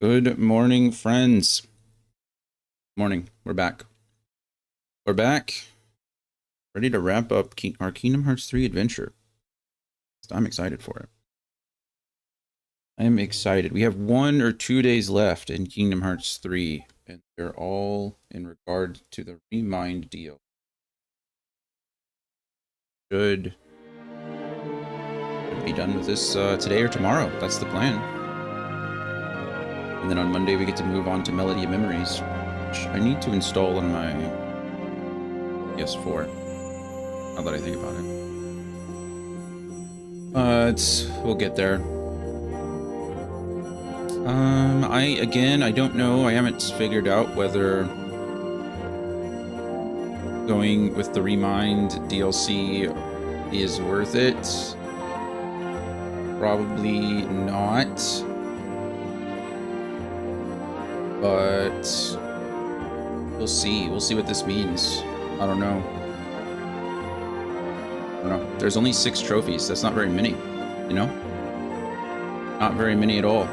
Good morning, friends. Morning. We're back. We're back. Ready to wrap up our Kingdom Hearts 3 adventure. I'm excited for it. I am excited. We have 1 or 2 days left in Kingdom Hearts 3, and they're all in regard to the Remind deal. Should be done with this today or tomorrow. That's the plan. And then on Monday we get to move on to Melody of Memories, which I need to install on my PS4. Now that I think about it. We'll get there. I don't know. I haven't figured out whether going with the Remind DLC is worth it. Probably not. But we'll see. We'll see what this means. I don't know. There's only 6 trophies. That's not very many, you know? Not very many at all.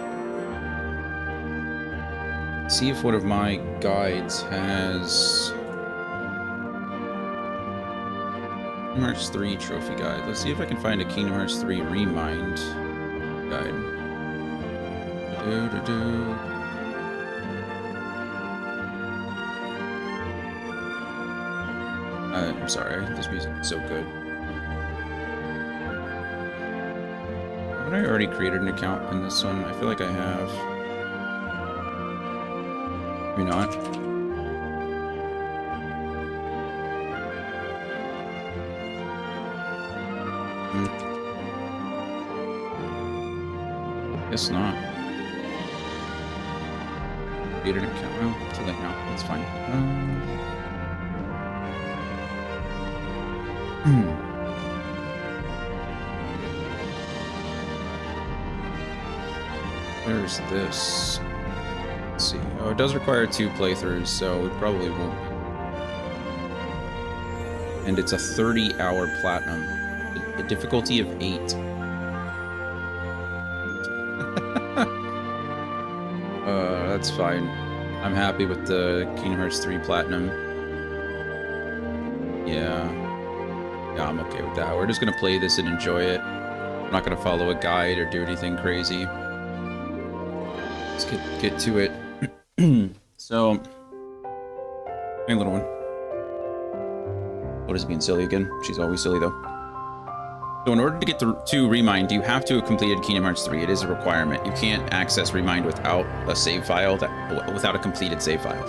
Let's see if one of my guides has Kingdom Hearts 3 trophy guide. Let's see if I can find a Kingdom Hearts 3 Remind guide. I'm sorry, this music is so good. Haven't I already created an account in this one? I feel like I have. Maybe not. Guess not. Created an account. Oh, too late now. That's fine. Where's this? Let's see. Oh, it does require 2 playthroughs, so it probably won't. And it's a 30-hour platinum. A difficulty of 8. That's fine. I'm happy with the Kingdom Hearts 3 platinum. Yeah, I'm okay with that. We're just gonna play this and enjoy it. I'm not gonna follow a guide or do anything crazy. Let's get to it. So, hey, little one. What is being silly again? She's always silly though. So in order to get to Remind, you have to have completed Kingdom Hearts 3. It is a requirement. You can't access Remind without a save file, without a completed save file,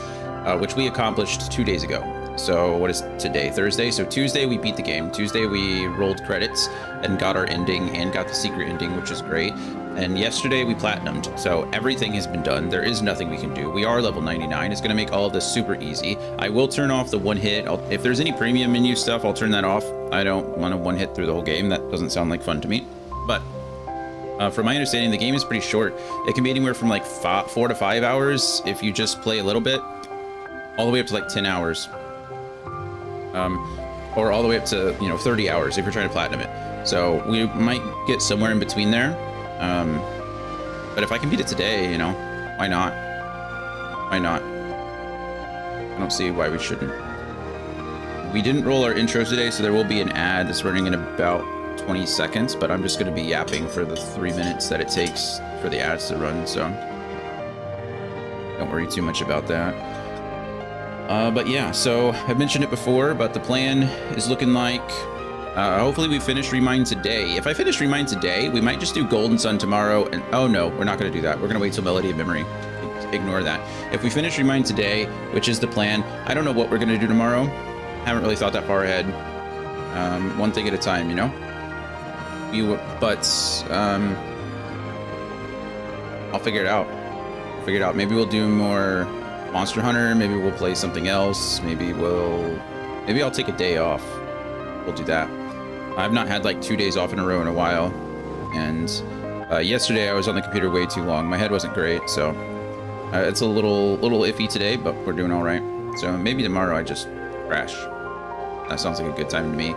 which we accomplished 2 days ago. So what is today? Thursday? So Tuesday we beat the game. Tuesday we rolled credits and got our ending and got the secret ending, which is great. And yesterday we platinumed. So everything has been done. There is nothing we can do. We are level 99. It's going to make all of this super easy. I will turn off the one hit. If there's any premium menu stuff, I'll turn that off. I don't want to one hit through the whole game. That doesn't sound like fun to me. But from my understanding, the game is pretty short. It can be anywhere from like 4 to 5 hours if you just play a little bit, all the way up to like 10 hours. Or all the way up to, 30 hours if you're trying to platinum it. So we might get somewhere in between there. But if I can beat it today, why not? Why not? I don't see why we shouldn't. We didn't roll our intro today, so there will be an ad that's running in about 20 seconds, but I'm just going to be yapping for the 3 minutes that it takes for the ads to run, so don't worry too much about that. But yeah, so I've mentioned it before, but the plan is looking like hopefully we finish Remind today. If I finish Remind today, we might just do Golden Sun tomorrow. And oh no, we're not going to do that. We're going to wait till Melody of Memory. Ignore that. If we finish Remind today, which is the plan, I don't know what we're going to do tomorrow. Haven't really thought that far ahead. One thing at a time, I'll figure it out. Maybe we'll do more Monster Hunter. Maybe we'll play something else. Maybe I'll take a day off. We'll do that. I've not had like 2 days off in a row in a while, and yesterday I was on the computer way too long. My head wasn't great, so it's a little iffy today, but we're doing all right. So maybe tomorrow I just crash. That sounds like a good time to me,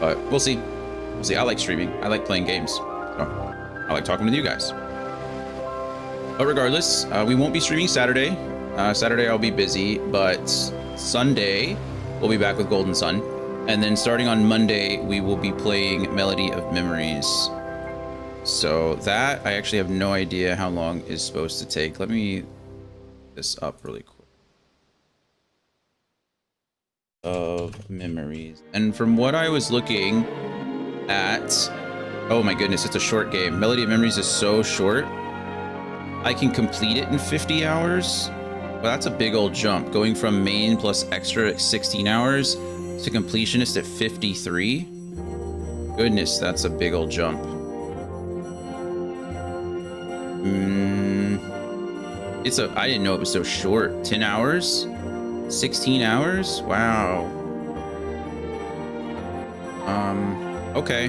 but we'll see. I like streaming. I like playing games. So I like talking with you guys. But regardless, we won't be streaming Saturday. Saturday I'll be busy, but Sunday we'll be back with Golden Sun. And then starting on Monday, we will be playing Melody of Memories. So that, I actually have no idea how long is supposed to take. Let me this up really quick. Of Memories. And from what I was looking at, oh my goodness, it's a short game. Melody of Memories is so short. I can complete it in 50 hours. Well, that's a big old jump. Going from main plus extra at 16 hours to completionist at 53. Goodness, that's a big old jump. I didn't know it was so short. 10 hours? 16 hours? Wow. Okay.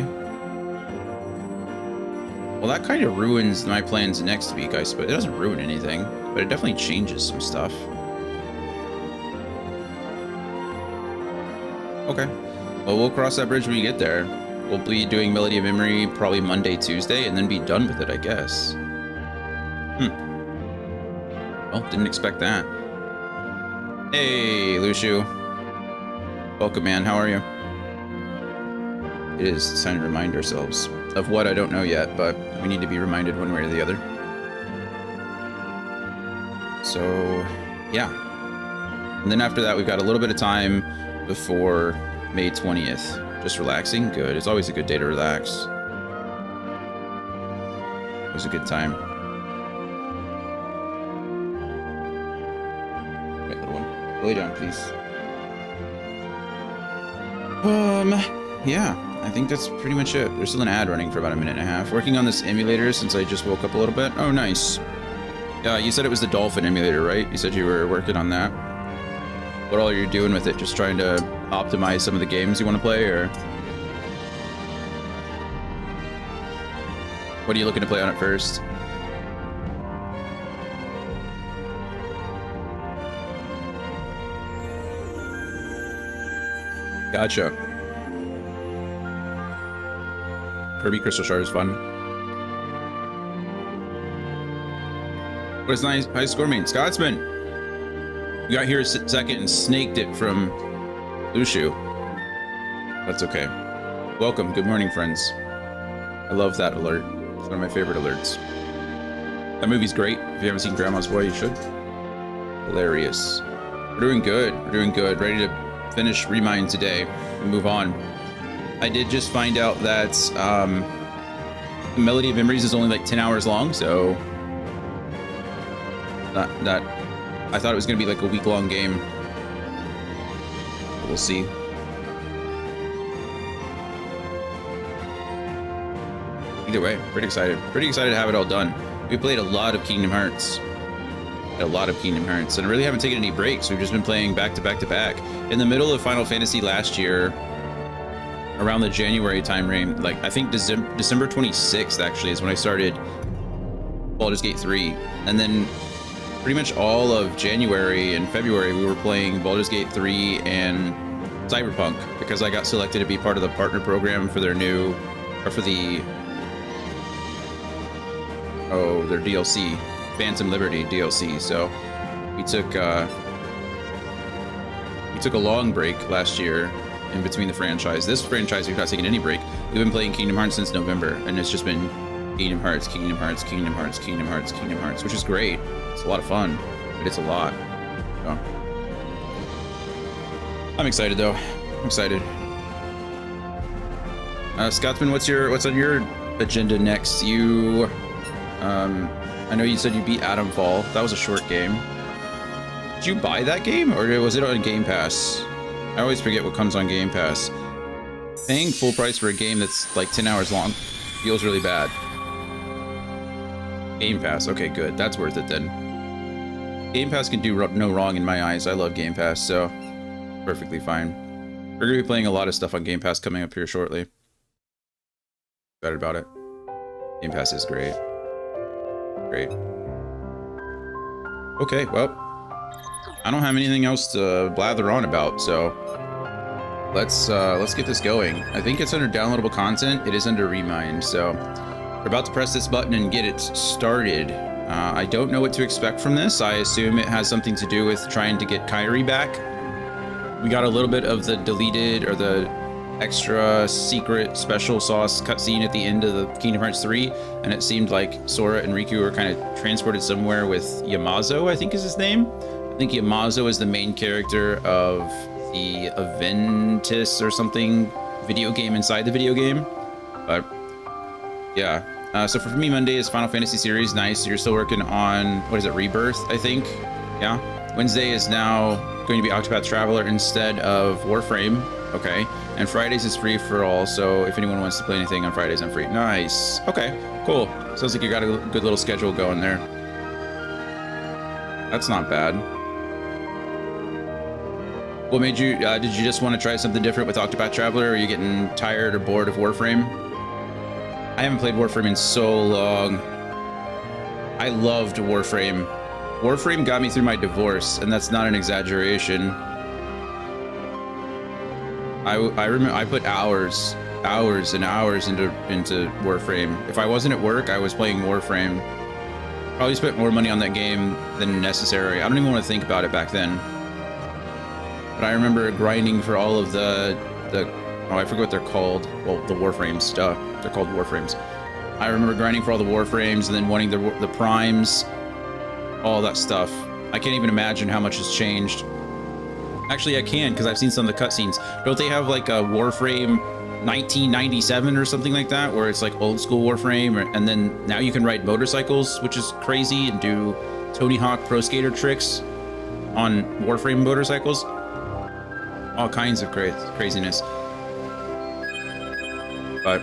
Well, that kind of ruins my plans next week, I suppose. It doesn't ruin anything, but it definitely changes some stuff. Okay. Well, we'll cross that bridge when we get there. We'll be doing Melody of Memory probably Monday, Tuesday, and then be done with it, I guess. Well, didn't expect that. Hey, Luciu. Welcome, man. How are you? It is time to remind ourselves of what I don't know yet, but we need to be reminded one way or the other. So, yeah. And then after that, we've got a little bit of time before May 20th. Just relaxing? Good. It's always a good day to relax. It was a good time. Wait, little one. Lay down, please. Yeah. I think that's pretty much it. There's still an ad running for about a minute and a half. Working on this emulator since I just woke up a little bit. Oh, nice. You said it was the Dolphin emulator, right? You said you were working on that. What all are you doing with it? Just trying to optimize some of the games you want to play, or what are you looking to play on it first? Gotcha. Kirby Crystal Shard is fun. What is nice? High score main? Scotsman! We got here a second and snaked it from Luciu. That's okay. Welcome. Good morning, friends. I love that alert. It's one of my favorite alerts. That movie's great. If you haven't seen Grandma's Boy, you should. Hilarious. We're doing good. We're doing good. Ready to finish Remind today and move on. I did just find out that the Melody of Memories is only like 10 hours long, so I thought it was going to be like a week-long game. We'll see. Either way, pretty excited. Pretty excited to have it all done. We played a lot of Kingdom Hearts. And I really haven't taken any breaks. We've just been playing back to back to back. In the middle of Final Fantasy last year, around the January time frame, like I think December 26th actually is when I started Baldur's Gate 3. And then pretty much all of January and February we were playing Baldur's Gate 3 and Cyberpunk because I got selected to be part of the partner program for their their DLC, Phantom Liberty DLC. So we took a long break last year in between the franchise. This franchise we've not taken any break. We've been playing Kingdom Hearts since November, and it's just been Kingdom Hearts, Kingdom Hearts, Kingdom Hearts, Kingdom Hearts, Kingdom Hearts, which is great. It's a lot of fun, but it's a lot. So I'm excited though. I'm excited. Scotsman, what's on your agenda next? I know you said you beat Adamfall. That was a short game. Did you buy that game, or was it on Game Pass? I always forget what comes on Game Pass. Paying full price for a game that's like 10 hours long feels really bad. Game Pass, okay, good. That's worth it then. Game Pass can do no wrong in my eyes. I love Game Pass, so perfectly fine. We're gonna be playing a lot of stuff on Game Pass coming up here shortly. Excited about it. Game Pass is great. Great. Okay, well, I don't have anything else to blather on about, so let's get this going. I think it's under downloadable content. It is under Remind, so we're about to press this button and get it started. I don't know what to expect from this. I assume it has something to do with trying to get Kyrie back. We got a little bit of the deleted or the extra secret special sauce cutscene at the end of the Kingdom Hearts 3, and it seemed like Sora and Riku were kind of transported somewhere with Yamazo, I think is his name. I think Yamazo is the main character of the Aventus or something video game inside the video game. But yeah, so for me, Monday is Final Fantasy series. Nice. You're still working on, what is it, Rebirth, I think? Yeah. Wednesday is now going to be Octopath Traveler instead of Warframe. Okay. And Fridays is free for all, so if anyone wants to play anything on Fridays, I'm free. Nice. Okay, cool. Sounds like you got a good little schedule going there. That's not bad. What made you, did you just want to try something different with Octopath Traveler, or are you getting tired or bored of Warframe? I haven't played Warframe in so long. I loved Warframe. Warframe got me through my divorce, and that's not an exaggeration. I remember I put hours and hours into Warframe. If I wasn't at work, I was playing Warframe. Probably spent more money on that game than necessary. I don't even want to think about it back then. But I remember grinding for all of the oh, I forget what they're called. Well, the Warframes. They're called Warframes. I remember grinding for all the Warframes and then wanting the primes, all that stuff. I can't even imagine how much has changed. Actually, I can, because I've seen some of the cutscenes. Don't they have like a Warframe 1997 or something like that, where it's like old school Warframe, and then now you can ride motorcycles, which is crazy, and do Tony Hawk Pro Skater tricks on Warframe motorcycles? All kinds of craziness. But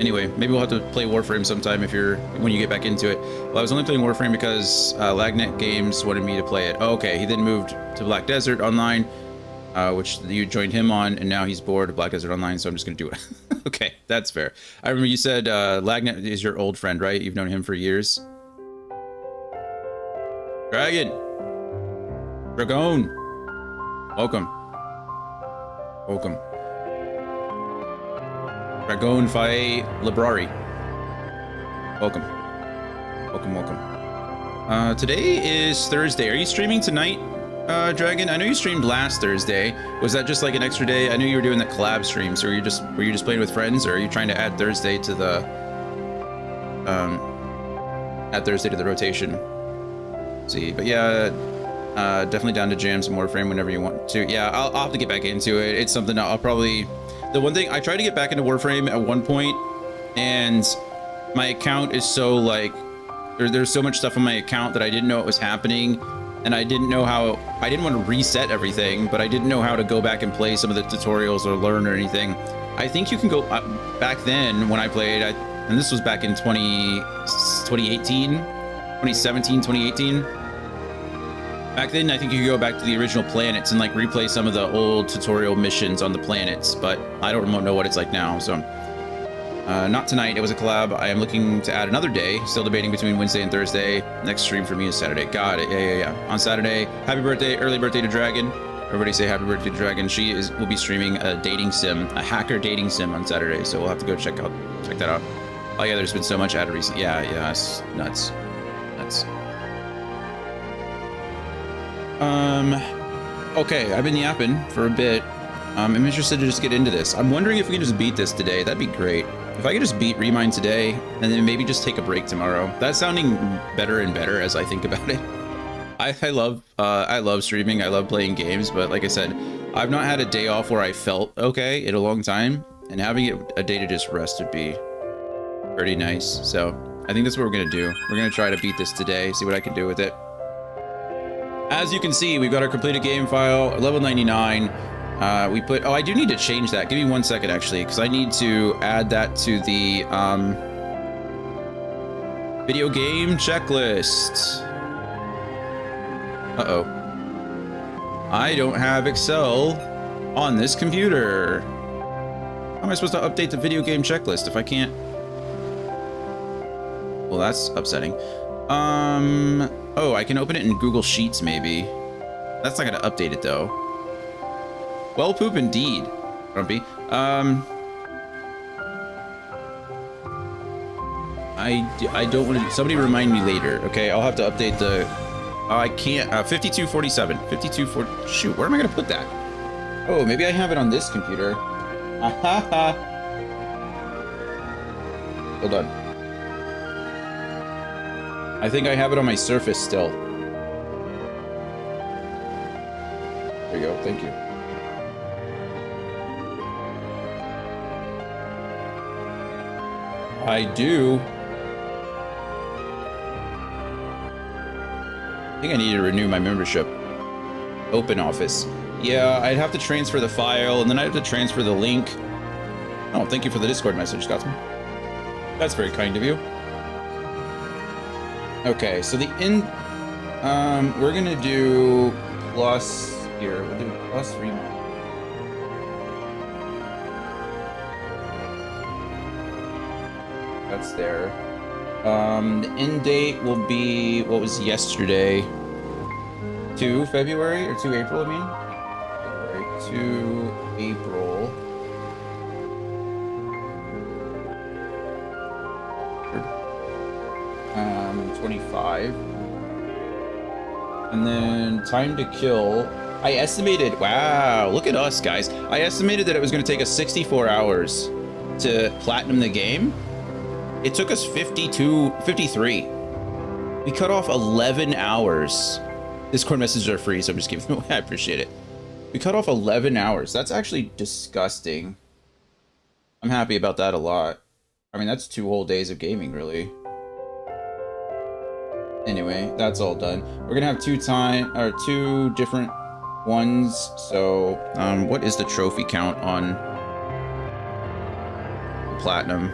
anyway, maybe we'll have to play Warframe sometime when you get back into it. Well, I was only playing Warframe because Lagnet Games wanted me to play it. Oh, okay, he then moved to Black Desert Online, which you joined him on, and now he's bored of Black Desert Online, so I'm just gonna do it. Okay, that's fair. I remember you said Lagnet is your old friend, right? You've known him for years. Dragon! Dragon! Welcome. Welcome. Dragon Fae Librari. Welcome. Welcome, welcome. Today is Thursday. Are you streaming tonight, Dragon? I know you streamed last Thursday. Was that just like an extra day? I knew you were doing that collab stream, so were you just playing with friends, or are you trying to add Thursday to the rotation? Let's see, but yeah, definitely down to jam some Warframe whenever you want to. Yeah, I'll have to get back into it. It's something I'll probably... The one thing, I tried to get back into Warframe at one point, and my account is so like, there's so much stuff on my account that I didn't know it was happening, and I didn't know how, I didn't want to reset everything, but I didn't know how to go back and play some of the tutorials or learn or anything. I think you can go, back then when I played, and this was back in 2018, 2017, 2018. Back then, I think you could go back to the original planets and like replay some of the old tutorial missions on the planets, but I don't know what it's like now, so. Not tonight, it was a collab. I am looking to add another day, still debating between Wednesday and Thursday. Next stream for me is Saturday. Got it, yeah. On Saturday, happy birthday, early birthday to Dragon. Everybody say happy birthday to Dragon. Will be streaming a dating sim, a hacker dating sim on Saturday, so we'll have to go check that out. Oh yeah, there's been so much ad recently. Yeah, it's nuts. Okay, I've been yapping for a bit. I'm interested to just get into this. I'm wondering if we can just beat this today. That'd be great. If I could just beat Remind today, and then maybe just take a break tomorrow. That's sounding better and better as I think about it. I love streaming. I love playing games, but like I said, I've not had a day off where I felt okay in a long time, and having a day to just rest would be pretty nice. So I think that's what we're gonna do. We're gonna try to beat this today, see what I can do with it. As you can see, we've got our completed game file, level 99. Oh, I do need to change that. Give me 1 second, actually, because I need to add that to the video game checklist. Uh-oh. I don't have Excel on this computer. How am I supposed to update the video game checklist if I can't? Well, that's upsetting. Oh, I can open it in Google Sheets, maybe. That's not gonna update it, though. Well, poop indeed, Grumpy. I I don't want to. Somebody remind me later, okay? I'll have to update the. I can't. 5247. 5240. Shoot, where am I gonna put that? Oh, maybe I have it on this computer. Hold on. I think I have it on my Surface still. There you go. Thank you. I do. I think I need to renew my membership. Open Office. Yeah, I'd have to transfer the file, and then I'd have to transfer the link. Oh, thank you for the Discord message, Scotsman. That's very kind of you. Okay, so we're gonna do plus here. We'll do plus 3 months. That's there. The end date will be what was yesterday. 2 February or 2 April, I mean. February, 2 April. 25. And then time to kill. I estimated, wow, look at us guys. I estimated that it was going to take us 64 hours to platinum the game. It took us 53. We cut off 11 hours. Discord messages are free, so I'm just giving them away. I appreciate it. We cut off 11 hours. That's actually disgusting. I'm happy about that a lot. I mean, that's 2 whole days of gaming, really. Anyway, that's all done. We're gonna have 2 different ones. So, what is the trophy count on platinum?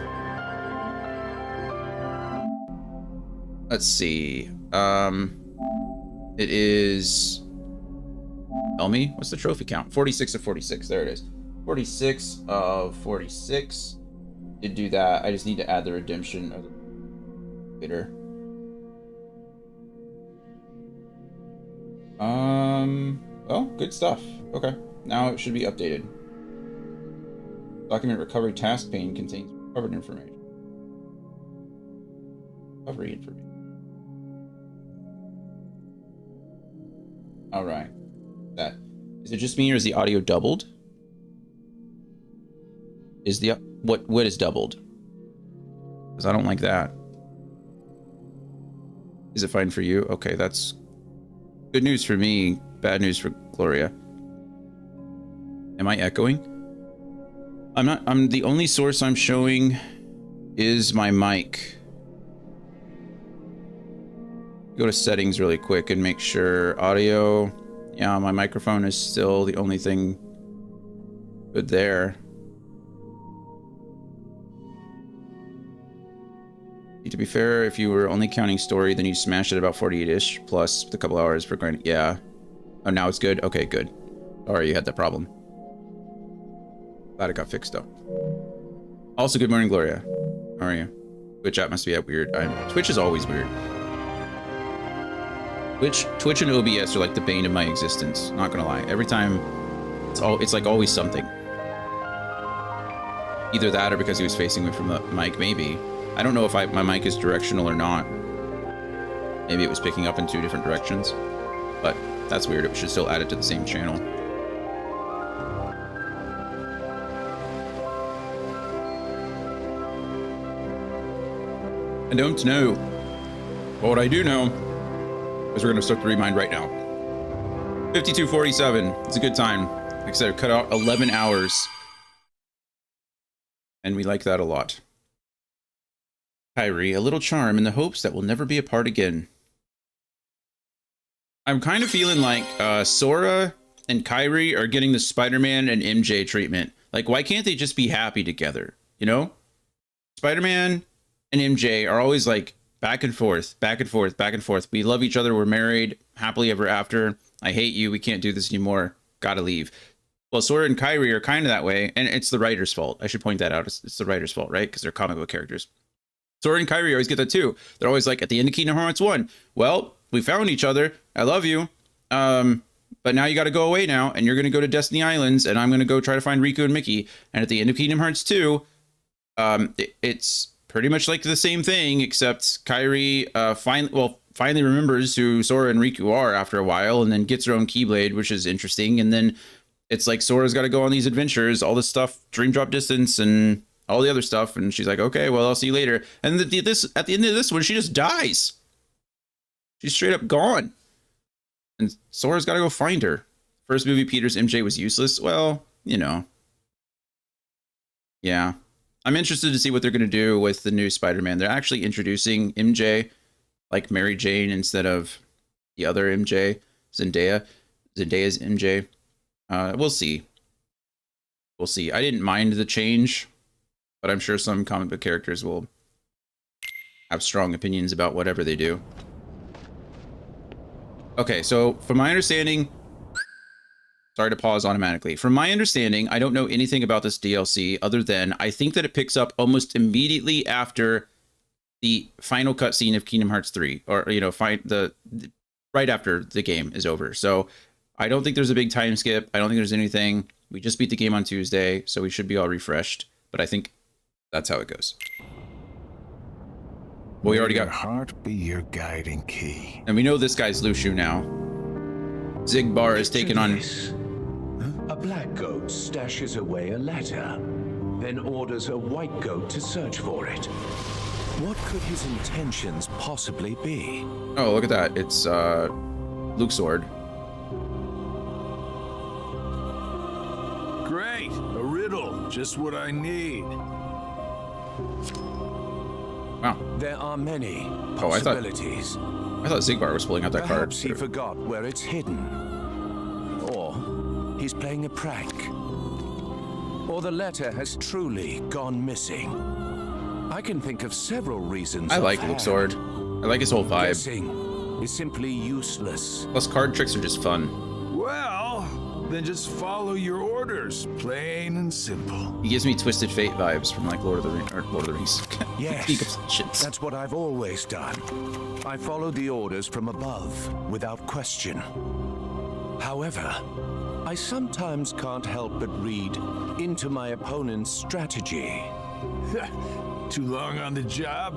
Let's see. It is. Tell me, what's the trophy count? 46 of 46. There it is. 46 of 46. Did do that. I just need to add the redemption of the later. Oh, good stuff. Okay, now it should be updated. Document recovery task pane contains recovered information. Recovery information. All right. That is it. Just me, or is the audio doubled? Is the what is doubled? Because I don't like that. Is it fine for you? Okay, that's good news for me. Bad news for Gloria. Am I echoing? I'm not. The only source I'm showing is my mic. Go to settings really quick and make sure audio. Yeah, my microphone is still the only thing good there. To be fair, if you were only counting story, then you smashed it about 48-ish plus the couple hours for grinding. Yeah. Oh, now it's good? Okay, good. Sorry you had that problem. Glad it got fixed though. Also, good morning, Gloria. How are you? Twitch app must be at weird. Twitch is always weird. Twitch and OBS are like the bane of my existence. Not gonna lie. Every time, it's like always something. Either that or because he was facing me from the mic, maybe. I don't know if my mic is directional or not. Maybe it was picking up in 2 different directions. But that's weird. It should still add it to the same channel. I don't know. But what I do know is we're going to start the remind right now. 52:47. It's a good time. Like I said, cut out 11 hours. And we like that a lot. Kyrie, a little charm in the hopes that we'll never be apart again. I'm kind of feeling like Sora and Kyrie are getting the Spider-Man and MJ treatment. Like, why can't they just be happy together? You know? Spider-Man and MJ are always like back and forth, back and forth, back and forth. We love each other. We're married happily ever after. I hate you. We can't do this anymore. Gotta leave. Well, Sora and Kyrie are kind of that way. And it's the writer's fault. I should point that out. It's the writer's fault, right? Because they're comic book characters. Sora and Kyrie always get that too. They're always like, at the end of Kingdom Hearts 1, well, we found each other. I love you. But now you got to go away now, and you're going to go to Destiny Islands, and I'm going to go try to find Riku and Mickey. And at the end of Kingdom Hearts 2, it's pretty much like the same thing, except Kairi finally remembers who Sora and Riku are after a while, and then gets her own Keyblade, which is interesting. And then it's like Sora's got to go on these adventures, all this stuff, Dream Drop Distance, and all the other stuff. And she's like, okay, well, I'll see you later. And at the end of this one, she just dies. She's straight up gone. And Sora's got to go find her. First movie, Peter's MJ was useless. Well, you know. Yeah. I'm interested to see what they're going to do with the new Spider-Man. They're actually introducing MJ, like Mary Jane, instead of the other MJ, Zendaya. Zendaya's MJ. We'll see. We'll see. I didn't mind the change, but I'm sure some comic book characters will have strong opinions about whatever they do. Okay, so from my understanding, sorry to pause automatically. From my understanding, I don't know anything about this DLC other than I think that it picks up almost immediately after the final cutscene of Kingdom Hearts 3, or right after the game is over. So I don't think there's a big time skip. I don't think there's anything. We just beat the game on Tuesday, so we should be all refreshed. But I think that's how it goes. Well, we already got your heart be your guiding key. And we know this guy's Lushu now. Xigbar is taken on. A black goat stashes away a letter, then orders a white goat to search for it. What could his intentions possibly be? Oh, look at that. It's Luxord. Great, a riddle, just what I need. Wow. There are many I possibilities. thought Xigbar was pulling out that card. Perhaps he forgot where it's hidden. Or he's playing a prank. Or the letter has truly gone missing. I can think of several reasons. I like Luxord. I like his whole vibe. Guessing is simply useless. Plus, card tricks are just fun. Well, then just follow your orders, plain and simple. He gives me Twisted Fate vibes from like Lord of the Rings. Yes, League of Legends. that's what I've always done. I followed the orders from above, without question. However, I sometimes can't help but read into my opponent's strategy. Too long on the job?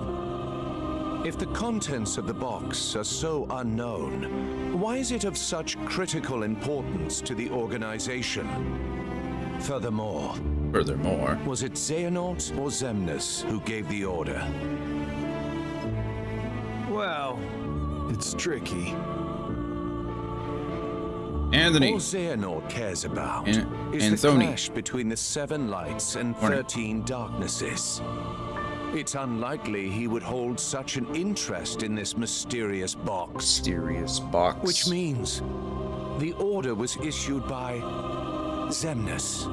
If the contents of the box are so unknown, why is it of such critical importance to the organization? Furthermore, was it Xehanort or Xemnas who gave the order? Well, it's tricky. Anthony. All Xehanort cares about is Anthony. the clash between the 7 lights and 13 darknesses. It's unlikely he would hold such an interest in this mysterious box. Which means the order was issued by Xemnas,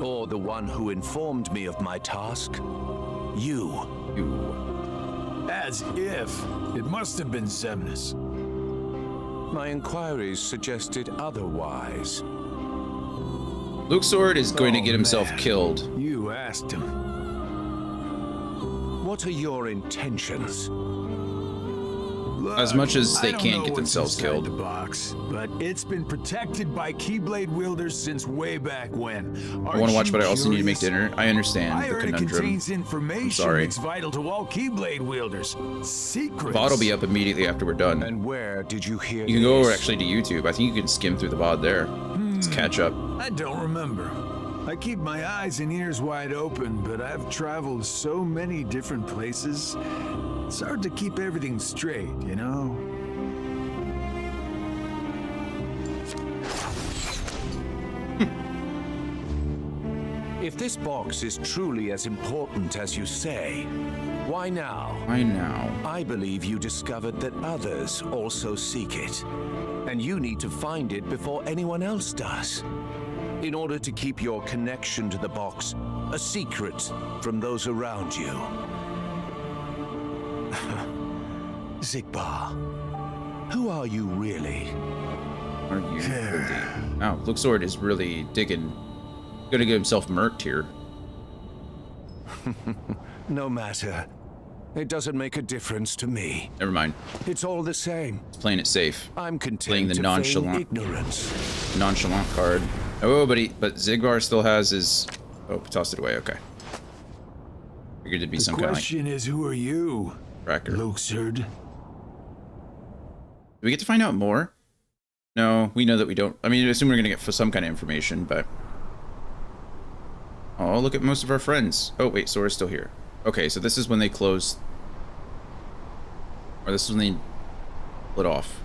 or the one who informed me of my task. You. As if. It must have been Xemnas. My inquiries suggested otherwise. Luxord is going to get himself killed. You asked him. What are your intentions? Look, As much as they I don't can't know get what's themselves inside killed. the box, but it's been protected by Keyblade wielders since way back when. I want to watch, but I also need to make dinner. I understand I the heard it conundrum. contains information sorry. that's vital to all Keyblade wielders. Secrets. VOD will be up immediately after we're done. And where did you hear You can go over this? actually to YouTube. I think you can skim through the VOD there. Let's catch up. I don't remember. I keep my eyes and ears wide open, but I've traveled so many different places. It's hard to keep everything straight, you know? If this box is truly as important as you say, why now? Why now? I believe you discovered that others also seek it. And you need to find it before anyone else does. In order to keep your connection to the box a secret from those around you. Xigbar, who are you really? Are you really? Wow, Luxord is really digging. Gonna get himself murked here. No matter. It doesn't make a difference to me. Never mind. It's all the same. It's playing it safe. I'm Playing content the to nonchalant. feign ignorance. Nonchalant card. Oh, but Xigbar still has his. Oh, tossed it away. Okay. Figured it'd be The some kind of like question is, who are you, tracker. Do Lokeserd? we get to find out more? No, we know that we don't. I mean, I assume we're gonna get some kind of information, but oh, look at most of our friends. Oh wait, Sora's still here. Okay, so this is when they close, or this is when they split off.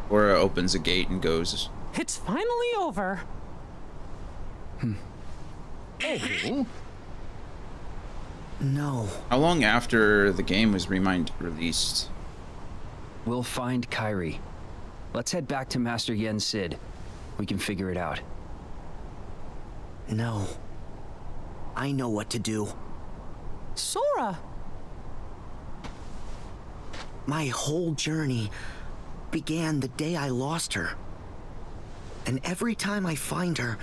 Sora opens a gate and goes. It's finally over. Oh. No. How long after the game was released? We'll find Kairi. Let's head back to Master Yen Sid. We can figure it out. No. I know what to do. Sora! My whole journey began the day I lost her. And every time I find her,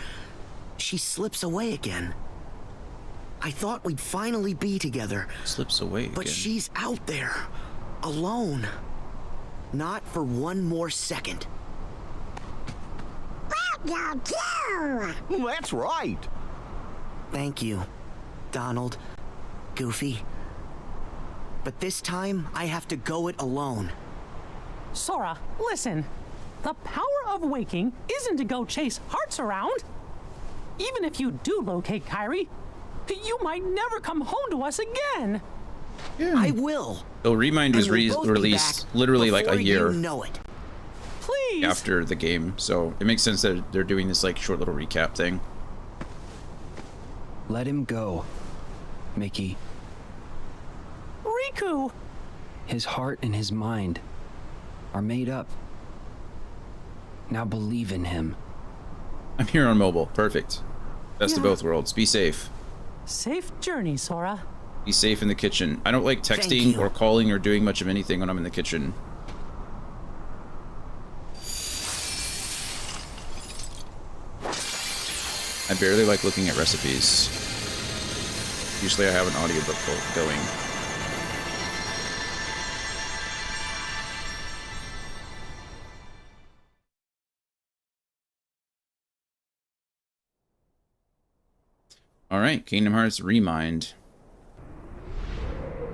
she slips away again. I thought we'd finally be together. Slips away But again. she's out there, alone. Not for one more second. That's right. Thank you, Donald, Goofy. But this time, I have to go it alone. Sora, listen. The power of waking isn't to go chase hearts around. Even if you do locate Kairi, you might never come home to us again. I will. So Remind was And we'll both be released back literally like before a year You know it. Please. after the game, so it makes sense that they're doing this like short little recap thing. Let him go, Mickey. Riku! His heart and his mind are made up. Now believe in him. I'm here on mobile. Perfect. Best of Yeah. both worlds. Be safe. Safe journey, Sora. Be safe in the kitchen. I don't like Thank texting you. or calling or doing much of anything when I'm in the kitchen. I barely like looking at recipes. Usually I have an audiobook going. Alright, Kingdom Hearts Remind.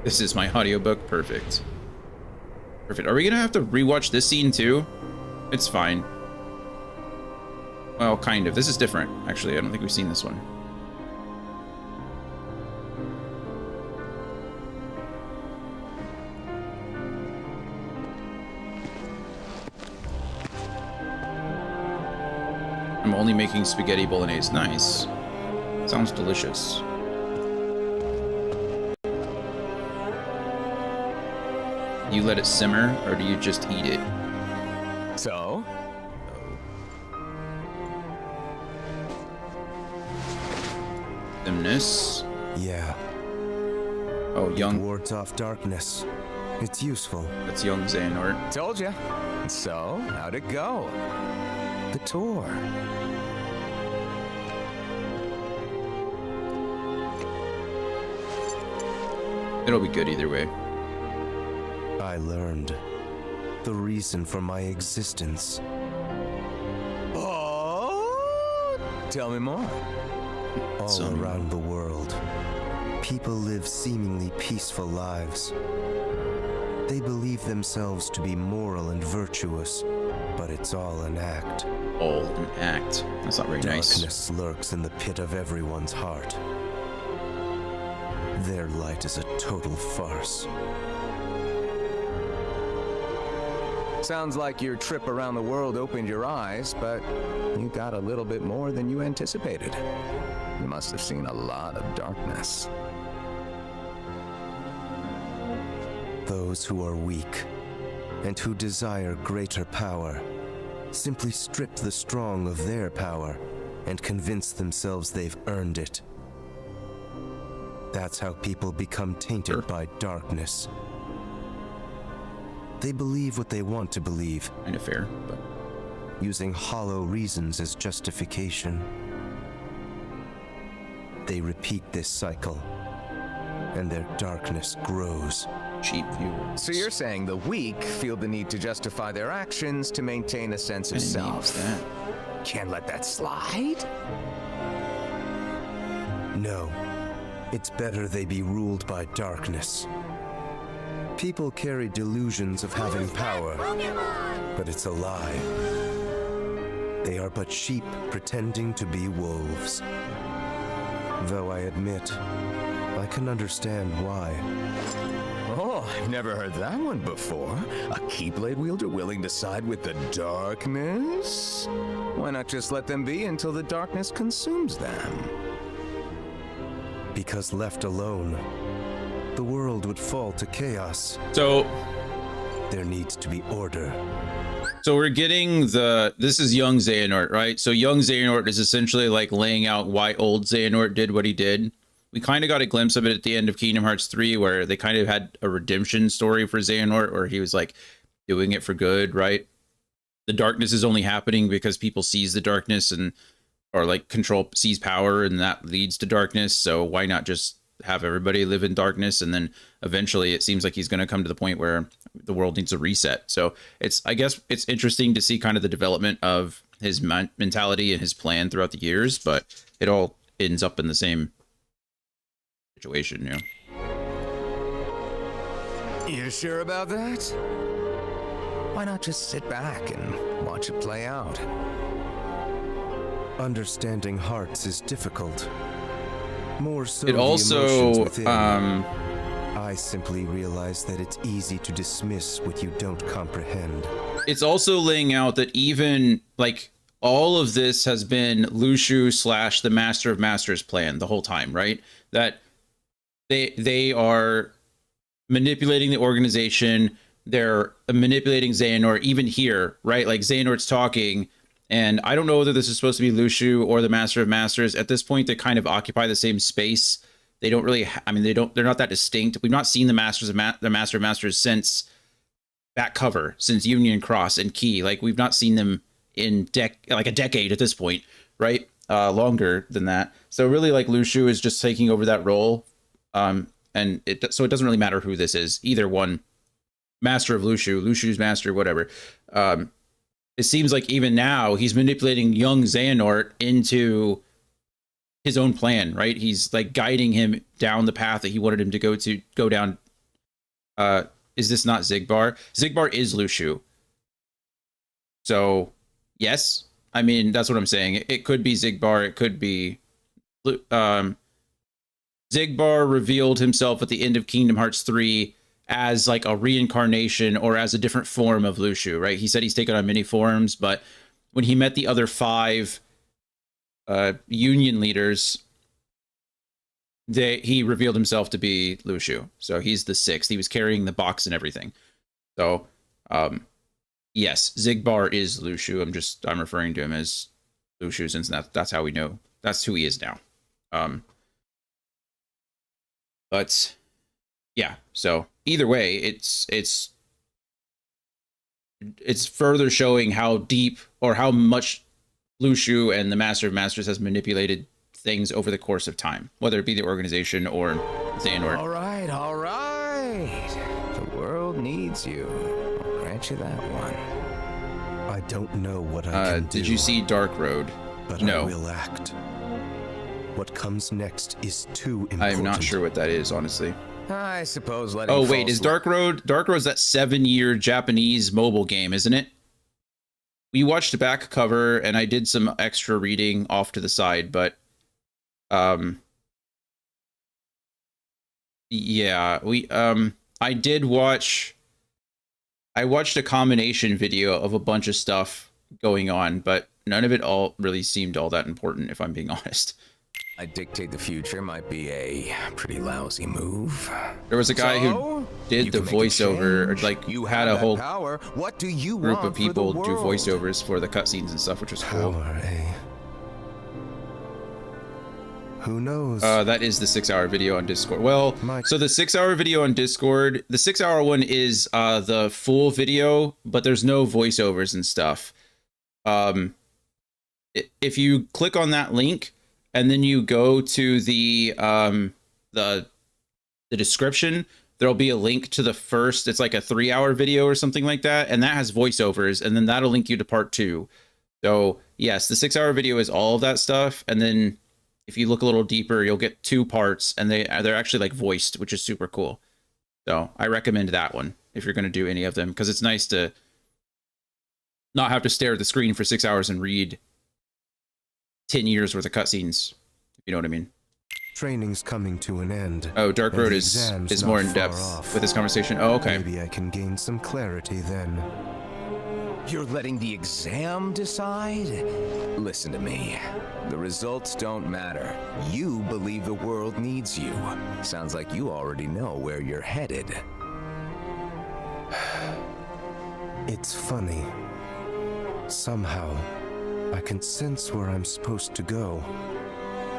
This is my audiobook. Perfect. Perfect. Are we gonna have to rewatch this scene too? It's fine. Well, kind of. This is different, actually. I don't think we've seen this one. I'm only making spaghetti bolognese. Nice. Sounds delicious. You let it simmer, or do you just eat it? So? Dimness. Yeah, Oh, young. wards off darkness. It's useful. That's young Xehanort. Told ya. So, how'd it go? The tour. It'll be good either way. I learned the reason for my existence. Oh! Tell me more. All Some- around the world, people live seemingly peaceful lives. They believe themselves to be moral and virtuous, but it's all an act. All an act. That's not very nice. Darkness lurks in the pit of everyone's heart. Their light is a total farce. Sounds like your trip around the world opened your eyes, but you got a little bit more than you anticipated. You must have seen a lot of darkness. Those who are weak and who desire greater power simply strip the strong of their power and convince themselves they've earned it. That's how people become tainted Sure. by darkness. They believe what they want to believe, Kind of fair, but using hollow reasons as justification. They repeat this cycle, and their darkness grows. cheap view. So you're saying the weak feel the need to justify their actions to maintain a sense of self. that. Can't let that slide. No, It's better they be ruled by darkness. People carry delusions of having power, but it's a lie. They are but sheep pretending to be wolves. Though I admit, I can understand why. Oh, I've never heard that one before. A Keyblade wielder willing to side with the darkness? Why not just let them be until the darkness consumes them? Because left alone, the world would fall to chaos. So There needs to be order. So we're getting this is young Xehanort, right? So young Xehanort is essentially like laying out why old Xehanort did what he did. We kind of got a glimpse of it at the end of Kingdom Hearts 3, where they kind of had a redemption story for Xehanort, where he was like doing it for good, right? The darkness is only happening because people seize the darkness or like seize power, and that leads to darkness. So why not just have everybody live in darkness? And then eventually it seems like he's going to come to the point where the world needs a reset. So I guess it's interesting to see kind of the development of his mentality and his plan throughout the years, but it all ends up in the same situation, you know? You sure about that? Why not just sit back and watch it play out? Understanding hearts is difficult. More so It the also, emotions within. I simply realize that it's easy to dismiss what you don't comprehend. It's also laying out that even like all of this has been Luxu / the Master of Masters plan the whole time, right? That they are manipulating the organization. They're manipulating Xehanort even here, right? Like Xehanort's talking, and I don't know whether this is supposed to be Luxu or the Master of Masters. At this point, they kind of occupy the same space. They don't really, they're not that distinct. We've not seen the Master of Masters since back cover, since Union Cross and Key. Like we've not seen them in like a decade at this point, right? Longer than that. So really, like Luxu is just taking over that role. And so it doesn't really matter who this is, either one, Master of Luxu, Luxu's master, whatever. It seems like even now he's manipulating young Xehanort into his own plan, right? He's like guiding him down the path that he wanted him to go down. Is this not Xigbar? Xigbar is Luxu. So yes, I mean, that's what I'm saying. It could be Xigbar. It could be, Xigbar revealed himself at the end of Kingdom Hearts 3 as like a reincarnation or as a different form of Luxu, right? He said he's taken on many forms, but when he met the other 5 union leaders, he revealed himself to be Luxu. So he's the 6th. He was carrying the box and everything. So yes, Xigbar is Luxu. I'm referring to him as Luxu since that's how we know. That's who he is now. But yeah, so either way, it's further showing how deep or how much Luxu and the Master of Masters has manipulated things over the course of time, whether it be the organization or Xehanort. All right. The world needs you. I'll grant you that one. I don't know what I can do. Did you see Dark Road? But No. I will act. What comes next is too important. I'm not sure what that is, honestly. I suppose letting Oh wait, false is Dark Road's that 7-year Japanese mobile game, isn't it? We watched the back cover and I did some extra reading off to the side, but yeah, I watched a combination video of a bunch of stuff going on, but none of it all really seemed all that important, if I'm being honest. I dictate the future might be a pretty lousy move. There was a guy who did the voiceover, or like you had a whole power. What do you group want of people for the do world? voiceovers for the cutscenes and stuff, which was cool. Power, eh? Who knows? That is the 6-hour video on Discord. Well, so the 6-hour video on Discord, the 6-hour one is the full video, but there's no voiceovers and stuff. If you click on that link and then you go to the description, there'll be a link to the first. It's like a 3-hour video or something like that, and that has voiceovers, and then that'll link you to part 2. So yes, the 6-hour video is all of that stuff, and then if you look a little deeper, you'll get 2 parts, and they're actually like voiced, which is super cool. So I recommend that one if you're going to do any of them, because it's nice to not have to stare at the screen for 6 hours and read 10 years worth of cutscenes, if you know what I mean. Training's coming to an end. Oh, Dark and Road the is exam's more not in depth far off. with this conversation. Oh, okay. Maybe I can gain some clarity then. You're letting the exam decide? Listen to me. The results don't matter. You believe the world needs you. Sounds like you already know where you're headed. It's funny. Somehow, I can sense where I'm supposed to go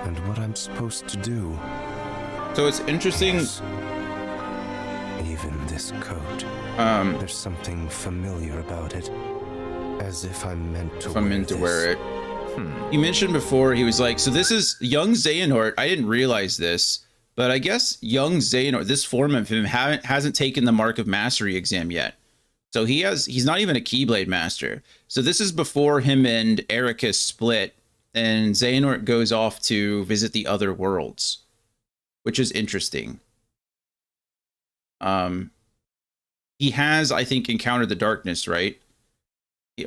and what I'm supposed to do. So it's interesting. Yes. Even this coat. There's something familiar about it. As if I'm meant to wear it. You mentioned before, he was like, so this is young Xehanort. I didn't realize this, but I guess young Xehanort, this form of him hasn't taken the Mark of Mastery exam yet. So he's not even a Keyblade Master. So this is before him and Ericus split, and Xehanort goes off to visit the other worlds, which is interesting. He has, I think, encountered the darkness, right?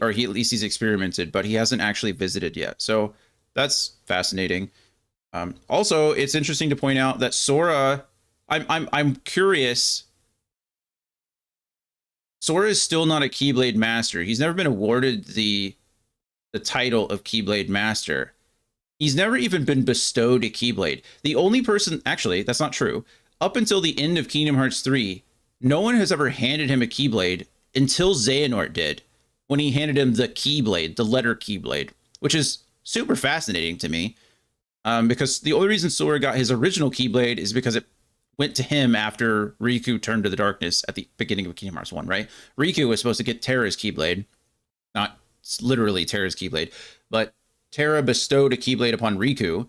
Or at least he's experimented, but he hasn't actually visited yet. So that's fascinating. Also, it's interesting to point out that Sora, I'm curious. Sora is still not a Keyblade Master. He's never been awarded the title of Keyblade Master. He's never even been bestowed a Keyblade. The only person, actually, that's not true. Up until the end of Kingdom Hearts 3, no one has ever handed him a Keyblade until Xehanort did, when he handed him the Keyblade, the letter Keyblade, which is super fascinating to me. Because the only reason Sora got his original Keyblade is because it went to him after Riku turned to the darkness at the beginning of Kingdom Hearts 1, right? Riku was supposed to get Terra's Keyblade, not literally Terra's Keyblade, but Terra bestowed a Keyblade upon Riku,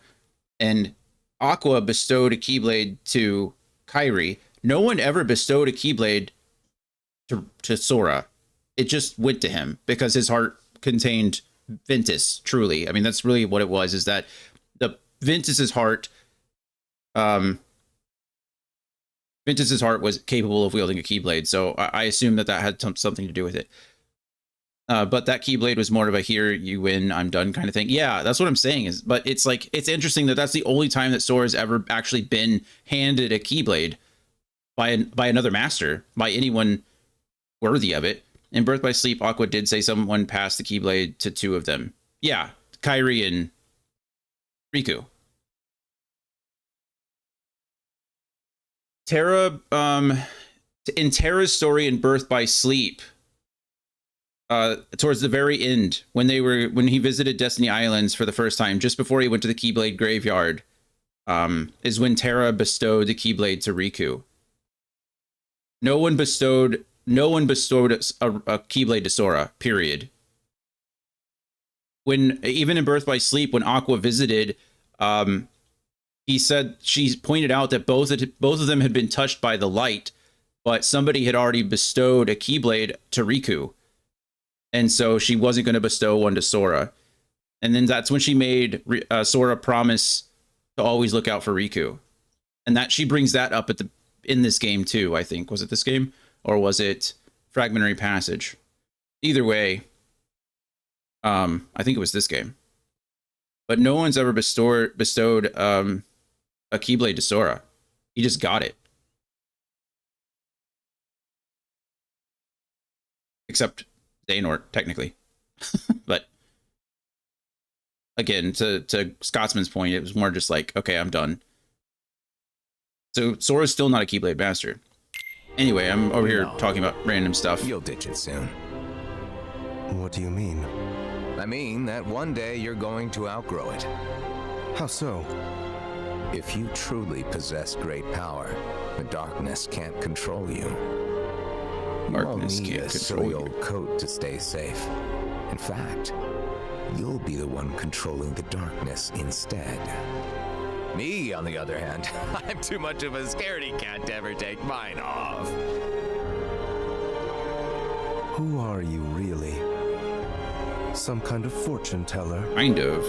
and Aqua bestowed a Keyblade to Kairi. No one ever bestowed a Keyblade to Sora. It just went to him because his heart contained Ventus, truly. I mean, that's really what it was, is that the Ventus's heart, Ventus's heart was capable of wielding a Keyblade. So I assume that had something to do with it. But that Keyblade was more of a here, you win, I'm done kind of thing. Yeah, that's what I'm saying. But it's like, it's interesting that that's the only time that Sora's ever actually been handed a Keyblade by another master, by anyone worthy of it. In Birth by Sleep, Aqua did say someone passed the Keyblade to 2 of them. Yeah, Kairi and Riku. Terra, in Terra's story in Birth by Sleep, towards the very end, when he visited Destiny Islands for the first time, just before he went to the Keyblade graveyard, is when Terra bestowed the Keyblade to Riku. No one bestowed a Keyblade to Sora, period. Even in Birth by Sleep, when Aqua visited, she pointed out that both of them had been touched by the light, but somebody had already bestowed a Keyblade to Riku. And so she wasn't going to bestow one to Sora. And then that's when she made Sora promise to always look out for Riku. And that she brings that up in this game too, I think. Was it this game? Or was it Fragmentary Passage? Either way, I think it was this game. But no one's ever bestowed a Keyblade to Sora. He just got it. Except Xehanort, technically. But again, to Scotsman's point, it was more just like, okay, I'm done. So Sora's still not a Keyblade Master. Anyway, I'm over here talking about random stuff. You'll ditch it soon. What do you mean? I mean that one day you're going to outgrow it. How so? If you truly possess great power, the darkness can't control you. You won't need a silly old coat to stay safe. In fact, you'll be the one controlling the darkness instead. Me, on the other hand, I'm too much of a scaredy cat to ever take mine off. Who are you, really? Some kind of fortune teller? Kind of.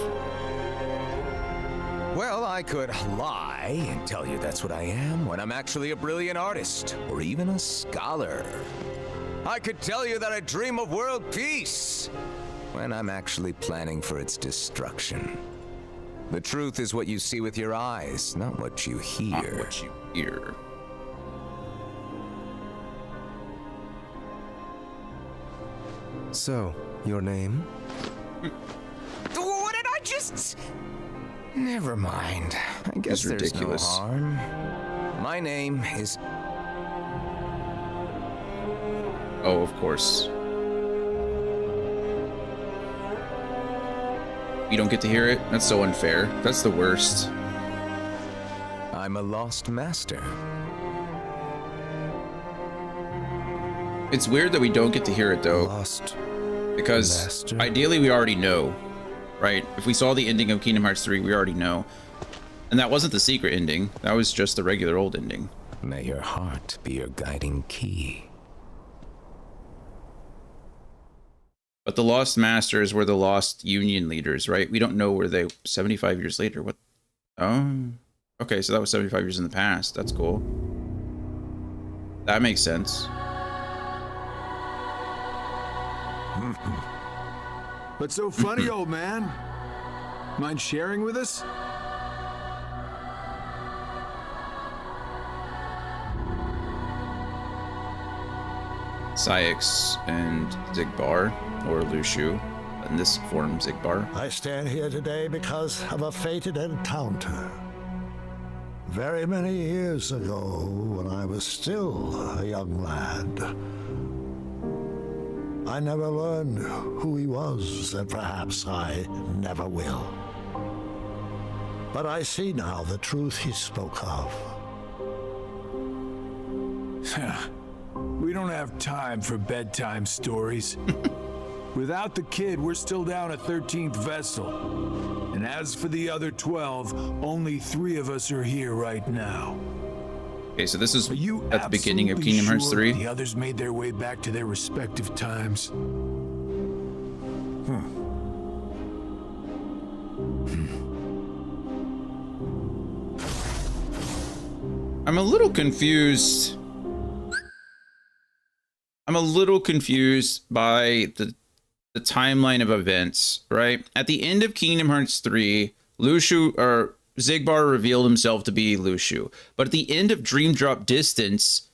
Well, I could lie and tell you that's what I am when I'm actually a brilliant artist or even a scholar. I could tell you that I dream of world peace when I'm actually planning for its destruction. The truth is what you see with your eyes, not what you hear. Not what you hear. So, your name? What did I just... Never mind. I guess That's there's ridiculous. no harm. My name is... Oh, of course. You don't get to hear it? That's so unfair. That's the worst. I'm a lost master. It's weird that we don't get to hear it though, Lost because Master? ideally we already know, right? If we saw the ending of Kingdom Hearts 3, we already know. And that wasn't the secret ending. That was just the regular old ending. May your heart be your guiding key. But the Lost Masters were the Lost Union leaders, right? We don't know where they 75 years later. What? Oh, okay. So that was 75 years in the past. That's cool. That makes sense. What's so funny, old man? Mind sharing with us? Saïx and Xigbar, or Luxu, in this form Xigbar. I stand here today because of a fated encounter. Very many years ago, when I was still a young lad. I never learned who he was, and perhaps I never will. But I see now the truth he spoke of. We don't have time for bedtime stories. Without the kid, we're still down a 13th vessel. And as for the other 12, only 3 of us are here right now. Okay, so this is Are you at the beginning of absolutely Kingdom Hearts sure 3. the others made their way back to their respective times? I'm a little confused. I'm a little confused by the timeline of events, right? At the end of Kingdom Hearts 3, Xigbar revealed himself to be Luxu. But at the end of Dream Drop Distance,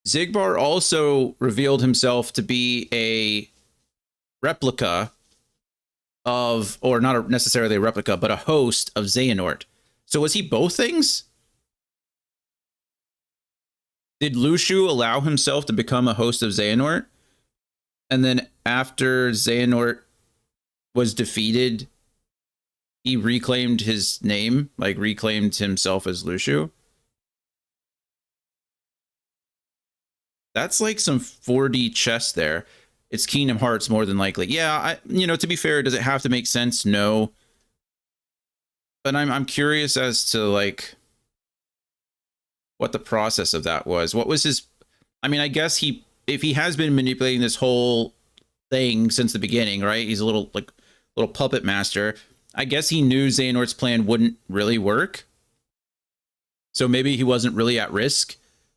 Xigbar also revealed himself to be a replica of, or not necessarily a replica, but a host of Xehanort. So was he both things? Did Luxu allow himself to become a host of Xehanort? And then after Xehanort was defeated, he reclaimed his name, like reclaimed himself as Luxu? That's like some 4D chess there. It's Kingdom Hearts more than likely. Yeah, to be fair, does it have to make sense? No. But I'm curious as to like what the process of that was. What was his... I mean, I guess if he has been manipulating this whole thing since the beginning, right? He's a little puppet master. I guess he knew Xehanort's plan wouldn't really work. So maybe he wasn't really at risk,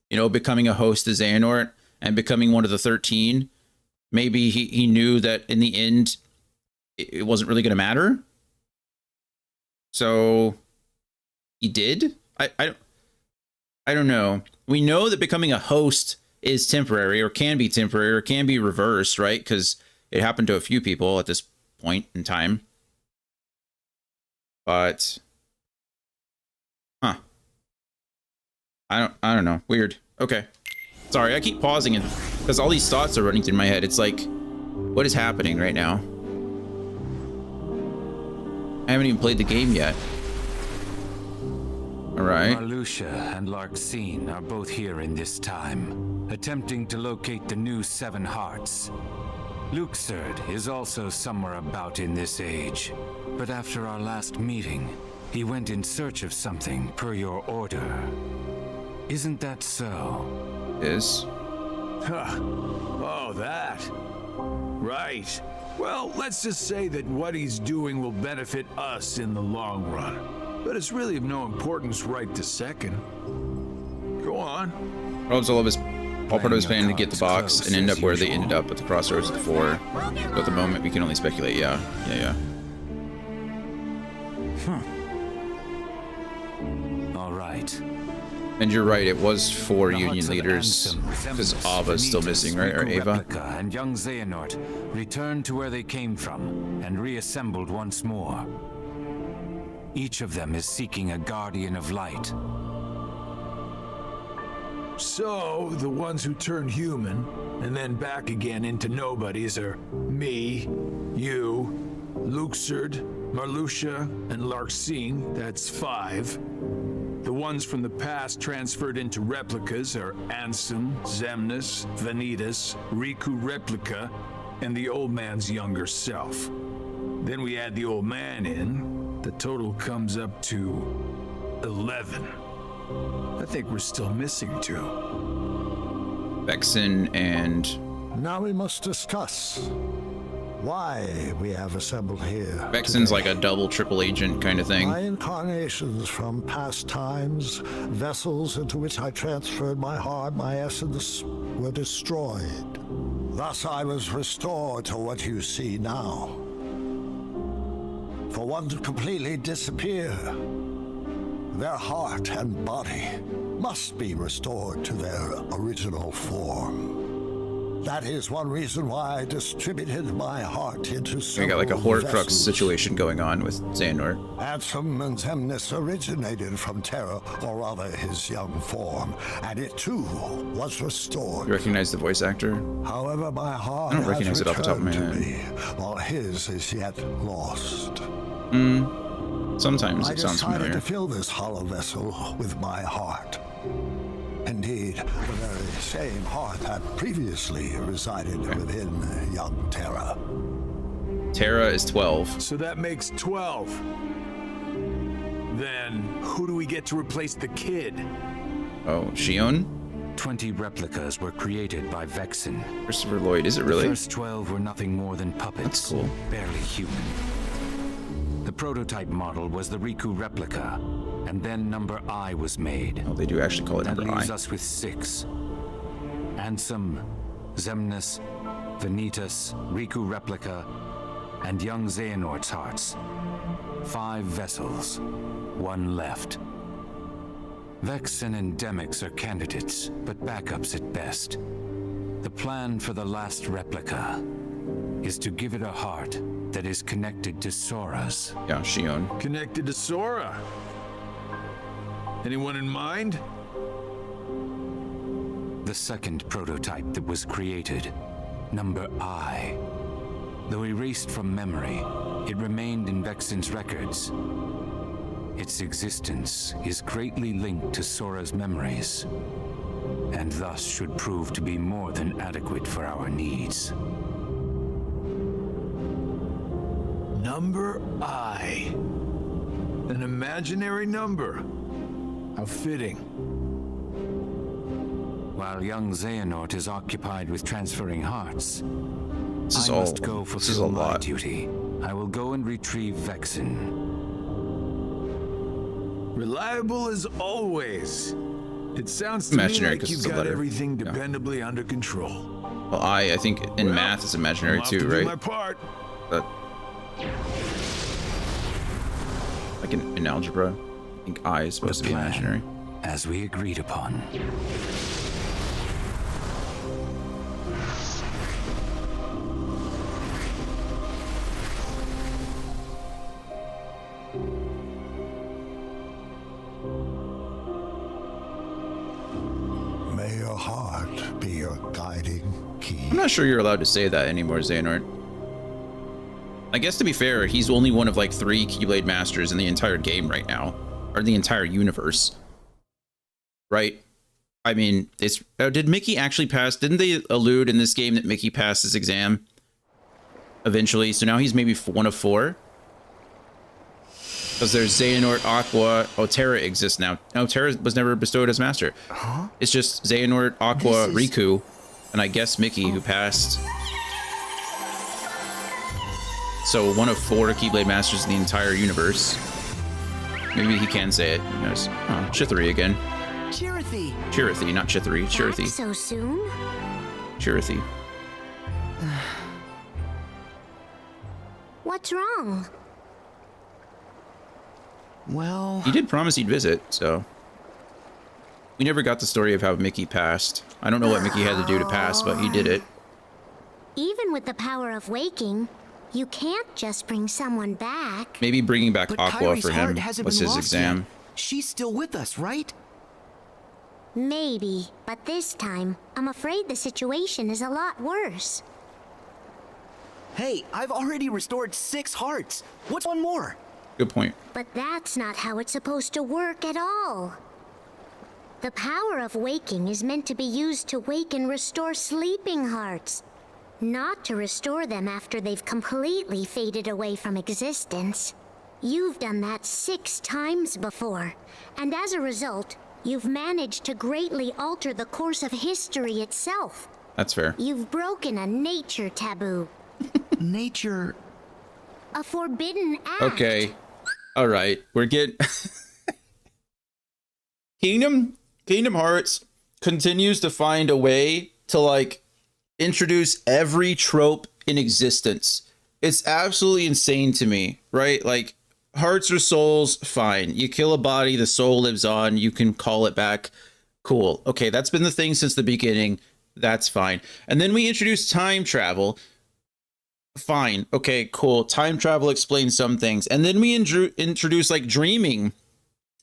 becoming a host to Xehanort and becoming one of the 13. Maybe he knew that in the end, it wasn't really going to matter. So he did? I don't know. We know that becoming a host is temporary, or can be temporary, or can be reversed, right? Because it happened to a few people at this point in time. But, I don't know. Weird. Okay. Sorry, I keep pausing because all these thoughts are running through my head. It's like, what is happening right now? I haven't even played the game yet. All right. Marluxia and Larxene are both here in this time, attempting to locate the new 7 hearts. Luxord is also somewhere about in this age, but after our last meeting, he went in search of something per your order. Isn't that so? Is. Huh. Oh, that. Right. Well, let's just say that what he's doing will benefit us in the long run. but it's really of no importance right this second. Go on. Rob's all part of his plan to get the box and end up where they ended up at the crossroads of the four. So at the moment, we can only speculate. Yeah. All right. And you're right, it was 4 The Union hearts of leaders, Ansem, because Xemnas, Ava's still Vanitas, missing, right? Or Riku Ava? Replica, and young Xehanort returned to where they came from and reassembled once more. Each of them is seeking a guardian of light. So, the ones who turn human and then back again into nobodies are me, you, Luxord, Marluxia, and Larxene. That's 5. The ones from the past transferred into replicas are Ansem, Xemnas, Vanitas, Riku Replica, and the old man's younger self. Then we add the old man in. The total comes up to 11. I think we're still missing 2. Vexen and... Now we must discuss why we have assembled here. Vexen's today. like a double, triple agent kind of thing. My incarnations from past times, vessels into which I transferred my heart, my essence, were destroyed. Thus I was restored to what you see now. For one to completely disappear, their heart and body must be restored to their original form. That is one reason why I distributed my heart into We several got like a Horcrux vessels. situation going on with Xehanort. Ansem and Xemnas originated from Terra, or rather his young form, and it too was restored. You recognize the voice actor? However, my heart I don't has recognize it off the top of my returned to head. me, while his is yet lost. Sometimes I it sounds decided familiar. to fill this hollow vessel with my heart. Indeed, the very same heart that previously resided within young Terra. Terra is 12. So that makes 12. Then, who do we get to replace the kid? Oh, Shion? 20 replicas were created by Vexen. Christopher Lloyd, is it The really? first 12 were nothing more than puppets. That's cool. Barely human. The prototype model was the Riku replica, and then number I was made. Oh, they do actually call it That number leaves I. us with 6. Ansem, Xemnas, Vanitas, Riku replica, and young Xehanort's hearts. 5 vessels, 1 left. Vexen and Demyx are candidates, but backups at best. The plan for the last replica is to give it a heart that is connected to Sora's. Yeah, Shion. Connected to Sora. Anyone in mind? The second prototype that was created, number I. Though erased from memory, it remained in Vexen's records. Its existence is greatly linked to Sora's memories, and thus should prove to be more than adequate for our needs. Number I. An imaginary number. How fitting. While young Xehanort is occupied with transferring hearts, This is I all. must go This is a fulfill my lot. duty. I will go and retrieve Vexen. Reliable as always. It sounds to Imaginary me like 'cause you've it's a got letter. everything Yeah. dependably under control. Well, I think in Well, math it's imaginary I'll have too, to do right? my part. But like in algebra, I think I is supposed to be plan, imaginary. as we agreed upon. May your heart be your guiding key. I'm not sure you're allowed to say that anymore, Xehanort. I guess to be fair, he's only one of like 3 Keyblade Masters in the entire game right now, or the entire universe. Right? I mean, it's did Mickey actually pass? Didn't they allude in this game that Mickey passed his exam eventually? So now he's maybe one of 4. Because there's Xehanort, Aqua, Terra exists now. No, Terra was never bestowed as master. It's just Xehanort, Aqua, Riku, and I guess Mickey who passed. So one of 4 Keyblade Masters in the entire universe. Maybe he can say it. Who knows? Oh, Chithri again. Chirithy! Chirithy, not Chithri. Chirithy. Back so soon? Chirithy. What's wrong? Well... He did promise he'd visit, so... We never got the story of how Mickey passed. I don't know what Mickey had to do to pass, but he did it. Even with the power of waking, you can't just bring someone back. Maybe bringing back But Aqua Kyrie's for heart him hasn't was been his lost exam. yet. She's still with us, right? Maybe, but this time, I'm afraid the situation is a lot worse. Hey, I've already restored 6 hearts. What's one more? Good point. But that's not how it's supposed to work at all. The power of waking is meant to be used to wake and restore sleeping hearts, not to restore them after they've completely faded away from existence. You've done that 6 times before, and as a result, you've managed to greatly alter the course of history itself. That's fair. You've broken a nature taboo. Nature... A forbidden act. Okay. All right. We're getting... Kingdom Hearts continues to find a way to, like, introduce every trope in existence. It's absolutely insane to me, right? Like, hearts or souls, fine. You kill a body, the soul lives on, you can call it back. Cool. Okay, that's been the thing since the beginning. That's fine. And then we introduce time travel. Fine. Okay, cool. Time travel explains some things. And then we introduce, like, dreaming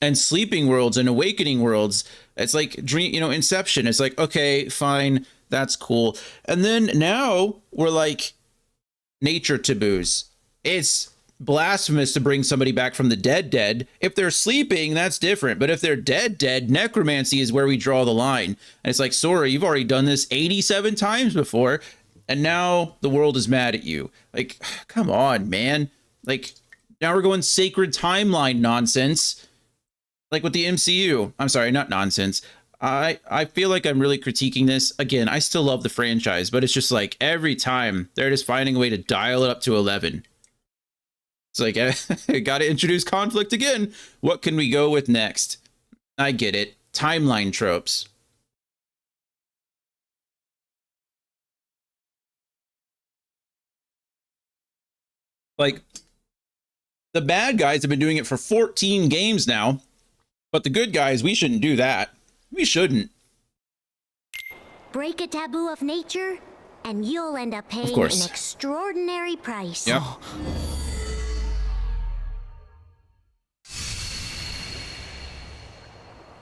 and sleeping worlds and awakening worlds. It's like dream, Inception. It's like, okay, fine, that's cool. And then now we're like nature taboos. It's blasphemous to bring somebody back from the dead. If they're sleeping, that's different. But if they're dead, necromancy is where we draw the line. And it's like, Sora, you've already done this 87 times before, and now the world is mad at you. Like, come on, man. Like, now we're going sacred timeline nonsense. Like with the MCU. I'm sorry, not nonsense. I feel like I'm really critiquing this. Again, I still love the franchise, but it's just like every time they're just finding a way to dial it up to 11. It's like, I got to introduce conflict again. What can we go with next? I get it. Timeline tropes. Like, the bad guys have been doing it for 14 games now. But the good guys, we shouldn't do that. We shouldn't. Break a taboo of nature, and you'll end up paying an extraordinary price. Yep.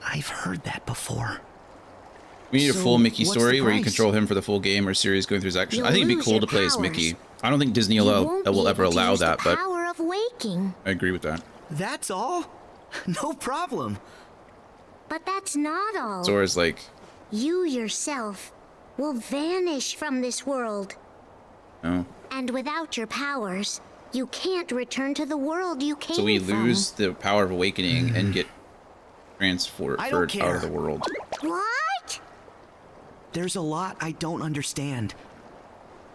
I've heard that before. We need a full Mickey story where you control him for the full game or series going through his actions. I think it'd be cool to play as Mickey. I don't think Disney will ever allow that, but power of waking. I agree with that. That's all? No problem. But that's not all. Sora's like... You yourself will vanish from this world. Oh. And without your powers, you can't return to the world you came from. So we lose the power of awakening and get transferred out of the world. What? There's a lot I don't understand.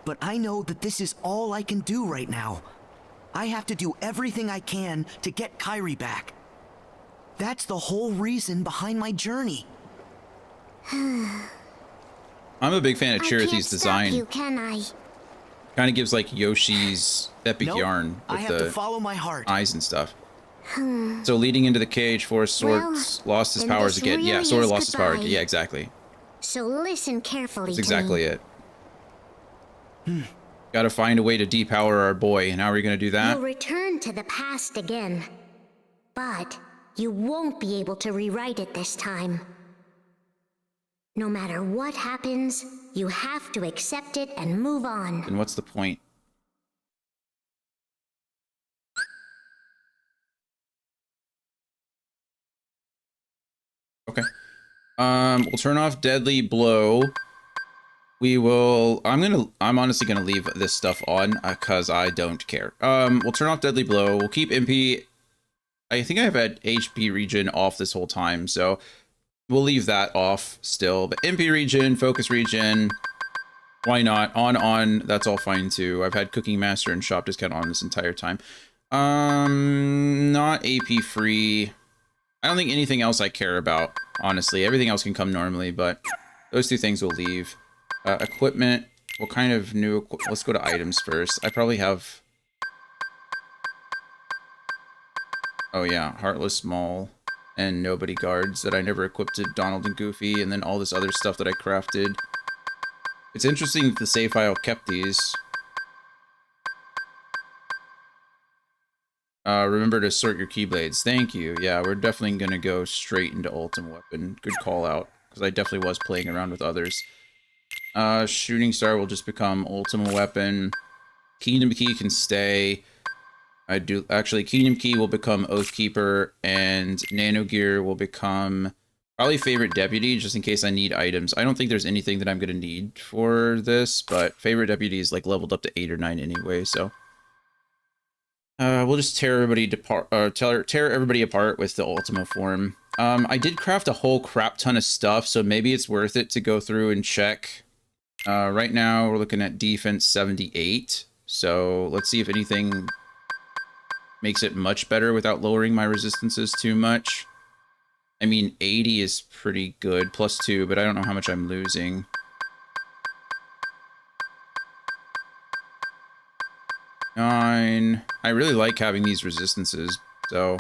But I know that this is all I can do right now. I have to do everything I can to get Kairi back. That's the whole reason behind my journey. I'm a big fan of Chirithy's design. You, can I? Kind of gives like Yoshi's epic yarn with I have the to follow my heart. eyes and stuff. So leading into the cage, Forest Sora lost his powers again. Yeah, Sora lost his power again. Yeah, exactly. So listen carefully. That's exactly it. Got to find a way to depower our boy. And how are we going to do that? You'll return to the past again, but you won't be able to rewrite it this time. No matter what happens, you have to accept it and move on. And what's the point? Okay. We'll turn off Deadly Blow. We will... I'm honestly gonna leave this stuff on because I don't care. We'll turn off Deadly Blow. We'll keep MP... I think I've had HP Regen off this whole time, so we'll leave that off still. But MP Regen, Focus Regen, why not? On, that's all fine too. I've had Cooking Master and Shop Discount on this entire time. Not AP free. I don't think anything else I care about, honestly. Everything else can come normally, but those two things will leave. Equipment. What kind of new... Let's go to items first. I probably have... Oh yeah, Heartless Maul and Nobody Guards that I never equipped to Donald and Goofy, and then all this other stuff that I crafted. It's interesting that the save file kept these. Remember to sort your Keyblades. Thank you. Yeah, we're definitely going to go straight into Ultimate Weapon. Good call out, because I definitely was playing around with others. Shooting Star will just become Ultimate Weapon. Kingdom Key can stay. Actually, Kingdom Key will become Oathkeeper, and Nano Gear will become probably Favorite Deputy, just in case I need items. I don't think there's anything that I'm going to need for this, but Favorite Deputy is like leveled up to 8 or 9 anyway, so... we'll just tear everybody tear everybody apart with the Ultima form. I did craft a whole crap ton of stuff, so maybe it's worth it to go through and check. Right now, we're looking at defense 78, so let's see if anything makes it much better without lowering my resistances too much. I mean, 80 is pretty good, +2, but I don't know how much I'm losing. I really like having these resistances, so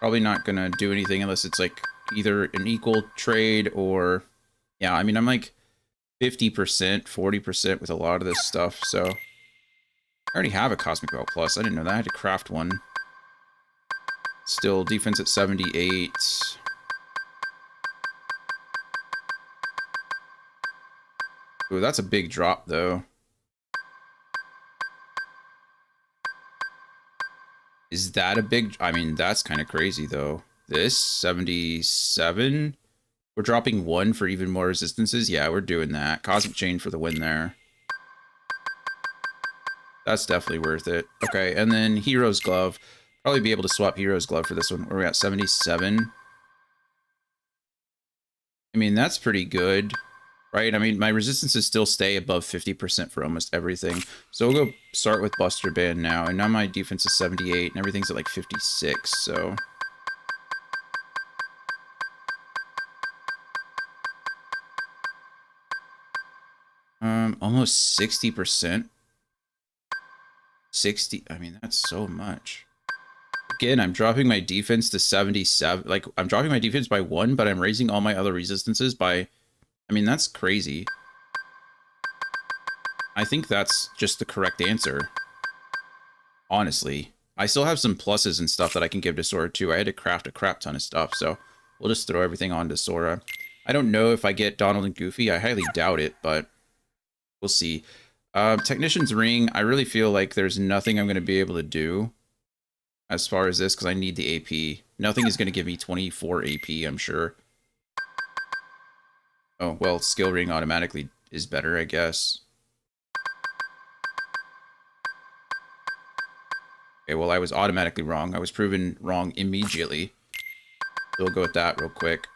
probably not gonna do anything unless it's like either an equal trade or... Yeah, I mean, I'm like 50%, 40% with a lot of this stuff, so... I already have a Cosmic Belt Plus. I didn't know that. I had to craft one. Still, defense at 78. Ooh, that's a big drop, though. Is that a big... I mean, that's kind of crazy, though. This, 77? We're dropping 1 for even more resistances? Yeah, we're doing that. Cosmic Chain for the win there. That's definitely worth it. Okay, and then Hero's Glove. Probably be able to swap Hero's Glove for this one. Where are we at? 77? I mean, that's pretty good. Right? I mean, my resistances still stay above 50% for almost everything. So we'll go start with Buster Band now. And now my defense is 78 and everything's at like 56, so... Almost 60%. 60, I mean, that's so much. Again, I'm dropping my defense to 77. Like, I'm dropping my defense by 1, but I'm raising all my other resistances by... I mean, that's crazy. I think that's just the correct answer. Honestly. I still have some pluses and stuff that I can give to Sora, too. I had to craft a crap ton of stuff, so we'll just throw everything onto Sora. I don't know if I get Donald and Goofy. I highly doubt it, but we'll see. Technician's Ring, I really feel like there's nothing I'm going to be able to do as far as this, because I need the AP. Nothing is going to give me 24 AP, I'm sure. Oh, well, Skill Ring automatically is better, I guess. Okay, well, I was automatically wrong. I was proven wrong immediately. So we'll go with that real quick.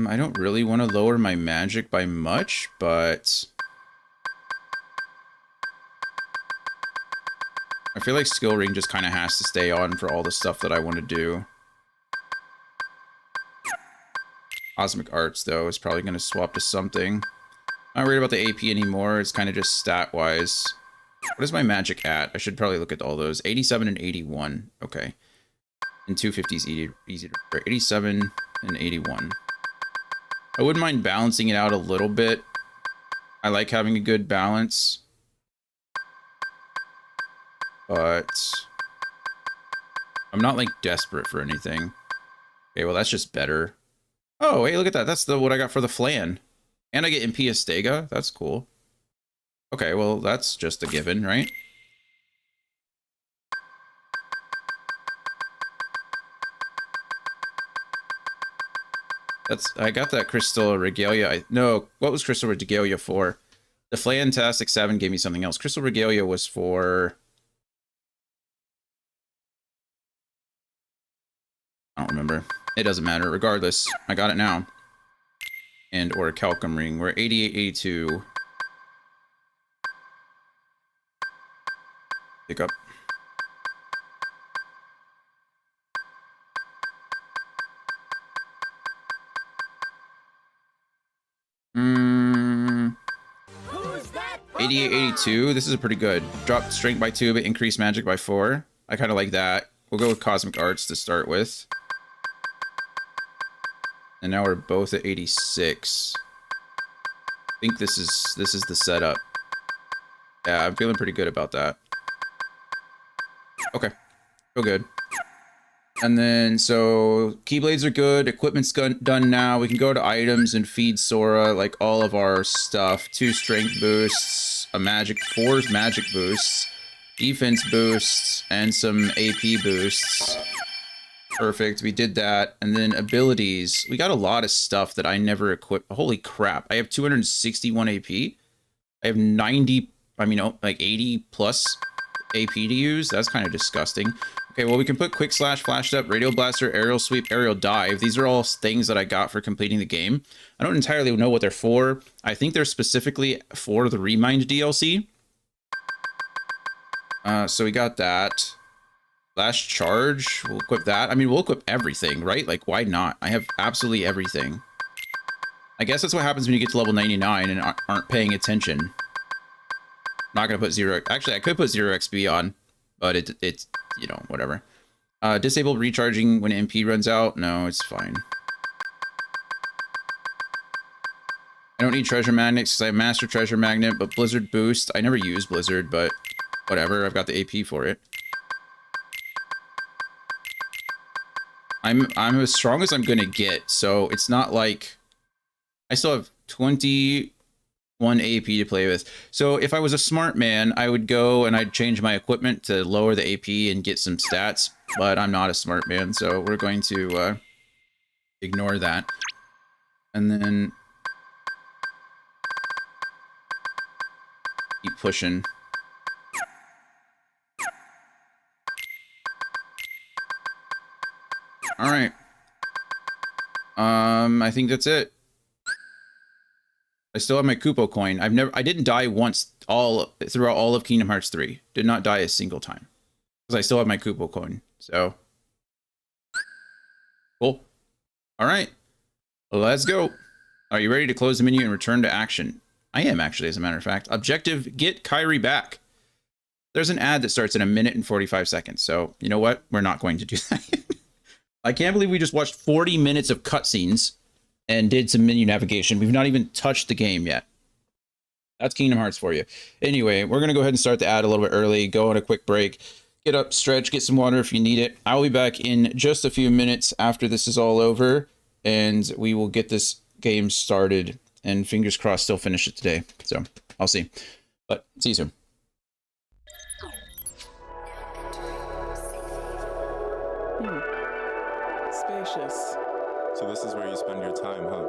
I don't really want to lower my magic by much, but... I feel like Skill Ring just kind of has to stay on for all the stuff that I want to do. Cosmic Arts, though, is probably going to swap to something. I'm not worried about the AP anymore. It's kind of just stat-wise. What is my magic at? I should probably look at all those. 87 and 81. Okay. And 250 is easy to... 87 and 81. I wouldn't mind balancing it out a little bit. I like having a good balance. But... I'm not, like, desperate for anything. Okay, well, that's just better. Oh, hey, look at that. That's what I got for the Flan. And I get Impia Stega. That's cool. Okay, well, that's just a given, right? I got that Crystal Regalia. No, what was Crystal Regalia for? The Flantastic 7 gave me something else. Crystal Regalia was for... I don't remember. It doesn't matter. Regardless, I got it now. And or a Calcum Ring. We're 88, 82. Pick up. Hmm. 88, 82. This is pretty good. Drop strength by 2, but increase magic by 4. I kind of like that. We'll go with Cosmic Arts to start with. And now we're both at 86. I think this is the setup. Yeah, I'm feeling pretty good about that. Okay. Feel good. And then, so, Keyblades are good. Equipment's done now. We can go to items and feed Sora, like, all of our stuff. 2 strength boosts, 4 magic boosts, defense boosts, and some AP boosts. Perfect, we did that. And then abilities. We got a lot of stuff that I never equipped. Holy crap, I have 261 AP. I have 90, like 80 plus AP to use. That's kind of disgusting. Okay, well, we can put Quick Slash, Flash Step, Radial Blaster, Aerial Sweep, Aerial Dive. These are all things that I got for completing the game. I don't entirely know what they're for. I think they're specifically for the Remind DLC. So we got that. Last Charge, we'll equip that. I mean, we'll equip everything, right? Like, why not? I have absolutely everything. I guess that's what happens when you get to level 99 and aren't paying attention. Not gonna put 0... Actually, I could put 0 XP on, but it's you know, whatever. Disable recharging when MP runs out. No, it's fine. I don't need treasure magnets because I have Master Treasure Magnet, but Blizzard Boost. I never use Blizzard, but whatever. I've got the AP for it. I'm as strong as I'm gonna get, so it's not like I still have 21 AP to play with. So if I was a smart man, I would go and I'd change my equipment to lower the AP and get some stats, but I'm not a smart man, so we're going to ignore that. And then keep pushing. All right. I think that's it. I still have my Kupo coin. I didn't die once throughout all of Kingdom Hearts 3. Did not die a single time. Because I still have my Kupo coin. So cool. All right. Let's go. Are you ready to close the menu and return to action? I am actually, as a matter of fact. Objective, get Kairi back. There's an ad that starts in 1 minute and 45 seconds. So you know what? We're not going to do that. I can't believe we just watched 40 minutes of cutscenes and did some menu navigation. We've not even touched the game yet. That's Kingdom Hearts for you. Anyway, we're going to go ahead and start the ad a little bit early, go on a quick break, get up, stretch, get some water if you need it. I'll be back in just a few minutes after this is all over, and we will get this game started, and fingers crossed still finish it today. So I'll see. But see you soon. Spacious. So this is where you spend your time, huh?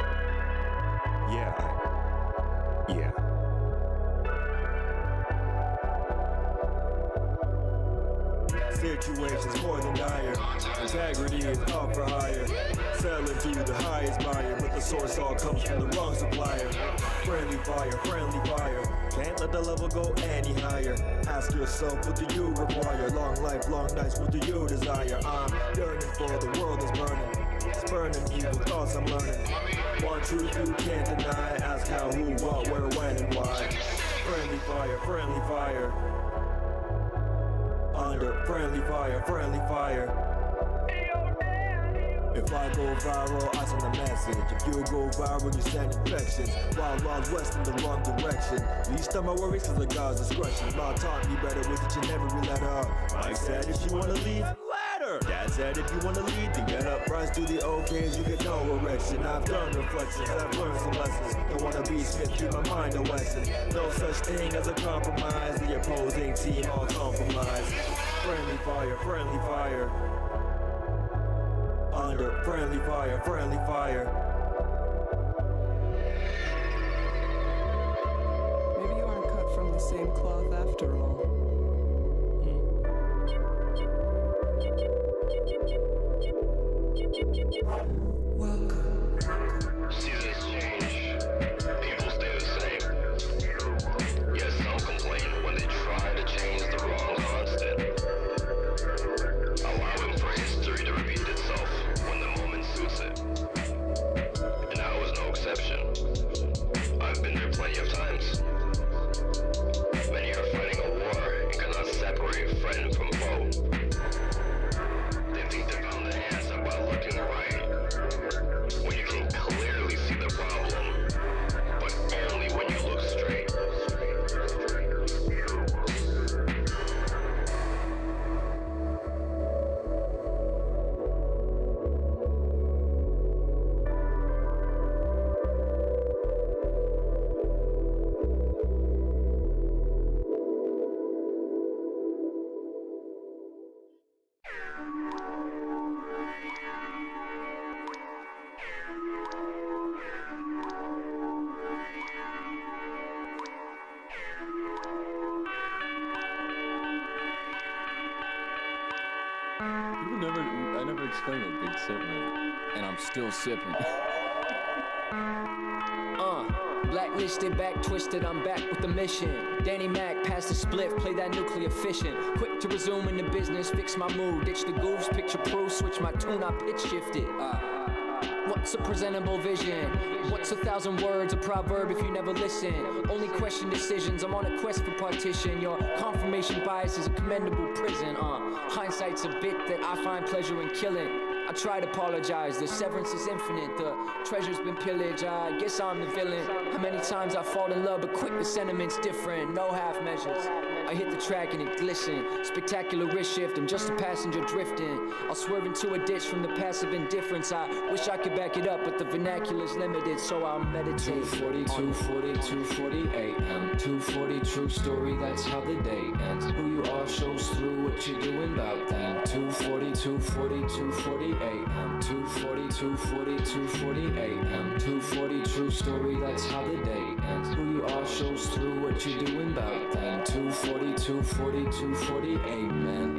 Yeah. Situations more than dire. Integrity is up for hire. Selling to you the highest buyer, but the source all comes from the wrong supplier. Friendly fire. Can't let the level go any higher. Ask yourself, what do you require? Long life, long nights, what do you desire? I'm yearning for the world is burning. Spurning evil thoughts I'm learning. One truth you can't deny. Ask how, who, what, where, when, and why. Friendly fire. Under friendly fire. If I go viral, I send a message. If you go viral, you send infections. Wild West in the wrong direction. Least of my worries is the God's discretion. God taught me better with each and every letter. Mike said if you wanna leave, ladder. Dad said if you wanna lead, then get up, rise to the okays, you get no erection. I've done reflections, I've learned some lessons. Don't wanna be Smith, keep my mind a Wesson. No such thing as a compromise. The opposing team all compromise. Friendly fire. Under friendly fire. Maybe you aren't cut from the same cloth after all. Welcome. Seasons change. People stay the same. Yet some complain when they try to change the wrong concept. never explained it, big sipman. And I'm still sipping. Blacklisted, back twisted, I'm back with the mission. Danny Mac, pass the spliff, play that nuclear fission. Quick to resume in the business, fix my mood, ditch the goofs, picture proof, switch my tune, I pitch shifted. What's a presentable vision? What's 1,000 words, a proverb if you never listen? Only question decisions, I'm on a quest for partition. Your confirmation bias is a commendable prison. Hindsight's a bit that I find pleasure in killing. I try to apologize, the severance is infinite, the treasure's been pillaged, I guess I'm the villain. How many times I fall in love, but quick the sentiment's different, no half measures. I hit the track and it glisten, spectacular wrist shift, I'm just a passenger drifting. I'll swerve into a ditch from the passive indifference, I wish I could back it up, but the vernacular's limited, so I'll meditate. 240, 240, 240 a.m. 240, true story, that's how the day ends. Who you are shows through what you're doing about then. 240, 240, 240 a.m. 240, 240, 240 a.m. 240, true story, that's how the day ends. Who you are shows through what you're doing about then. 240, 240, 240, amen.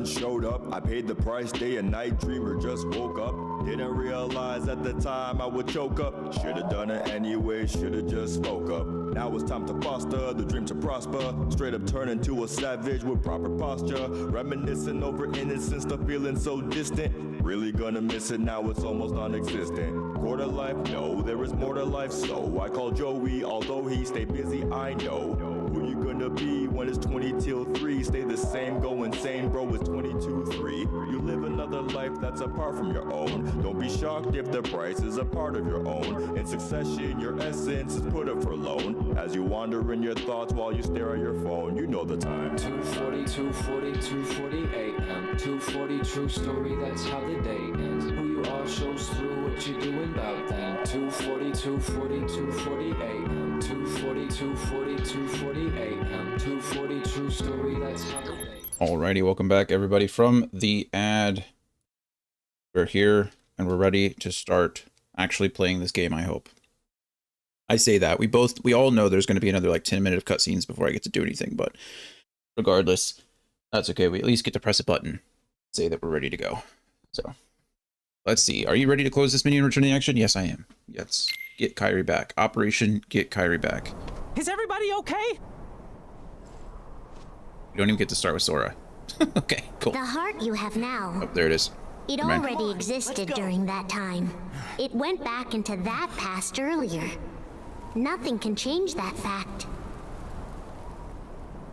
Showed up, I paid the price, day and night, dreamer just woke up. Didn't realize at the time I would choke up. Should've done it anyway, should've just spoke up. Now it's time to foster the dream to prosper. Straight up turn into a savage with proper posture. Reminiscing over innocence, the feeling so distant. Really gonna miss it, now it's almost non-existent. Quarter life, no, there is more to life, so I call Joey, although he stay busy, I know. Who you gonna be when it's 20 till 3? Stay the same, go insane, bro, it's 22-3. You live another life that's apart from your own. Don't be shocked if the price is a part of your own. In succession, your essence is put up for loan. As you wander in your thoughts while you stare at your phone, you know the time. 240, 240, 240 a.m. 240, true story, that's how the day ends. Who you are shows through what you're doing about then. 240, 240, 240 a.m. 240, 240, 240 a.m. 240, true story, that's how the day. Alrighty, welcome back everybody from the ad. We're here and we're ready to start actually playing this game, I hope. I say that. We all know there's going to be another like 10 minutes of cutscenes before I get to do anything, but regardless, that's okay. We at least get to press a button, say that we're ready to go. So, let's see. Are you ready to close this menu and return the action? Yes, I am. Yes. Get Kairi back. Operation Get Kairi back. Is everybody okay? You don't even get to start with Sora. Okay, cool. The heart you have now. Oh, there it is. It already existed during that time. It went back into that past earlier. Nothing can change that fact.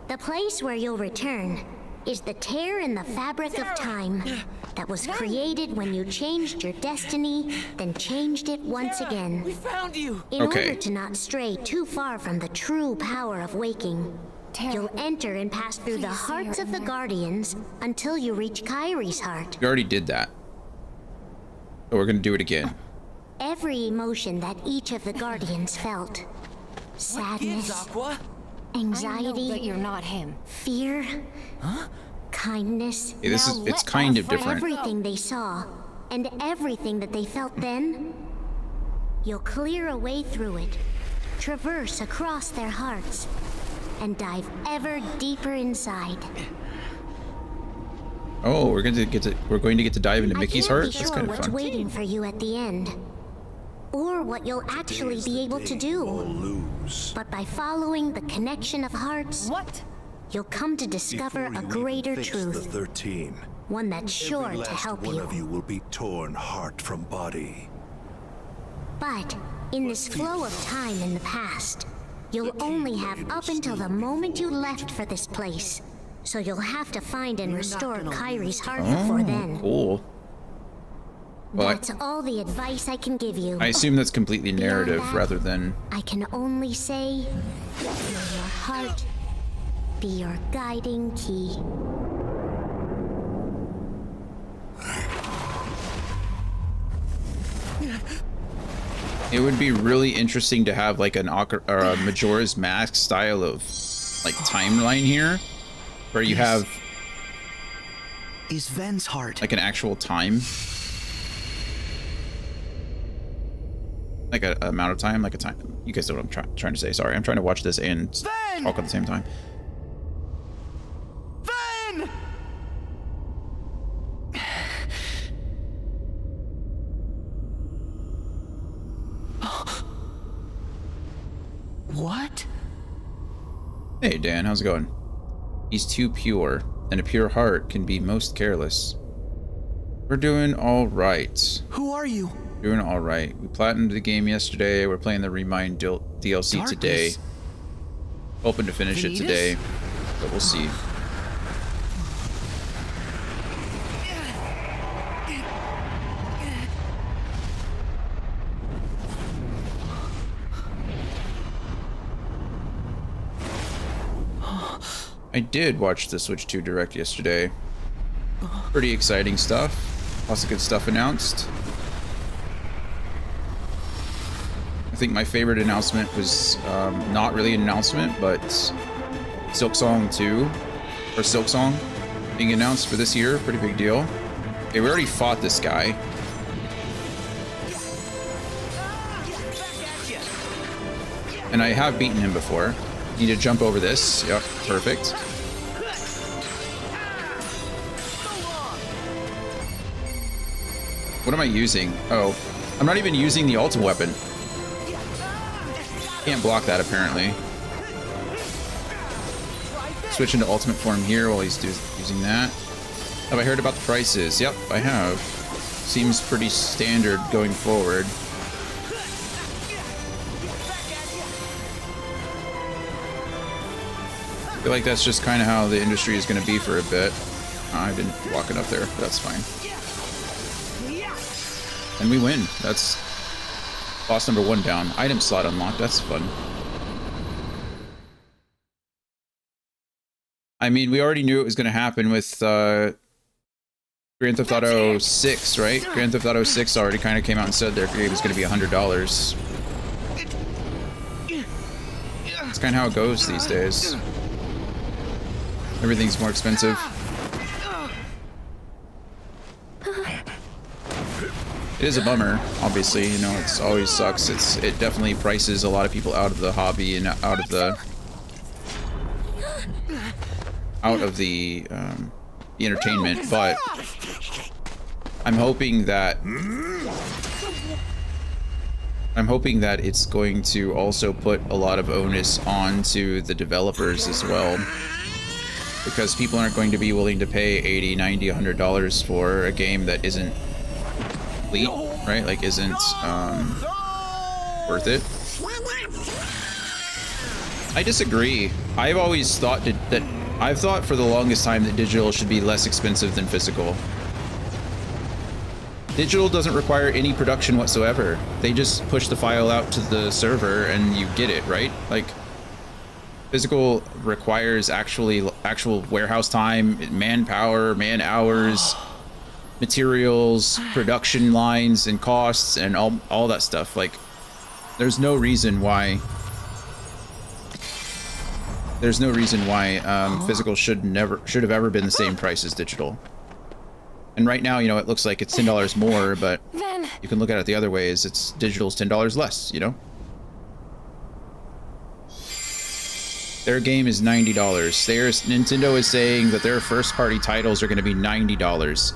The place where you'll return is the tear in the fabric of time that was created when you changed your destiny, then changed it once again. We found you! In order to not stray too far from the true power of waking, you'll enter and pass through the hearts of the Guardians until you reach Kairi's heart. We already did that. But we're going to do it again. Every emotion that each of the Guardians felt, sadness, anxiety, I know that you're not him. Fear, kindness, Hey, it's kind of different. Everything they saw and everything that they felt then, you'll clear a way through it, traverse across their hearts, and dive ever deeper inside. Oh, we're going to get to dive into Mickey's heart. That's kind of what's fun. waiting for you at the end, or what you'll actually be able to do. But by following the connection of hearts, you'll come to discover a greater truth. 13. One that's sure to help one you. of you will be torn heart from body. But in this flow of time in the past, you'll only have up until the moment you left for this place. So you'll have to find and restore Kairi's heart before then. Cool. Well, That's all the advice I can give you. I assume that's completely narrative that, rather than... I can only say, may your heart be your guiding key. It would be really interesting to have like an or a Majora's Mask style of like timeline here, where you have is Ven's heart like an actual time, like a amount of time, like a time. You guys know what I'm trying to say. Sorry, I'm trying to watch this and talk at the same time. Ven! What? Hey Dan, how's it going? He's too pure, and a pure heart can be most careless. We're doing all right. Who are you? Doing all right. We platinumed the game yesterday. We're playing the Remind DLC today. Hoping to finish it today, but we'll see. I did watch the Switch 2 Direct yesterday. Pretty exciting stuff. Lots of good stuff announced. I think my favorite announcement was not really an announcement, but Silksong 2, or Silksong, being announced for this year. Pretty big deal. Okay, we already fought this guy. And I have beaten him before. Need to jump over this. Yep, perfect. What am I using? Oh, I'm not even using the ultimate weapon. Can't block that apparently. Switch into ultimate form here while he's using that. Have I heard about the prices? Yep, I have. Seems pretty standard going forward. I feel like that's just kind of how the industry is going to be for a bit. I didn't walk it up there, but that's fine. And we win. That's boss number 1 down. Item slot unlocked. That's fun. I mean, we already knew it was going to happen with Grand Theft Auto 6, right? Grand Theft Auto 6 already kind of came out and said their game was going to be $100. It's kind of how it goes these days. Everything's more expensive. It is a bummer, obviously, you know, it always sucks. It definitely prices a lot of people out of the hobby and out of the entertainment, but I'm hoping that it's going to also put a lot of onus onto the developers as well, because people aren't going to be willing to pay $80, $90, $100 for a game that isn't complete, right? Like isn't worth it. I disagree. I've always thought that I've thought for the longest time that digital should be less expensive than physical. Digital doesn't require any production whatsoever. They just push the file out to the server and you get it, right? Like physical requires actual warehouse time, manpower, man hours, materials, production lines and costs and all that stuff. Like there's no reason why physical should have ever been the same price as digital. And right now, you know, it looks like it's $10 more, but you can look at it the other way, is it's digital's $10 less, you know? Their game is $90. Nintendo is saying that their first party titles are going to be $90.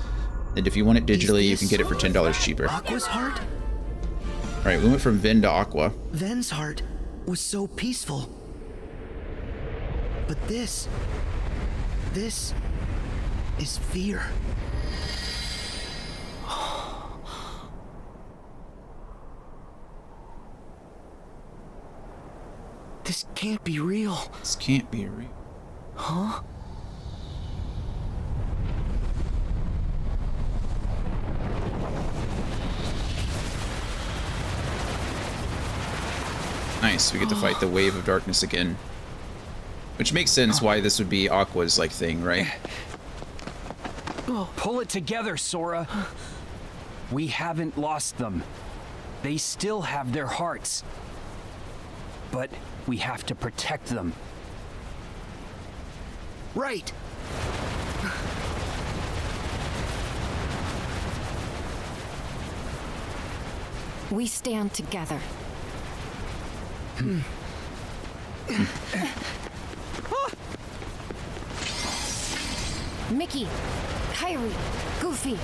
And if you want it digitally, you can get it for $10 cheaper. Aqua's heart? Alright, we went from Ven to Aqua. Ven's heart was so peaceful. But this is fear. This can't be real. This can't be real. Huh? Nice, we get to fight the Wave of Darkness again. Which makes sense why this would be Aqua's like thing, right? Pull it together, Sora. We haven't lost them. They still have their hearts. But we have to protect them. Right. We stand together. Mickey, Kairi, Goofy,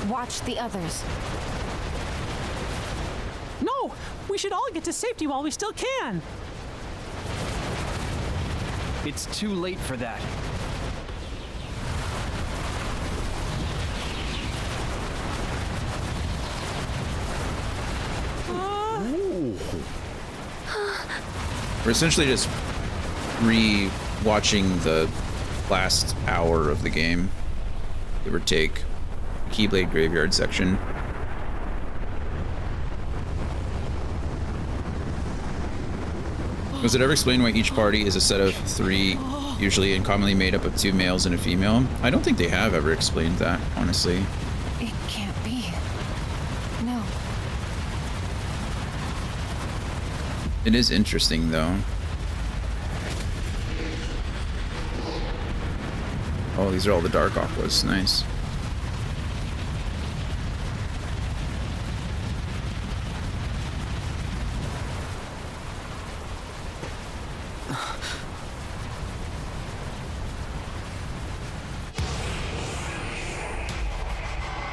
watch the others. No! We should all get to safety while we still can! It's too late for that. We're essentially just re-watching the last hour of the game, give or take. Keyblade Graveyard section. Was it ever explained why each party is a set of 3, usually and commonly made up of 2 males and a female? I don't think they have ever explained that, honestly. It can't be. No. It is interesting, though. Oh, these are all the Dark Aquas. Nice.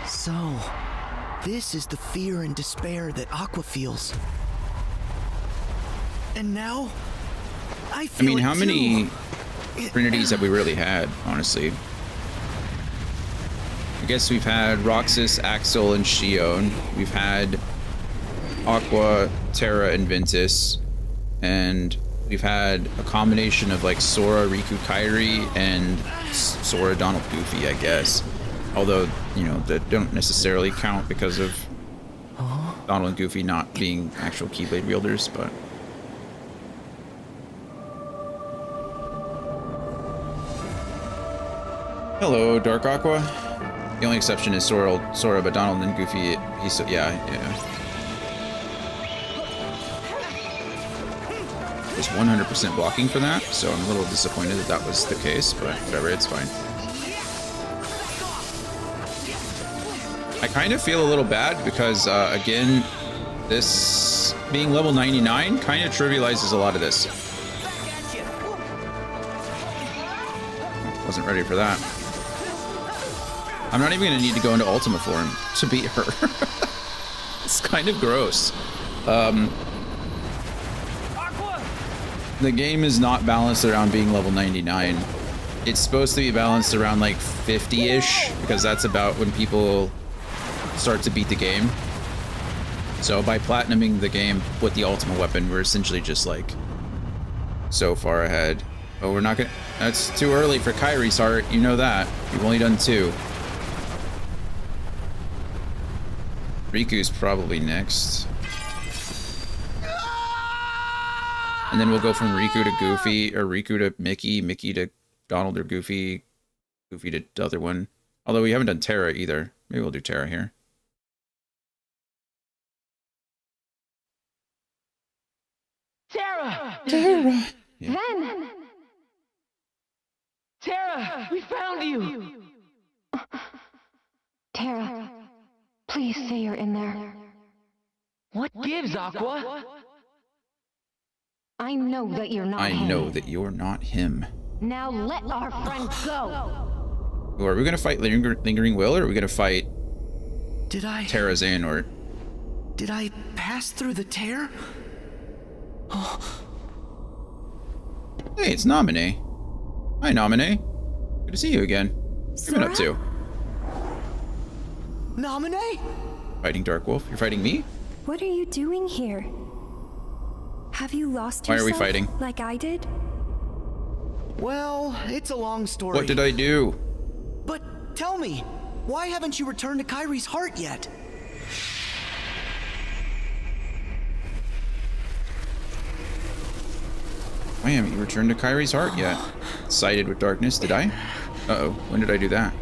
So, this is the fear and despair that Aqua feels. And now, I feel I mean, how it many too. Trinities have we really had, honestly? I guess we've had Roxas, Axel, and Shion. We've had Aqua, Terra, and Ventus. And we've had a combination of like Sora, Riku, Kairi, and Sora, Donald, Goofy, I guess. Although, you know, that don't necessarily count because of Donald and Goofy not being actual Keyblade wielders, but... Hello, Dark Aqua. The only exception is Sora, but Donald and Goofy, he's... yeah. There's 100% blocking for that, so I'm a little disappointed that that was the case, but whatever, it's fine. I kind of feel a little bad because, again, this being level 99 kind of trivializes a lot of this. Wasn't ready for that. I'm not even going to need to go into Ultima form to beat her. It's kind of gross. The game is not balanced around being level 99. It's supposed to be balanced around like 50-ish, because that's about when people start to beat the game. So by platinuming the game with the Ultima weapon, we're essentially just like so far ahead. Oh, we're not gonna... That's too early for Kairi's heart. You know that. We've only done 2. Riku's probably next. And then we'll go from Riku to Goofy, or Riku to Mickey, Mickey to Donald or Goofy, Goofy to the other one. Although we haven't done Terra either. Maybe we'll do Terra here. Terra! Terra! Yeah. Ven! Terra! We found you! Terra, please say you're in there. What gives, Aqua? I know that you're not him. I know that you're not him. Now let our friend go. Or are we gonna fight Lingering Will, or are we gonna fight Terra Xehanort? Did I pass through the tear? Oh. Hey, it's Naminé. Hi, Naminé. Good to see you again. What have you been up to? Naminé? Fighting Dark Wolf. You're fighting me? What are you doing here? Have you lost Why yourself are we fighting? like I did? Well, it's a long story. What did I do? But tell me, why haven't you returned to Kairi's heart yet? Why haven't you returned to Kairi's heart yet? Sided with darkness, did I? Uh-oh, when did I do that?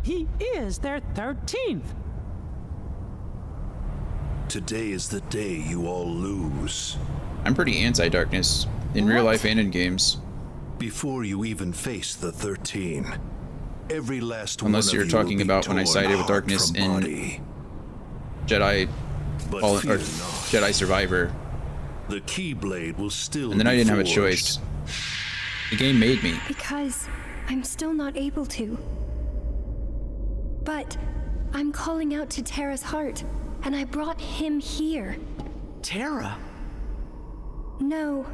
He is their 13th. today is the day you all lose. I'm pretty anti-darkness in real life and in games. Before you even face the 13, every last unless one you're of you talking will be about when I torn sided with heart darkness from in body. Jedi But Fallen, fear or not. Jedi Survivor, The Keyblade will still and then I be didn't have a forged. choice. The game made me. Because I'm still not able to. But I'm calling out to Terra's heart, and I brought him here. Terra? No.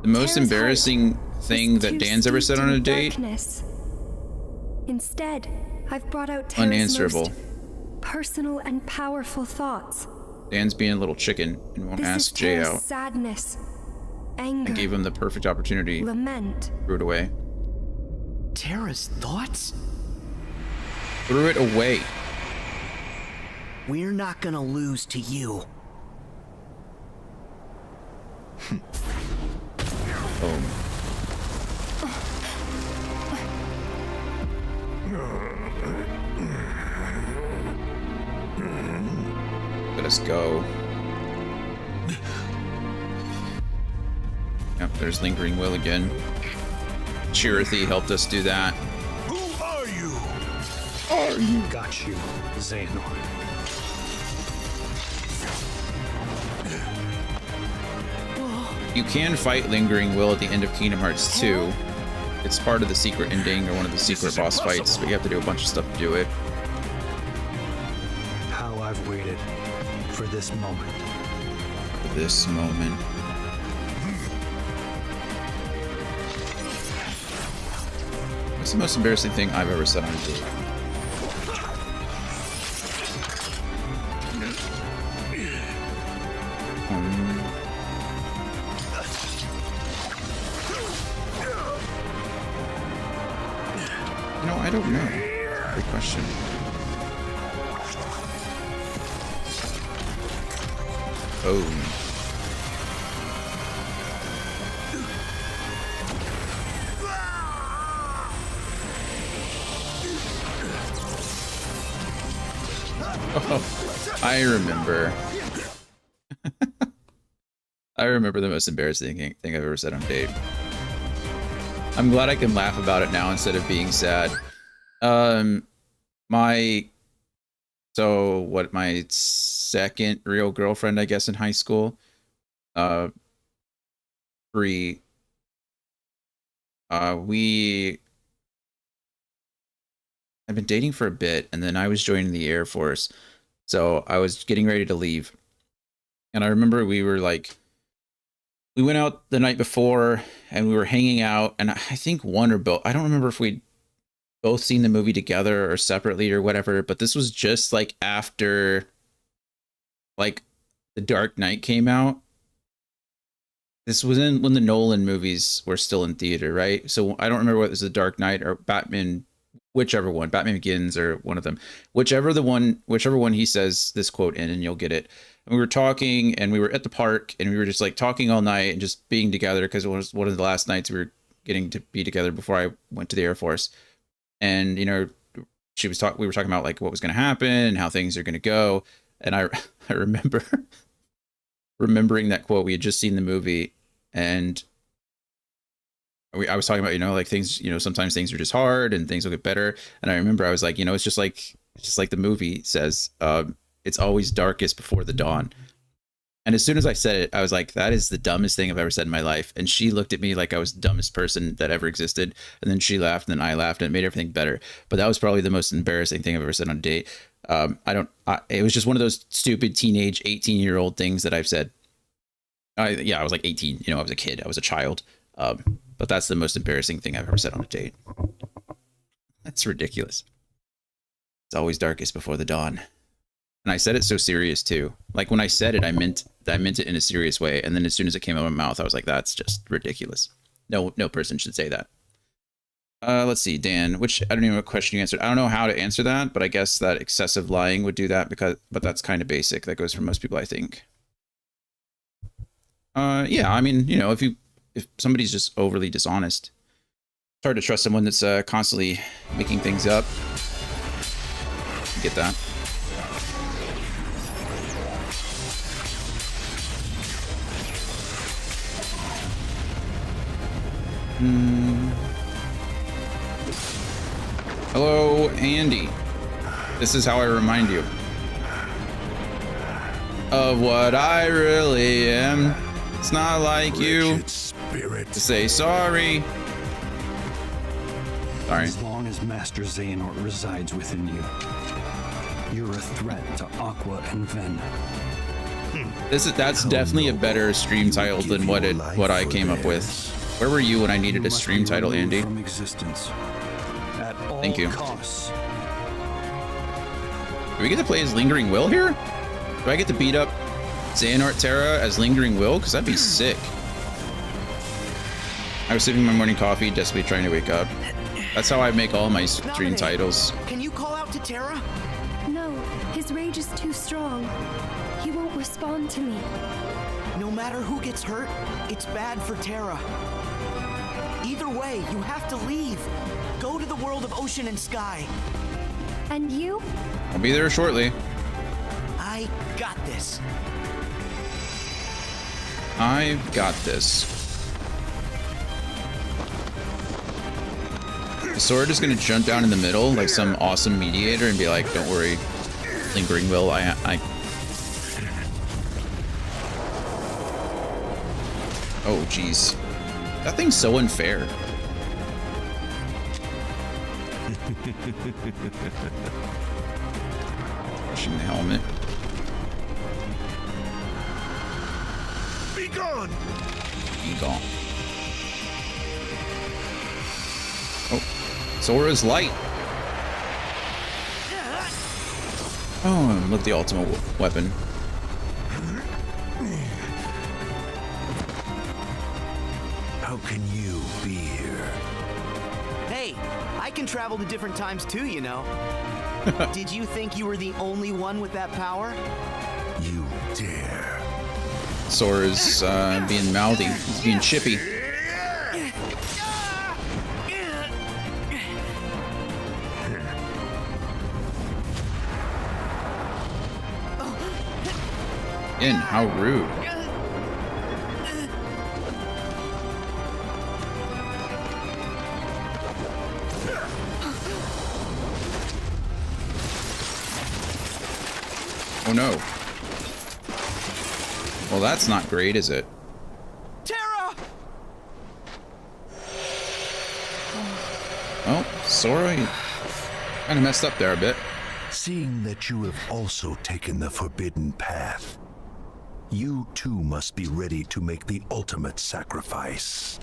The most Terra's embarrassing thing that too Dan's ever said steeped on a in date? darkness. Instead, I've brought out Terra's Unanswerable. most personal and powerful thoughts. Dan's being a little chicken and won't This is ask Jay Terra's out. sadness, I anger, gave him the perfect opportunity. lament. Threw it away. Terra's thoughts? Threw it away. We're not gonna lose to you. Boom. Let us go. Yep, there's Lingering Will again. Chirithy helped us do that. Who are you? Are you? Got you, Xehanort. You can fight Lingering Will at the end of Kingdom Hearts 2. It's part of the secret ending or one of the secret boss fights, but you have to do a bunch of stuff to do it. How I've waited for this moment. For this moment. What's the most embarrassing thing I've ever said on a date? You know, I don't know. Good question. Oh. Oh, I remember. I remember the most embarrassing thing I've ever said on a date. I'm glad I can laugh about it now instead of being sad. My second real girlfriend, I guess, in high school. We I've been dating for a bit, and then I was joining the Air Force, so I was getting ready to leave. And I remember we went out the night before, and we were hanging out, and I think one or both, I don't remember if we'd both seen the movie together or separately or whatever, but this was just like after like The Dark Knight came out. This was when the Nolan movies were still in theater, right? So I don't remember whether it was The Dark Knight or Batman, whichever one, Batman Begins or one of them, whichever one he says this quote in, and you'll get it. And we were talking, and we were at the park, and we were just like talking all night and just being together because it was one of the last nights we were getting to be together before I went to the Air Force. And you know, we were talking about like what was going to happen and how things are going to go. And I remember remembering that quote. We had just seen the movie, and I was talking about, you know, like things, you know, sometimes things are just hard and things will get better. And I remember I was like, you know, it's just like the movie says, it's always darkest before the dawn. And as soon as I said it, I was like, that is the dumbest thing I've ever said in my life. And she looked at me like I was the dumbest person that ever existed. And then she laughed, and then I laughed, and it made everything better. But that was probably the most embarrassing thing I've ever said on a date. It was just one of those stupid teenage 18-year-old things that I've said. I was like 18, you know, I was a kid, I was a child. But that's the most embarrassing thing I've ever said on a date. That's ridiculous. It's always darkest before the dawn. And I said it so serious too. Like when I said it, I meant it in a serious way. And then as soon as it came out of my mouth, I was like, that's just ridiculous. No person should say that. Let's see, Dan, which I don't even know what question you answered. I don't know how to answer that, but I guess that excessive lying would do that but that's kind of basic. That goes for most people, I think. Yeah, I mean, you know, if somebody's just overly dishonest, it's hard to trust someone that's constantly making things up. Get that. Hello, Andy. This is how I remind you of what I really am. It's not like you to say sorry. Sorry. As long as Master Xehanort resides within you, you're a threat to Aqua and Ven. That's definitely a better stream title than what I came up with. Where were you when I needed a stream title, Andy? From existence at all Thank you. costs. Do we get to play as Lingering Will here? Do I get to beat up Xehanort Terra as Lingering Will? Because that'd be sick. I was sipping my morning coffee, desperately trying to wake up. That's how I make all my stream titles. Can you call out to Terra? No, his rage is too strong. He won't respond to me. No matter who gets hurt, it's bad for Terra. Either way, you have to leave. Go to the world of ocean and sky. And you? I'll be there shortly. I got this. I've got this. The sword is gonna jump down in the middle like some awesome mediator and be like, "Don't worry, Lingering Will. I." Oh, jeez. That thing's so unfair. Pushing the helmet. Be gone! Be gone. Oh, Sora's light. Oh, and look, the ultimate weapon. How can you be here? Hey, I can travel to different times too, you know. Did you think you were the only one with that power? You dare. Sora's being mouthy. He's being chippy. Again, how rude. Oh no. Well, that's not great, is it? Terra! Oh, Sora, you kind of messed up there a bit. Seeing that you have also taken the forbidden path, you too must be ready to make the ultimate sacrifice.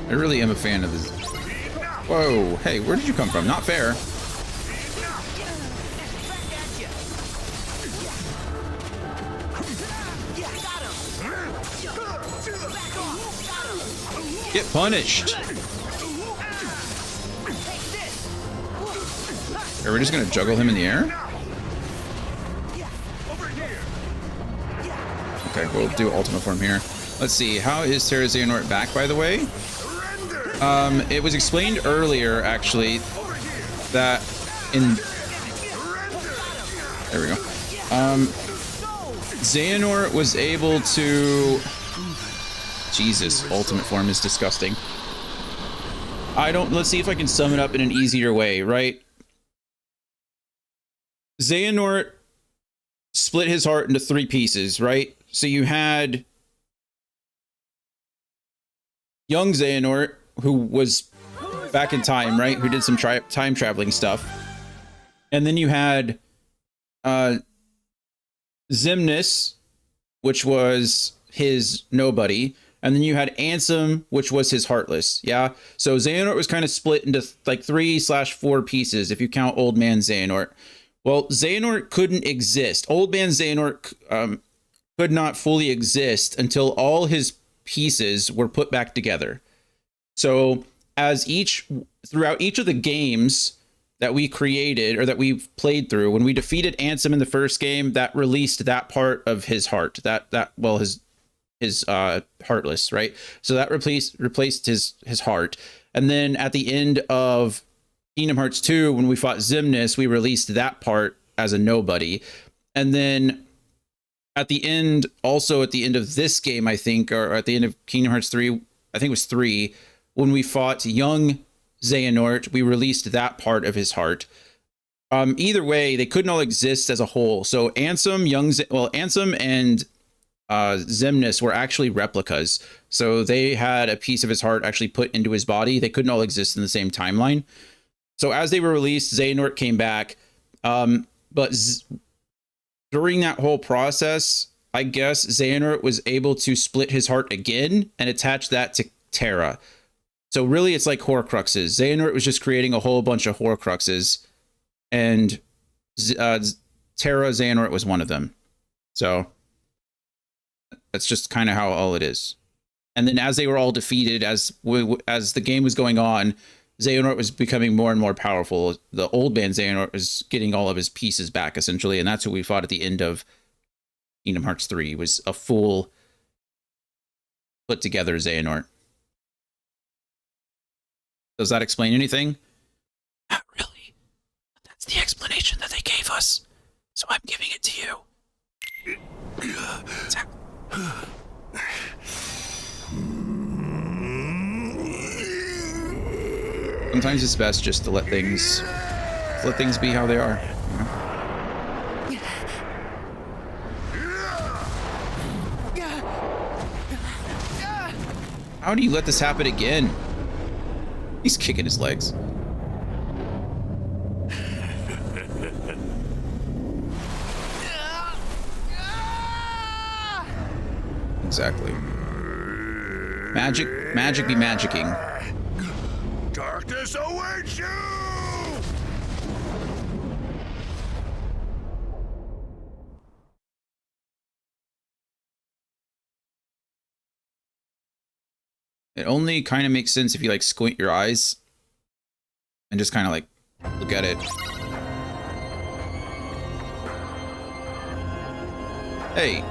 I really am a fan of this. Whoa, hey, where did you come from? Not fair. Get punished. Are we just gonna juggle him in the air? Okay, we'll do ultimate form here. Let's see, how is Terra Xehanort back, by the way? It was explained earlier, actually, that in... There we go. Xehanort was able to... Jesus, ultimate form is disgusting. Let's see if I can sum it up in an easier way, right? Xehanort split his heart into 3 pieces, right? So you had young Xehanort, who was back in time, right? Who did some time traveling stuff. And then you had Xemnas, which was his nobody. And then you had Ansem, which was his heartless. Yeah. So Xehanort was kind of split into like 3/4 pieces if you count Old Man Xehanort. Well, Xehanort couldn't exist. Old Man Xehanort could not fully exist until all his pieces were put back together. So throughout each of the games that we created or that we've played through, when we defeated Ansem in the first game, that released that part of his heart, his heartless, right? So that replaced his heart. And then at the end of Kingdom Hearts 2, when we fought Xemnas, we released that part as a nobody. And then at the end, also at the end of this game, I think, or at the end of Kingdom Hearts 3, I think it was 3, when we fought young Xehanort, we released that part of his heart. Either way, they couldn't all exist as a whole. So Ansem, Ansem and Xemnas were actually replicas. So they had a piece of his heart actually put into his body. They couldn't all exist in the same timeline. So as they were released, Xehanort came back. But during that whole process, I guess Xehanort was able to split his heart again and attach that to Terra. So really, it's like Horcruxes. Xehanort was just creating a whole bunch of Horcruxes, and Terra Xehanort was one of them. So that's just kind of how all it is. And then as they were all defeated, as the game was going on, Xehanort was becoming more and more powerful. The old man Xehanort was getting all of his pieces back, essentially, and that's what we fought at the end of Kingdom Hearts 3, was a full put together Xehanort. Does that explain anything? Not really. But that's the explanation that they gave us. So I'm giving it to you. Sometimes it's best just to let things be how they are. You know? How do you let this happen again? He's kicking his legs. Exactly. Magic be magicking. Darkness awaits you! It only kind of makes sense if you like squint your eyes and just kind of like look at it. Hey,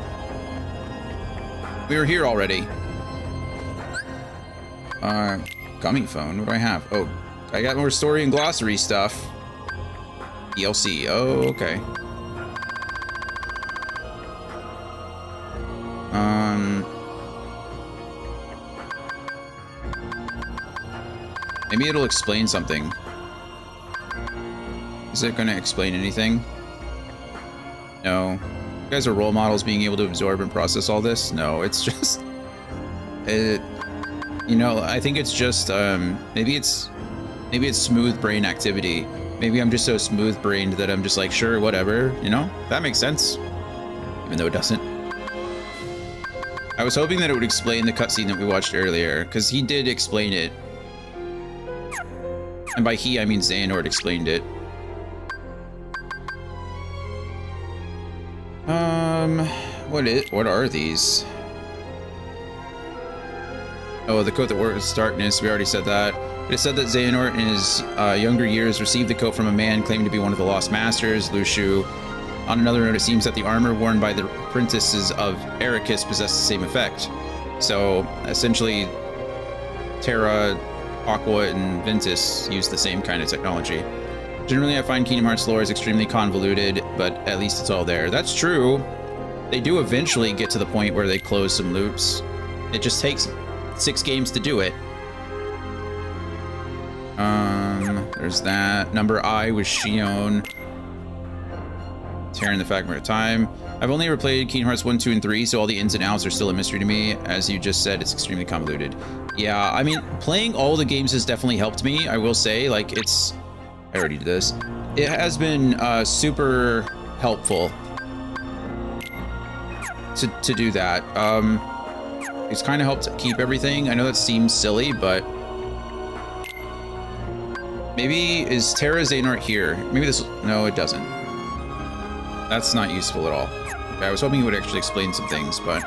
we were here already. Gummy phone, what do I have? Oh, I got more story and glossary stuff. DLC, oh, okay. Maybe it'll explain something. Is it going to explain anything? No. You guys are role models being able to absorb and process all this? No, it's just... You know, I think it's just, maybe it's smooth brain activity. Maybe I'm just so smooth brained that I'm just like, sure, whatever, you know? That makes sense. Even though it doesn't. I was hoping that it would explain the cutscene that we watched earlier, because he did explain it. And by he, I mean Xehanort explained it. What are these? Oh, the coat that works darkness, we already said that. It said that Xehanort in his younger years received the coat from a man claimed to be one of the Lost Masters, Luxu. On another note, it seems that the armor worn by the apprentices of Eraqus possessed the same effect. So, essentially, Terra, Aqua, and Ventus use the same kind of technology. Generally, I find Kingdom Hearts lore is extremely convoluted, but at least it's all there. That's true. They do eventually get to the point where they close some loops. It just takes 6 games to do it. There's that. Number I was Xion. Tearing the Fragment of Time. I've only ever played Kingdom Hearts 1, 2, and 3, so all the ins and outs are still a mystery to me. As you just said, it's extremely convoluted. Yeah, I mean, playing all the games has definitely helped me, I will say. Like, it's... I already did this. It has been super helpful to do that. It's kind of helped keep everything. I know that seems silly, but... Maybe... Is Terra Xehanort here? Maybe this... No, it doesn't. That's not useful at all. Okay, I was hoping it would actually explain some things, but...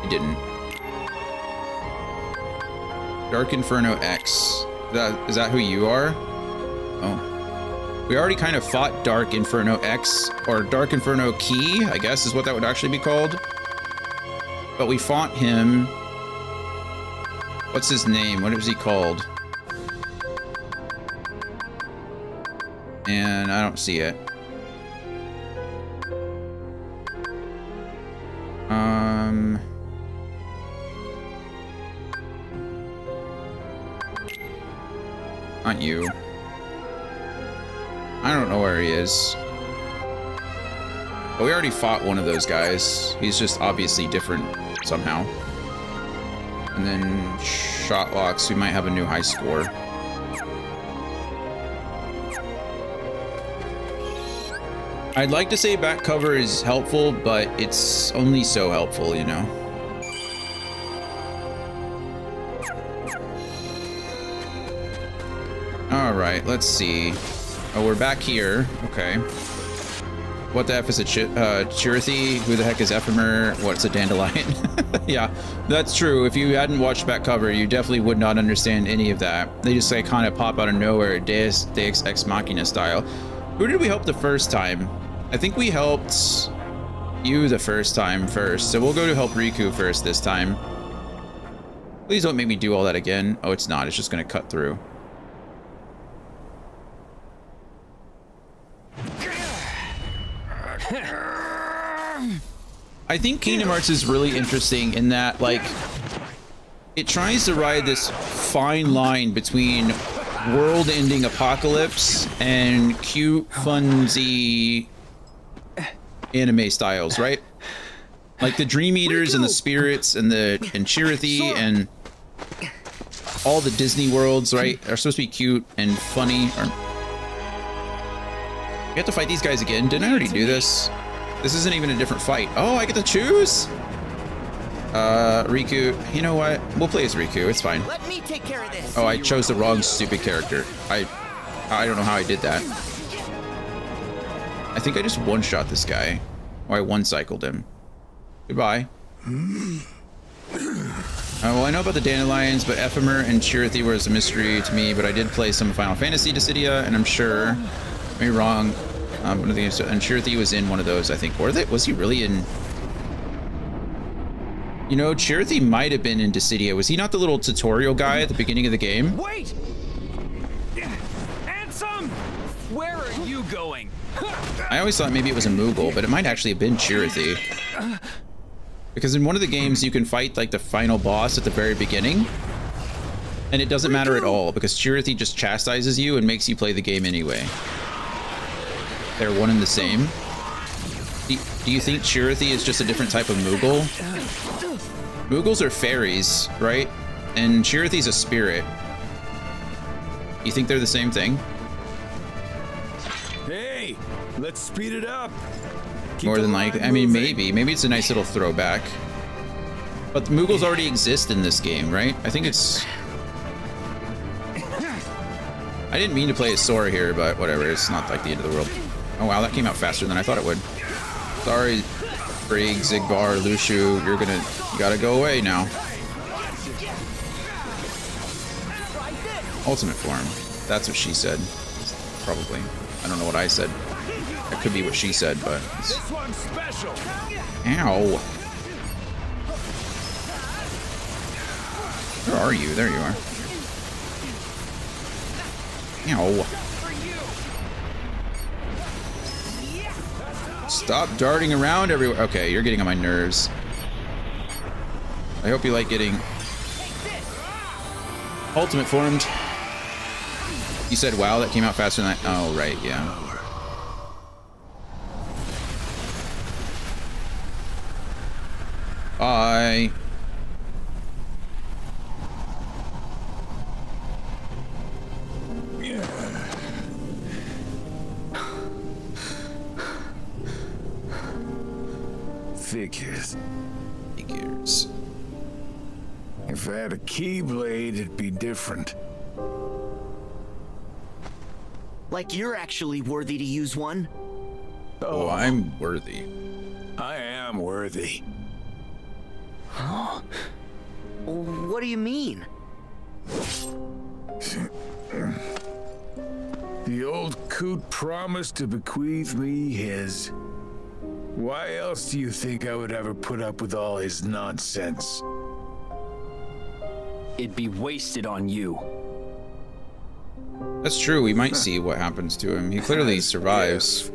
It didn't. Dark Inferno X. Is that who you are? Oh. We already kind of fought Dark Inferno X, or Dark Inferno Key, I guess is what that would actually be called. But we fought him... What's his name? What was he called? And I don't see it. Not you. I don't know where he is. But we already fought one of those guys. He's just obviously different somehow. And then Shotlocks, we might have a new high score. I'd like to say back cover is helpful, but it's only so helpful, you know? Alright, let's see. Oh, we're back here. Okay. What the F is a Chirithy? Who the heck is Ephemer? What's a Dandelion? Yeah, that's true. If you hadn't watched back cover, you definitely would not understand any of that. They just like kind of pop out of nowhere, Deus Ex Machina style. Who did we help the first time? I think we helped you the first time first. So we'll go to help Riku first this time. Please don't make me do all that again. Oh, it's not. It's just going to cut through. I think Kingdom Hearts is really interesting in that, like, it tries to ride this fine line between world-ending apocalypse and cute, funsy anime styles, right? Like the Dream Eaters and the Spirits and Chirithy and all the Disney worlds, right, are supposed to be cute and funny. We have to fight these guys again. Didn't I already do this? This isn't even a different fight. Oh, I get to choose? Riku. You know what? We'll play as Riku. It's fine. Let me take care of this. Oh, I chose the wrong stupid character. I don't know how I did that. I think I just one-shot this guy. Or I one-cycled him. Goodbye. Well, I know about the Dandelions, but Ephemer and Chirithy was a mystery to me, but I did play some Final Fantasy Dissidia, and I'm sure, maybe wrong, one of the games, and Chirithy was in one of those, I think. Was he really in... You know, Chirithy might have been in Dissidia. Was he not the little tutorial guy at the beginning of the game? Wait! Ansem! Where are you going? I always thought maybe it was a Moogle, but it might actually have been Chirithy. Because in one of the games, you can fight like the final boss at the very beginning. And it doesn't matter at all, because Chirithy just chastises you and makes you play the game anyway. They're one and the same. Do you think Chirithy is just a different type of Moogle? Moogles are fairies, right? And Chirithy's a spirit. You think they're the same thing? Hey, let's speed it up. More than likely. I mean, maybe it's a nice little throwback. But the Moogles already exist in this game, right? I think it's... I didn't mean to play as Sora here, but whatever. It's not like the end of the world. Oh wow, that came out faster than I thought it would. Sorry, Brig, Zigbar, Lushu, you gotta go away now. Ultimate form. That's what she said. Probably. I don't know what I said. That could be what she said, but... This one's special. Ow. Where are you? There you are. Ow. Stop darting around everywhere. Okay, you're getting on my nerves. I hope you like getting ultimate formed. You said wow, that came out faster than that. Oh, right, yeah. Bye. Figures. If I had a Keyblade, it'd be different. Like you're actually worthy to use one? Oh, I'm worthy. I am worthy. What do you mean? The old coot promised to bequeath me his. Why else do you think I would ever put up with all his nonsense? It'd be wasted on you. That's true. We might see what happens to him. He clearly survives.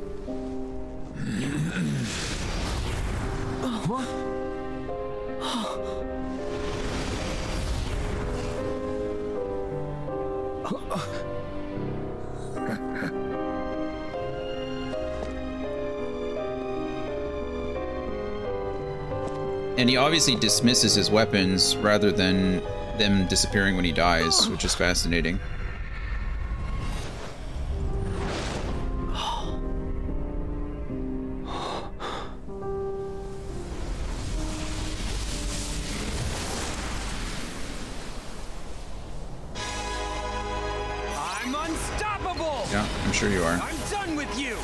And he obviously dismisses his weapons rather than them disappearing when he dies, which is fascinating. I'm unstoppable! Yeah, I'm sure you are. I'm done with you!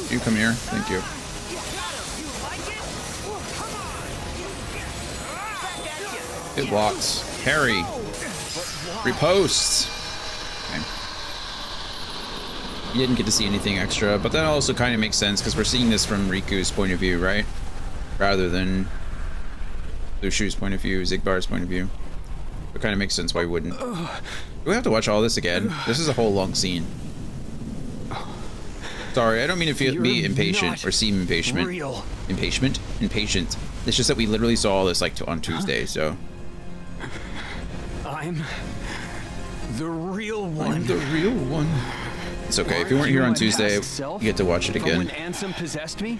You come here. Thank you. It blocks. Harry. Reposts. Okay. You didn't get to see anything extra, but that also kind of makes sense because we're seeing this from Riku's point of view, right? Rather than Lushu's point of view, Xigbar's point of view. It kind of makes sense why we wouldn't. We have to watch all this again. This is a whole long scene. Sorry, I don't mean to be impatient or seem impatient. Impatient. It's just that we literally saw all this like on Tuesday, so. I'm the real one. I'm the real one. It's okay. If you weren't here on Tuesday, you get to watch it again. When Ansem possessed me?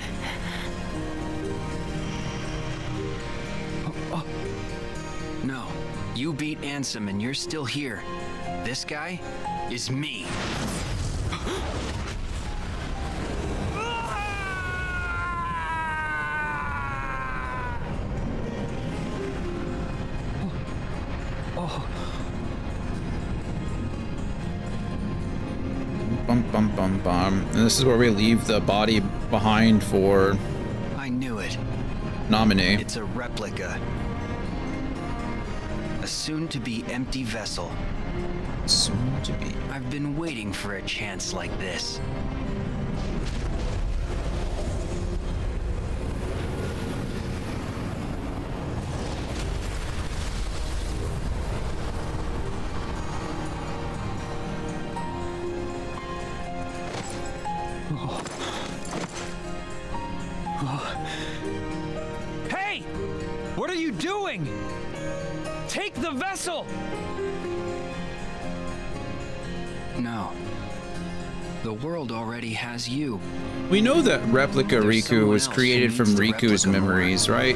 No, you beat Ansem and you're still here. This guy is me. Bum bum bum bum. And this is where we leave the body behind for. I knew it. Nominee. It's a replica. A soon-to-be empty vessel. Soon to be. I've been waiting for a chance like this. Hey! What are you doing? Take the vessel! No. The world already has you. We know that replica Riku was created from Riku's memories, right?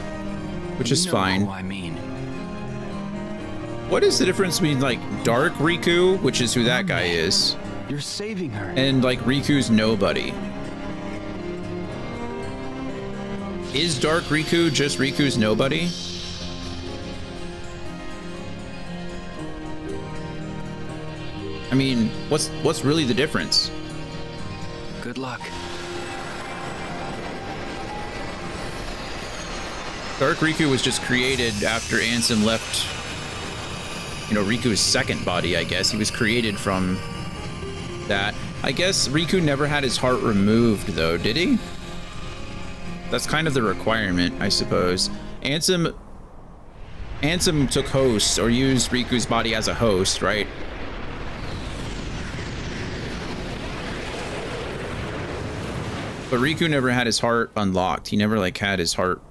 Which is fine. I mean. What is the difference between like Dark Riku, which is who that guy is, You're saving her. and like Riku's nobody? Is Dark Riku just Riku's nobody? I mean, what's really the difference? Good luck. Dark Riku was just created after Ansem left, you know, Riku's second body, I guess. He was created from that. I guess Riku never had his heart removed, though, did he? That's kind of the requirement, I suppose. Ansem took host, or used Riku's body as a host, right? But Riku never had his heart unlocked. He never, like, had his heart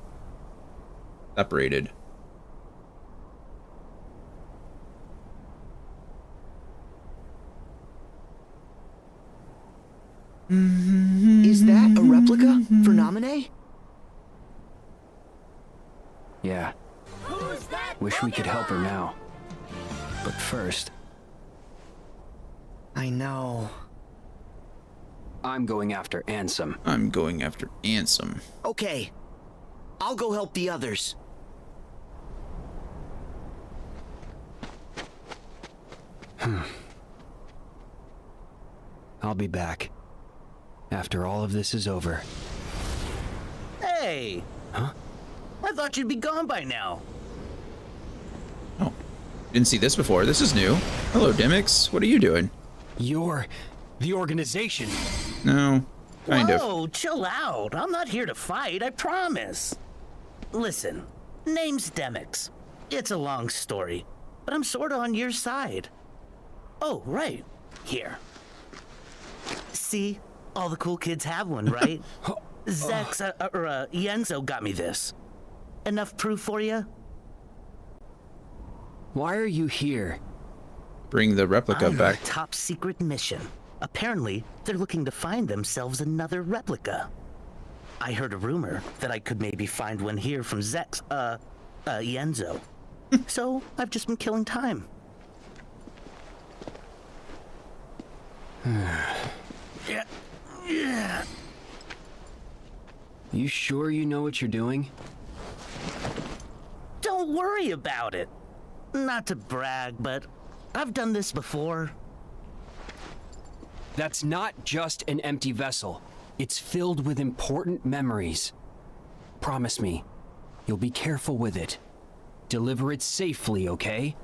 separated. Is that a replica for Nominee? Yeah. Wish we could help her now. But first... I know. I'm going after Ansem. I'm going after Ansem. Okay. I'll go help the others. I'll be back. After all of this is over. Hey! Huh? I thought you'd be gone by now. Oh. Didn't see this before. This is new. Hello, Demix. What are you doing? You're the organization. No. Kind of. Whoa, chill out. I'm not here to fight, I promise. Listen, name's Demix. It's a long story, but I'm sorta on your side. Oh, right. Here. See? All the cool kids have one, right? Zex, Yenzo got me this. Enough proof for you? Why are you here? Bring the replica I'm on back. a top secret mission. Apparently, they're looking to find themselves another replica. I heard a rumor that I could maybe find one here from Yenzo. So, I've just been killing time. Yeah. You sure you know what you're doing? Don't worry about it. Not to brag, but I've done this before. That's not just an empty vessel. It's filled with important memories. Promise me, you'll be careful with it. Deliver it safely, okay?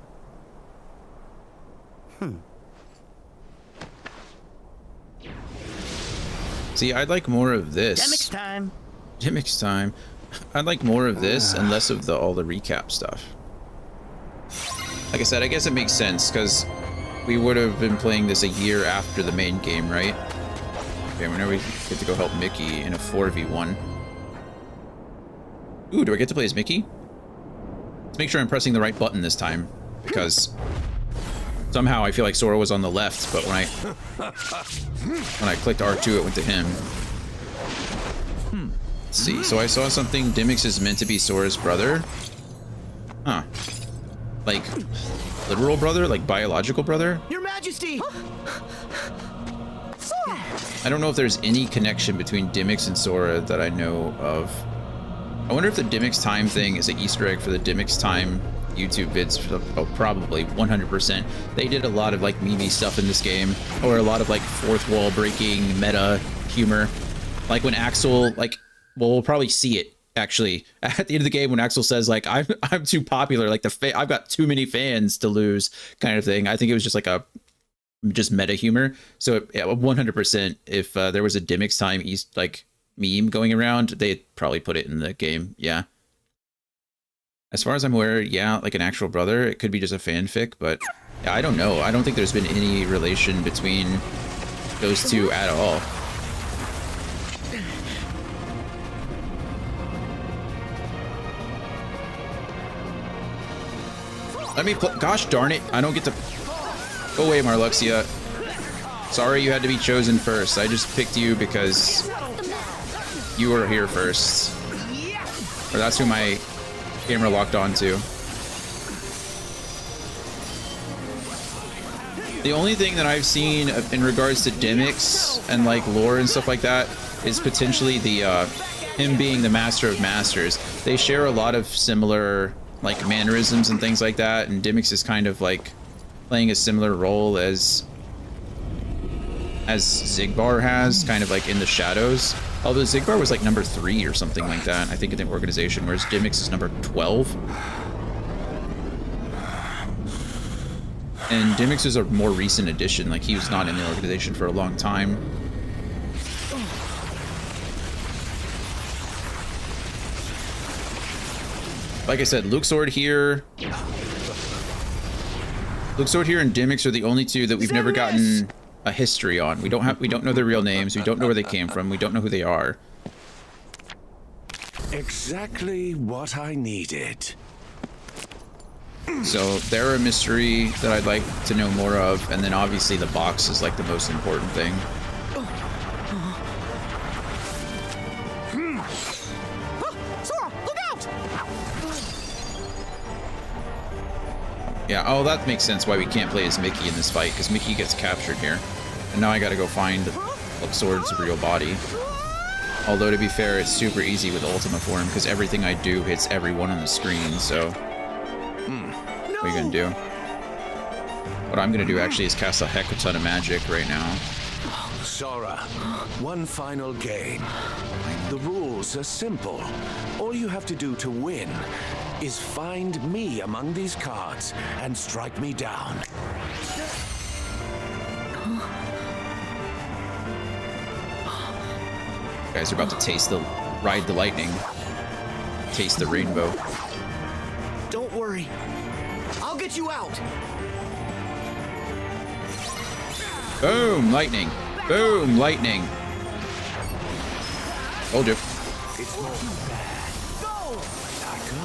See, I'd like more of this. Demix time. Demix time. I'd like more of this and less of all the recap stuff. Like I said, I guess it makes sense because we would have been playing this a year after the main game, right? Okay, whenever we get to go help Mickey in a 4v1. Ooh, do I get to play as Mickey? Let's make sure I'm pressing the right button this time, because somehow I feel like Sora was on the left, but when I clicked R2, it went to him. Let's see. So I saw something. Dimix is meant to be Sora's brother. Huh. Like literal brother, like biological brother. Your Majesty. Sora. I don't know if there's any connection between Dimix and Sora that I know of. I wonder if the Dimix time thing is an Easter egg for the Dimix time YouTube vids. Oh, probably 100%. They did a lot of like meme stuff in this game, or a lot of like fourth wall breaking meta humor. Like when Axel, like, well, we'll probably see it actually at the end of the game when Axel says like, I'm too popular, like I've got too many fans to lose kind of thing. I think it was just like just meta humor. So yeah, 100%. If there was a Dimix time like meme going around, they'd probably put it in the game. Yeah. As far as I'm aware, yeah, like an actual brother. It could be just a fanfic, but yeah, I don't know. I don't think there's been any relation between those two at all. Let me gosh darn it, I don't get to... Go away, Marluxia. Sorry you had to be chosen first. I just picked you because you were here first. Or that's who my camera locked onto. The only thing that I've seen in regards to Dimix and like lore and stuff like that is potentially the him being the Master of Masters. They share a lot of similar like mannerisms and things like that, and Dimix is kind of like playing a similar role as Xigbar has, kind of like in the shadows. Although Xigbar was like number 3 or something like that, I think, in the organization, whereas Dimix is number 12. And Dimix is a more recent addition, like he was not in the organization for a long time. Like I said, Luxord here and Dimix are the only two that we've never gotten a history on. We don't know their real names. We don't know where they came from. We don't know who they are. Exactly what I needed. So they're a mystery that I'd like to know more of, and then obviously the box is like the most important thing. Sora, look out! Yeah, oh, that makes sense why we can't play as Mickey in this fight, because Mickey gets captured here. And now I gotta go find Luxord's real body. Although, to be fair, it's super easy with Ultima form, because everything I do hits everyone on the screen, so... What are you gonna do? What I'm gonna do, actually, is cast a heck of a ton of magic right now. Sora, one final game. The rules are simple. All you have to do to win is find me among these cards and strike me down. You guys are about to ride the lightning. Taste the rainbow. Don't worry. I'll get you out. Boom, lightning. Boom, lightning. Told you. It's not too bad. Go! I go.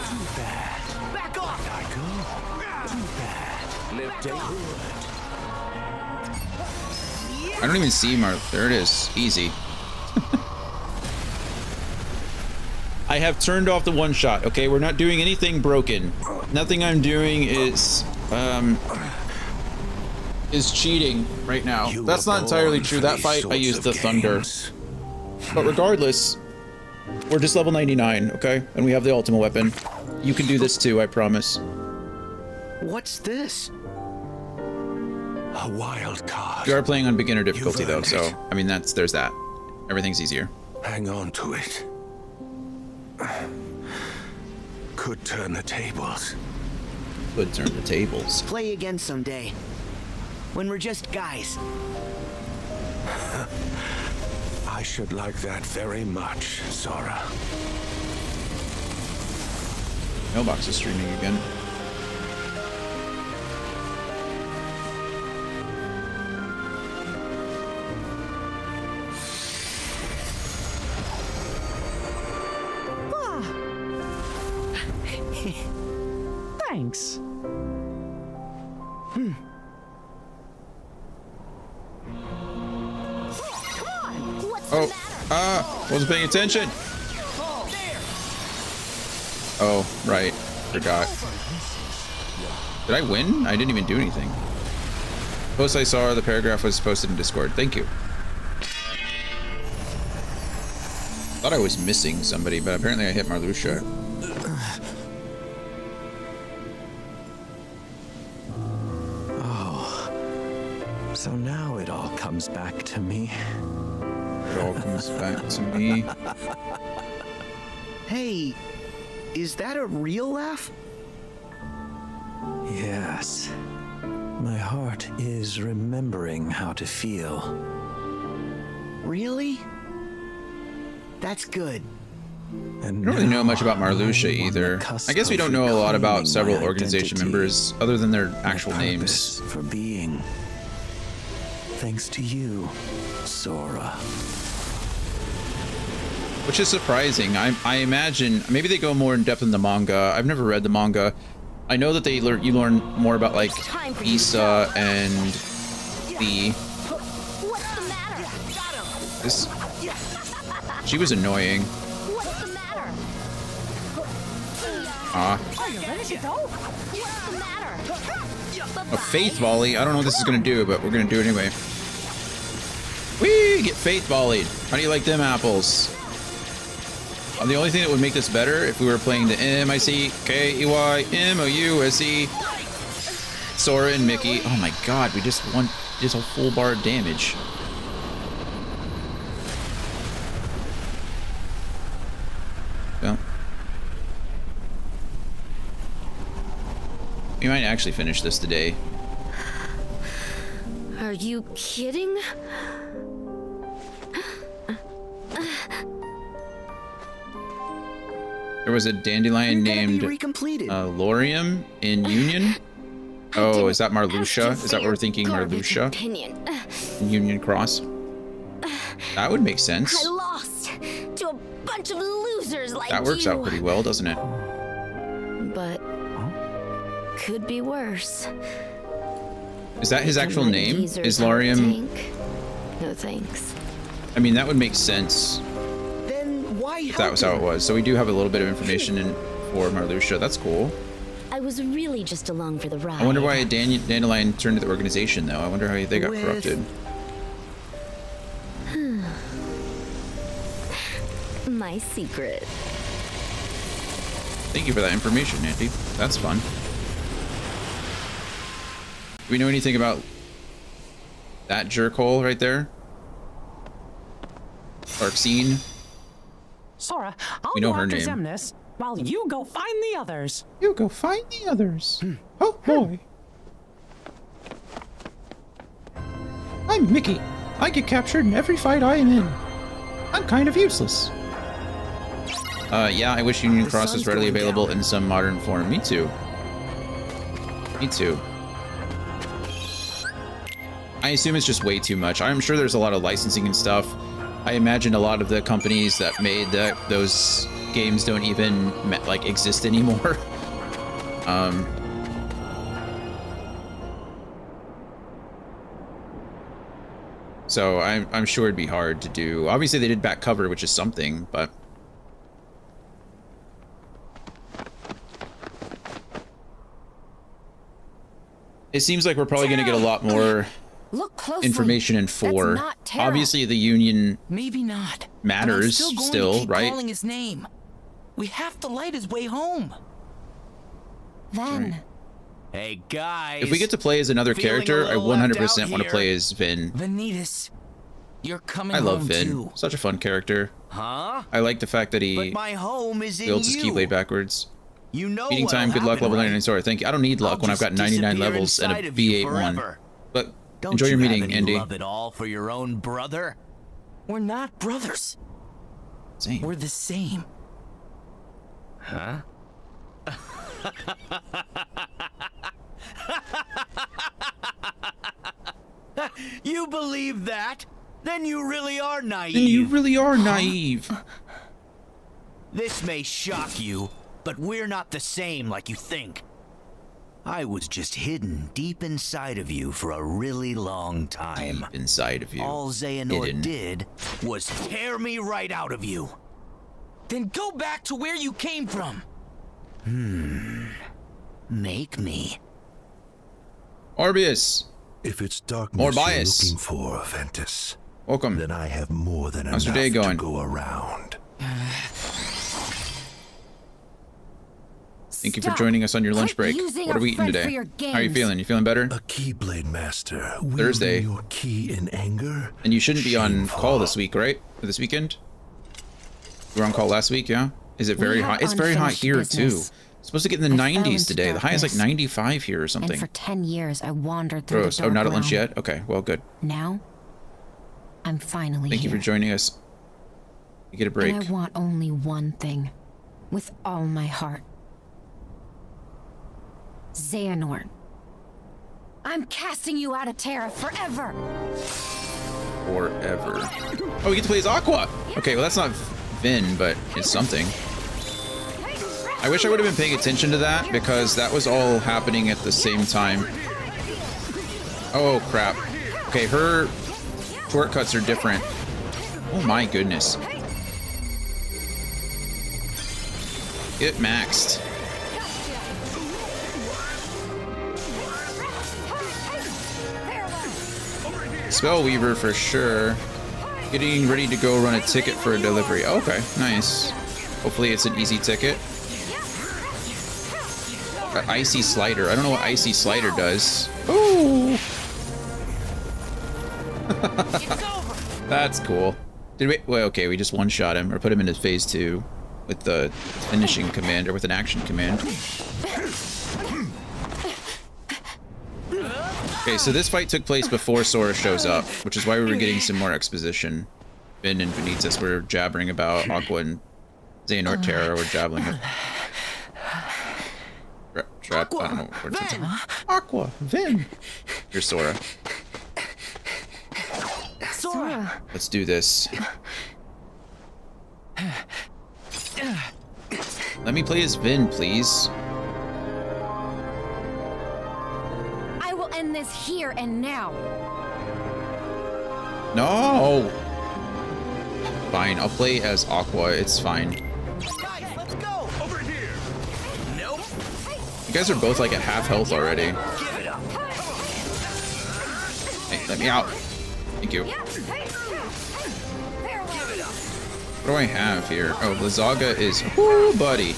Too bad. Back off. I go. I don't even see There it is. Easy. I have turned off the one shot. Okay, we're not doing anything broken. Nothing I'm doing is cheating right now. That's not entirely true. That fight I used the thunder. But regardless, we're just level 99, okay? And we have the ultimate weapon. You can do this too, I promise. What's this? A wild card. You are playing on beginner difficulty though, so I mean there's that. Everything's easier. Hang on to it. Could turn the tables. Could turn the tables. Play again someday. When we're just guys. I should like that very much, Sora. Mailbox is streaming again. Thanks. Oh, wasn't paying attention. Oh, right. Forgot. Did I win? I didn't even do anything. Post I saw, the paragraph was posted in Discord. Thank you. Thought I was missing somebody, but apparently I hit Marluxia. Oh, so now it all comes back to me. It all comes back to me. Hey, is that a real laugh? Yes. My heart is remembering how to feel. Really? That's good. I don't really know much about Marluxia either. I guess we don't know a lot about several organization members other than their actual names. For being. Thanks to you, Sora. Which is surprising. I imagine maybe they go more in depth in the manga. I've never read the manga. I know that you learn more about like Issa and the. This. She was annoying. Are you ready to go? A faith volley. I don't know what this is gonna do, but we're gonna do it anyway. Whee! Get faith volleyed. How do you like them apples? The only thing that would make this better if we were playing the MICKEYMOUSE Sora and Mickey. Oh my god, we just won just a full bar of damage. Well, we might actually finish this today. Are you kidding? There was a dandelion named Laurium in Union. Oh, is that Marluxia? Is that what we're thinking, Marluxia? In Union Cross? That would make sense. I lost to a bunch of losers like you. That works out pretty well, doesn't it? But could be worse. Is that his actual name? Is Laurium? No thanks. I mean, that would make sense. If that was how it was. So we do have a little bit of information for Marluxia. That's cool. I was really just along for the ride. I wonder why a dandelion turned to the organization, though. I wonder how they got corrupted. My secret. Thank you for that information, Nancy. That's fun. Do we know anything about that jerkhole right there? Larxene? Sora, I'll We know go her after name. Xemnas while you go find the others. You go find the others. Oh boy. I'm Mickey. I get captured in every fight I am in. I'm kind of useless. Yeah, I wish Union Cross was readily available in some modern form. Me too. Me too. I assume it's just way too much. I'm sure there's a lot of licensing and stuff. I imagine a lot of the companies that made those games don't even like exist anymore. So I'm sure it'd be hard to do. Obviously, they did back cover, which is something, but. It seems like we're probably going to get a lot more information in 4. Obviously, the Union maybe not matters still, right? Calling his name. We have to light his way home. Then. Right. Hey guys. If we get to play as another character, I 100% want to play as Vin. Vanitas, you're coming I love home Vin. too. Such a fun character. Huh? I like the fact that he But my home is in builds his you. Keyblade backwards. You know Beating time, good luck, level 99 sword. Thank you. I don't need luck when I've got 99 levels and a B8 one. But Don't enjoy your you have meeting, any Andy. love at all for your own brother? We're not brothers. Same. We're the same. Huh? You believe that? Then you really are naive. Then you really are naive. This may shock you, but we're not the same like you think. I was just hidden deep inside of you for a really long time. Deep inside of you. All Xehanort Hidden. did was tear me right out of you. Then go back to where you came from. Make me. Orbius. If it's darkness More you're bias. looking for, Ventus, welcome. Then I have more than How's your enough day going? to go around. Thank you for joining us on your lunch break. What are we eating today? How are you feeling? You feeling better? A Keyblade Master. Thursday. Your key in anger. And you shouldn't be on call this week, right? Or this weekend? You were on call last week, yeah? Is it very hot? It's very hot here too. It's supposed to get in the 90s today. The high is like 95 here or something. And for 10 years, I wandered through Gross. the Oh, dark not at lunch realm. yet? Okay, well, good. Now, I'm finally Thank here. you for joining us. You get a break. And I want only one thing, with all my heart. Xehanort. I'm casting you out of Terra forever. Forever. Oh, we get to play as Aqua. Okay, well, that's not Vin, but it's something. I wish I would have been paying attention to that because that was all happening at the same time. Oh, crap. Okay, her shortcuts are different. Oh my goodness. Get maxed. Spellweaver for sure. Getting ready to go run a ticket for a delivery. Okay, nice. Hopefully it's an easy ticket. Icy Slider. I don't know what Icy Slider does. Ooh. That's cool. Did we? Well, okay, we just one-shot him or put him into phase 2 with the finishing command or with an action command. Okay, so this fight took place before Sora shows up, which is why we were getting some more exposition. Vin and Vanitas were jabbering about Aqua and Xehanort Terra were jabbling it. Trap, I don't know what it's Aqua, Vin. Here's Sora. Sora. Let's do this. Let me play as Vin, please. I will end this here and now. No! Fine, I'll play as Aqua, it's fine. Guys, let's go. Over here. Nope. You guys are both like at half health already. Give it up. Hey, let me out. Thank you. What do I have here? Oh, Blizzaga is... Woo, buddy.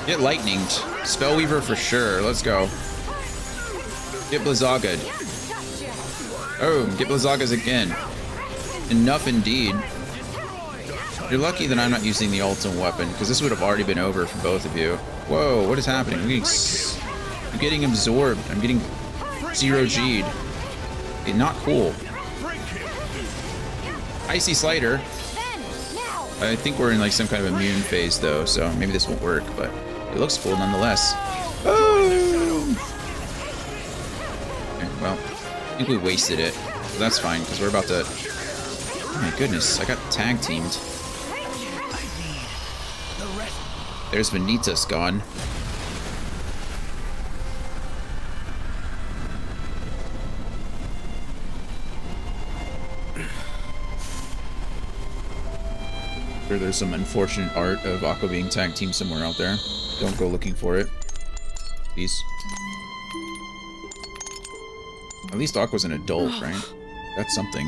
Get lightninged. Spellweaver for sure. Let's go. Get Blizzaga'd. Oh, get Blizzaga's again. Enough indeed. You're lucky that I'm not using the ultimate weapon, because this would have already been over for both of you. Whoa, what is happening? I'm getting absorbed. I'm getting 0G'd. Okay, not cool. Icy Slider. I think we're in like some kind of immune phase though, so maybe this won't work, but it looks cool nonetheless. Oh! Okay, well, I think we wasted it. So that's fine, because we're about to... Oh my goodness, I got tag teamed. There's Vanitas gone. Sure, there's some unfortunate art of Aqua being tag team somewhere out there. Don't go looking for it. Please. At least Aqua's an adult, right? That's something.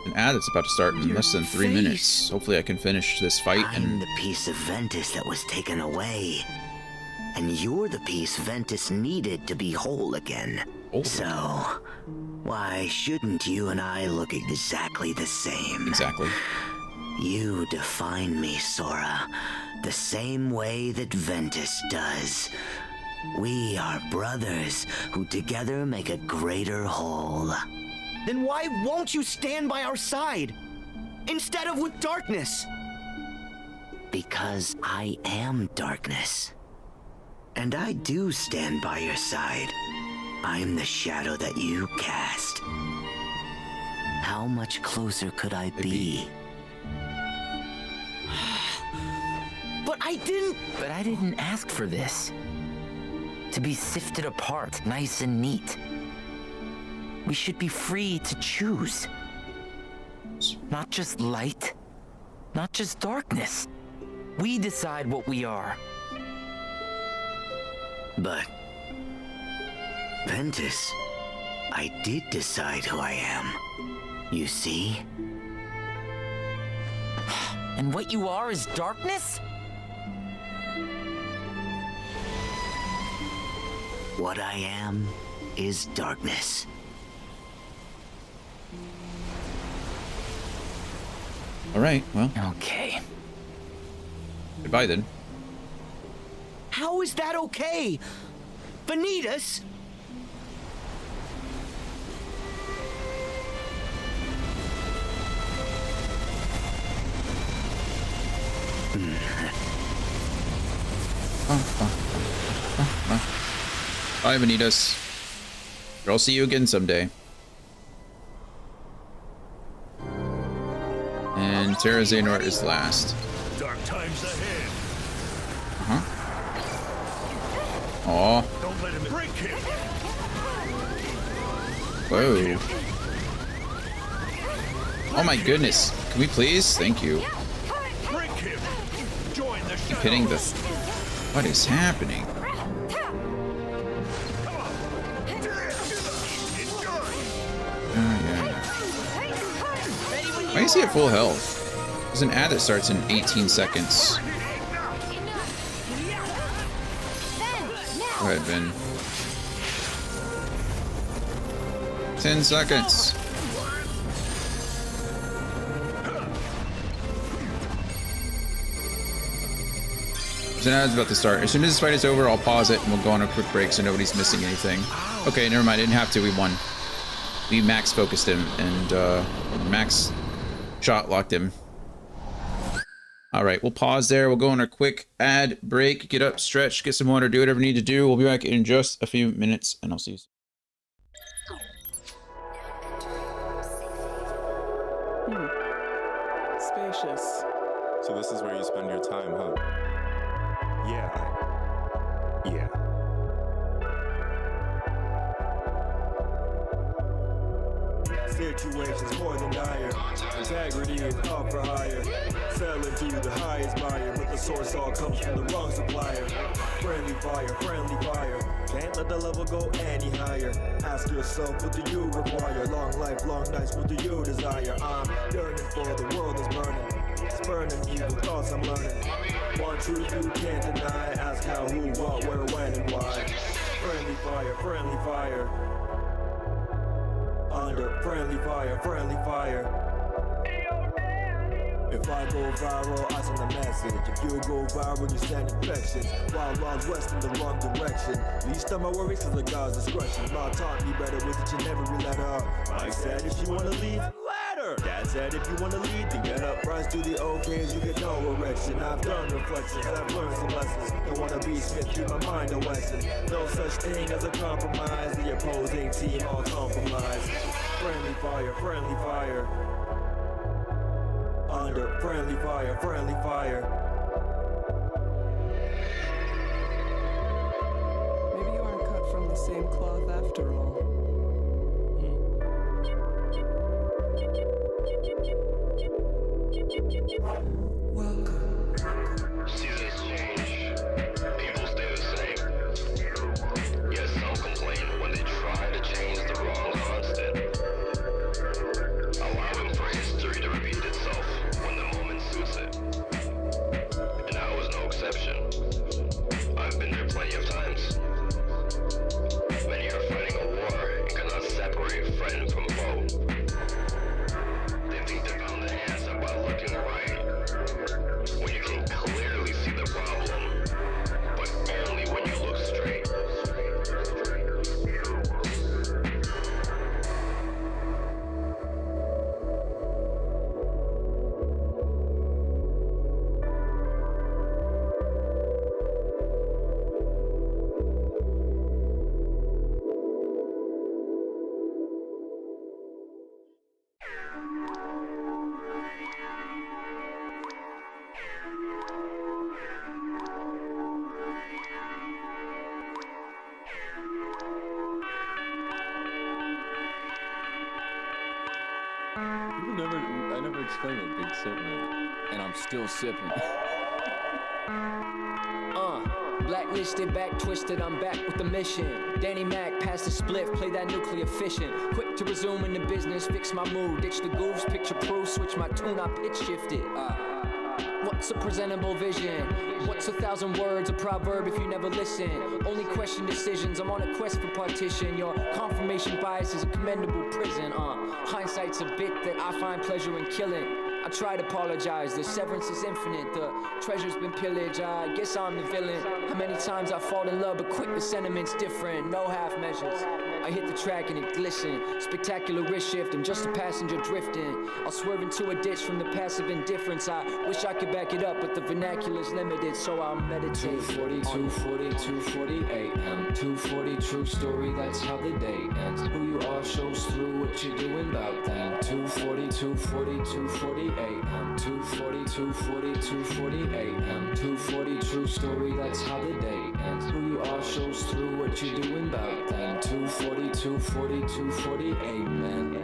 An ad that's about to start in less than 3 minutes. Hopefully I can finish this fight I'm and... the piece of Ventus that was taken away. And you're the piece Ventus needed to be whole again. So, why shouldn't you and I look exactly the same? Exactly. You define me, Sora, the same way that Ventus does. We are brothers who together make a greater whole. Then why won't you stand by our side? Instead of with darkness? Because I am darkness. And I do stand by your side. I'm the shadow that you cast. How much closer could I be? But I didn't... But I didn't ask for this. To be sifted apart, nice and neat. We should be free to choose. Not just light, not just darkness. We decide what we are. But, Ventus, I did decide who I am. You see? And what you are is darkness? What I am is darkness. Alright, well. Okay. Goodbye then. How is that okay? Vanitas? Bye, Vanitas. I'll see you again someday. And Terra Xehanort is last. Dark times ahead. Aw. Don't let him break him. Whoa. Oh my goodness. Can we please? Thank you. Break him. Join the Keep hitting the... What is happening? Why is he at full health? There's an ad that starts in 18 seconds. Go ahead, Ben. 10 seconds. There's an ad's about to start. As soon as this fight is over, I'll pause it and we'll go on a quick break so nobody's missing anything. Okay, never mind. I didn't have to. We won. We max focused him and max shot locked him. All right, we'll pause there. We'll go on a quick ad break. Get up, stretch, get some water, do whatever you need to do. We'll be back in just a few minutes, and I'll see you soon. Spacious. So this is where you spend your time, huh? Yeah. Situations more than dire. Integrity is up for hire. Selling to you the highest buyer, but the source all comes from the wrong supplier. Friendly fire, friendly fire. Can't let the level go any higher. Ask yourself, what do you require? Long life, long nights, what do you desire? I'm yearning for the world is burning. Spurning evil thoughts I'm learning. One truth you can't deny. Ask how, who, what, where, when, and why. Friendly fire, friendly fire. Under friendly fire, friendly fire. If I go viral, I send a message. If you go viral, you send infections. Wild West in the wrong direction. Least of my worries cause of God's discretion. Mom taught me better with it, you never read letter. Mike said if you wanna leave, let her. Dad said if you wanna lead, then get up. Rise to the okays, you get no erection. I've done reflections, I've learned some lessons. Don't wanna be Smith, keep my mind a Wesson. No such thing as a compromise. The opposing team all compromised. Friendly fire, friendly fire. Under friendly fire, friendly fire. Maybe you aren't cut from the same cloth after all. Sip, man. And I'm still sipping. Blacklisted, back twisted, I'm back with the mission. Danny Mac, pass the spliff, play that nuclear fission. Quick to resume in the business, fix my mood, ditch the goofs, picture proof, switch my tune, I pitch shifted. What's a presentable vision? What's 1,000 words, a proverb if you never listen? Only question decisions, I'm on a quest for partition. Your confirmation bias is a commendable prison. Hindsight's a bit that I find pleasure in killing. I try to apologize, the severance is infinite, the treasure's been pillaged, I guess I'm the villain. How many times I fall in love, but quick the sentiment's different, no half measures. I hit the track and it glisten, spectacular wrist shift, I'm just a passenger drifting. I'll swerve into a ditch from the passive indifference, I wish I could back it up, but the vernacular's limited, so I'll meditate. 240, 240, 240 a.m. 240, true story, that's how the day ends. Who you are shows through what you're doing about then. 240, 240, 240 a.m. 240, 240, 240 a.m. 240, true story, that's how the day ends. Who you are shows through what you're doing about then. 240, 240, 240 amen.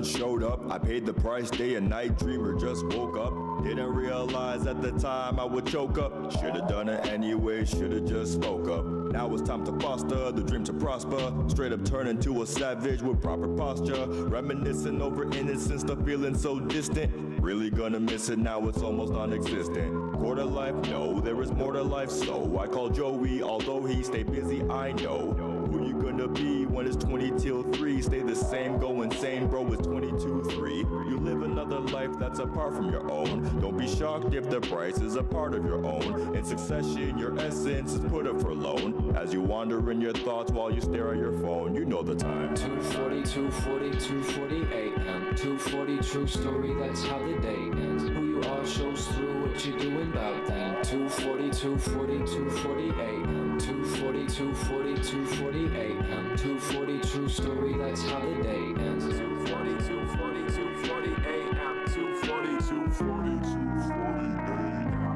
Showed up, I paid the price, day and night, dreamer just woke up. Didn't realize at the time I would choke up. Should've done it anyway, should've just spoke up. Now it's time to foster the dream to prosper. Straight up turn into a savage with proper posture. Reminiscing over innocence, the feeling so distant. Really gonna miss it now, it's almost non-existent. Quarter life, no, there is more to life, so I call Joey, although he stay busy, I know. Who you gonna be when it's 20 till 3? Stay the same, go insane, bro, it's 22-3. You live another life that's apart from your own. Don't be shocked if the price is a part of your own. In succession, your essence is put up for loan. As you wander in your thoughts while you stare at your phone, you know the time. 240, 240, 240 a.m. 240, true story, that's how the day ends. Who you are shows through what you're doing about then. 240, 240, 240 a.m. 240, 240, 240 a.m. 240, true story, that's how the day ends. 240, 240, 240 a.m. 240, 240, 240 a.m.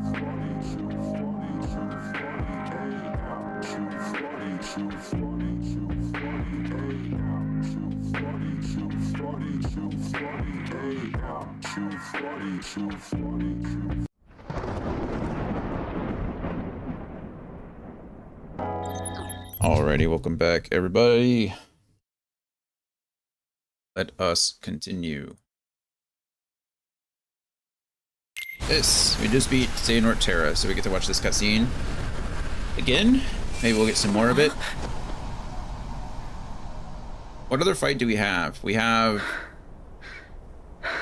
240, 240, 240 a.m. 240, 240, 240 a.m. 240, 240, 240 a.m. 240, 240, 240. Alrighty, welcome back, everybody. Let us continue. We just beat Xehanort Terra, so we get to watch this cutscene again. Maybe we'll get some more of it. What other fight do we have? We have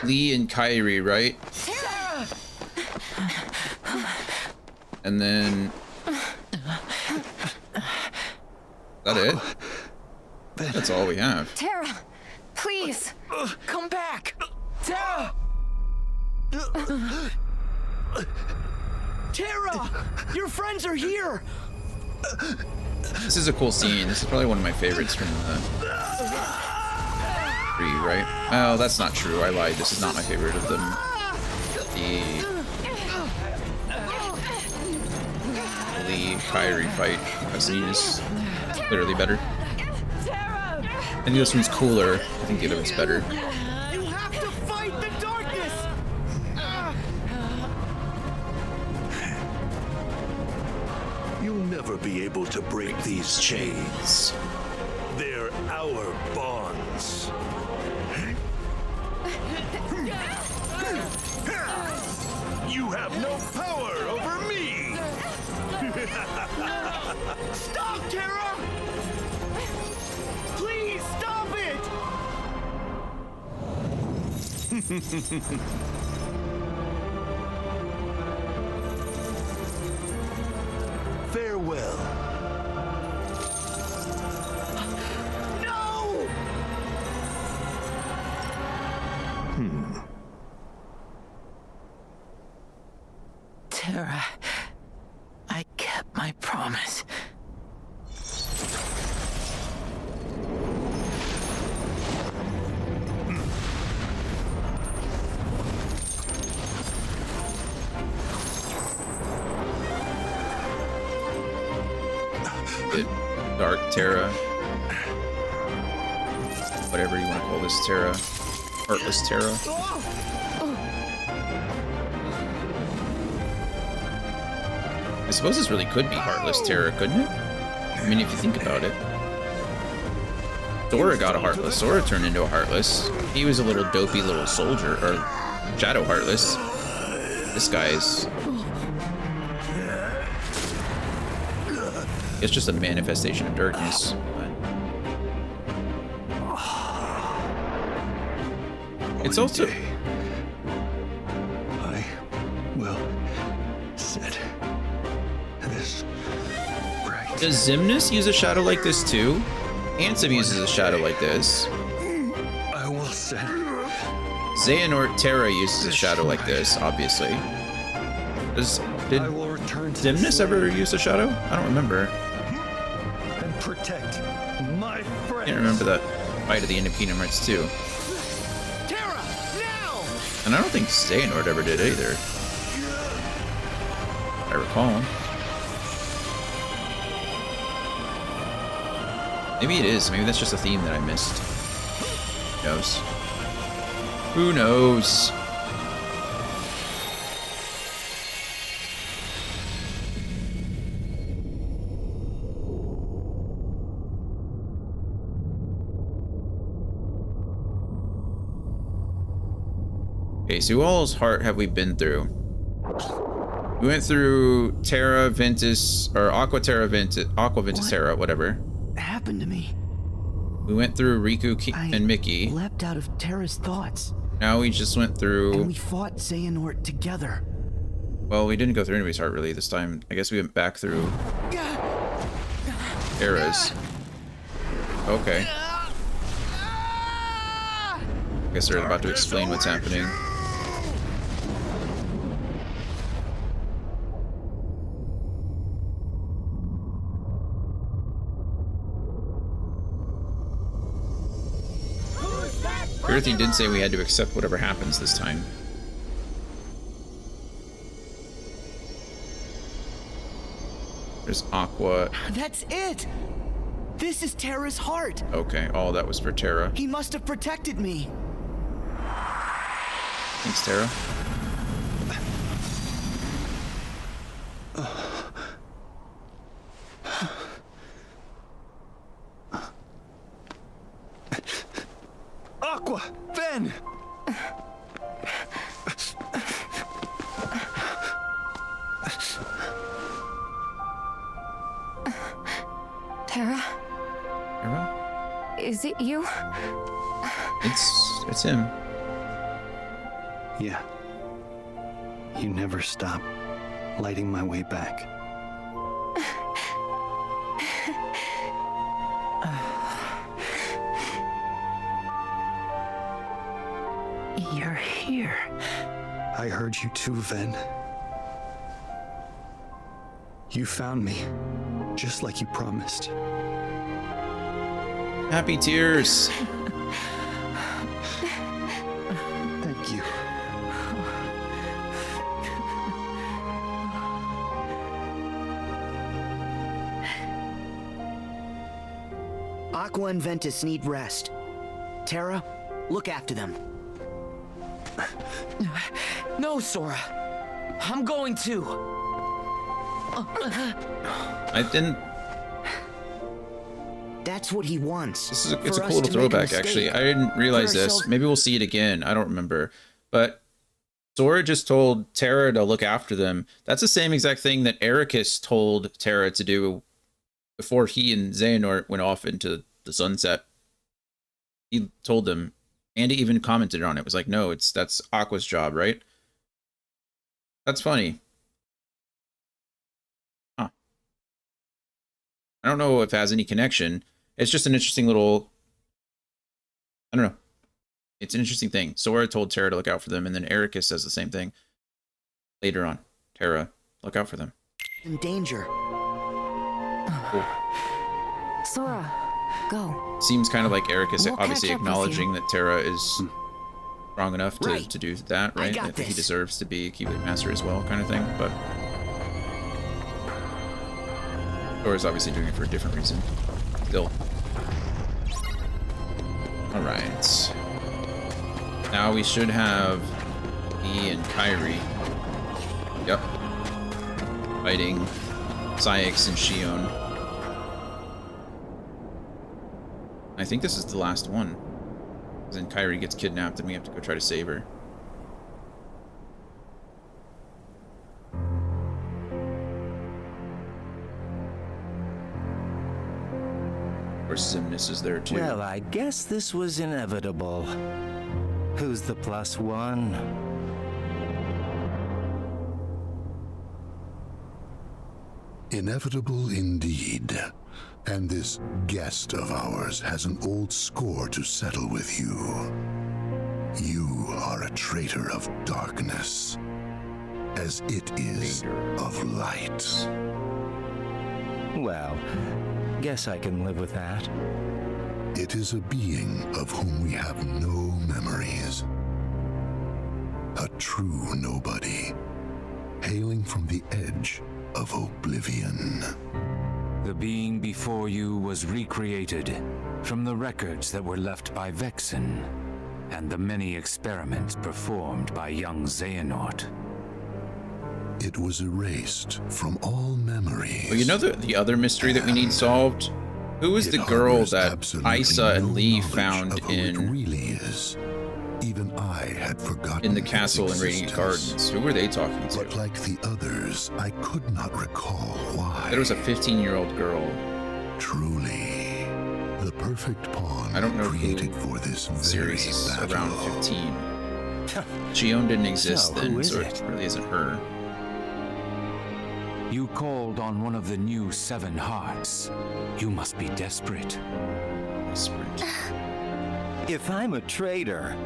Lee and Kairi, right? And then is that it? That's all we have. Terra, please, come back. Terra! Terra! Your friends are here! This is a cool scene. This is probably one of my favorites from the 3, right? Oh, that's not true. I lied. This is not my favorite of them. The Kairi fight scene is clearly better. I think this one's cooler. I think the other one's better. You have to fight the darkness! You'll never be able to break these chains. They're our bonds. You have no power over me! Stop, Terra! Please, stop it! Farewell. No! Terra, I kept my promise. Terra. Whatever you want to call this Terra. Heartless Terra. I suppose this really could be Heartless Terra, couldn't it? I mean, if you think about it. Sora got a Heartless. Sora turned into a Heartless. He was a little dopey little soldier, or Shadow Heartless. This guy is... It's just a manifestation of darkness. But... It's also... I will set this right. Does Xemnas use a shadow like this too? Ansem uses a shadow like this. I will set. Xehanort Terra uses a shadow like this, obviously. Did Xemnas ever use a shadow? I don't remember. And protect my friends. I can't remember that fight at the end of Kingdom Hearts 2. Terra, now! And I don't think Xehanort ever did either. I recall. Maybe it is. Maybe that's just a theme that I missed. Who knows? Who knows? Okay, so who all's heart have we been through? We went through Terra, Ventus, or Aqua Terra, Ventus, Aqua Ventus Terra, whatever. Happened to me. We went through Riku and Mickey. Leapt out of Terra's thoughts. Now we just went through... And we fought Xehanort together. Well, we didn't go through anybody's heart really this time. I guess we went back through... Terra's. Okay. I guess they're about to explain what's happening. Earthy did say we had to accept whatever happens this time. There's Aqua. That's it! This is Terra's heart! Okay, all that was for Terra. He must have protected me! Thanks, Terra. Aqua! Ven! Terra? Terra? Is it you? It's him. Yeah. You never stop lighting my way back. You're here. I heard you too, Ven. You found me, just like you promised. Happy tears. Thank you. Aqua and Ventus need rest. Terra, look after them. No, Sora. I'm going to. I didn't... That's what he wants. It's a cool little throwback, actually. I didn't realize this. Maybe we'll see it again. I don't remember. But Sora just told Terra to look after them. That's the same exact thing that Ericus told Terra to do before he and Xehanort went off into the sunset. He told them, and he even commented on it. It was like, no, that's Aqua's job, right? That's funny. Huh. I don't know if it has any connection. It's just an interesting little... I don't know. It's an interesting thing. Sora told Terra to look out for them, and then Ericus says the same thing later on. Terra, look out for them. In danger. Cool. Sora, go. Seems kind of like Ericus We'll obviously catch up with acknowledging you. that Terra is strong enough to, Right. to do that, right? got That he this. deserves to be a Keyblade Master as well, kind of thing. But Sora's obviously doing it for a different reason. Still. Alright. Now we should have E and Kairi. Yep. Fighting Syx and Xion. I think this is the last one. Because then Kairi gets kidnapped and we have to go try to save her. Of course, Xemnas is there too. Well, I guess this was inevitable. Who's the +1? Inevitable indeed. And this guest of ours has an old score to settle with you. You are a traitor of darkness, as it is of light. Well, guess I can live with that. It is a being of whom we have no memories. A true nobody, hailing from the edge of oblivion. The being before you was recreated from the records that were left by Vexen and the many experiments performed by young Xehanort. It was erased from all memories. Well, you know the other mystery that we need solved? Who is the girl that Isa and Lee found in really is? Even I had forgotten in the castle in Radiant Gardens? Who were they talking to? But like the others, I could not recall why. There was a 15-year-old girl. Truly, the perfect pawn I don't know created for this series very is battle. around 15. Xion didn't exist So, then, who is so it? it really isn't her. You called on one of the new 7 hearts. You must be desperate. Desperate. If I'm a traitor,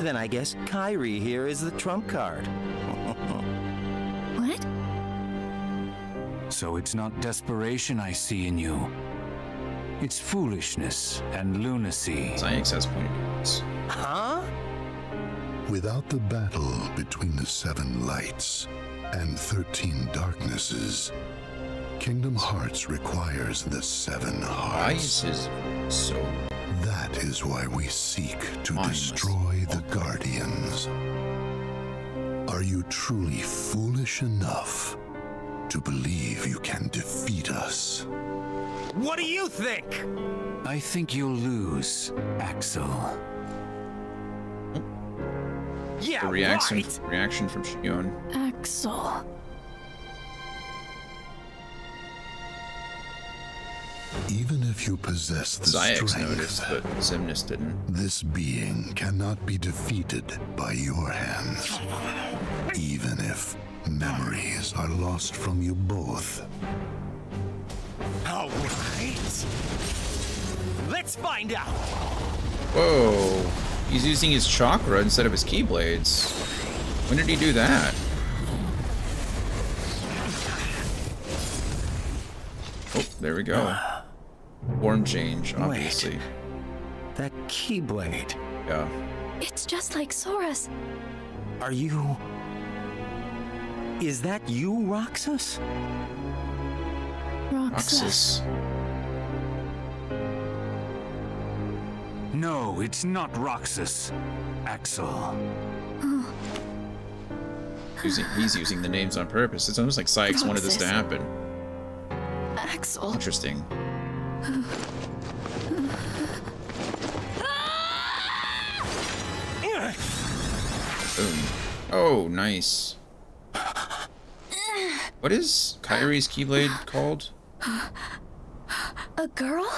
then I guess Kairi here is the trump card. What? So it's not desperation I see in you. It's foolishness and lunacy. Syx has pointed ears. Huh? Without the battle between the 7 lights and 13 darknesses, Kingdom Hearts requires the 7 hearts. Why is his so... That is why we seek to destroy the Guardians. Are you truly foolish enough to believe you can defeat us? What do you think? I think you'll lose, Axel. Yeah, The reaction, right. reaction from Xion. Axel. Even if you possess the Syx strength, noticed, but Xemnas didn't. this being cannot be defeated by your hands. Even if memories are lost from you both. All right. Let's find out. Whoa. He's using his chakra instead of his keyblades. When did he do that? Oh, there we go. Form change, obviously. Wait. That keyblade. Yeah. It's just like Sora's. Are you... Is that you, Roxas? Roxas. No, it's not Roxas. Axel. He's using the names on purpose. It's almost like Syx wanted this to happen. Axel. Interesting. Boom. Oh, nice. What is Kairi's Keyblade called? A girl?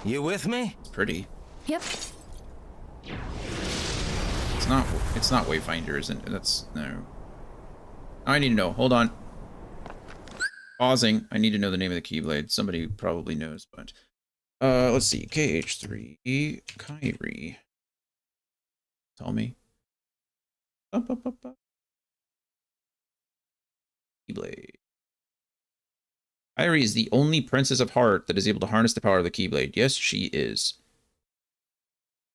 You with me? It's pretty. Yep. It's not Wayfinder, isn't it? That's no. I need to know. Hold on. Pausing. I need to know the name of the Keyblade. Somebody probably knows, but let's see. KH3 Kairi. Tell me. Keyblade. Kairi is the only Princess of Heart that is able to harness the power of the Keyblade. Yes, she is.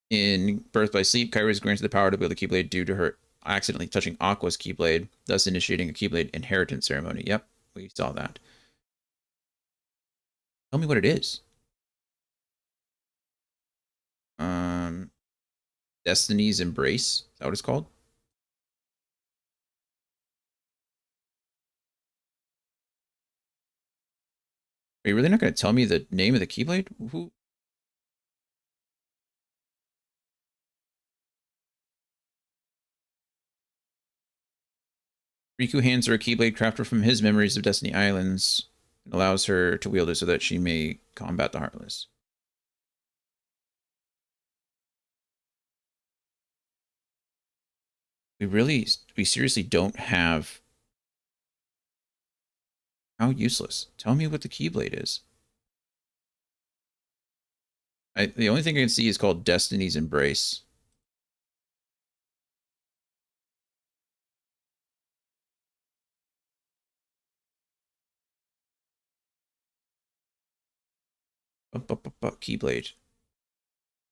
In Birth by Sleep, Kairi is granted the power to wield the Keyblade due to her accidentally touching Aqua's Keyblade, thus initiating a Keyblade inheritance ceremony. Yep, we saw that. Tell me what it is. Destiny's Embrace. Is that what it's called? Are you really not going to tell me the name of the Keyblade? Who? Riku hands her a Keyblade crafted from his memories of Destiny Islands and allows her to wield it so that she may combat the Heartless. We seriously don't have... How useless. Tell me what the Keyblade is. The only thing I can see is called Destiny's Embrace. Keyblade.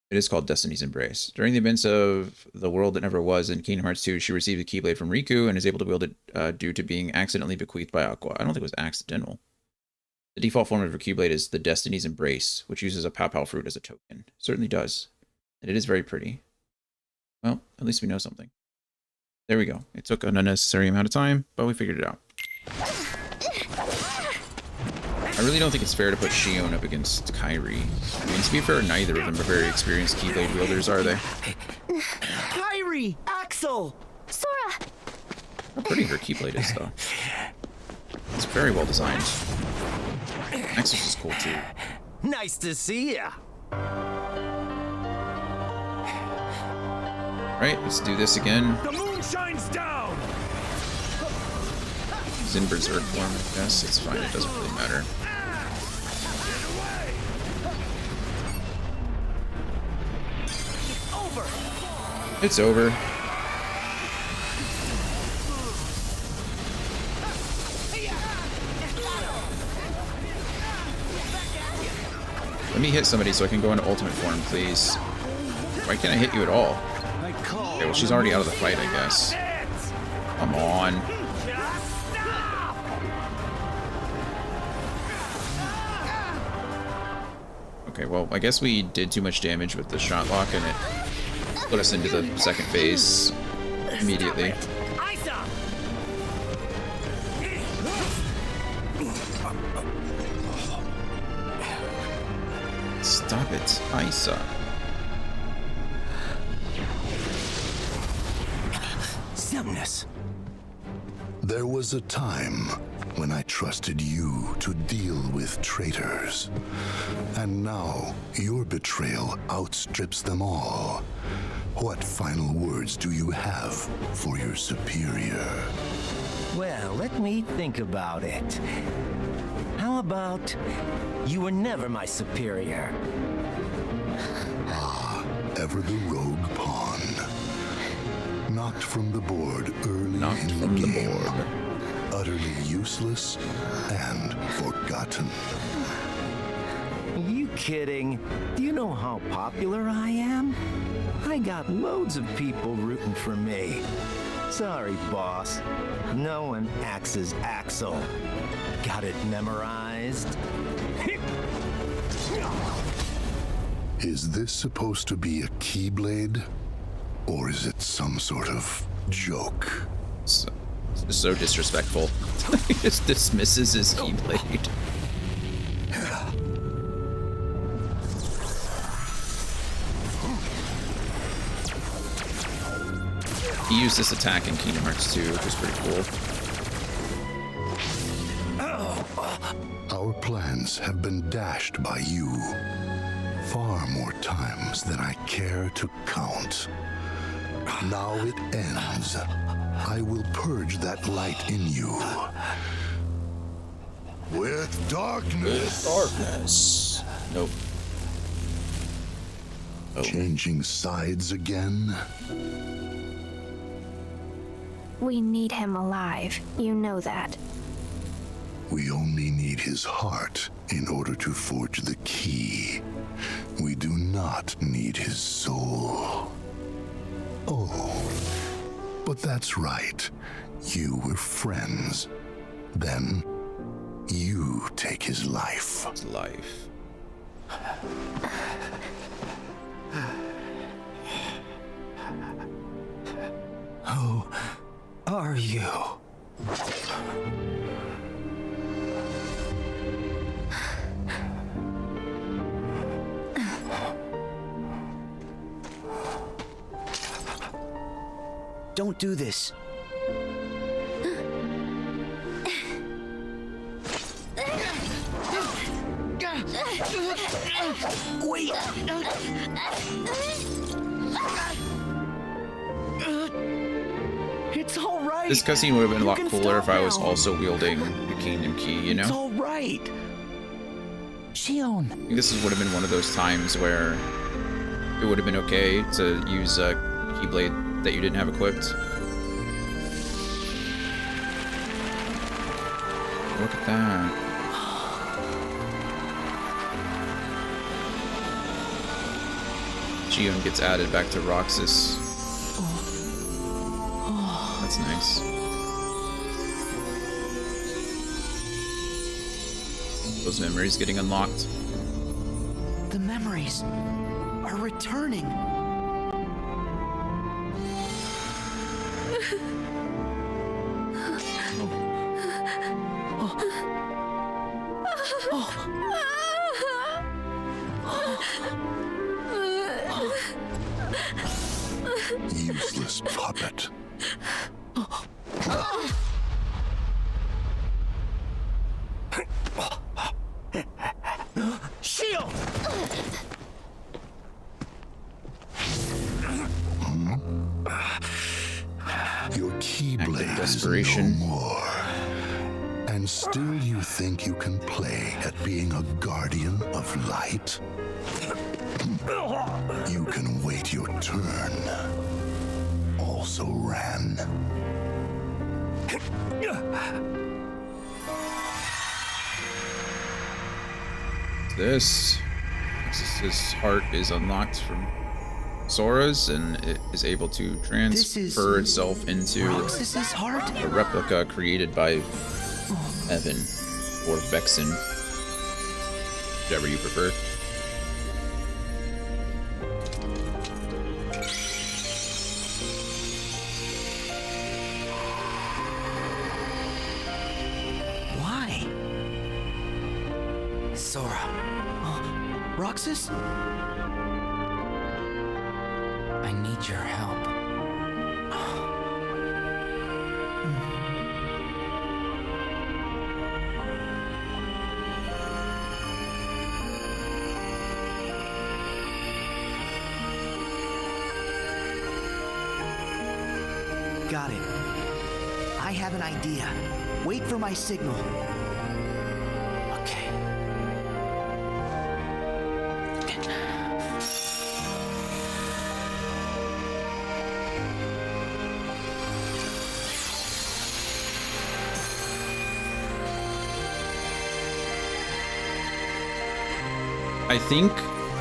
It is called Destiny's Embrace. During the events of The World That Never Was in Kingdom Hearts 2, she received a Keyblade from Riku and is able to wield it due to being accidentally bequeathed by Aqua. I don't think it was accidental. The default form of her Keyblade is the Destiny's Embrace, which uses a Pawpaw fruit as a token. It certainly does. And it is very pretty. Well, at least we know something. There we go. It took an unnecessary amount of time, but we figured it out. I really don't think it's fair to put Xion up against Kairi. I mean, to be fair, neither of them are very experienced Keyblade wielders, are they? Kairi! Axel! Sora! How pretty her Keyblade is, though. It's very well designed. Axel's is cool, too. Nice to see ya! Right, let's do this again. The moon shines down! He's in Berserk form, I guess. It's fine, it doesn't really matter. It's over. Let me hit somebody so I can go into ultimate form, please. Why can't I hit you at all? Okay, well, she's already out of the fight, I guess. Come on. Okay, well, I guess we did too much damage with the shot lock and it put us into the second phase immediately. Stop it, Isa. Xemnas. There was a time when I trusted you to deal with traitors. And now, your betrayal outstrips them all. What final words do you have for your superior? Well, let me think about it. How about you were never my superior? Ah, ever the rogue pawn. Knocked from the board early in the game. Utterly useless and forgotten. Are you kidding? Do you know how popular I am? I got loads of people rooting for me. Sorry, boss. No one axes Axel. Got it memorized? Is this supposed to be a Keyblade? Or is it some sort of joke? So disrespectful. He just dismisses his Keyblade. He used this attack in Kingdom Hearts 2, which was pretty cool. Our plans have been dashed by you. Far more times than I care to count. Now it ends. I will purge that light in you. With darkness. Darkness. Nope. Oh. Changing sides again? We need him alive. You know that. We only need his heart in order to forge the key. We do not need his soul. Oh, but that's right. You were friends. Then, you take his life. His life. Who are you? Don't do this. Wait! It's all right. This cutscene would have been a lot You can cooler if stop I was now. also wielding the Kingdom Key, you know? It's all right. Xion. I think this would have been one of those times where it would have been okay to use a Keyblade that you didn't have equipped. Look at that. Xion gets added back to Roxas. That's nice. Those memories getting unlocked. The memories are returning. Useless puppet. Shield! Your Keyblade is desperation. no more. And still you think you can play at being a guardian of light? You can wait your turn. Also ran. This Roxas's heart is unlocked from Sora's, and it is able to transfer itself into Roxas's heart? a replica created by Evan or Vexen, whichever you prefer. Why? Sora. Roxas? I need your help. Got it. I have an idea. Wait for my signal. Okay. I think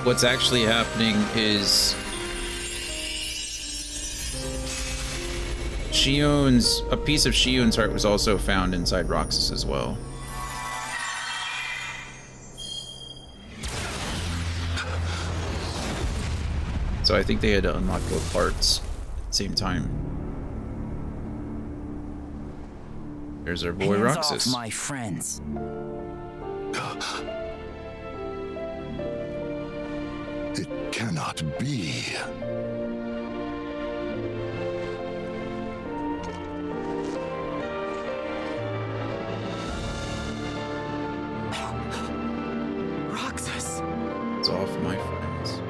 what's actually happening is a piece of Shion's heart was also found inside Roxas as well. So I think they had to unlock both parts at the same time. There's our boy Hands Roxas. off my friends. It cannot be. Roxas! It's off my friends.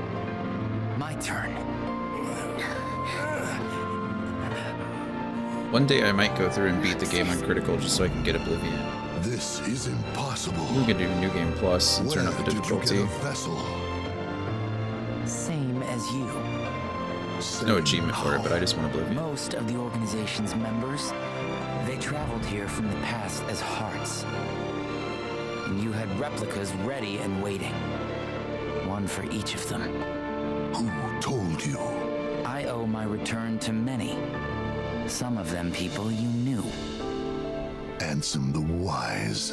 My turn. One day I might go through and beat the game on critical just so I can get Oblivion. This is impossible. We can do New Game Plus and turn up the difficulty. Same as you. No achievement for it, but I just want Oblivion. Most of the organization's members, they traveled here from the past as hearts. And you had replicas ready and waiting. One for each of them. Who told you? I owe my return to many. Some of them people you knew. Ansem the Wise.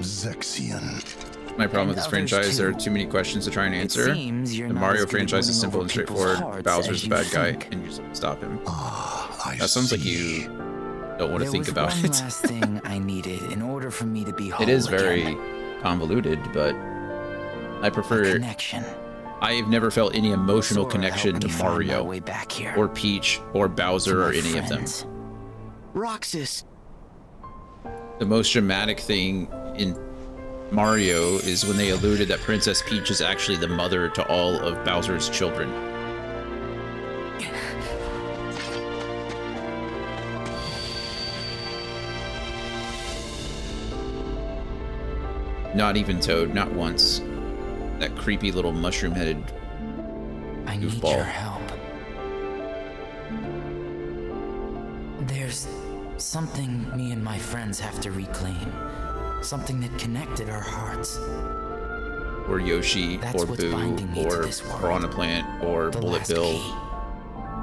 Zexion. My problem with this And others franchise, there are too. too many questions to try and It answer. seems you're The not Mario as good at franchise is winning simple over and people's straightforward. hearts Bowser's as the you bad guy, think. and you just stop him. I That sounds like see. you don't want to think There about was one it. last thing I needed in order for me to be whole It is again. very convoluted, but I prefer. Connection. I've never felt any emotional Sora connection helped to me find my Mario way back here. or Peach or Bowser To or my any friends. of them. Roxas, The most dramatic thing in Mario is when they alluded that Princess Peach is actually the mother to all of Bowser's children. Not even Toad, not once. That creepy little mushroom-headed I need goofball. your help. There's something me and my friends have to reclaim. Something that connected our hearts. Or Yoshi, That's or what's Boo, binding me to or this world. Piranha Plant, or The Bullet last Bill, key.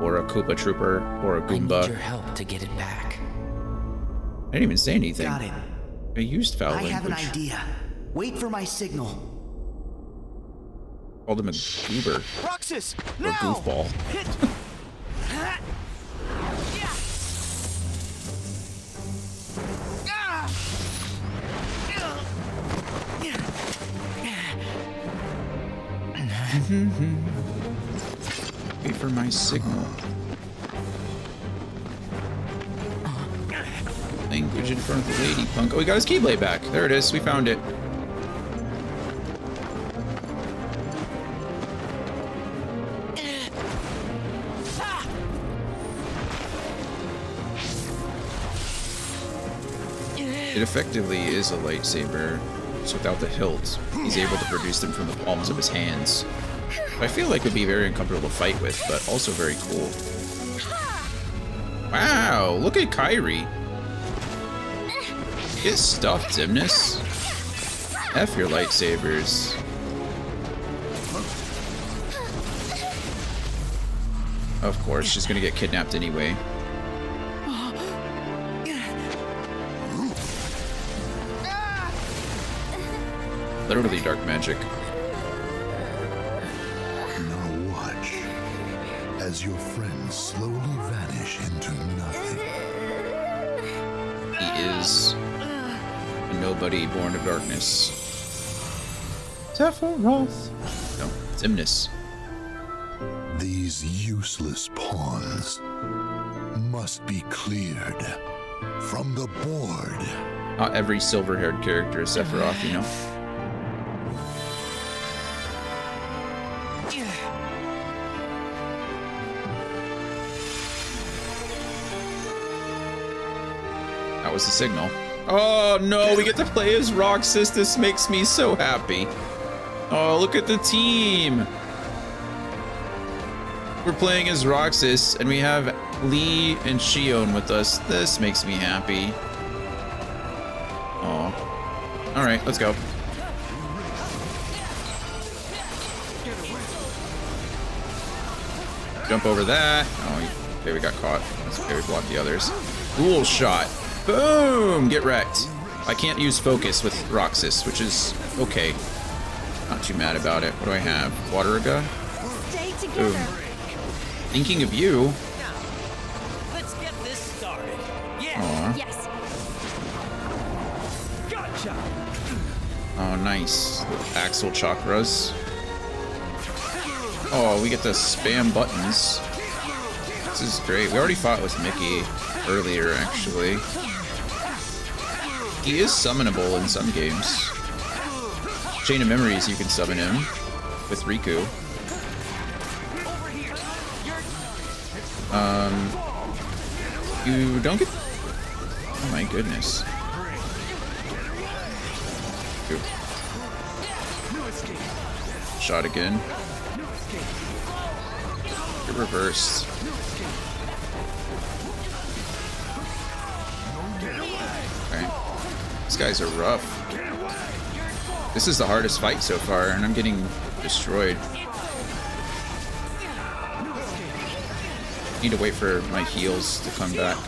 or a Koopa Trooper, or a I need Goomba. your help to get it back. I didn't even say anything. got it. I used foul I language. have an idea. Wait for my signal. Called him a goober. Roxas, Or now! goofball. Wait for my signal. Language in front of the lady punk. Oh, we got his Keyblade back. There it is. We found it. It effectively is a lightsaber, just without the hilt. He's able to produce them from the palms of his hands. I feel like it would be very uncomfortable to fight with, but also very cool. Wow, look at Kairi. Get stuffed, Xemnas. F your lightsabers. Of course, she's gonna get kidnapped anyway. Literally dark magic. Now watch as your friends slowly vanish into nothing. He is a nobody born of darkness. Sephiroth. No, Xemnas. These useless pawns must be cleared from the board. Not every silver-haired character is Sephiroth, you know? That was the signal. Oh no, we get to play as Roxas. This makes me so happy. Oh, look at the team. We're playing as Roxas, and we have Lee and Shion with us. This makes me happy. Oh. All right, let's go. Jump over that. Oh, okay, we got caught. That's okay, we blocked the others. Ghoul shot. Boom! Get wrecked. I can't use focus with Roxas, which is okay. Not too mad about it. What do I have? Wateraga? Stay Boom. together. Thinking of you. Let's get this started. Yeah. Aw. Yes. Gotcha. Oh, nice. Axel chakras. Oh, we get to spam buttons. This is great. We already fought with Mickey earlier, actually. He is summonable in some games. Chain of Memories, you can summon him with Riku. You don't get... Oh my goodness. Oop. Shot again. Get reversed. Okay. These guys are rough. This is the hardest fight so far, and I'm getting destroyed. Need to wait for my heals to come back.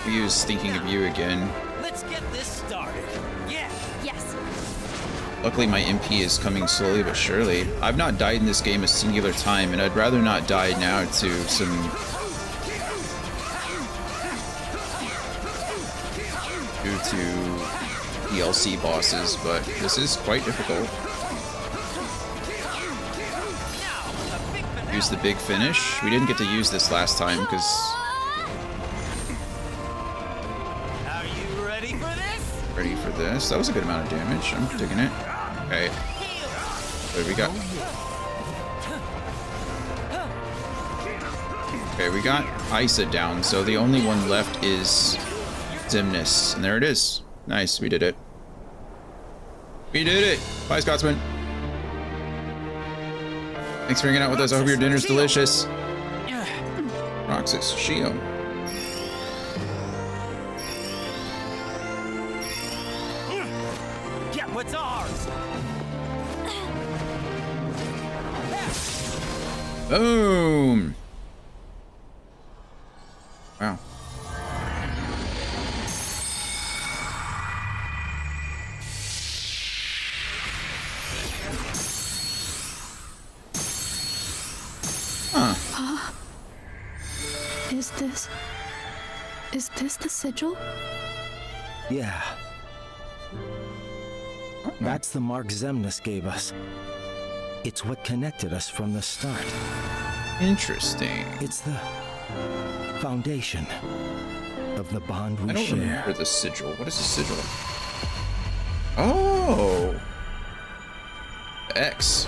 We use Thinking of You again. Let's get this started. Luckily, my MP is coming slowly but surely. I've not died in this game a singular time, and I'd rather not die now to some... due to DLC bosses, but this is quite difficult. Use the big finish. We didn't get to use this last time because... Are you ready for this? Ready for this. That was a good amount of damage. I'm digging it. Okay. What do we got? Okay, we got Isa down, so the only one left is Xemnas. And there it is. Nice, we did it. We did it! Bye, Scotsman. Thanks for hanging out with us. I hope your dinner's delicious. Roxas, Shion. Get what's ours. Boom! Wow. Huh. Is this the sigil? Yeah. That's the mark Xemnas gave us. It's what connected us from the start. Interesting. It's the foundation of the bond we I don't share. remember the sigil. What is the sigil? Oh! X.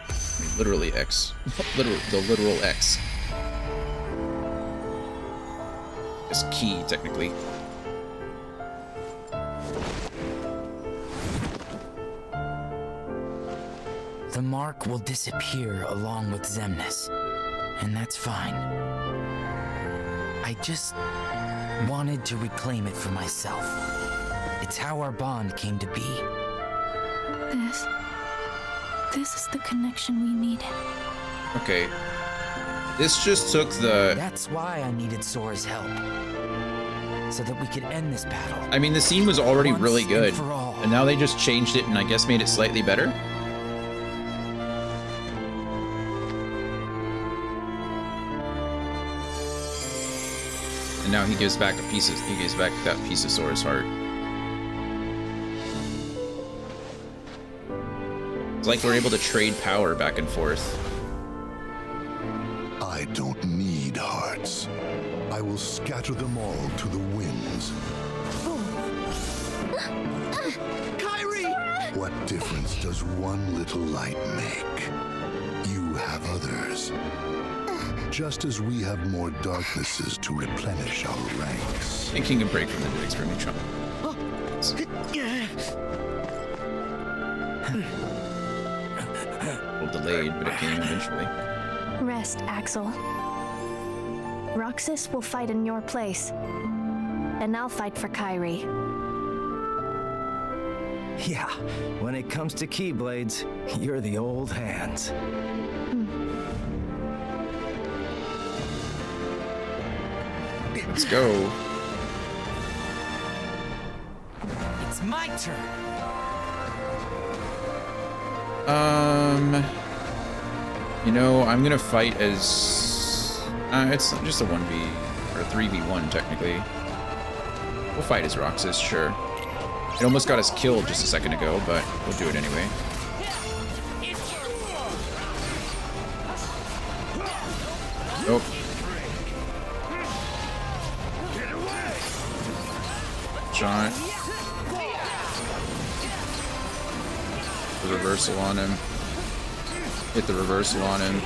I mean, literally X. The literal X. It's key, technically. The mark will disappear along with Xemnas, and that's fine. I just wanted to reclaim it for myself. It's how our bond came to be. This is the connection we needed. Okay. This just took the... That's why I needed Sora's help. So that we could end this battle. I mean, the scene was already Once really and good. for all. And now they just changed it and I guess made it slightly better. And now he gives back that piece of Sora's heart. It's like we're able to trade power back and forth. I don't need hearts. I will scatter them all to the winds. Kairi! What difference does one little light make? You have others. Just as we have more darknesses to replenish our ranks. And King can break from the extremely trouble. A little delayed, but it came eventually. Rest, Axel. Roxas will fight in your place. And I'll fight for Kairi. Yeah, when it comes to Keyblades, you're the old hands. Let's go. It's my turn. You know, I'm gonna fight as... it's just a 1v, or 3v1 technically. We'll fight as Roxas, sure. It almost got us killed just a second ago, but we'll do it anyway. Nope. Shot. The reversal on him. Hit the reversal on him.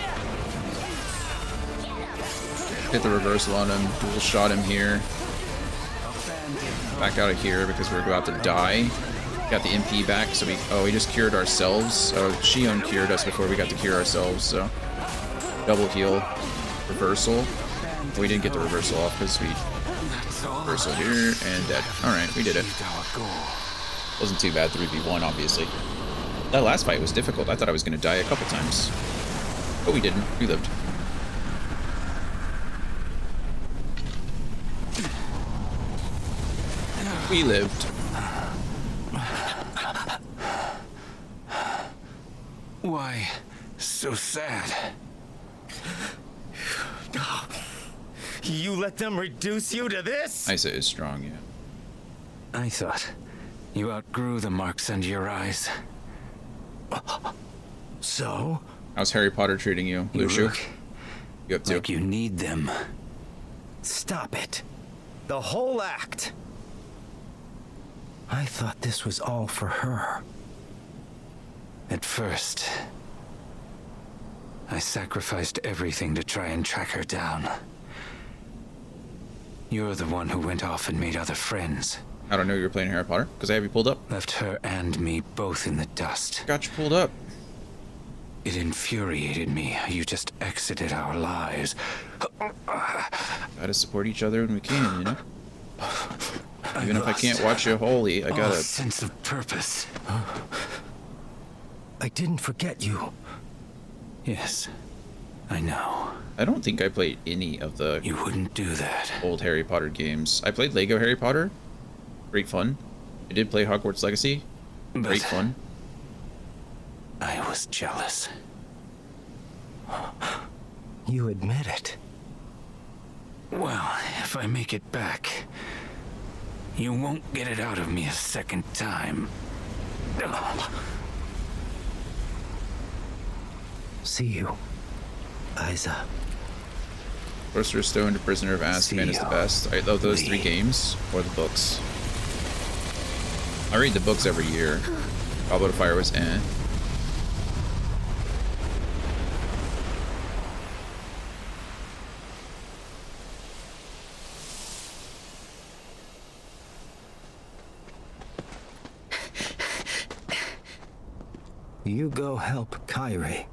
Hit the reversal on him. Dual shot him here. Back out of here because we're about to die. Got the MP back, so we... Oh, we just cured ourselves. Oh, Shion cured us before we got to cure ourselves, so... Double heal. Reversal. We didn't get the reversal off because we... Reversal here, and dead. Alright, we did it. Wasn't too bad, 3v1, obviously. That last fight was difficult. I thought I was going to die a couple times. But we didn't. We lived. We lived. Why so sad? You let them reduce you to this? Isa is strong, yeah. I thought you outgrew the marks under your eyes. So? How's Harry Potter treating you, Blue Shoe? You up to? Like you need them. Stop it. The whole act. I thought this was all for her. At first, I sacrificed everything to try and track her down. You're the one who went off and made other friends. I don't know you were playing Harry Potter, because I have you pulled up. Left her and me both in the dust. Got you pulled up. It infuriated me how you just exited our lives. Gotta support each other when we can, you know? Even if I can't watch you holy, I gotta... sense of purpose. I didn't forget you. Yes, I know. I don't think I played any of the... You wouldn't do that. ...old Harry Potter games. I played Lego Harry Potter. Great fun. I did play Hogwarts Legacy. Great fun. I was jealous. You admit it. Well, if I make it back, you won't get it out of me a second time. See you, Isa. Sorcerer's Stone to Prisoner of Azkaban is the best. I love those 3 games, or the books. I read the books every year. Goblet of Fire was eh. You go help Kairi.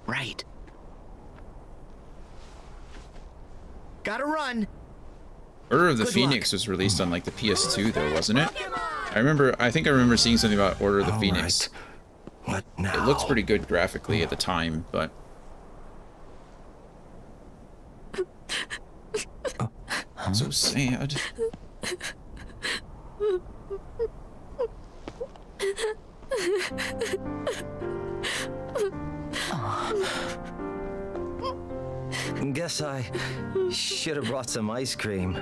Right. Gotta run. Order of the Phoenix was released on like the PS2 though, wasn't it? I think I remember seeing something about Order of the Phoenix. What now? It looks pretty good graphically at the time, but... So sad. Guess I should have brought some ice cream.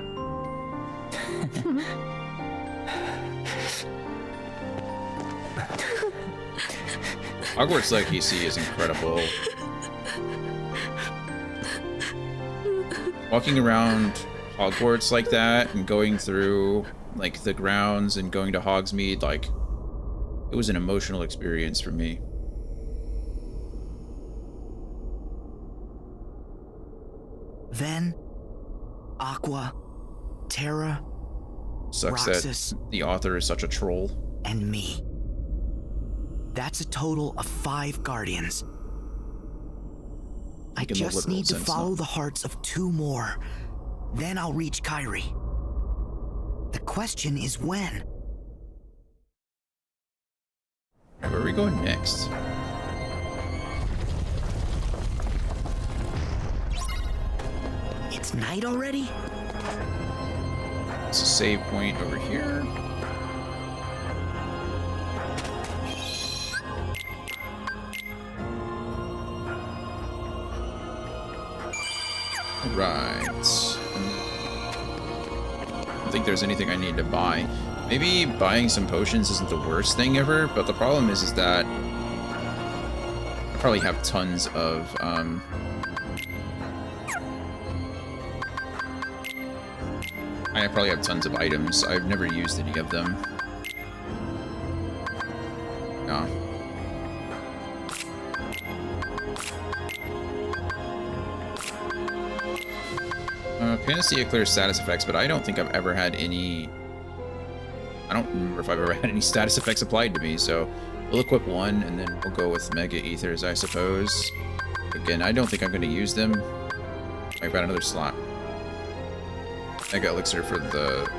Hogwarts Legacy is incredible. Walking around Hogwarts like that and going through like the grounds and going to Hogsmeade, like it was an emotional experience for me. Ven, Aqua, Terra, Sucks Roxas, that the author is such a troll. and me. That's a total of 5 Guardians. I In the just literal need to sense, follow no. the hearts of 2 more. Then I'll reach Kairi. The question is when. Where are we going next? It's night already? It's a save point over here. Right. I don't think there's anything I need to buy. Maybe buying some potions isn't the worst thing ever, but the problem is that I probably have tons of I probably have tons of items. I've never used any of them. No. Panacea clears status effects, but I don't think I've ever had any... I don't remember if I've ever had any status effects applied to me, so we'll equip one, and then we'll go with Mega Ethers, I suppose. Again, I don't think I'm going to use them. I've got another slot. Mega Elixir for the...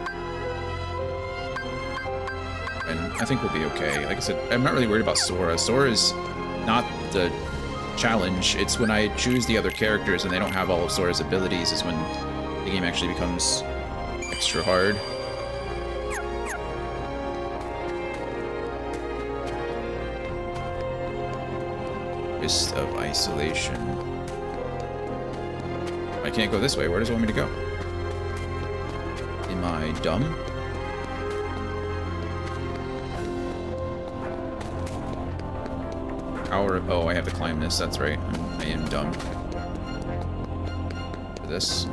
And I think we'll be okay. Like I said, I'm not really worried about Sora. Sora's not the challenge. It's when I choose the other characters and they don't have all of Sora's abilities is when the game actually becomes extra hard. Fist of Isolation. I can't go this way. Where does it want me to go? Am I dumb? Oh, I have to climb this. That's right. I am dumb. For this.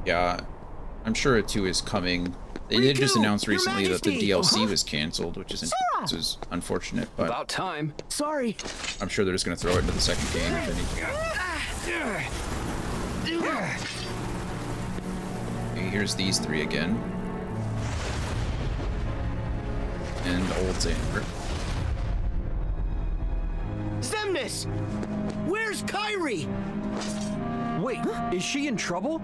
Yeah, I'm sure a 2 is coming. They did just announce recently that the DLC was canceled, which is unfortunate, but about time. Sorry. I'm sure they're just gonna throw it into the second game if anything. Okay, here's these 3 again. And old Xander. Xemnas! Where's Kyrie? Wait, is she in trouble?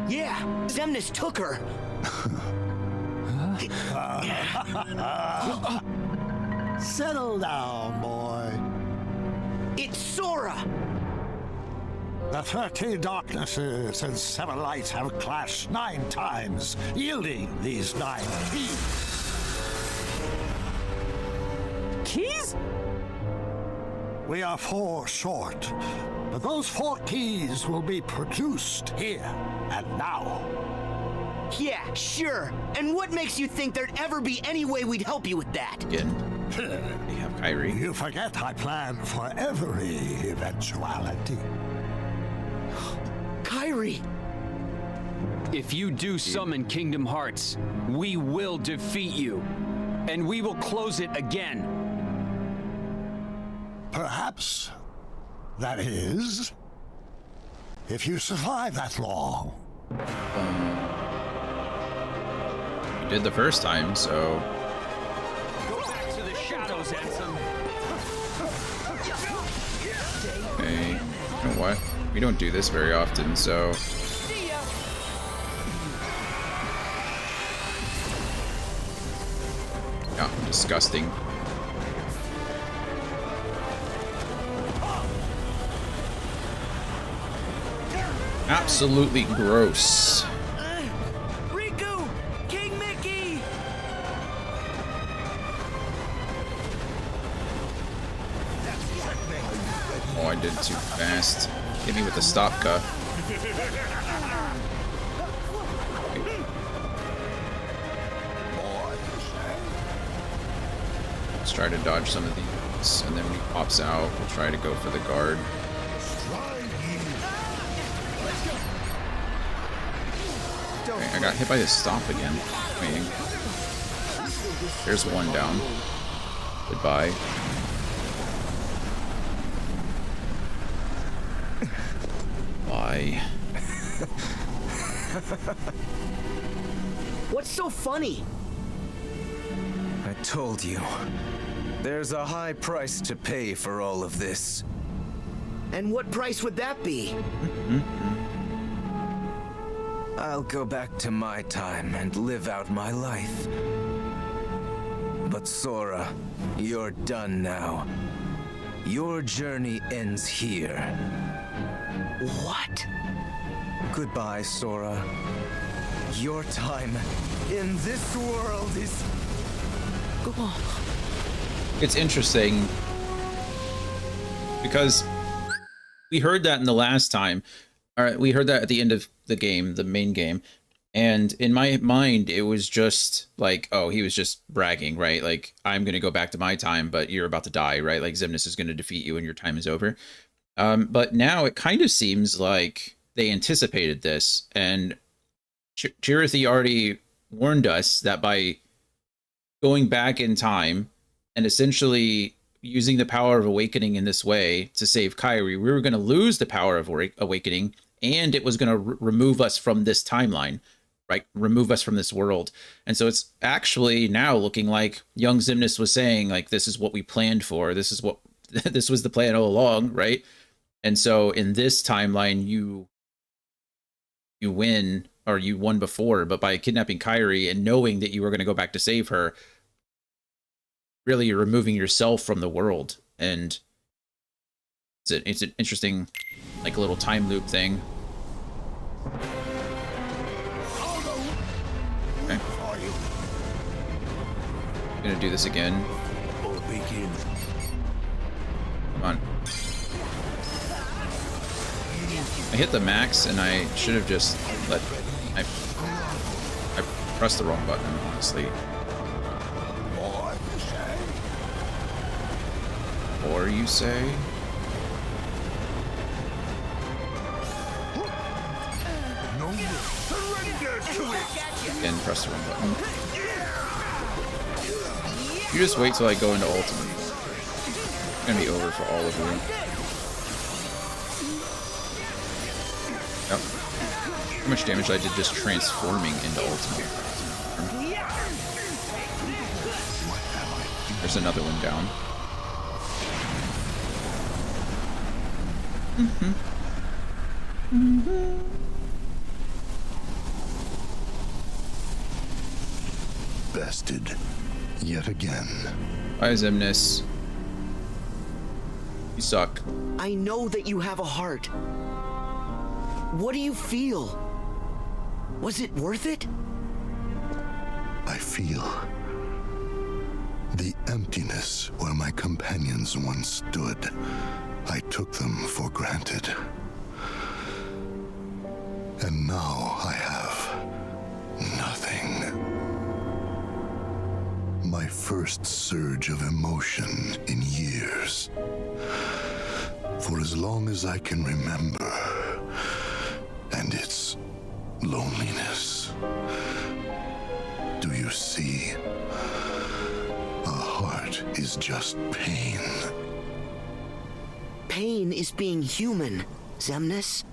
Yeah, Xemnas took her. Settle down, boy. It's Sora! The 13 darknesses and 7 lights have clashed 9 times, yielding these 9 keys. Keys? We are 4 short, but those 4 keys will be produced here and now. Yeah, sure. And what makes you think there'd ever be any way we'd help you with that? Again. We have Kyrie. You forget I plan for every eventuality. Kyrie! If you do summon Kingdom Hearts, we will defeat you. And we will close it again. Perhaps. That is, if you survive that long. You did the first time, so... Go back to the shadows, Ansem. Okay, you know what? We don't do this very often, so... Yeah, disgusting. Absolutely gross. Riku! King Mickey! Oh, I did too fast. Hit me with the stopka. Let's try to dodge some of these, and then when he pops out, we'll try to go for the guard. Okay, I got hit by this stop again. Waiting. There's one down. Goodbye. Bye. What's so funny? I told you. There's a high price to pay for all of this. And what price would that be? I'll go back to my time and live out my life. But Sora, you're done now. Your journey ends here. What? Goodbye, Sora. Your time in this world is... It's interesting because we heard that in the last time. All right, we heard that at the end of the game, the main game, and in my mind it was just like, oh, he was just bragging, right? Like, I'm gonna go back to my time, but you're about to die, right? Like, Xemnas is gonna defeat you and your time is over. But now it kind of seems like they anticipated this, and Chirithy already warned us that by going back in time and essentially using the power of awakening in this way to save Kyrie, we were going to lose the power of awakening, and it was going to remove us from this timeline, right? Remove us from this world. And so it's actually now looking like young Xemnas was saying, like, this is what we planned for. This is what this was the plan all along, right? And so in this timeline, you win, or you won before, but by kidnapping Kyrie and knowing that you were going to go back to save her, really you're removing yourself from the world. And it's an interesting, like, a little time loop thing. Gonna do this again. Come on. I hit the max and I should have just let... I pressed the wrong button, honestly. Or you say? Again, press the wrong button. You just wait till I go into ultimate. It's gonna be over for all of you. Yep. How much damage I did just transforming into ultimate. There's another one down. Bested yet again. Hi, Xemnas. You suck. I know that you have a heart. What do you feel? Was it worth it? I feel the emptiness where my companions once stood. I took them for granted. And now I have nothing. My first surge of emotion in years. For as long as I can remember. And its loneliness. Do you see? A heart is just pain. Pain is being human, Xemnas.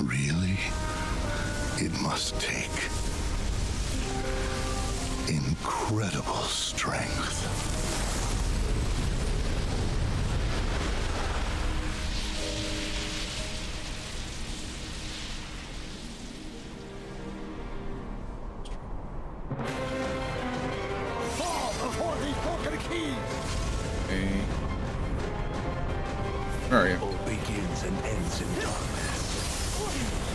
Really? It must take incredible strength. Where are you? Begins and ends in darkness.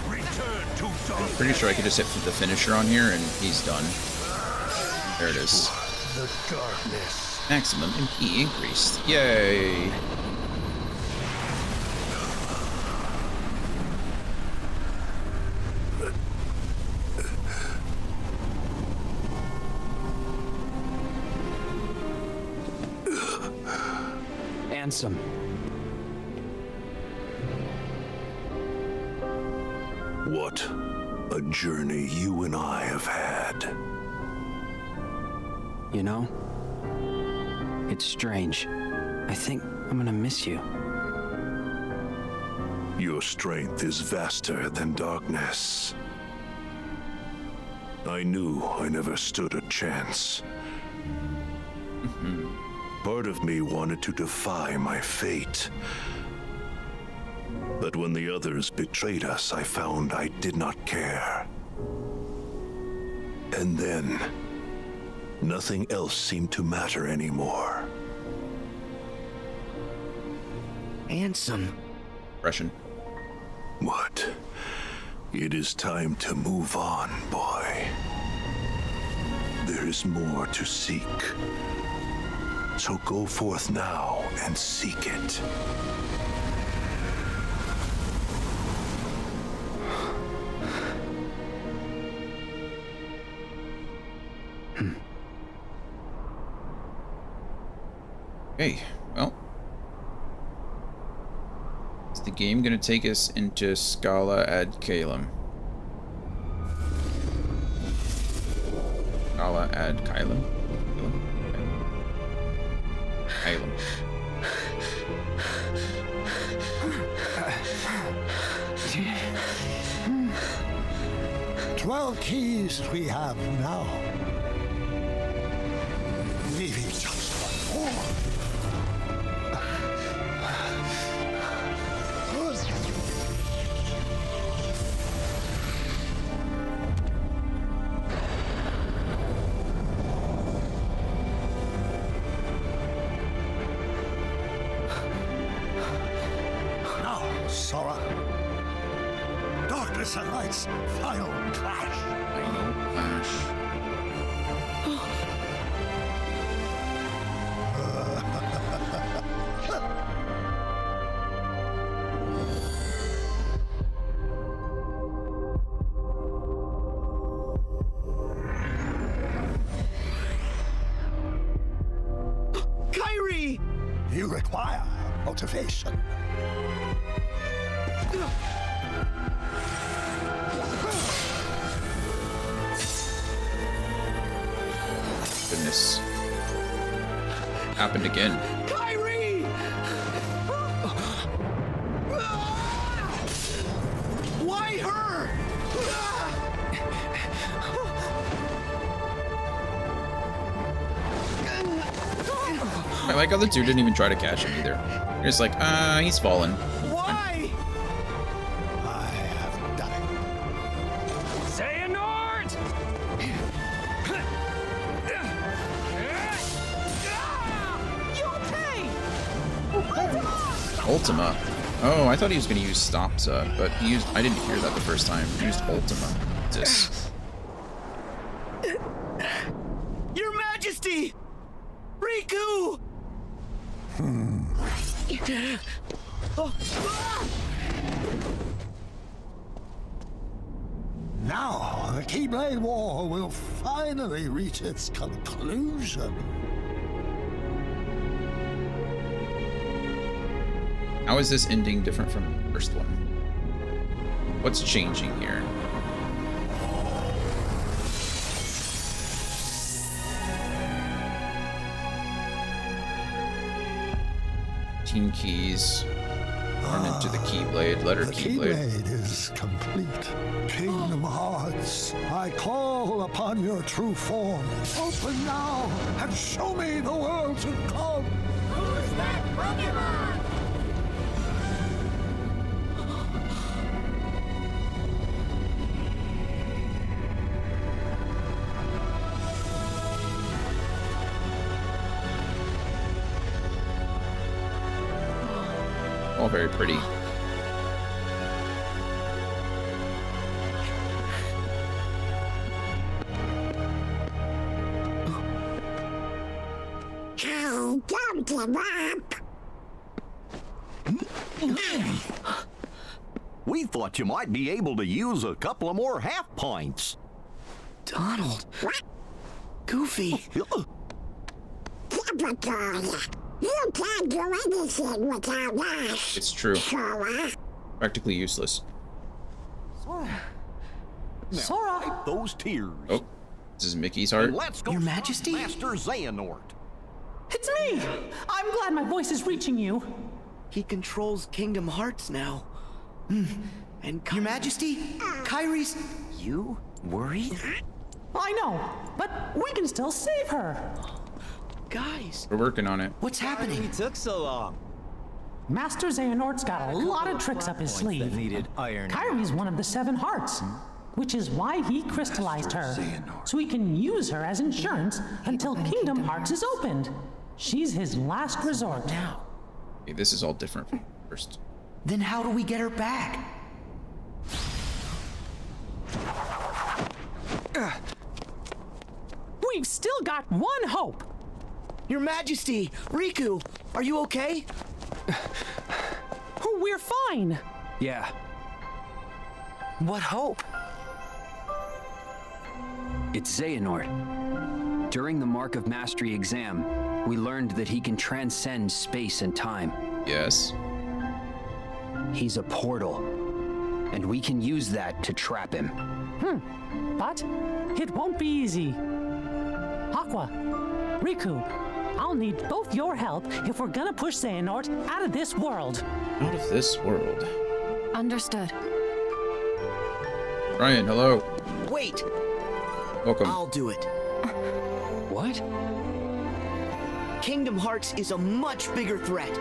Return to darkness. Pretty sure I could just hit the finisher on here and he's done. There it is. The darkness. Maximum MP increased. Yay! Ansem. What a journey you and I have had. You know, it's strange. I think I'm gonna miss you. Your strength is vaster than darkness. I knew I never stood a chance. Part of me wanted to defy my fate. But when the others betrayed us, I found I did not care. And then, nothing else seemed to matter anymore. Ansem. Russian. What? It is time to move on, boy. There is more to seek. So go forth now and seek it. Okay, well. Is the game gonna take us into Scala ad Caelum? Scala ad Caelum? Caelum. 12 keys we have now. Maybe just one more. Now, Sora. Darkness. Darkness and Light's final clash. Final clash. Kairi! You require motivation. Goodness. Happened again. Kairi! Why her? I like how the two didn't even try to catch him either. They're just like, he's fallen. Why? I have done it. Xehanort! You okay? Ultima. Oh, I thought he was going to use Stopza, but he used. I didn't hear that the first time. He used Ultima. This. Your Majesty! Riku! Now, the Keyblade War will finally reach its conclusion. How is this ending different from the first one? What's changing here? Team Keys turn into the Keyblade, letter The Keyblade. Keyblade is complete. Kingdom Hearts, I call upon your true form. Open now and show me the world to come. Who's that Pokemon? All very pretty. Oh, don't give up. We thought you might be able to use a couple of more half pints. Donald. Goofy. Typical. You can't do anything without us. It's true. Sora. Practically useless. Sora. Wipe those tears. Oh, this is Mickey's heart. And let's go, Your Majesty? Master Xehanort. It's me! I'm glad my voice is reaching you. He controls Kingdom Hearts now. And Your Majesty, Kairi's... You worried? I know, but we can still save her. Guys, We're working on it. what's happening? It took so long. Master Xehanort's got a lot of tricks up his sleeve. Needed iron. Kairi's one of the 7 hearts, which is why he crystallized her, so he can use her as insurance until Kingdom Hearts is opened. She's his last resort. Now. Okay, this is all different from first. Then how do we get her back? We've still got one hope. Your Majesty, Riku, are you okay? We're fine. Yeah, What hope? it's Xehanort. During the Mark of Mastery exam, we learned that he can transcend space and time. Yes. He's a portal, and we can use that to trap him. But it won't be easy. Aqua, Riku, I'll need both your help if we're gonna push Xehanort out of this world. Out of this world. Understood. Ryan, hello. Wait, Welcome. I'll do it. What? Kingdom Hearts is a much bigger threat.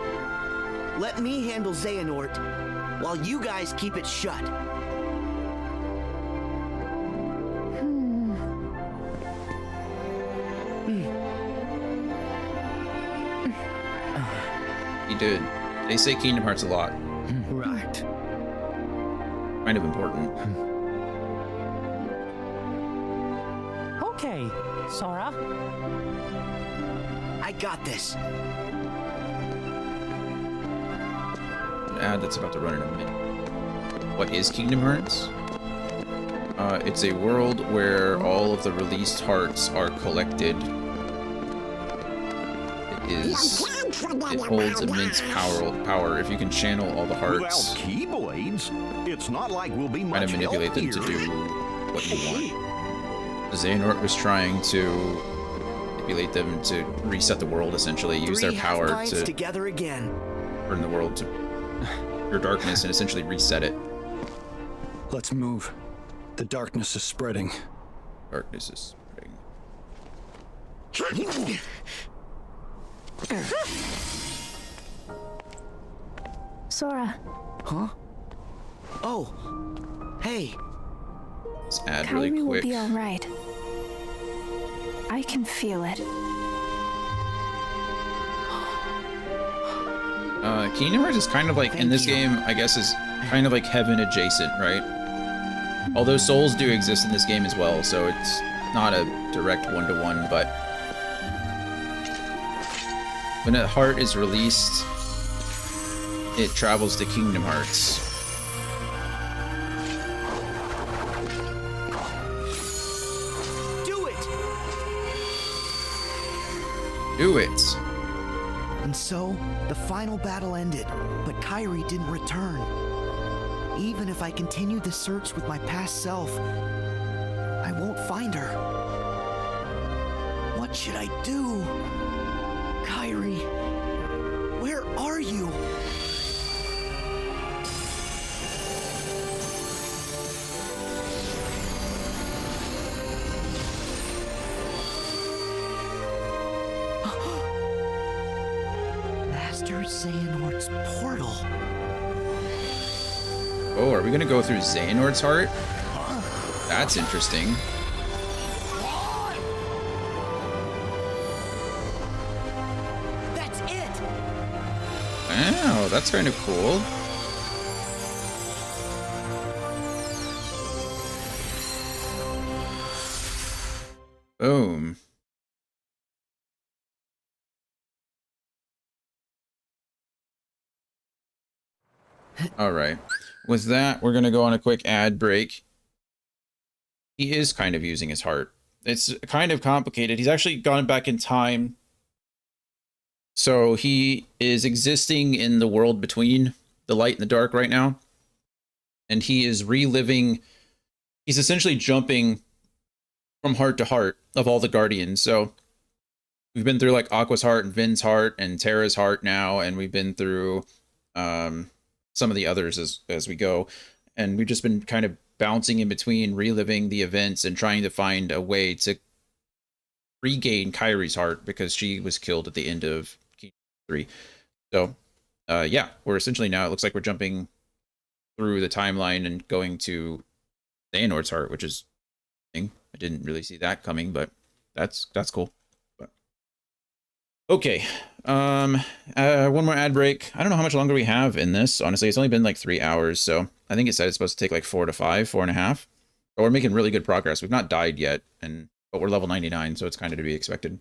Let me handle Xehanort, while you guys keep it shut. He did. They say Kingdom Hearts a lot. Right. kind of important. Okay, Sora. I got this. An ad that's about to run in a minute. What is Kingdom Hearts? It's a world where all of the released hearts are collected. It holds immense power if you can channel all the hearts. Without Keyblades, it's not like we'll be much Kind of manipulate them to do what you want. Xehanort was trying to manipulate them to reset the world, essentially. Use their power to together again. Turn the world to pure darkness and essentially reset it. Let's move. The darkness is spreading. Darkness is spreading. Sora. Huh? Oh. Hey. Let's add Kairi really will quick. be all right. I can feel it. Kingdom Hearts is kind of like, in this game, I guess, is kind of like heaven adjacent, right? Although souls do exist in this game as well, so it's not a direct one-to-one, but when a heart is released, it travels to Kingdom Hearts. Do it! Do it! And so, the final battle ended, but Kairi didn't return. Even if I continue the search with my past self, I won't find her. What should I do? Kairi, where are you? Master Xehanort's portal. Oh, are we gonna go through Xehanort's heart? That's interesting. That's it! Wow, that's kind of cool. Boom. All right. With that, we're going to go on a quick ad break. He is kind of using his heart. It's kind of complicated. He's actually gone back in time. So he is existing in the world between the light and the dark right now. And he is reliving. He's essentially jumping from heart to heart of all the Guardians. So we've been through like Aqua's heart and Vin's heart and Terra's heart now. And we've been through some of the others as we go. And we've just been kind of bouncing in between, reliving the events and trying to find a way to regain Kairi's heart because she was killed at the end of Kingdom 3. So, yeah, we're essentially now, it looks like we're jumping through the timeline and going to Xehanort's heart, which is, I didn't really see that coming, but that's cool. But, okay, one more ad break. I don't know how much longer we have in this. Honestly, it's only been like 3 hours, so I think it said it's supposed to take like 4 to 5, 4.5. But we're making really good progress. We've not died yet, but we're level 99, so it's kind of to be expected.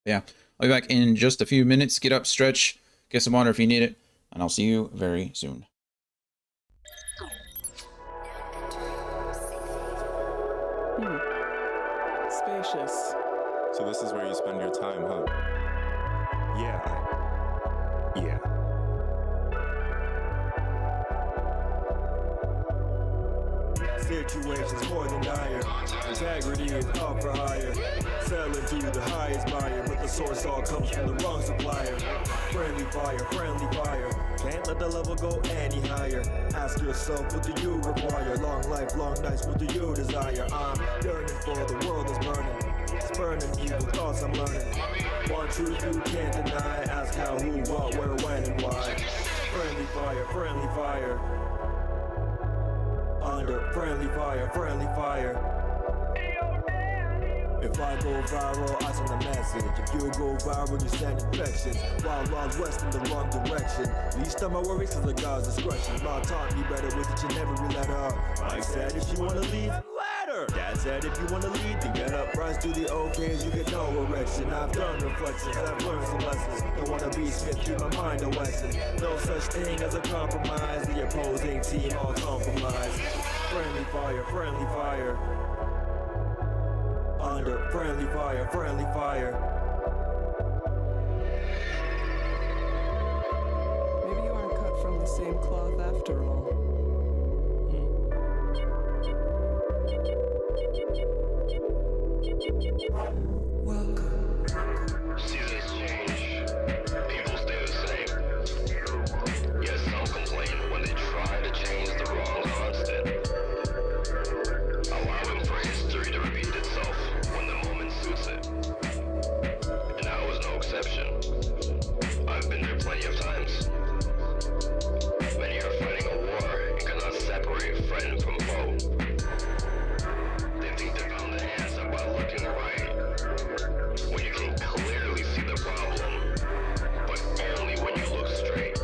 Yeah, I'll be back in just a few minutes. Get up, stretch, get some water if you need it, and I'll see you very soon. Spacious. So this is where you spend your time, huh? Yeah. Situations more than dire. Integrity is up for hire. Selling to the highest buyer, but the source all comes from the wrong supplier. Friendly fire, friendly fire. Can't let the level go any higher. Ask yourself, what do you require? Long life, long nights, what do you desire? I'm yearning for the world is burning. Spurning evil thoughts I'm learning. One truth you can't deny. Ask how, who, what, where, when, and why. Friendly fire, friendly fire. Under friendly fire, friendly fire. If I go viral, I send a message. If you go viral, you stand infections. Wild West in the wrong direction. Least of my worries cause of God's discretion. Mom taught me better with each and every letter. Mike said if you wanna leave, let her. Dad said if you wanna lead, then get up, rise to the okays, you get no erection. I've done reflections, I've learned some lessons. Don't wanna be smith through my mind, no lesson. No such thing as a compromise. The opposing team all compromised. Friendly fire, friendly fire. Under friendly fire, friendly fire. Maybe you aren't cut from the same cloth after all. Welcome. Seasons change. People stay the same. Yes, some complain when they try to change the wrong constant. Allowing for history to repeat itself when the moment suits it. And I was no exception. I've been there plenty of times. Many are fighting a war and cannot separate friend from foe. They think they found the answer by looking right, when you can clearly see the problem, but only when you look straight.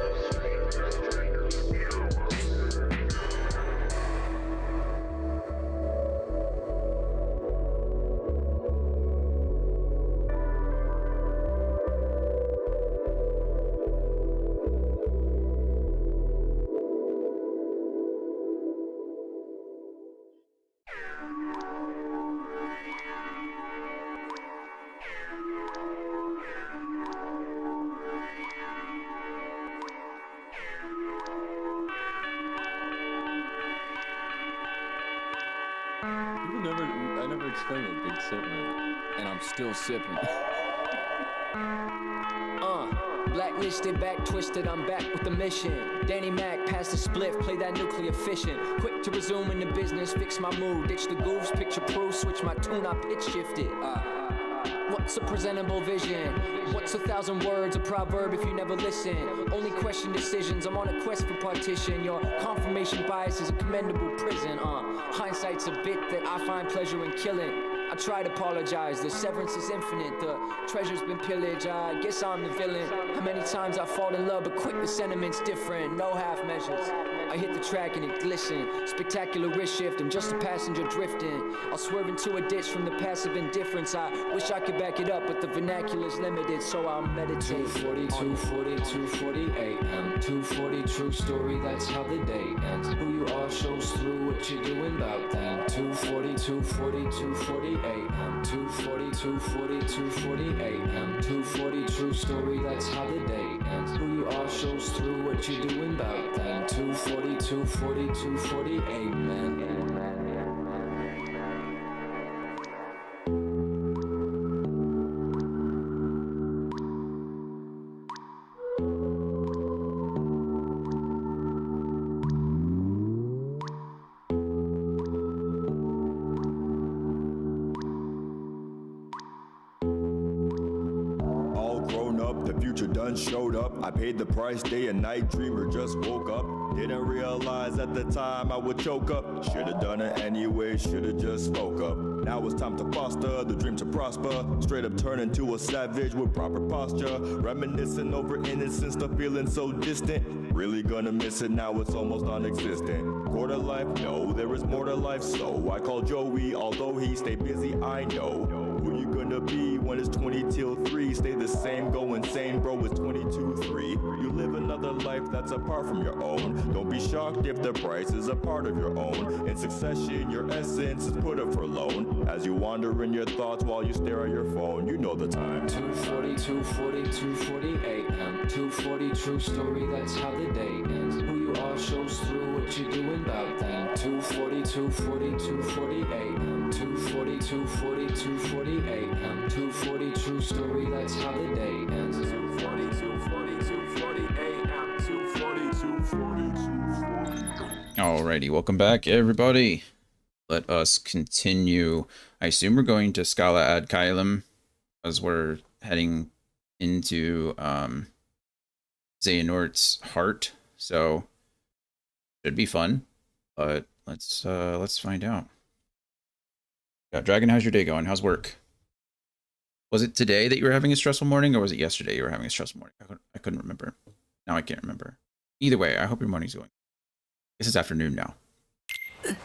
I never expected a big sip, man. And I'm still sipping. Blacklisted, back twisted, I'm back with the mission. Danny Mac, pass the spliff, play that nuclear fission. Quick to resume in the business, fix my mood, ditch the goofs, picture proof, switch my tune, I pitch shifted. What's a presentable vision? What's 1,000 words, a proverb if you never listen? Only question decisions, I'm on a quest for partition. Your confirmation bias is a commendable prison. Hindsight's a bit that I find pleasure in killing. I try to apologize, the severance is infinite. The treasure's been pillaged, I guess I'm the villain. How many times I fall in love, but quick the sentiment's different. No half measures. I hit the track and it glisten. Spectacular wrist shift, I'm just a passenger drifting. I'll swerve into a ditch from the passive indifference. I wish I could back it up, but the vernacular's limited, so I'll meditate. 240, 240, 240 AM. 240, true story, that's how the day ends. Who you are shows through what you're doing about then. 240, 240, 240 AM. 240, 240, 240 AM. 240, true story, that's how the day ends. Who you are shows through what you're doing about then. 240, 240, 240, amen. Showed up, I paid the price, day and night, dreamer just woke up. Didn't realize at the time I would choke up. Should've done it anyway, should've just spoke up. Now it's time to foster the dream to prosper. Straight up turn into a savage with proper posture. Reminiscing over innocence, the feeling so distant. Really gonna miss it now, it's almost non-existent. Quarter life, no, there is more to life, so I call Joey, although he stay busy, I know. Who you gonna be when it's 20 till 3? Stay the same, go insane, bro, it's 22-3. You live another life that's apart from your own. Don't be shocked if the price is a part of your own. In succession, your essence is put up for loan. As you wander in your thoughts while you stare at your phone, you know the time. 240, 240, 240 AM. 240, true story, that's how the day ends. Who you are shows through what you're doing about then. 240, 240, 240 AM. 240, 240, 240 AM. 240, true story, that's how the day ends. 240, 240, 240 AM. 240, 240, 240. Alrighty, welcome back, everybody. Let us continue. I assume we're going to Scala ad Caelum as we're heading into Xehanort's heart. So should be fun. But let's find out. Yeah, Dragon, how's your day going? How's work? Was it today that you were having a stressful morning, or was it yesterday you were having a stressful morning? I couldn't remember. Now I can't remember. Either way, I hope your morning's going. I guess it's afternoon now. Okay,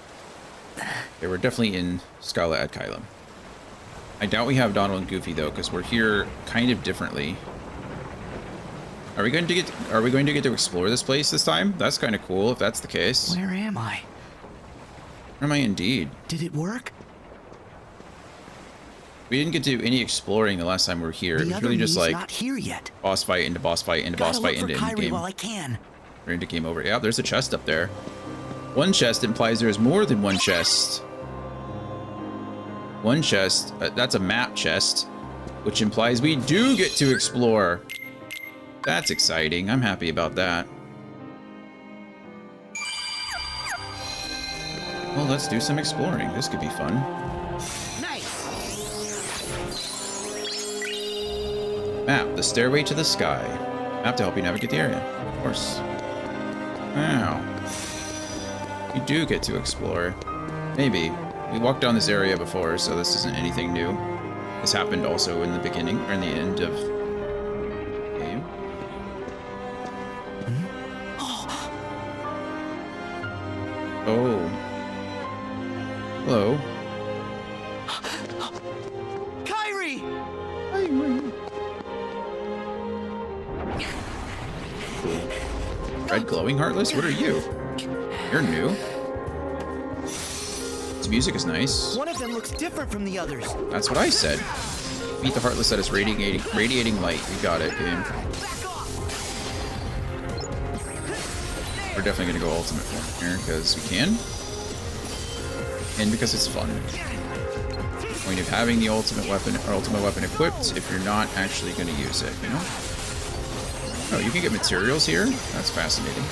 we're definitely in Scala ad Kylum. I doubt we have Donald and Goofy though, because we're here kind of differently. Are we going to get to explore this place this time? That's kind of cool if that's the case. Where am I? Where am I indeed? Did it work? We didn't get to do any exploring the last time we were here. The It was other really just me's like not here yet. boss fight into boss fight into boss fight into end game. While I can. We're into game over. Yeah, there's a chest up there. One chest implies there's more than one chest. One chest, that's a map chest, which implies we do get to explore. That's exciting. I'm happy about that. Well, let's do some exploring. This could be fun. Map, the stairway to the sky. Map to help you navigate the area. Of course. Wow. You do get to explore. Maybe. We walked down this area before, so this isn't anything new. This happened also in the beginning, or in the end of the game. Oh. Hello. Kyrie! Red glowing heartless? What are you? You're new. This music is nice. One of them looks different from the others. That's what I said. Beat the heartless that is radiating light. You got it, game. We're definitely gonna go ultimate form here because we can. And because it's fun. Point of having the ultimate weapon equipped if you're not actually gonna use it, you know? Oh, you can get materials here? That's fascinating.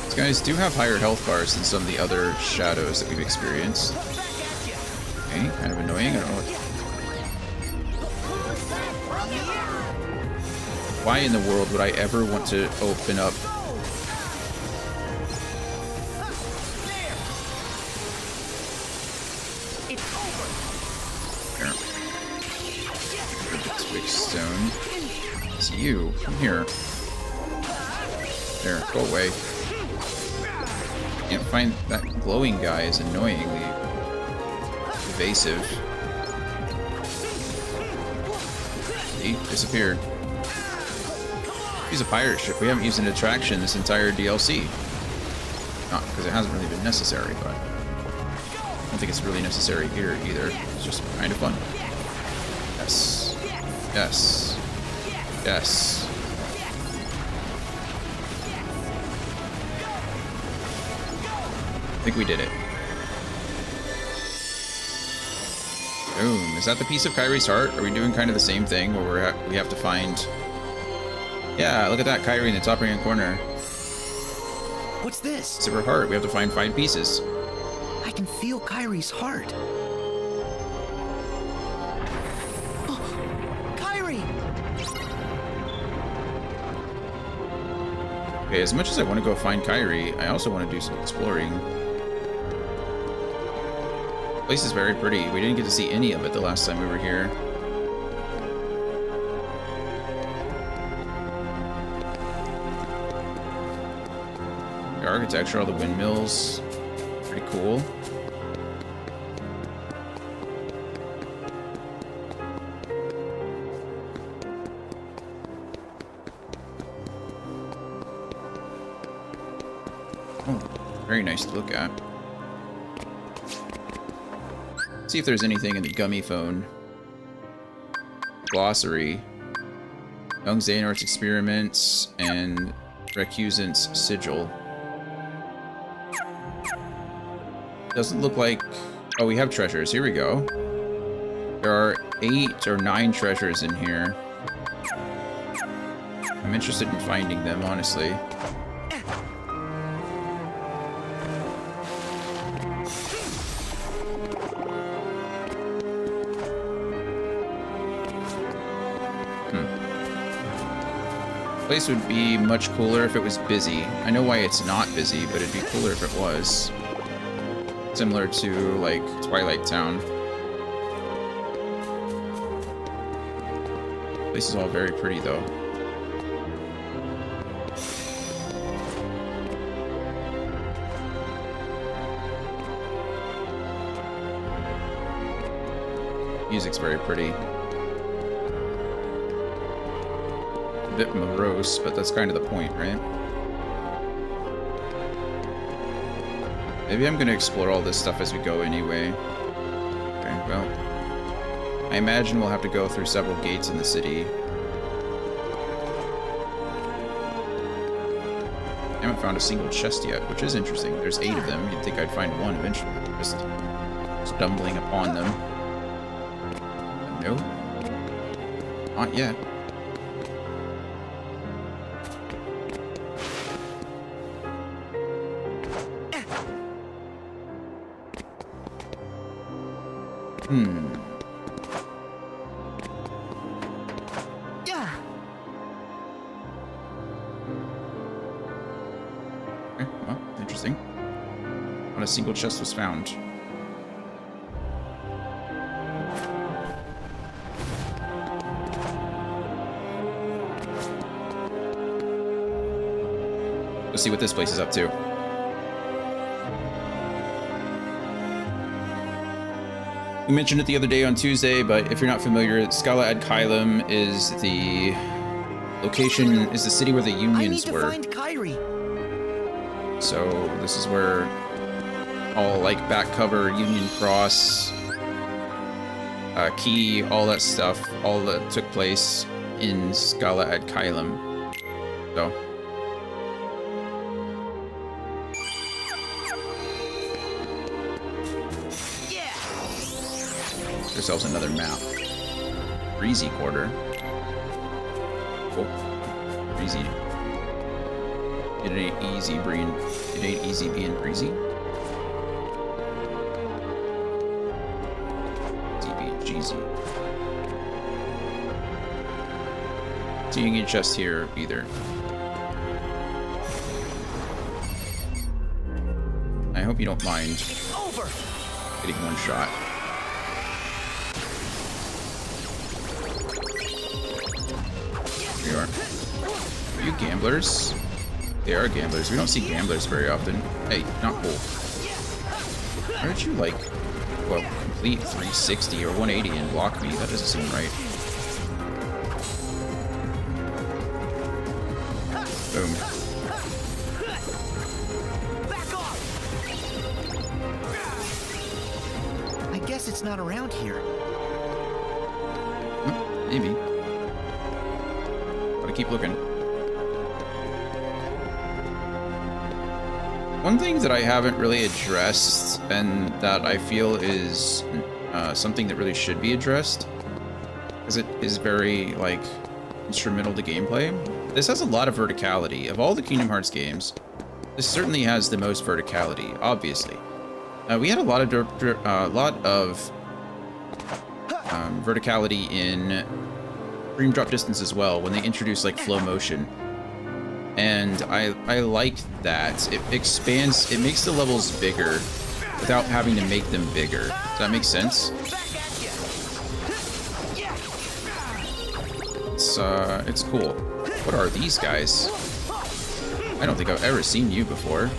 These guys do have higher health bars than some of the other shadows that we've experienced. Okay, kind of annoying. I don't know what... Why in the world would I ever want to open up... Twig stone. It's you. Come here. There, go away. Can't find that glowing guy is annoyingly evasive. He disappeared. He's a pirate ship. We haven't used an attraction this entire DLC. Not because it hasn't really been necessary, but I don't think it's really necessary here either. It's just kind of fun. Yes. Yes. Yes. I think we did it. Boom. Is that the piece of Kyrie's heart? Are we doing kind of the same thing where we have to find... Yeah, look at that, Kyrie in the top right-hand corner. What's this? It's her heart. We have to find 5 pieces. I can feel Kyrie's heart. Kyrie! Okay, as much as I want to go find Kyrie, I also want to do some exploring. The place is very pretty. We didn't get to see any of it the last time we were here. The architecture, all the windmills, pretty cool. Oh, very nice to look at. Let's see if there's anything in the gummy phone. Glossary. Young Xehanort's experiments and Recusant's sigil. Doesn't look like... Oh, we have treasures. Here we go. There are 8 or 9 treasures in here. I'm interested in finding them, honestly. The place would be much cooler if it was busy. I know why it's not busy, but it'd be cooler if it was. similar to like Twilight Town. This is all very pretty though. Music's very pretty. A bit morose, but that's kind of the point, right? Maybe I'm gonna explore all this stuff as we go anyway. Okay, well, I imagine we'll have to go through several gates in the city. I haven't found a single chest yet, which is interesting. There's 8 of them. You'd think I'd find one eventually. Just stumbling upon them. But no. Not yet. Okay, well, interesting. Not a single chest was found. Let's see what this place is up to. We mentioned it the other day on Tuesday, but if you're not familiar, Scala ad Caelum is the location, is the city where the unions were. I need to find Kairi. So this is where all like back cover, Union Cross, Key, all that stuff, all that took place in Scala ad Caelum. So. Ourselves another map. Breezy Quarter. Cool. Breezy. It ain't easy being breezy. Easy being cheesy. Seeing a chest here either. I hope you don't mind getting one shot. Here you are. Are you gamblers? They are gamblers. We don't see gamblers very often. Hey, not cool. Why don't you, like, well, complete 360 or 180 and block me? That doesn't seem right. Boom. I guess it's not around here. Maybe. Gotta keep looking. One thing that I haven't really addressed, and that I feel is something that really should be addressed, because it is very, like, instrumental to gameplay. This has a lot of verticality. Of all the Kingdom Hearts games, this certainly has the most verticality, obviously. We had a lot of verticality in Dream Drop Distance as well, when they introduced like flow motion, and I like that. It expands, it makes the levels bigger without having to make them bigger. Does that make sense? It's cool. What are these guys? I don't think I've ever seen you before.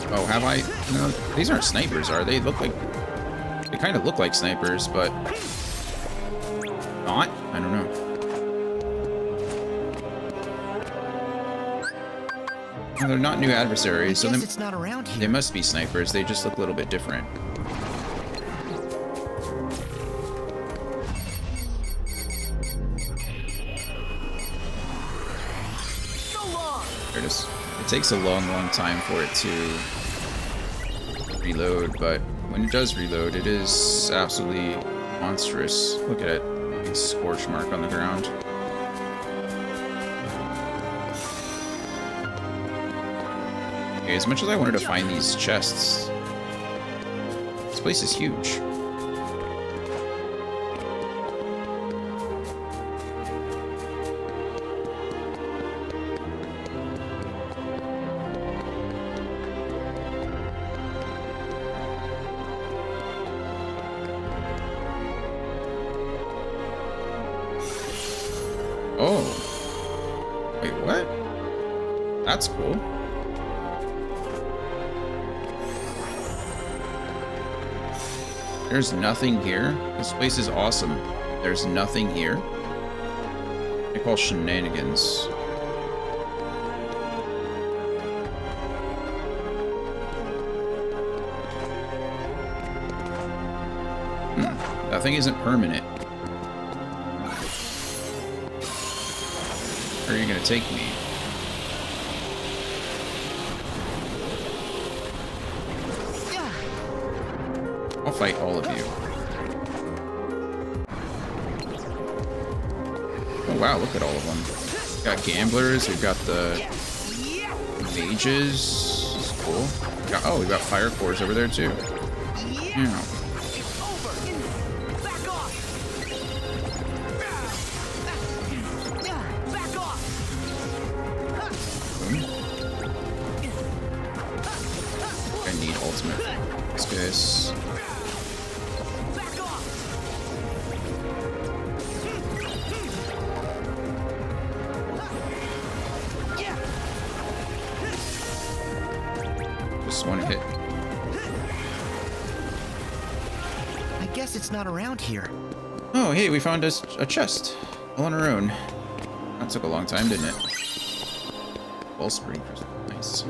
Oh, have I? No, these aren't snipers, are they? Look like, they kind of look like snipers, but not? I don't know. No, they're not new adversaries, so it's not around here. They must be snipers. They just look a little bit different. There it is. It takes a long, long time for it to reload, but when it does reload, it is absolutely monstrous. Look at it. Big scorch mark on the ground. Okay, as much as I wanted to find these chests, this place is huge. That's cool. There's nothing here. This place is awesome. There's nothing here. I call shenanigans. That thing isn't permanent. Where are you gonna take me? I'll fight all of you. Oh wow, look at all of them. We've got gamblers, we've got the mages. This is cool. We've got fire cores over there too. Yeah. I need ultimate. This guy's. Just one hit. I guess it's not around here. Oh, hey, we found a chest. All on our own. That took a long time, didn't it? Wellspring crystal. Nice.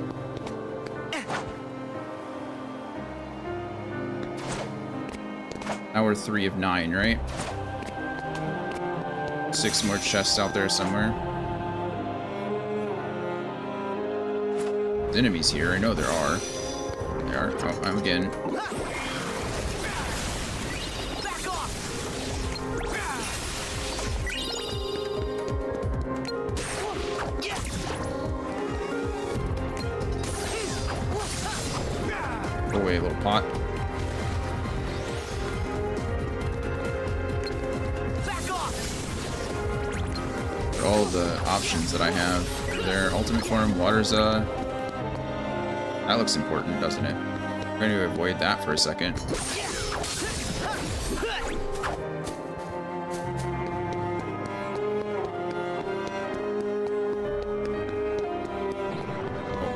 Now we're 3 of 9, right? 6 more chests out there somewhere. There's enemies here. I know there are. There are. Oh, I'm again. Go away, little pot. All the options that I have there. Ultimate form, water's that looks important, doesn't it? I'm going to avoid that for a second. Oh,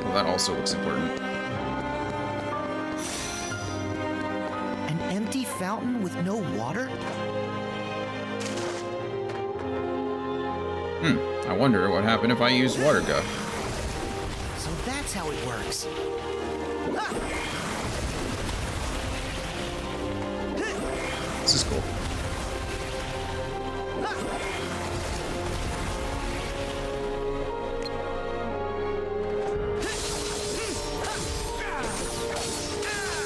well, that also looks important. An empty fountain with no water? I wonder what happened if I used water gun. So that's how it works. This is cool.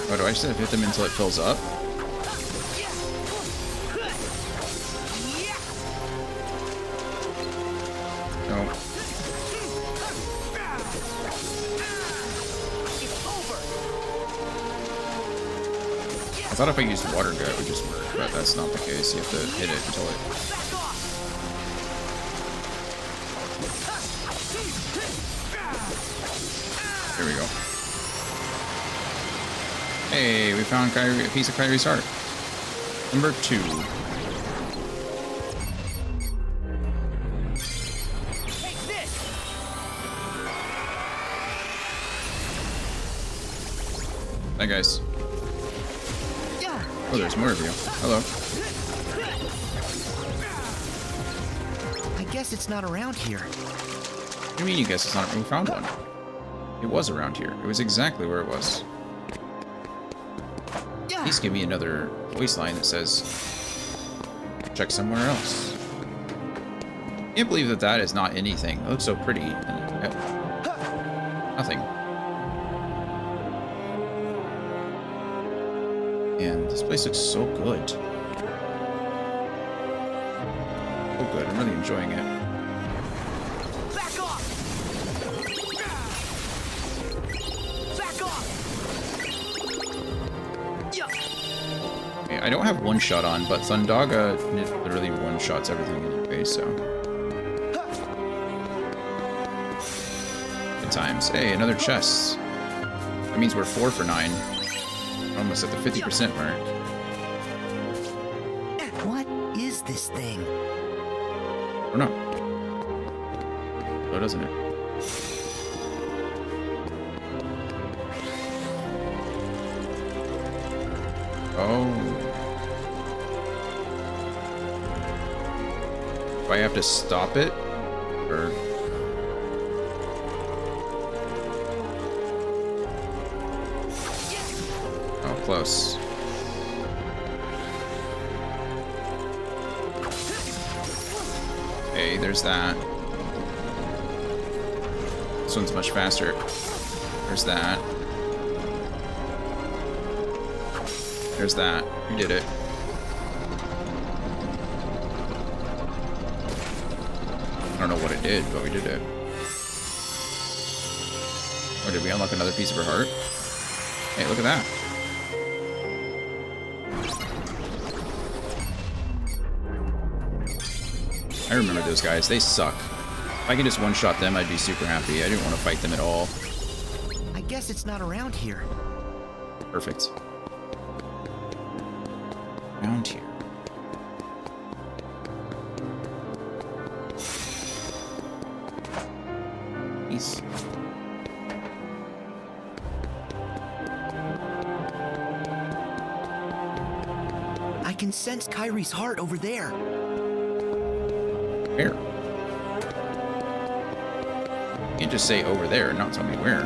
Oh, do I just have to hit them until it fills up? No. I thought if I used water gun it would just work, but that's not the case. You have to hit it until it... Here we go. Hey, we found Kairi, a piece of Kairi's heart. Number 2. Hi guys. Oh, there's more of you. Hello. I guess it's not around here. What do you mean you guess it's not? We found one. It was around here. It was exactly where it was. Please give me another voice line that says, check somewhere else. Can't believe that that is not anything. It looks so pretty. Nothing. And this place looks so good. So good. I'm really enjoying it. Back off! Back off! Okay, I don't have one shot on, but Thundaga literally one shots everything in your face, so. Good times. Hey, another chest. That means we're 4 for 9. Almost at the 50% mark. What is this thing? Or not. Oh, doesn't it? Oh. Do I have to stop it? Or... Oh, close. Okay, there's that. This one's much faster. There's that. There's that. We did it. I don't know what it did, but we did it. Or did we unlock another piece of her heart? Hey, look at that. I remember those guys. They suck. If I can just one-shot them, I'd be super happy. I didn't want to fight them at all. I guess it's not around here. Perfect. Around here. Peace. I can sense Kyrie's heart over there. Where? You can't just say over there and not tell me where.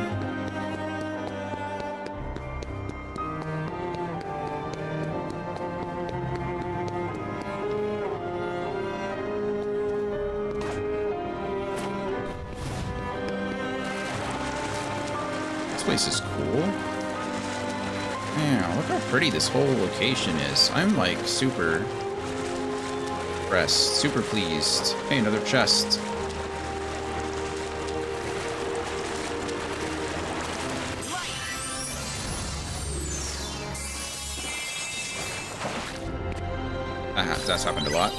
This place is cool. Man, look how pretty this whole location is. I'm like super impressed, super pleased. Hey, another chest. That's happened a lot.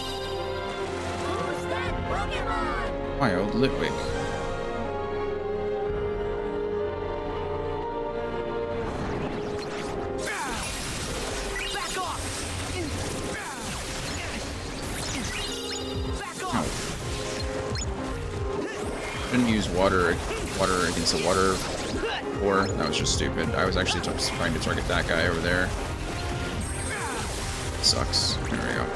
Wild Litwick. Shouldn't use water against the water ore. That was just stupid. I was actually trying to target that guy over there. Sucks. There we go.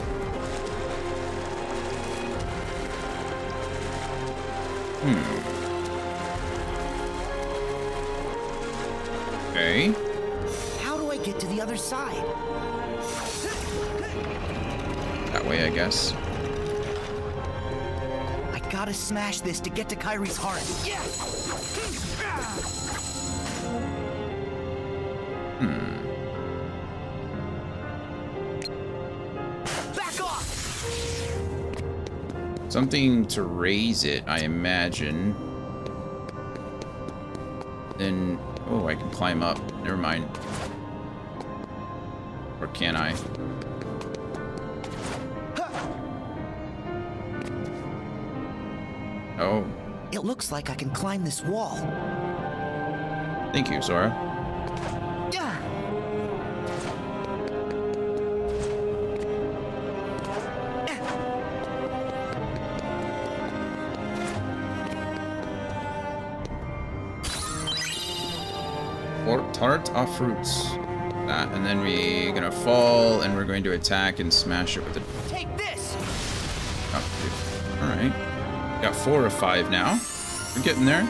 Okay. How do I get to the other side? That way, I guess. I gotta smash this to get to Kyrie's heart. Back off! Something to raise it, I imagine. Then, oh, I can climb up. Never mind. Or can I? Oh. It looks like I can climb this wall. Thank you, Sora. Tart of fruits. That, and then we're gonna fall, and we're going to attack and smash it with the. Take this. Oh, all right. Got 4 of 5 now. We're getting there.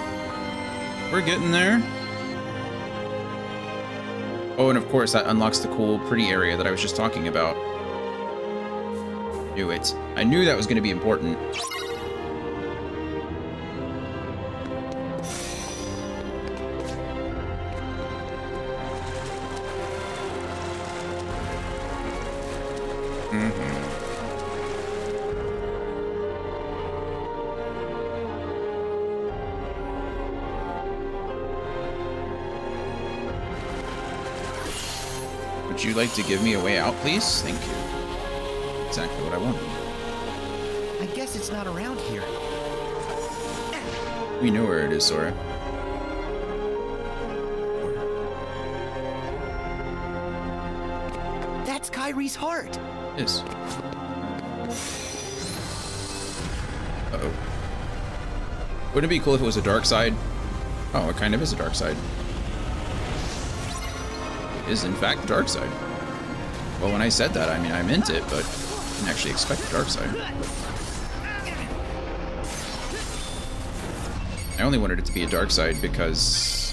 We're getting there. Oh, and of course that unlocks the cool, pretty area that I was just talking about. Knew it. I knew that was going to be important. Would you like to give me a way out, please? Thank you. Exactly what I wanted. I guess it's not around here. We know where it is, Sora. That's Kyrie's heart. It is. Uh-oh. Wouldn't it be cool if it was a dark side? Oh, it kind of is a dark side. It is, in fact, the dark side. Well, when I said that, I mean, I meant it, but I didn't actually expect the dark side. I only wanted it to be a dark side because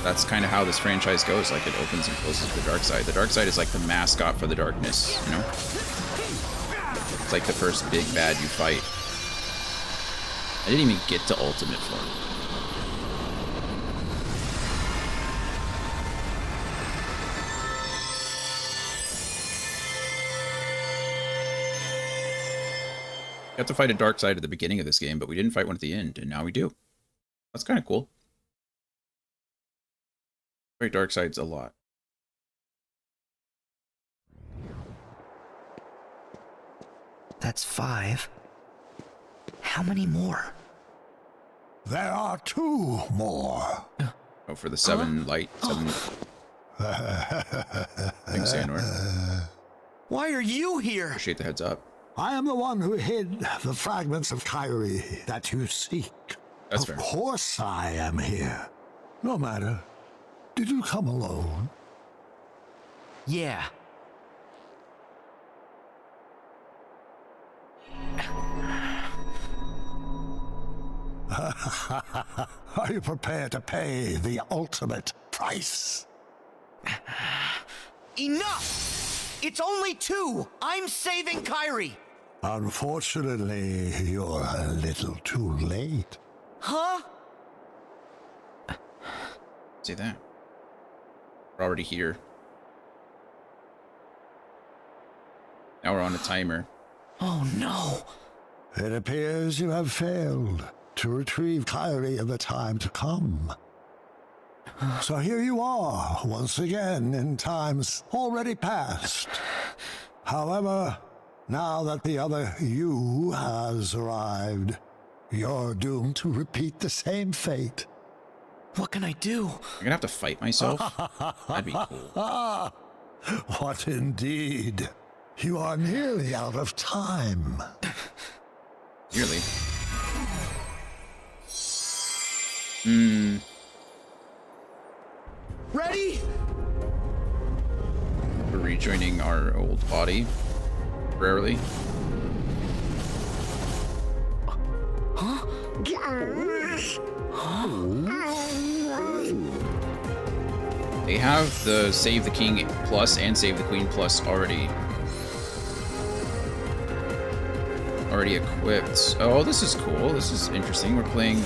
that's kind of how this franchise goes. Like, it opens and closes with the dark side. The dark side is like the mascot for the darkness, you know? It's like the first big bad you fight. I didn't even get to ultimate form. We got to fight a dark side at the beginning of this game, but we didn't fight one at the end, and now we do. That's kind of cool. Fight dark sides a lot. That's 5. How many more? There are 2 more. Oh, for the 7 light, 7. Thanks, Xehanort. Why are you here? Appreciate the heads up. I am the one who hid the fragments of Kyrie that you seek. That's fair. Of course I am here. No matter. Did you come alone? Yeah. Are you prepared to pay the ultimate price? Enough! It's only 2! I'm saving Kyrie! Unfortunately, you're a little too late. Huh? See that? We're already here. Now we're on a timer. Oh no! It appears you have failed to retrieve Kyrie in the time to come. So here you are, once again, in times already past. However, now that the other you has arrived, you're doomed to repeat the same fate. What can I do? I'm gonna have to fight myself? That'd be cool. What indeed? You are nearly out of time. Nearly. Ready? We're rejoining our old body. Rarely. Huh? They have the Save the King Plus and Save the Queen Plus already equipped. Oh, this is cool. This is interesting. We're playing...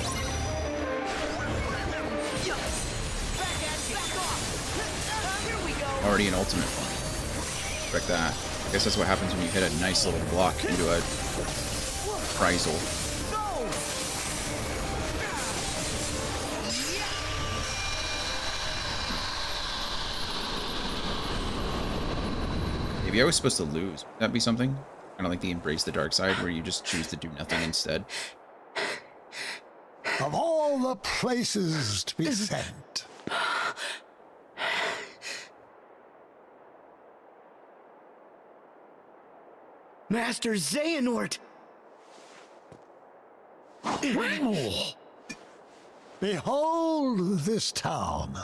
Already in ultimate form. Expect that. I guess that's what happens when you hit a nice little block into a Prizle. Maybe I was supposed to lose. Would that be something? Kind of like the Embrace the Dark Side, where you just choose to do nothing instead. Of all the places to be sent. Master Xehanort! Behold this town.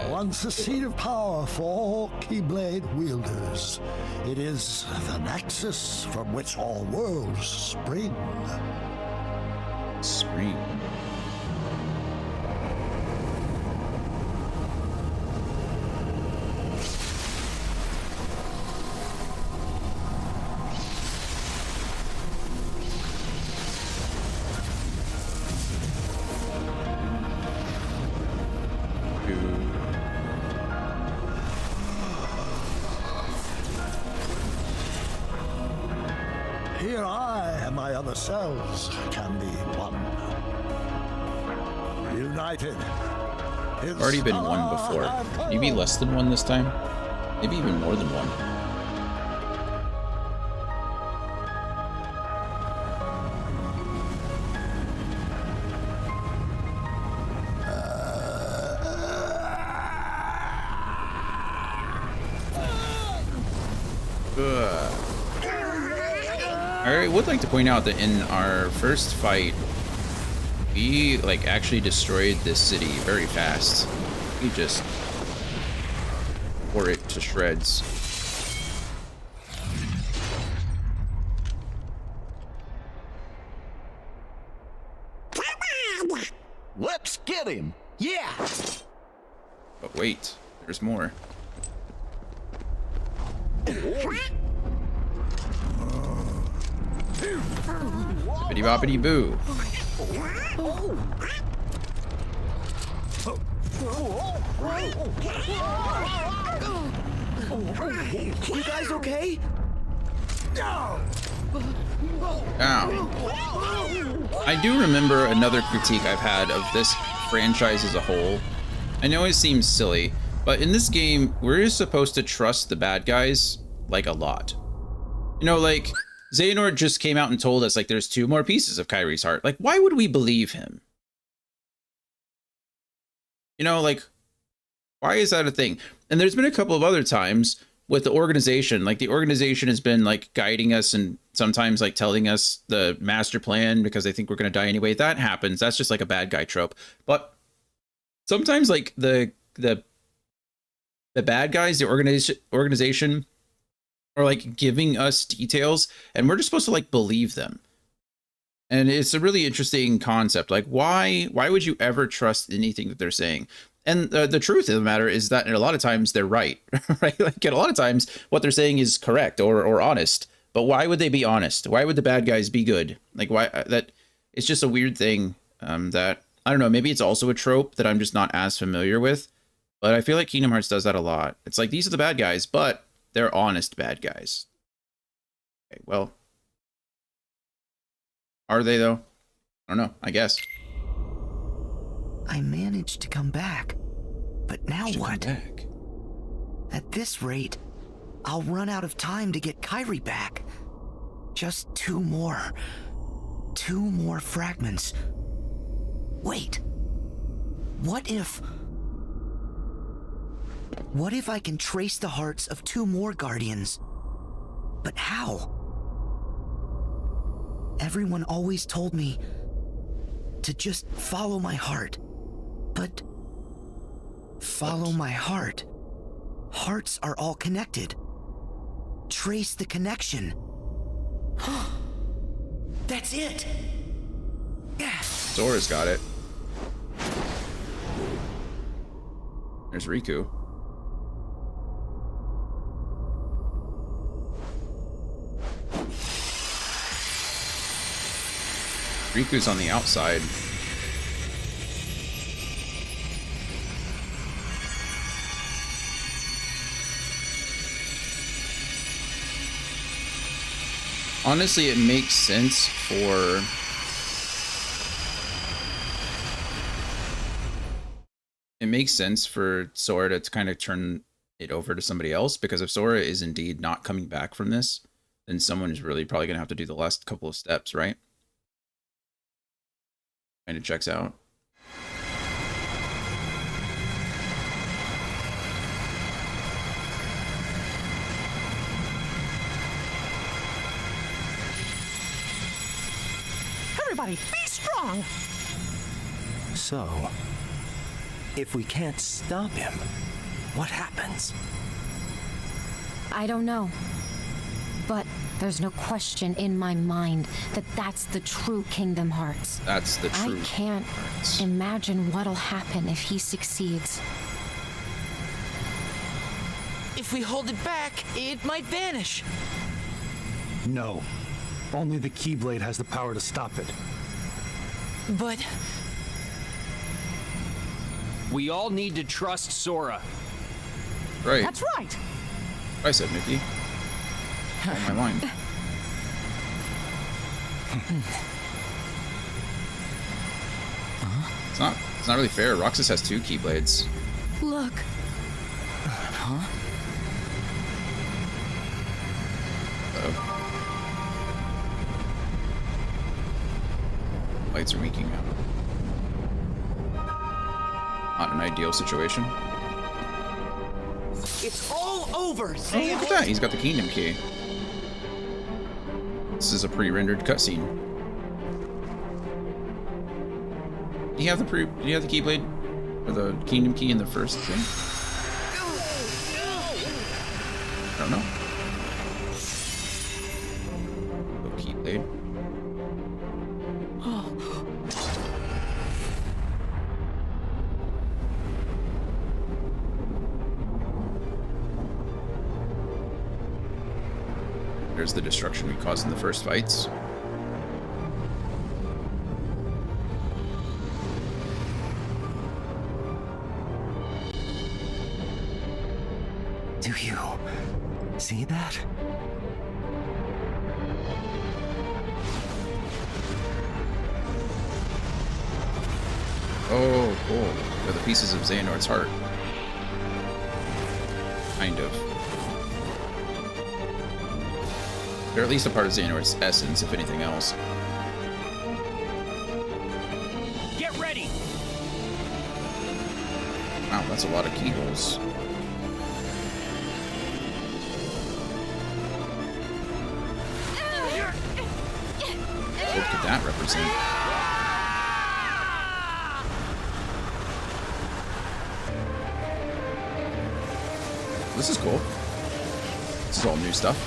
Once a seat of power for all Keyblade wielders. It is the nexus from which all worlds spring. Spring. Here I and my other selves can be one. United. I've already been one before. Maybe less than one this time. Maybe even more than one. I would like to point out that in our first fight, we like actually destroyed this city very fast. We just tore it to shreds. Let's get him. Yeah. But wait, there's more. Bippity boppity boo. You guys okay? Ow. I do remember another critique I've had of this franchise as a whole. I know it seems silly, but in this game, we're supposed to trust the bad guys, like, a lot. You know, like, Xehanort just came out and told us, like, there's 2 more pieces of Kairi's heart. Like, why would we believe him? You know, like, why is that a thing? And there's been a couple of other times with the organization, like the organization has been like guiding us and sometimes like telling us the master plan because they think we're going to die anyway. That happens. That's just like a bad guy trope. But sometimes like the bad guys, the organization are like giving us details and we're just supposed to like believe them. And it's a really interesting concept. Like why would you ever trust anything that they're saying? And the truth of the matter is that a lot of times they're right, right? Like a lot of times what they're saying is correct or honest. But why would they be honest? Why would the bad guys be good? Like why that it's just a weird thing that I don't know. Maybe it's also a trope that I'm just not as familiar with. But I feel like Kingdom Hearts does that a lot. It's like these are the bad guys, but they're honest bad guys. Okay, well, are they though? I don't know. I guess. I managed to come back, but now what? At this rate, I'll run out of time to get Kairi back. Just 2 more. 2 more fragments. Wait. What if I can trace the hearts of 2 more Guardians? But how? Everyone always told me to just follow my heart. But follow my heart. Hearts are all connected. Trace the connection. That's it. Sora's got it. There's Riku. Riku's on the outside. Honestly, it makes sense for Sora to kind of turn it over to somebody else, because if Sora is indeed not coming back from this, then someone is really probably going to have to do the last couple of steps, right? Kind of checks out. Everybody, be strong! So, if we can't stop him, what happens? I don't know. But there's no question in my mind that that's the true Kingdom Hearts. That's the true. I can't imagine what'll happen if he succeeds. If we hold it back, it might vanish. No. Only the Keyblade has the power to stop it. But we all need to trust Sora. Right. That's right. I said, Mickey. On my line. It's not really fair. Roxas has 2 Keyblades. Look. Huh? Lights are winking out. Not an ideal situation. It's all over, Oh, look at that. He's got the Kingdom Key. This is a pre-rendered cutscene. Do you have the Keyblade? Or the Kingdom Key in the first thing? I don't know. Oh, Keyblade. There's the destruction we caused in the first fights. Do you see that? Oh, cool. They're the pieces of Xehanort's heart. Kind of. They're at least a part of Xehanort's essence, if anything else. Get ready. Wow, that's a lot of keyholes. What could that represent? This is cool. This is all new stuff.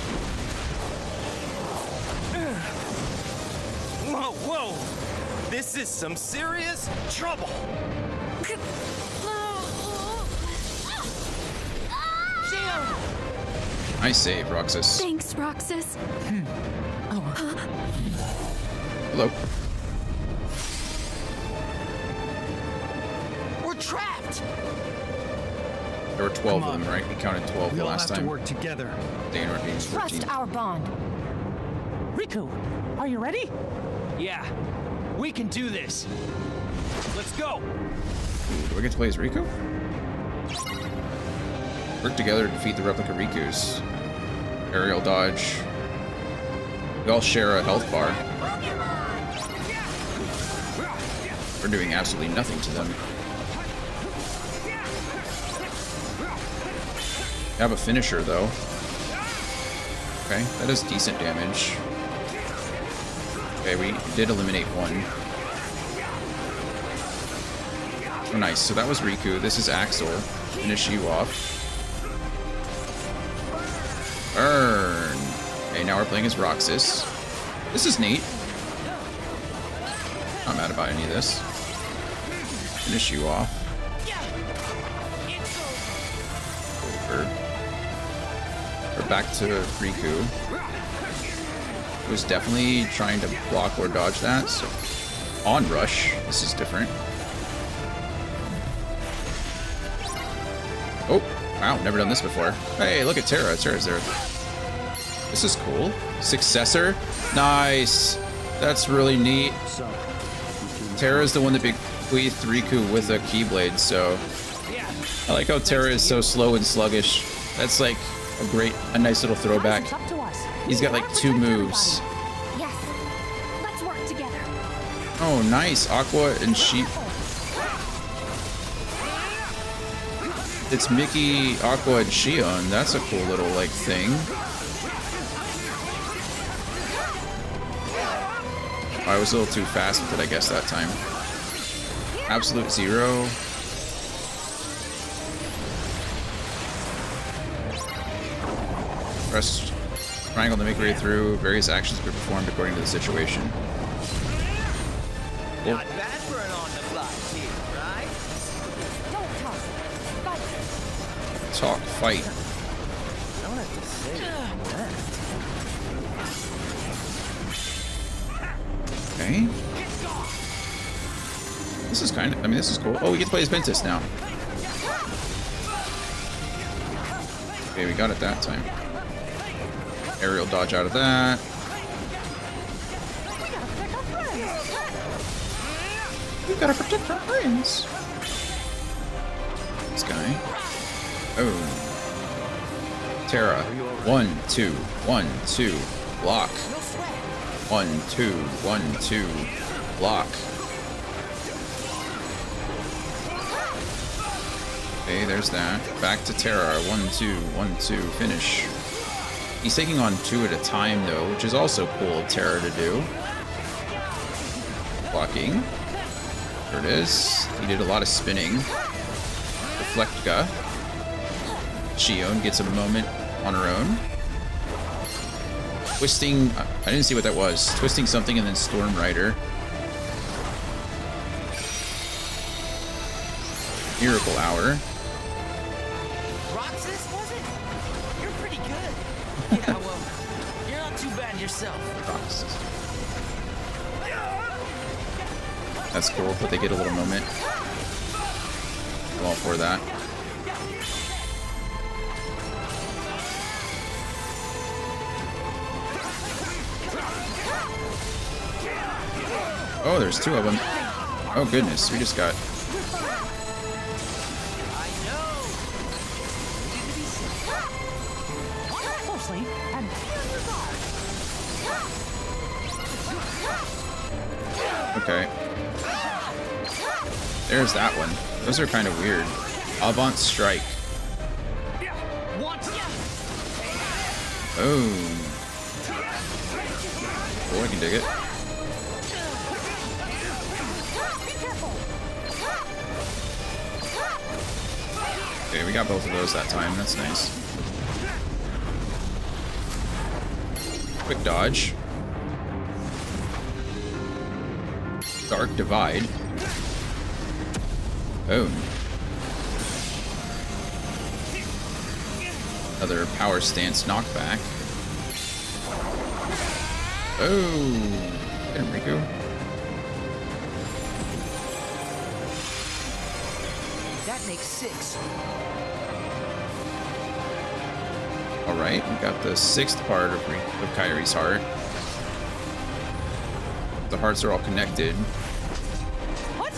Whoa, whoa! This is some serious trouble. Nice save, Roxas. Thanks, Roxas. Hello. We're trapped. There were 12 of them, right? We counted 12 the last time. We all have to work together. Xehanort being 14. Trust our bond. Riku, are you ready? Yeah, we can do this. Let's go. Do I get to play as Riku? Work together to defeat the replica Rikus. Aerial dodge. We all share a health bar. We're doing absolutely nothing to them. We have a finisher, though. Okay, that does decent damage. Okay, we did eliminate one. Oh, nice. So that was Riku. This is Axel. Finish you off. Burn. Okay, now we're playing as Roxas. This is neat. Not mad about any of this. Finish you off. Over. We're back to Riku. Was definitely trying to block or dodge that. So onrush. This is different. Oh, wow, never done this before. Hey, look at Terra. Terra's there. This is cool. Successor. Nice. That's really neat. Terra's the one that bequeathed Riku with a Keyblade, so I like how Terra is so slow and sluggish. That's like a nice little throwback. He's got like 2 moves. Yes. Let's work together. Oh, nice. Aqua and Sheep. It's Mickey, Aqua, and Shion. That's a cool little, like, thing. I was a little too fast with it, I guess, that time. Absolute Zero. Press triangle to make your way through. Various actions be performed according to the situation. Cool. Not bad for an on-the-fly team, right? Don't talk. Fight. Talk, fight. I don't have to say that. Okay. This is kind of, I mean, this is cool. Oh, we get to play as Ventus now. Okay, we got it that time. Aerial dodge out of that. We gotta protect our friends. This guy. Oh. Terra. 1, 2, 1, 2. Block. 1, 2, 1, 2. Block. Okay, there's that. Back to Terra. 1, 2, 1, 2. Finish. He's taking on 2 at a time, though, which is also cool of Terra to do. Blocking. There it is. He did a lot of spinning. Reflectka. Shion gets a moment on her own. Twisting, I didn't see what that was. Twisting something and then Storm Rider. Miracle Hour. Roxas, was it? You're pretty good. Yeah, well, you're not too bad yourself. Roxas. That's cool that they get a little moment. I'm all for that. Oh, there's two of them. Oh goodness, we just got... Closely and Okay. There's that one. Those are kind of weird. Avant Strike. Oh. Oh, I can dig it. Okay, we got both of those that time. That's nice. Quick dodge. Dark Divide. Oh. Another Power Stance knockback. Oh. Get him, Riku. That makes 6. Alright, we got the 6th part of Kairi's heart. The hearts are all connected. What?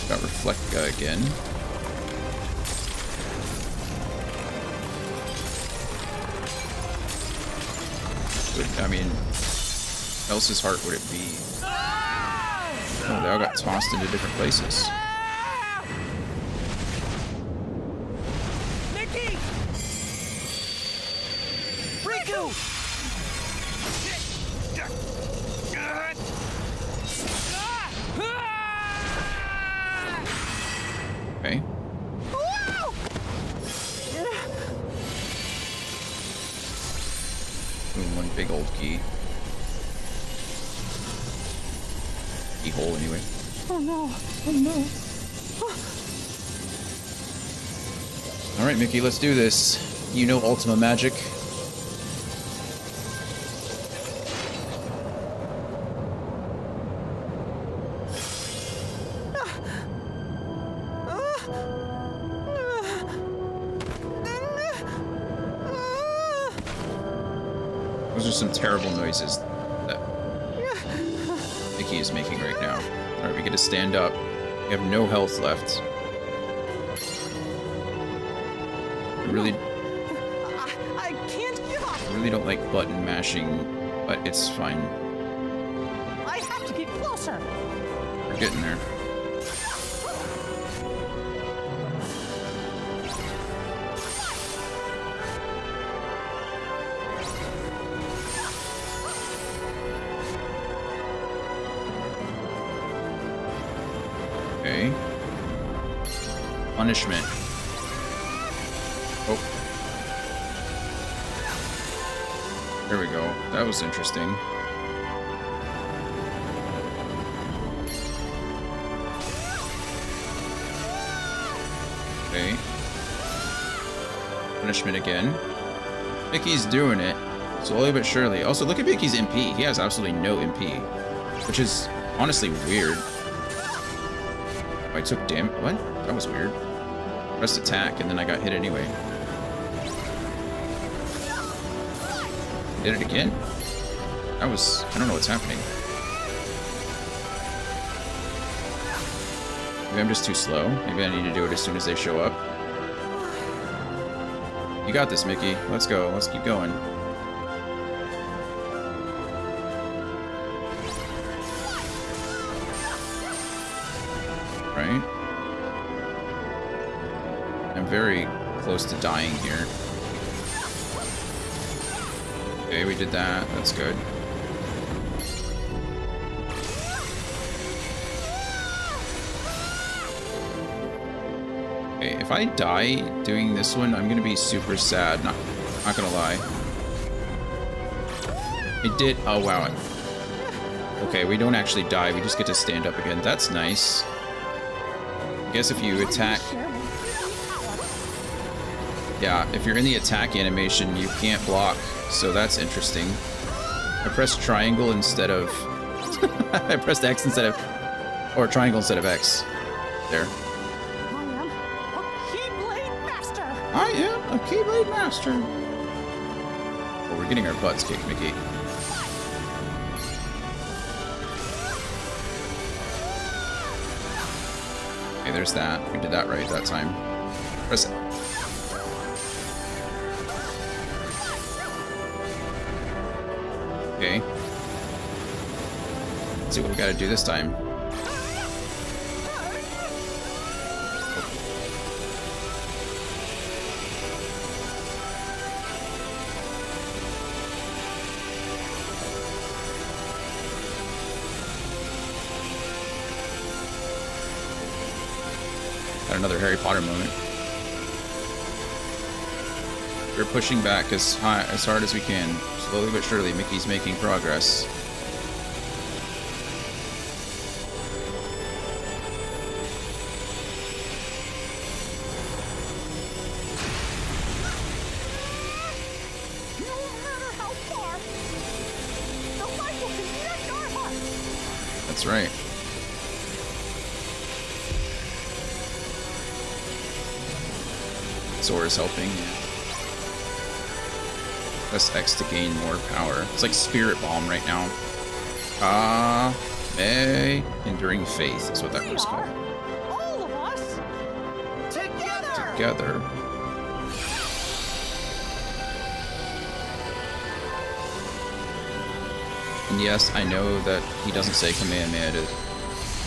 Got Reflectka again. I mean, else's heart would it be? Oh, they all got tossed into different places. Mickey! Riku! Okay. Ooh, one big old key. Keyhole, anyway. Oh no! Oh no! All right, Mickey, let's do this. You know Ultima Magic. Those are some terrible noises that Mickey is making right now. All right, we get to stand up. We have no health left. I really don't like button mashing, but it's fine. I have to get closer. We're getting there. Okay. Punishment. Oh. There we go. That was interesting. Okay. Punishment again. Mickey's doing it. Slowly but surely. Also, look at Mickey's MP. He has absolutely no MP. Which is honestly weird. I took damage. What? That was weird. Pressed attack and then I got hit anyway. Did it again. That was... I don't know what's happening. Maybe I'm just too slow. Maybe I need to do it as soon as they show up. You got this, Mickey. Let's go. Let's keep going. Right? I'm very close to dying here. Okay, we did that. That's good. Okay, If I die doing this one, I'm gonna be super sad. Not gonna lie. It did. Oh wow. Okay, we don't actually die. We just get to stand up again. That's nice. I guess if you attack. Yeah, if you're in the attack animation, you can't block. So that's interesting. I pressed triangle instead of. I pressed X instead of. Or triangle instead of X. There. I am a Keyblade Master. Well, we're getting our butts kicked, Mickey. Okay, there's that. We did that right that time. Press it. Okay. Let's see what we gotta do this time. Another Harry Potter moment. We're pushing back as hard as we can. Slowly but surely, Mickey's making progress. That's right. Sora's helping. Press X to gain more power. It's like Spirit Bomb right now. Enduring Faith is what that was called. All of us Together. And yes, I know that he doesn't say Kamehameha to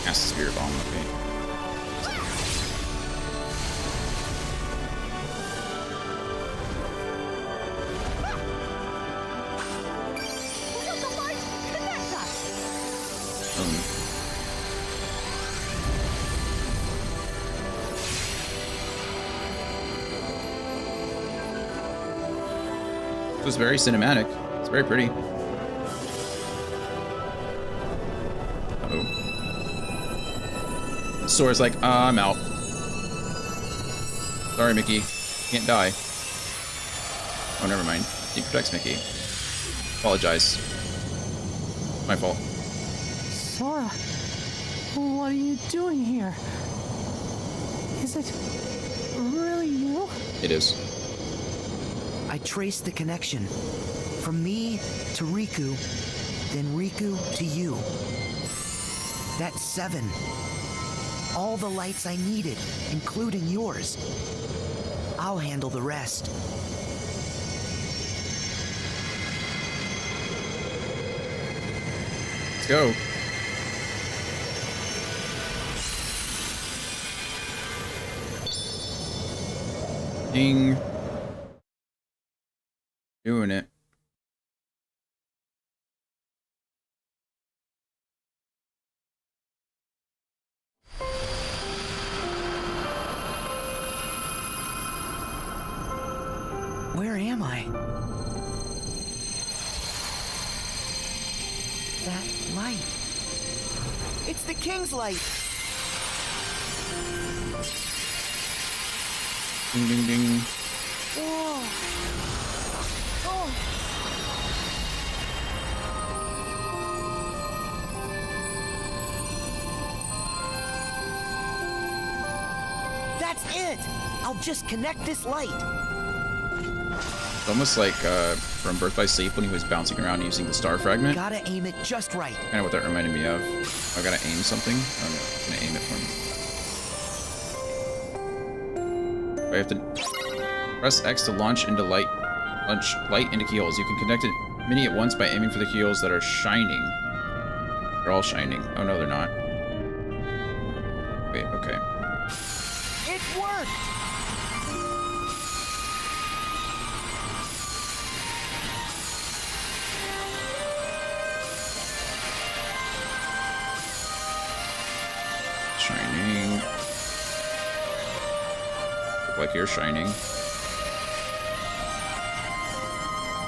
cast the Spirit Bomb. Okay. It was very cinematic. It's very pretty. Uh-oh. Sora's like, I'm out. Sorry, Mickey. Can't die. Oh, never mind. He protects Mickey. Apologize. My fault. Sora, what are you doing here? Is it really you? It is. I traced the connection. From me to Riku, then Riku to you. That's 7. All the lights I needed, including yours. I'll handle the rest. Let's go. Ding. Doing it. Where am I? That light. It's the King's light. Ding, ding, ding. Whoa. Oh. That's it! I'll just connect this light. It's almost like from Birth by Sleep when he was bouncing around using the star fragment. Gotta aim it just right. Kind of what that reminded me of. I gotta aim something. I'm gonna aim it for me. I have to press X to launch light into keyholes. You can connect it many at once by aiming for the keyholes that are shining. They're all shining. Oh no, they're not. Wait, okay. It worked! Shining. like you're shining.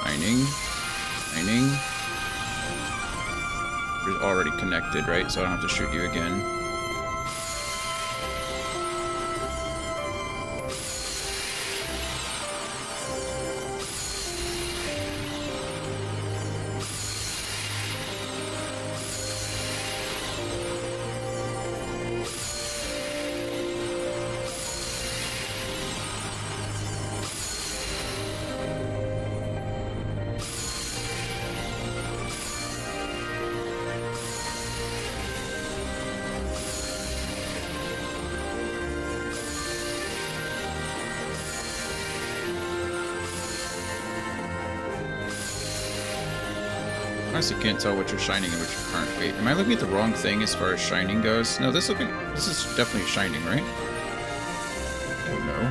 Shining. Shining. You're already connected, right? So I don't have to shoot you again. Honestly, can't tell what you're shining and what you aren't. Wait, am I looking at the wrong thing as far as shining goes? No, this is definitely shining, right? Oh no.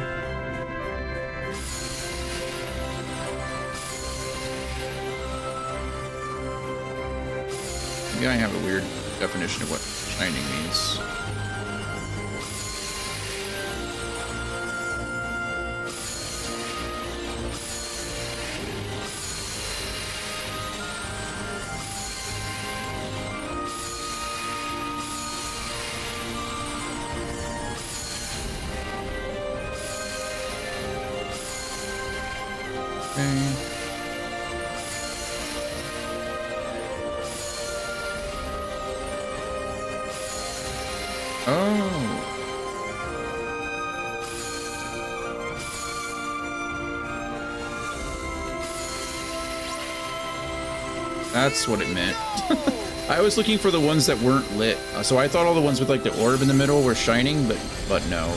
Maybe I have a weird definition of what shining means. That's what it meant. I was looking for the ones that weren't lit, so I thought all the ones with like the orb in the middle were shining, but no.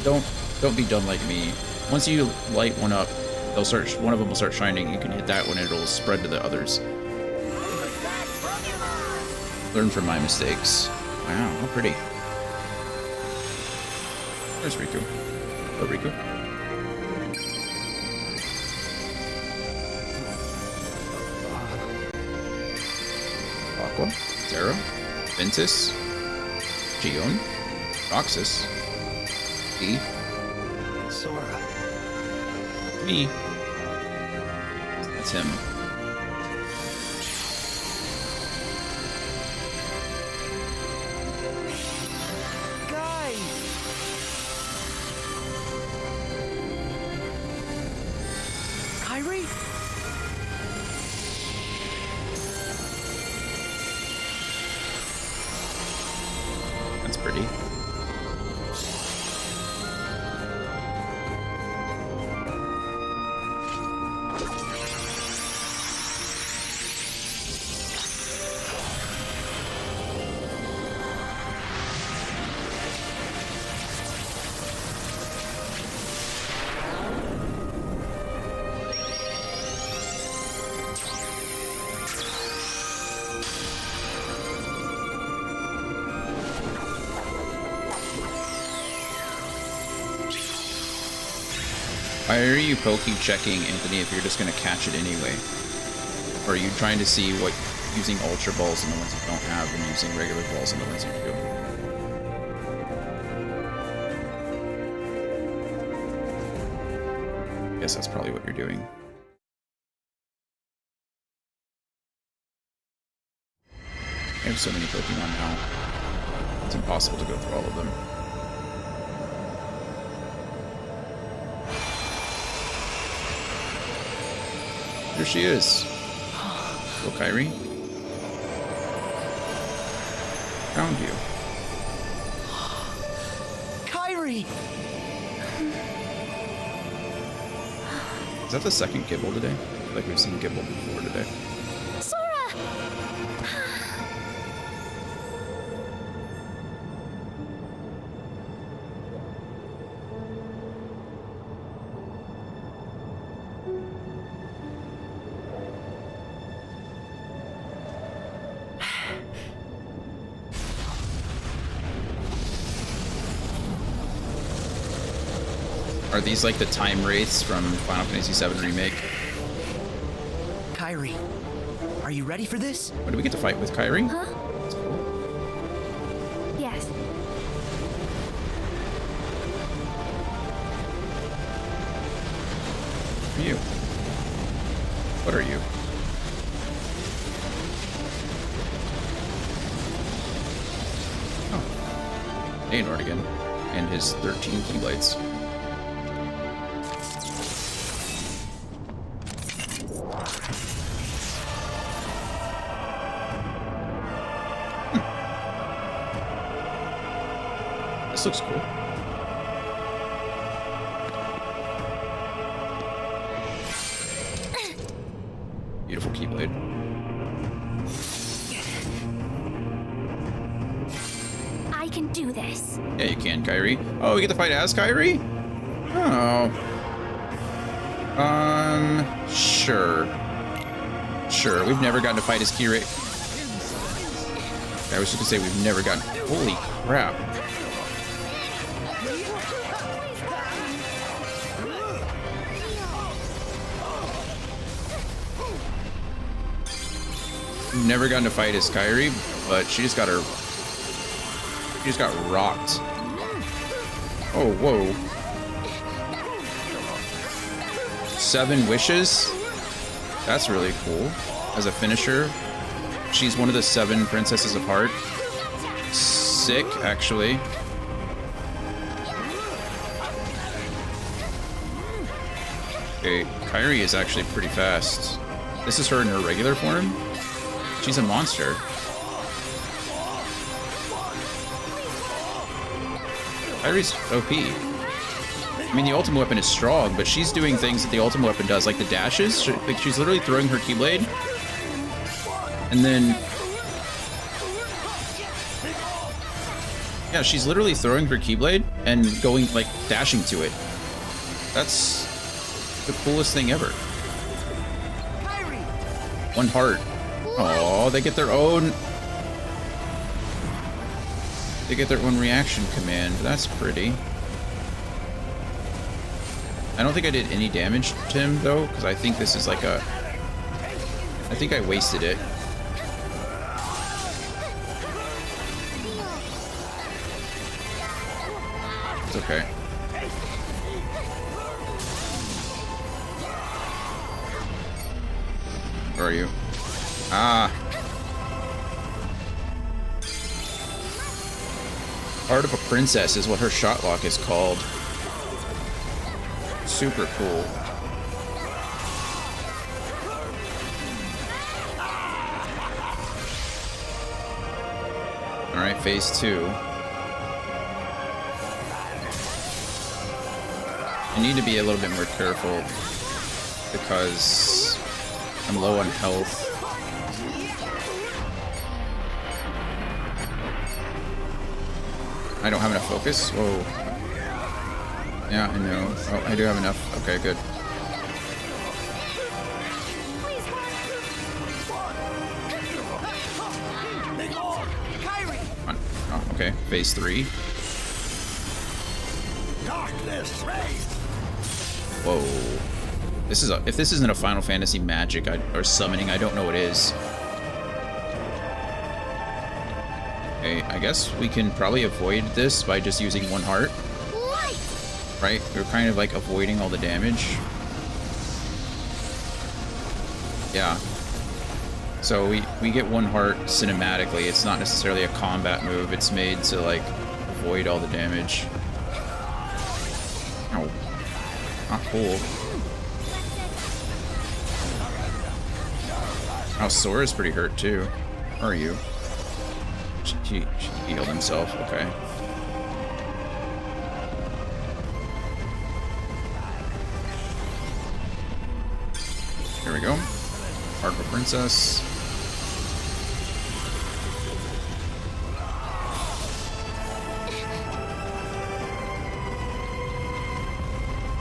Don't be dumb like me. Once you light one up, one of them will start shining. You can hit that one, and it'll spread to the others. Learn from my mistakes. Wow, how pretty. There's Riku. Oh, Riku. Aqua, Zero, Ventus, Gion, Roxas, E, Sora. Me. That's him. Why are you poke-checking, Anthony, if you're just going to catch it anyway? Or are you trying to see what using Ultra Balls on the ones you don't have and using regular balls on the ones you do? I guess that's probably what you're doing. I have so many Pokemon now. It's impossible to go through all of them. Here she is. Go, Kairi. Found you. Kairi! Is that the second Gible today? I feel like we've seen Gible before today. Sora! Are these like the time wraiths from Final Fantasy VII Remake? Kairi, are you ready for this? What, do we get to fight with Kairi? Huh? That's cool. Yes. are you? What are you? Oh. Aenord again. And his 13 Keyblades. This looks cool. Beautiful Keyblade. I can do this. Yeah, you can, Kairi. Oh, we get to fight as Kairi? Oh. Sure. Sure, we've never gotten to fight as Kira. I was just gonna say we've never gotten. Holy crap. We've never gotten to fight as Kairi, but she just got her. She just got rocked. Oh, whoa. 7 wishes? That's really cool. As a finisher. She's one of the 7 princesses of heart. Sick, actually. Okay, Kairi is actually pretty fast. This is her in her regular form. She's a monster. Kairi's OP. I mean, the ultimate weapon is strong, but she's doing things that the ultimate weapon does, like the dashes. Like, she's literally throwing her Keyblade, and then... Yeah, she's literally throwing her Keyblade and going, like, dashing to it. That's the coolest thing ever. 1 heart. Oh, they get their own... They get their own reaction command. That's pretty. I don't think I did any damage to him, though, because I think this is like a... I think I wasted it. It's okay. Where are you? Ah. Heart of a Princess is what her shot lock is called. Super cool. Alright, phase 2. I need to be a little bit more careful because I'm low on health. I don't have enough focus. Whoa. Yeah, I know. Oh, I do have enough. Okay, good. Come on. Oh, okay. Phase 3. Whoa. This is a, if this isn't a Final Fantasy magic or summoning, I don't know what is. Okay, I guess we can probably avoid this by just using 1 heart. Right? We're kind of like avoiding all the damage. Yeah. So we get 1 heart cinematically. It's not necessarily a combat move. It's made to like avoid all the damage. Oh. Not cool. Oh, Sora's pretty hurt too. Where are you? He healed himself. Okay. Here we go. Heart of a Princess.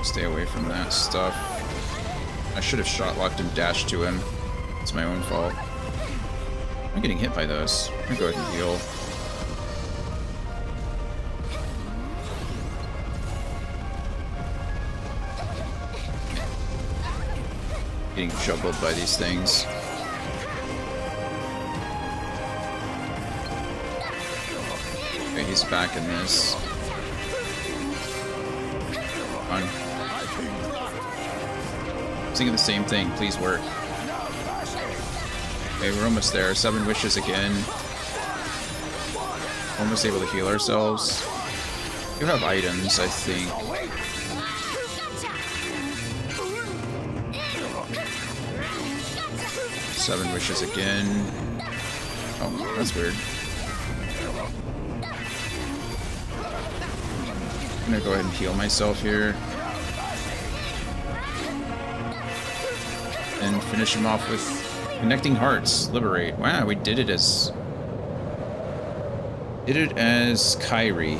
Stay away from that stuff. I should have shot locked and dashed to him. It's my own fault. I'm getting hit by those. I'm gonna go ahead and heal. Getting juggled by these things. Okay, he's back in this. Fun. Singing the same thing. Please work. Okay, we're almost there. 7 wishes again. Almost able to heal ourselves. You have items, I think. Seven wishes again. Oh, that's weird. I'm gonna go ahead and heal myself here. And finish him off with Connecting Hearts. Liberate. Wow, we did it as... Kairi.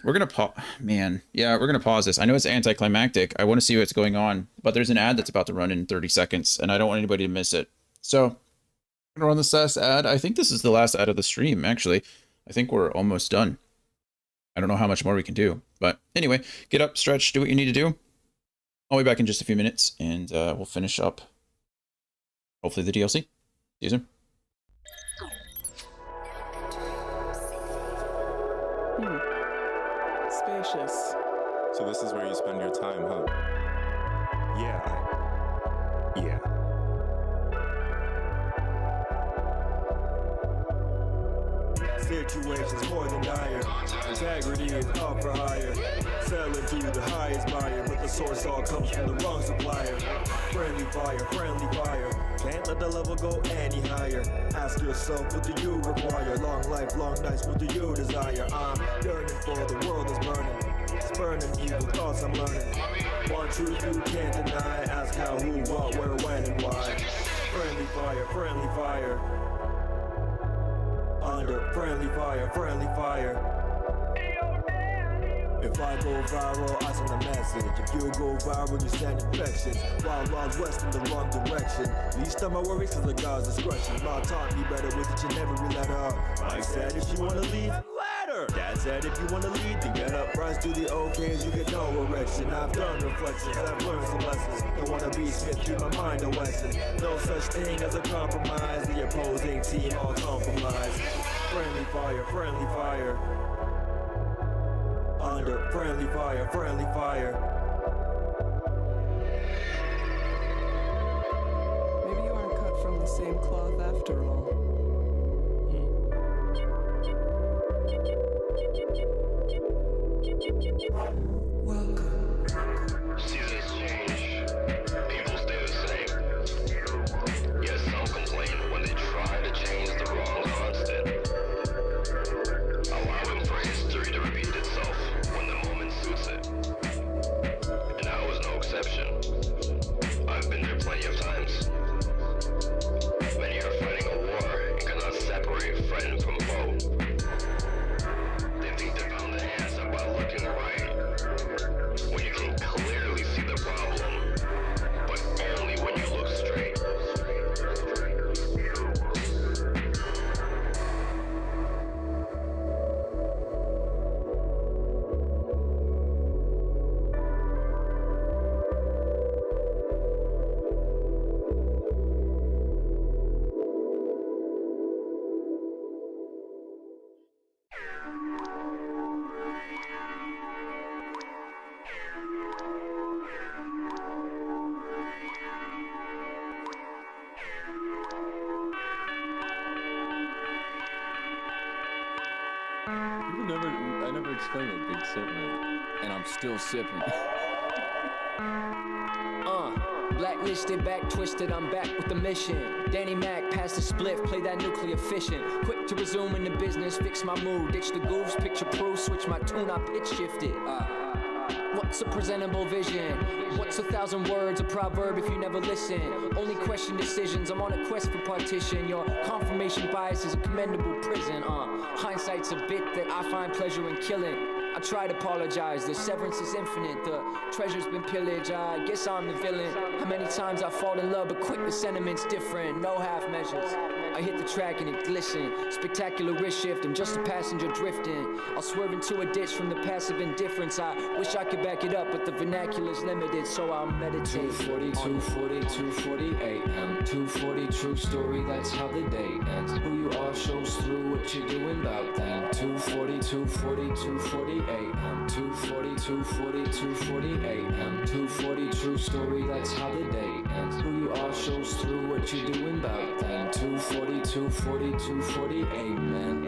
We're gonna pause... Man. Yeah, we're gonna pause this. I know it's anticlimactic. I want to see what's going on. But there's an ad that's about to run in 30 seconds. And I don't want anybody to miss it. So, I'm gonna run this last ad. I think this is the last ad of the stream, actually. I think we're almost done. I don't know how much more we can do. But anyway, get up, stretch, do what you need to do. I'll be back in just a few minutes, and we'll finish up, hopefully, the DLC. See you soon. Spacious. So this is where you spend your time, huh? Yeah. Situations more than dire. Integrity is up for hire. Selling to the highest buyer, but the source all comes from the wrong supplier. Friendly fire. Can't let the level go any higher. Ask yourself, what do you require? Long life, long nights, what do you desire? I'm yearning for the world is burning. Spurning evil thoughts I'm learning. One truth you can't deny. Ask how, who, what, where, when, and why. Friendly fire. Under friendly fire. If I go viral, I send a message. If you go viral, you send infections. Wild West in the wrong direction. Least of my worries cause of God's discretion. My taught me better with it, you never read that up. I said if you wanna leave, let her. Dad said if you wanna lead, then get up. Rise to the okays, you get no erection. I've done reflections, I've learned some lessons. Don't wanna be Smith, keep my mind a Wesson. No such thing as a compromise. The opposing team all compromise. Friendly fire. Under friendly fire. Maybe you aren't cut from the same cloth after all. Welcome. Seasons change. People stay the same. Yet some complain when they try to change the wrong constant. Allowing for history to repeat itself when the moment suits it. And I was no exception. I've been there plenty of times. Many are fighting a war and cannot separate friend from foe. They think they found the answer by looking right, when you can clearly see the problem, but only when you look straight. I never explained what big sip meant. And I'm still sipping. Blacklisted, back twisted, I'm back with the mission. Danny Mac, pass the spliff, play that nuclear fission. Quick to resume in the business, fix my mood, ditch the goofs, picture proof, switch my tune, I pitch shifted. What's a presentable vision? What's 1,000 words, a proverb if you never listen? Only question decisions, I'm on a quest for partition. Your confirmation bias is a commendable prison. Hindsight's a bit that I find pleasure in killing. I try to apologize, the severance is infinite. The treasure's been pillaged, I guess I'm the villain. How many times I fall in love, but quick the sentiment's different. No half measures. I hit the track and it glisten. Spectacular wrist shift, I'm just a passenger drifting. I'll swerve into a ditch from the passive indifference. I wish I could back it up, but the vernacular's limited, so I'll meditate. 2:40, 2:40, 2:40 a.m. 2:40, true story, that's how the day ends. Who you are shows through what you're doing about then. 2:40, 2:40, 2:40 AM. 240, 240, 240 AM. 240 true story, that's how the day ends. Who you are shows through what you're doing about then. 240, 240, 240 Amen.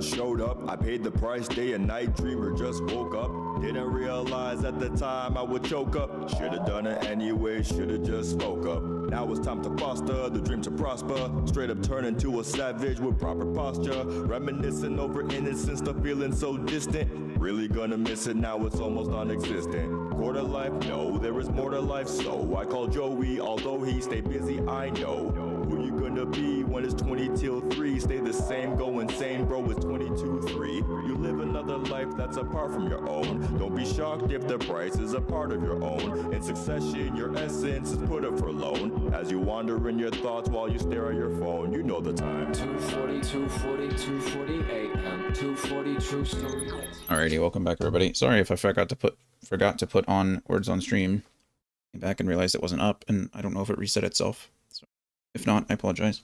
Showed up, I paid the price, day and night, dreamer just woke up. Didn't realize at the time I would choke up. Should've done it anyway, should've just spoke up. Now it's time to foster the dream to prosper. Straight up turn into a savage with proper posture. Reminiscing over innocence, the feeling so distant. Really gonna miss it, now it's almost non-existent. Quarter life, no, there is more to life, so I call Joey, although he stay busy, I know. Who you gonna be when it's 20 till 3? Stay the same, go insane, bro, it's 22-3. You live another life that's apart from your own. Don't be shocked if the price is a part of your own. In succession, your essence is put up for loan. As you wander in your thoughts while you stare at your phone, you know the time. 240, 240, 240 AM. 240 true story. Alrighty, welcome back everybody. Sorry if I forgot to put on words on stream. Came back and realized it wasn't up, and I don't know if it reset itself. So if not, I apologize.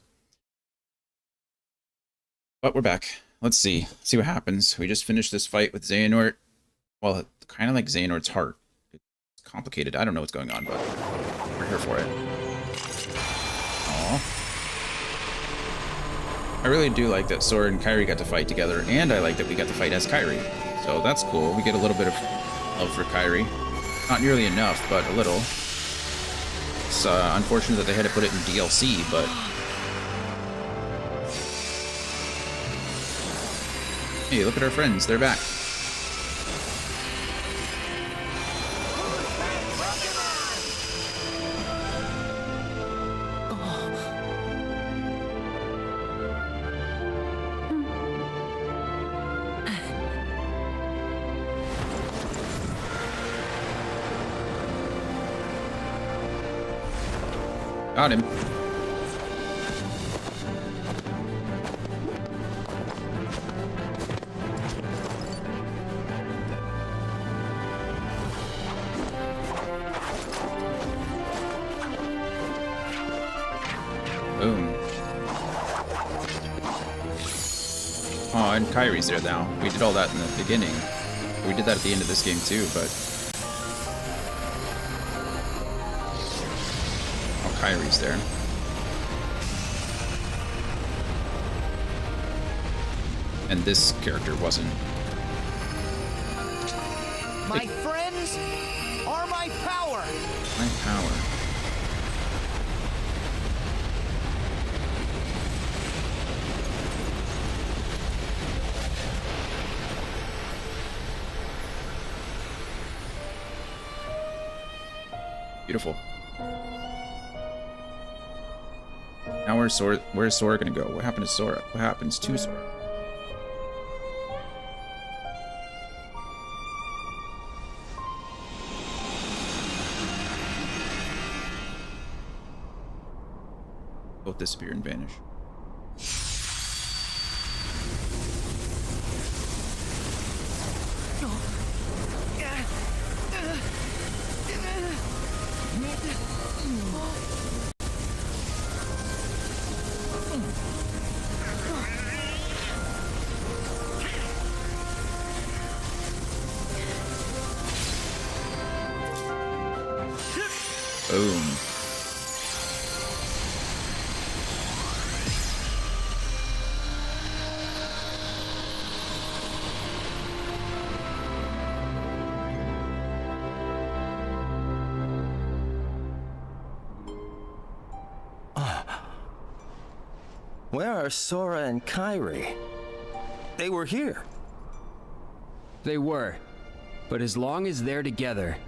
But we're back. Let's see what happens. We just finished this fight with Xehanort. Well, kind of like Xehanort's heart. It's complicated. I don't know what's going on, but we're here for it. Aww. I really do like that Sora and Kairi got to fight together, and I like that we got to fight as Kairi. So that's cool. We get a little bit of love for Kairi. Not nearly enough, but a little. It's unfortunate that they had to put it in DLC, but... Hey, look at our friends. They're back. Got him. Boom. Oh, and Kairi's there now. We did all that in the beginning. We did that at the end of this game too, but... Kairi's there. And this character wasn't. My friends are my power. My power. Beautiful. Now where's Sora gonna go? What happened to Sora? What happens to Sora? Both disappear and vanish. Boom. Where are Sora and Kairi? They were here. They were. But as long as they're together,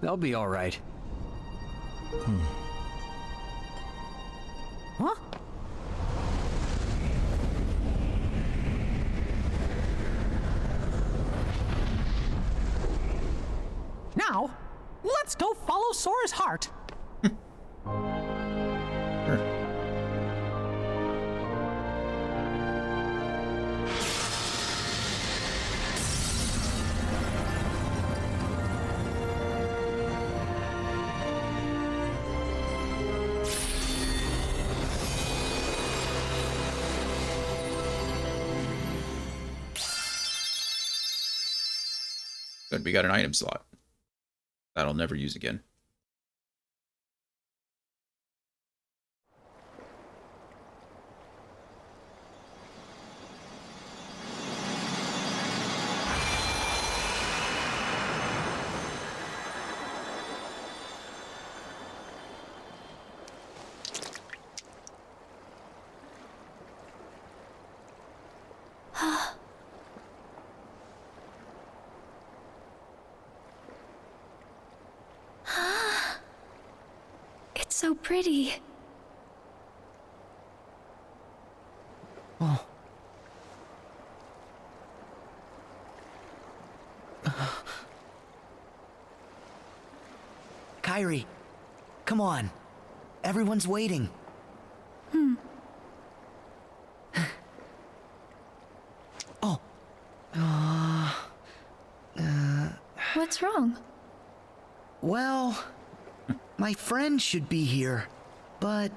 they'll be all right. Huh? Now, let's go follow Sora's heart. Good, we got an item slot. That I'll never use again. It's so pretty. Oh. Kyrie, come on. Everyone's waiting. Oh. What's wrong? Well, my friend should be here, but...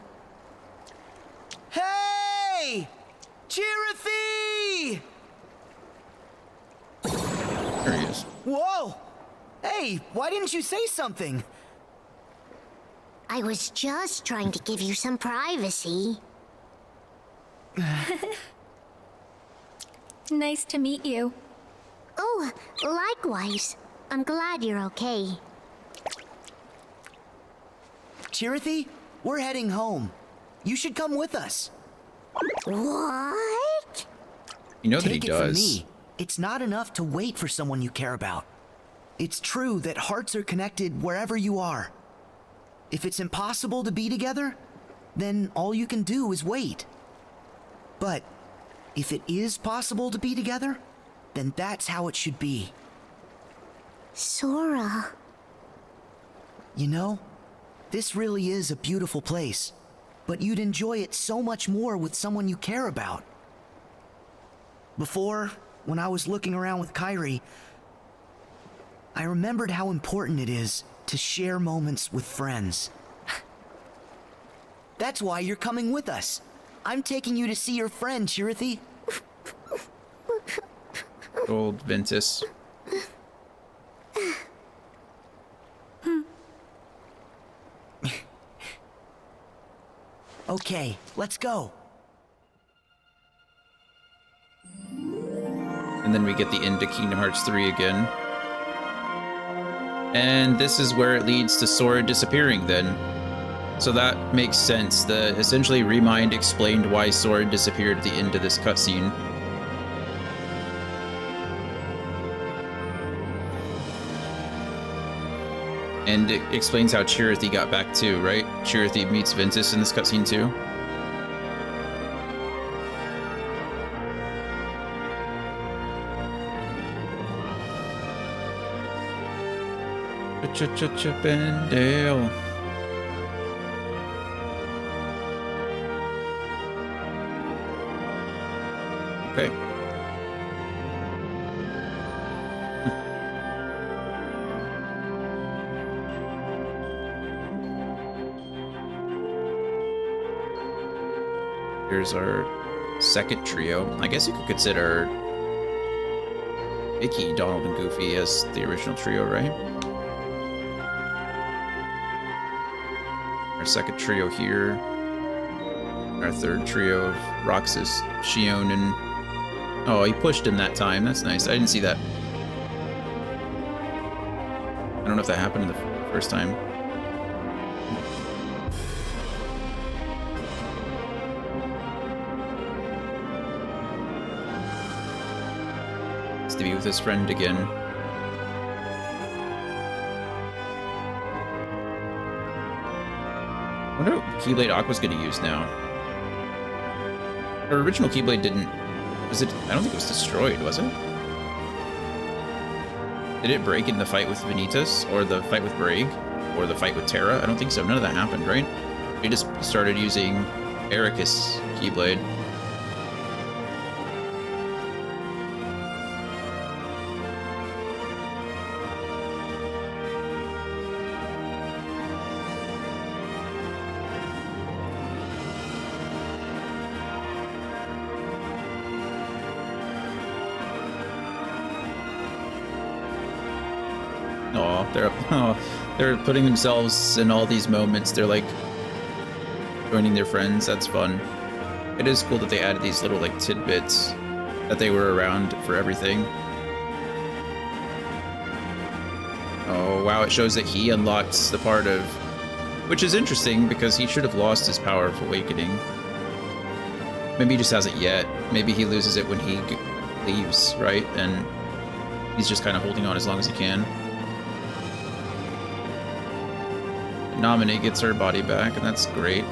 Hey! Chirithy! There he is. Whoa! Hey, why didn't you say something? I was just trying to give you some privacy. Nice to meet you. Oh, likewise. I'm glad you're okay. Chirithy, we're heading home. You should come with us. What? You know that he Take it from does. me. It's not enough to wait for someone you care about. It's true that hearts are connected wherever you are. If it's impossible to be together, then all you can do is wait. But if it is possible to be together, then that's how it should be. Sora. You know, this really is a beautiful place, but you'd enjoy it so much more with someone you care about. Before, when I was looking around with Kyrie, I remembered how important it is to share moments with friends. That's why you're coming with us. I'm taking you to see your friend, Chirithy. Old Ventus. Okay, let's go. And then we get the end to Kingdom Hearts 3 again. And this is where it leads to Sora disappearing then. So that makes sense. Essentially, Remind explained why Sora disappeared at the end of this cutscene. And it explains how Chirithy got back too, right? Chirithy meets Ventus in this cutscene too. Chip and Dale. Okay. Here's our second trio. I guess you could consider Mickey, Donald, and Goofy as the original trio, right? Our second trio here. Our third trio of Roxas, Xion, and... Oh, he pushed him that time. That's nice. I didn't see that. I don't know if that happened the first time. It's to be with his friend again. I wonder what Keyblade Aqua's going to use now. Her original Keyblade didn't... Was it? I don't think it was destroyed, was it? Did it break in the fight with Vanitas? Or the fight with Braig? Or the fight with Terra? I don't think so. None of that happened, right? We just started using Ericus Keyblade. They're putting themselves in all these moments. They're like joining their friends. That's fun. It is cool that they added these little like tidbits that they were around for everything. Oh wow, it shows that he unlocks the part of, which is interesting because he should have lost his power of awakening. Maybe he just hasn't yet. Maybe he loses it when he leaves, right? And he's just kind of holding on as long as he can. Naminé gets her body back, and that's great.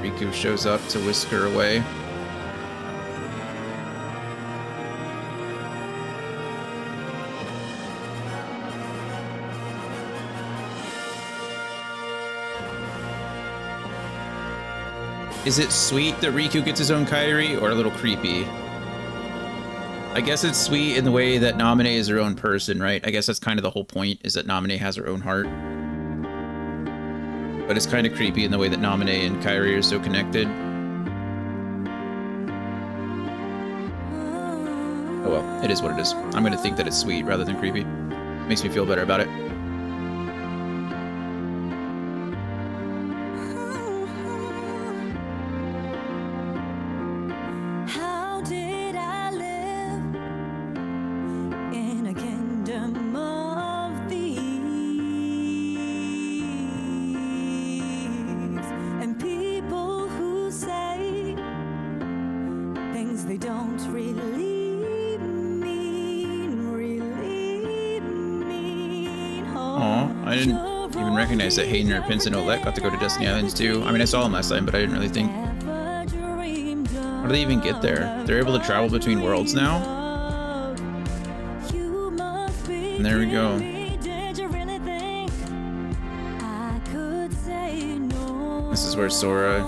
Riku shows up to whisk her away. Is it sweet that Riku gets his own Kairi, or a little creepy? I guess it's sweet in the way that Naminé is her own person, right? I guess that's kind of the whole point, is that Naminé has her own heart. But it's kind of creepy in the way that Naminé and Kairi are so connected. Oh well, it is what it is. I'm gonna think that it's sweet rather than creepy. Makes me feel better about it. That Hayden, Pince, and Olette got to go to Destiny Islands too. I mean, I saw them last time, but I didn't really think. How do they even get there? They're able to travel between worlds now? And there we go. This is where Sora...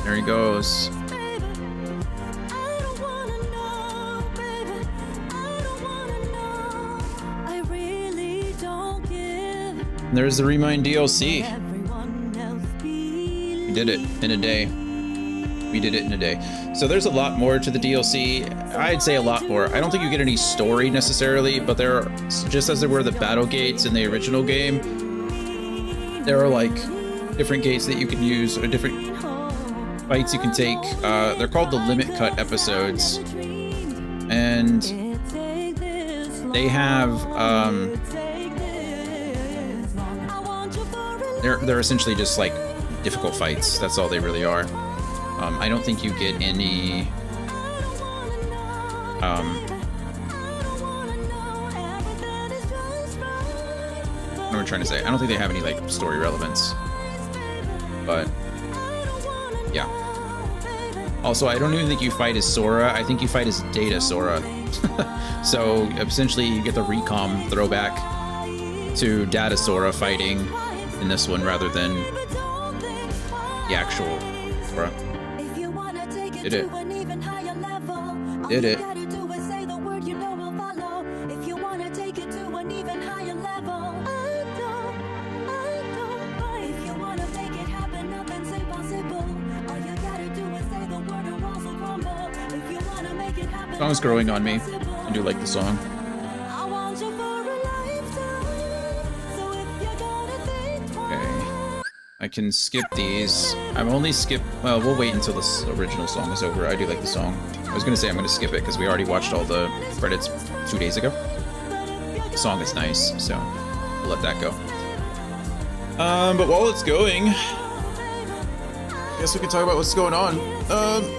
There he goes. And there's the Remind DLC. We did it in a day. We did it in a day. So there's a lot more to the DLC. I'd say a lot more. I don't think you get any story necessarily, but there are, just as there were the battle gates in the original game, there are like different gates that you can use, or different fights you can take. They're called the Limit Cut episodes, and they have they're essentially just like difficult fights. That's all they really are. I don't think you get any what am I trying to say? I don't think they have any like story relevance, but yeah. Also, I don't even think you fight as Sora. I think you fight as Data Sora. So essentially, you get the recom throwback to Data Sora fighting in this one rather than the actual Sora. Did it? Did it? The song's growing on me. I do like the song. Okay. I can skip these. I'm only well, we'll wait until this original song is over. I do like the song. I was gonna say I'm gonna skip it because we already watched all the credits 2 days ago. The song is nice, so we'll let that go. But while it's going, I guess we can talk about what's going on.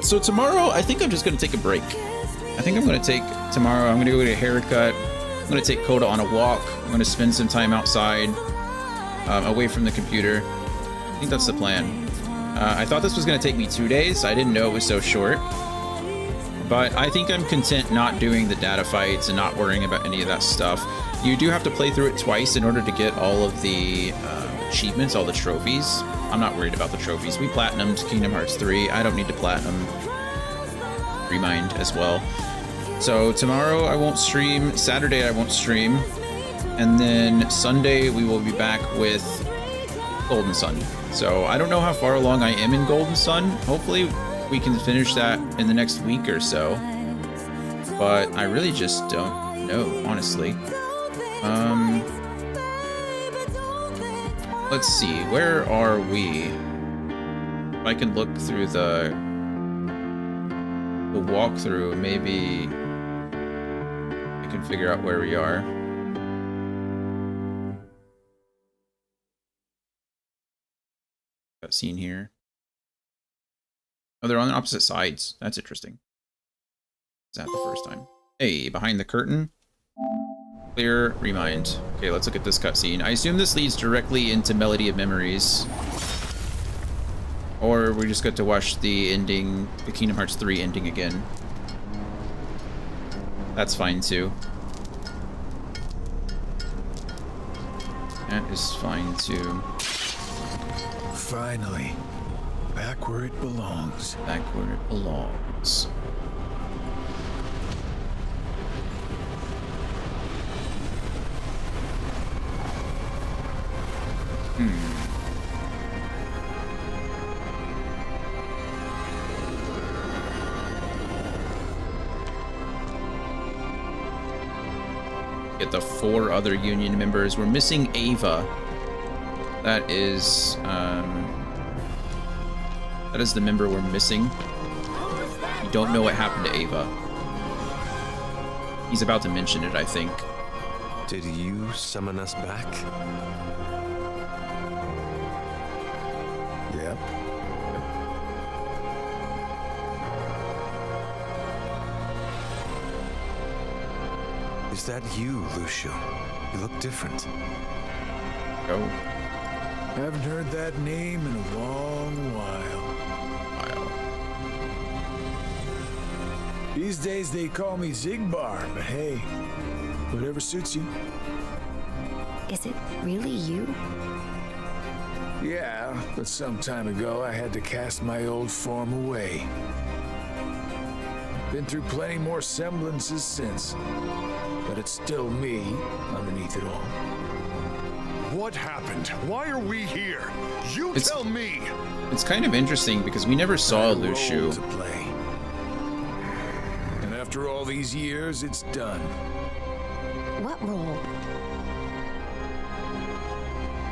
So tomorrow, I think I'm just gonna take a break. I think I'm gonna take tomorrow. I'm gonna go get a haircut. I'm gonna take Coda on a walk. I'm gonna spend some time outside, away from the computer. I think that's the plan. I thought this was gonna take me 2 days. I didn't know it was so short. But I think I'm content not doing the data fights and not worrying about any of that stuff. You do have to play through it twice in order to get all of the achievements, all the trophies. I'm not worried about the trophies. We platinumed Kingdom Hearts 3. I don't need to platinum Remind as well. So tomorrow I won't stream. Saturday I won't stream. And then Sunday we will be back with Golden Sun. So I don't know how far along I am in Golden Sun. Hopefully we can finish that in the next week or so. But I really just don't know, honestly. Let's see, where are we? If I can look through the walkthrough, maybe I can figure out where we are. Got scene here. Oh, they're on the opposite sides. That's interesting. Is that the first time? Hey, behind the curtain. Clear, Remind. Okay, let's look at this cutscene. I assume this leads directly into Melody of Memories. Or we just got to watch the ending, the Kingdom Hearts 3 ending again. That's fine too. That is fine too. Finally, back where it belongs. Back where it belongs. Get the 4 other Union members. We're missing Ava. That is the member we're missing. We don't know what happened to Ava. He's about to mention it, I think. Did you summon us back? Yep. Is that you, Lucio? You look different. Oh. Haven't heard that name in a long while. These days they call me Zigbar, but hey, whatever suits you. Is it really you? Yeah, but some time ago I had to cast my old form away. Been through plenty more semblances since, but it's still me underneath it all. What happened? Why are we here? You tell me! It's kind of interesting because we never saw Lucio. To play. And after all these years, it's done. What role?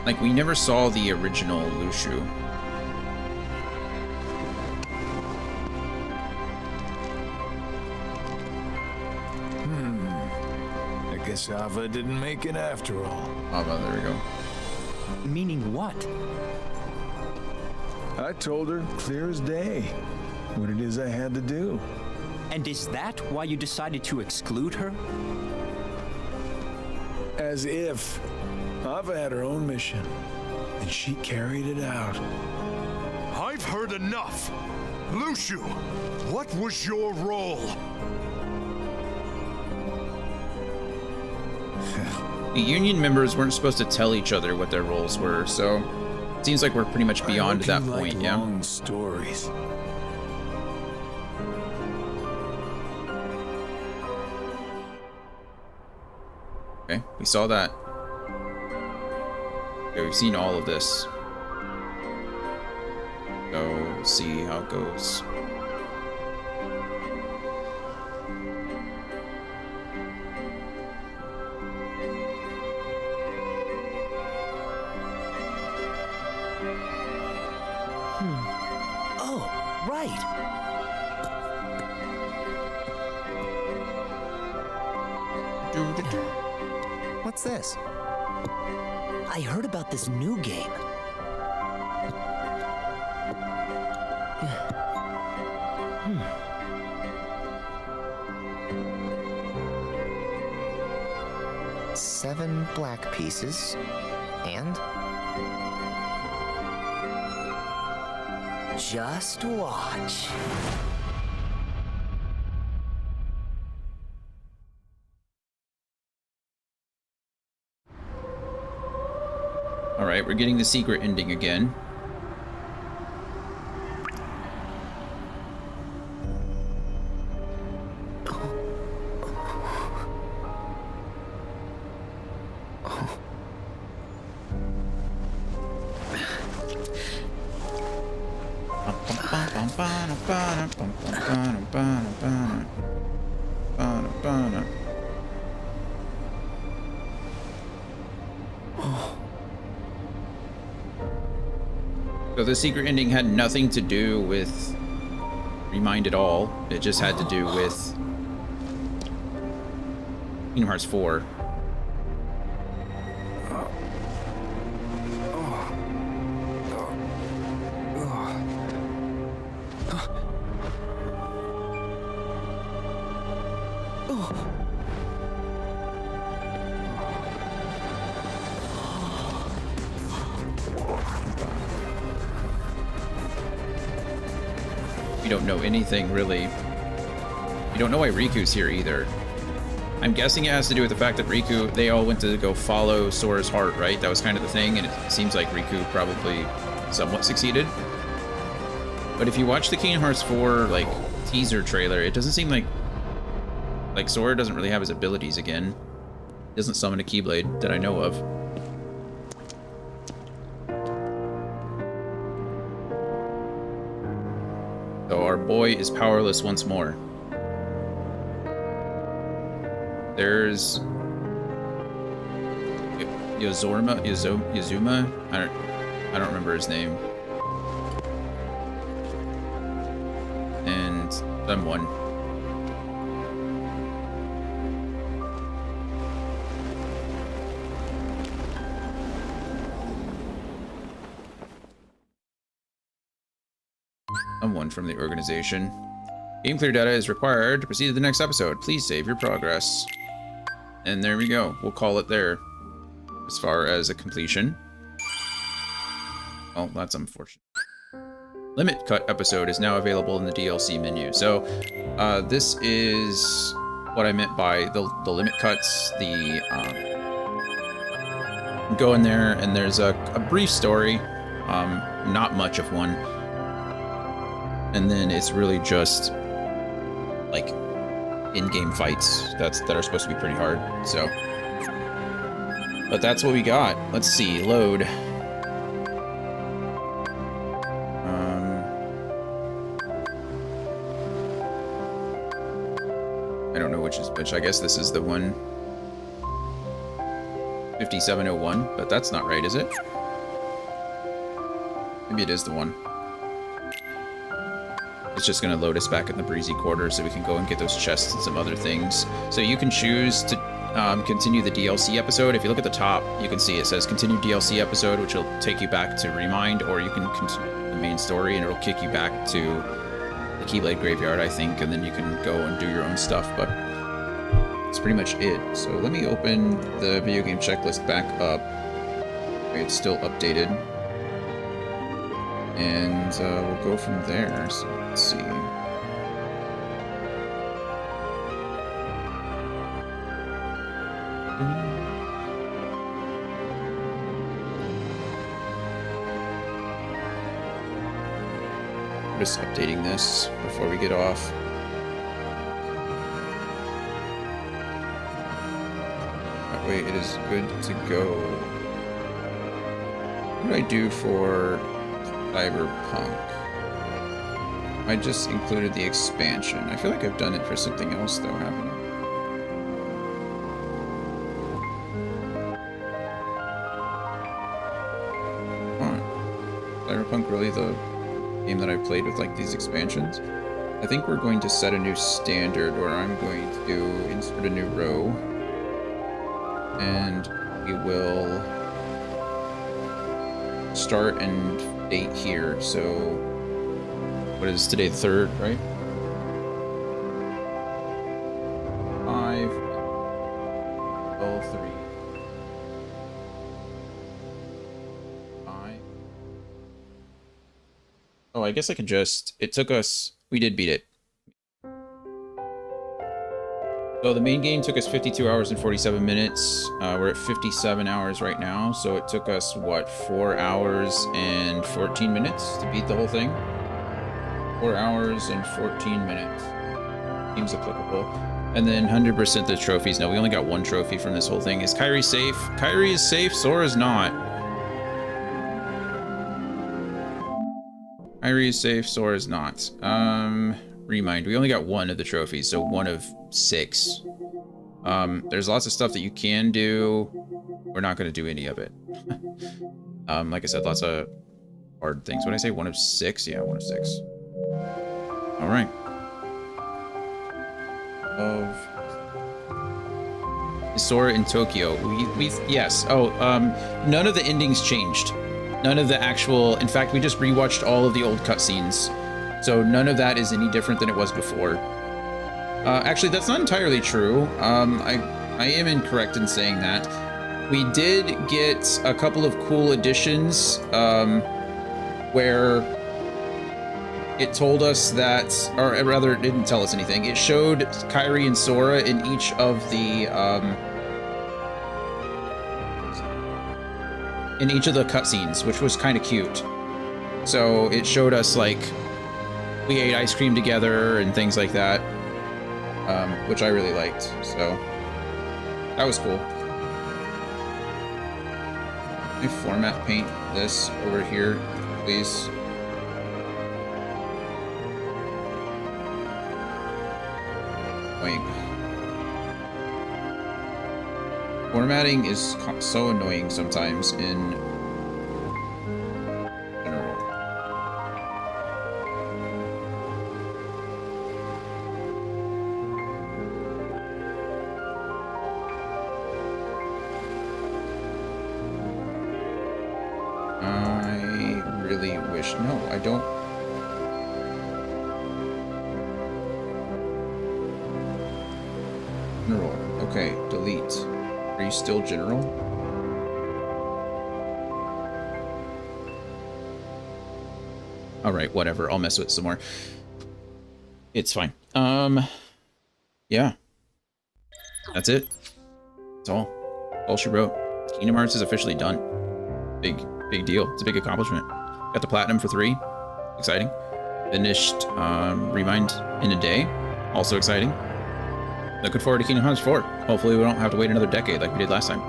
Like, we never saw the original Lucio. I guess Ava didn't make it after all. Ava, there we go. Meaning what? I told her, clear as day, what it is I had to do. And is that why you decided to exclude her? As if Ava had her own mission, and she carried it out. I've heard enough! Lucio, what was your role? The Union members weren't supposed to tell each other what their roles were, so it seems like we're pretty much beyond that point, yeah? Long stories. Okay, we saw that. Okay, we've seen all of this. So, we'll see how it goes. Oh, right. What's this? I heard about this new game. Seven black pieces, and? Just watch. Alright, we're getting the secret ending again. So the secret ending had nothing to do with Remind at all. It just had to do with Kingdom Hearts 4. You don't know anything, really. You don't know why Riku's here either. I'm guessing it has to do with the fact that Riku, they all went to go follow Sora's heart, right? That was kind of the thing, and it seems like Riku probably somewhat succeeded. But if you watch the Kingdom Hearts 4, like, teaser trailer, it doesn't seem like Sora doesn't really have his abilities again. He doesn't summon a Keyblade that I know of. So our boy is powerless once more. There's Yazuma? I don't remember his name. And someone. Someone from the organization. Game clear data is required to proceed to the next episode. Please save your progress. And there we go. We'll call it there. As far as a completion. Oh, that's unfortunate. Limit Cut episode is now available in the DLC menu. So, this is what I meant by the limit cuts. Go in there and there's a brief story. Not much of one. And then it's really just like in-game fights that are supposed to be pretty hard. So, but that's what we got. Let's see, load. I don't know which is which. I guess this is the one. 5701, but that's not right, is it? Maybe it is the one. It's just going to load us back in the Breezy Quarter so we can go and get those chests and some other things. So you can choose to continue the DLC episode. If you look at the top, you can see it says continue DLC episode, which will take you back to Remind, or you can continue the main story and it'll kick you back to the Keyblade Graveyard, I think, and then you can go and do your own stuff, but that's pretty much it. So let me open the video game checklist back up. Okay, it's still updated. And we'll go from there. So let's see. I'm just updating this before we get off. That way it is good to go. What do I do for Cyberpunk? I just included the expansion. I feel like I've done it for something else though, haven't I? Huh. Cyberpunk really the game that I played with like these expansions? I think we're going to set a new standard where I'm going to insert a new row and we will start and date here. So what is today, the 3rd, right? 5 3 5. Oh, I guess I can just, it took us, we did beat it. So the main game took us 52 hours and 47 minutes. We're at 57 hours right now, so it took us, what, 4 hours and 14 minutes to beat the whole thing? 4 hours and 14 minutes. Seems applicable. And then 100% the trophies. No, we only got 1 trophy from this whole thing. Is Kairi safe? Kairi is safe, Sora's not. Kairi is safe, Sora's not. Remind, we only got 1 of the trophies, so 1 of 6. There's lots of stuff that you can do. We're not going to do any of it. Like I said, lots of hard things. When I say 1 of 6, yeah, 1 of 6. All right. Is Sora in Tokyo? We yes. Oh, none of the endings changed. None of the actual. In fact, we just rewatched all of the old cutscenes. So none of that is any different than it was before. Actually, that's not entirely true. I am incorrect in saying that. We did get a couple of cool additions where it told us that, or rather, it didn't tell us anything. It showed Kairi and Sora in each of the cutscenes, which was kind of cute. So it showed us like we ate ice cream together and things like that, which I really liked. So that was cool. Can I format paint this over here, please? Wait. Formatting is so annoying sometimes in general. I really wish. No, I don't. General. Okay, delete. Are you still general? Alright, whatever. I'll mess with it some more. It's fine. Yeah. That's it. That's all. All she wrote. Kingdom Hearts is officially done. Big deal. It's a big accomplishment. Got the platinum for 3. Exciting. Finished Remind in a day. Also exciting. Looking forward to Kingdom Hearts 4. Hopefully we don't have to wait another decade like we did last time.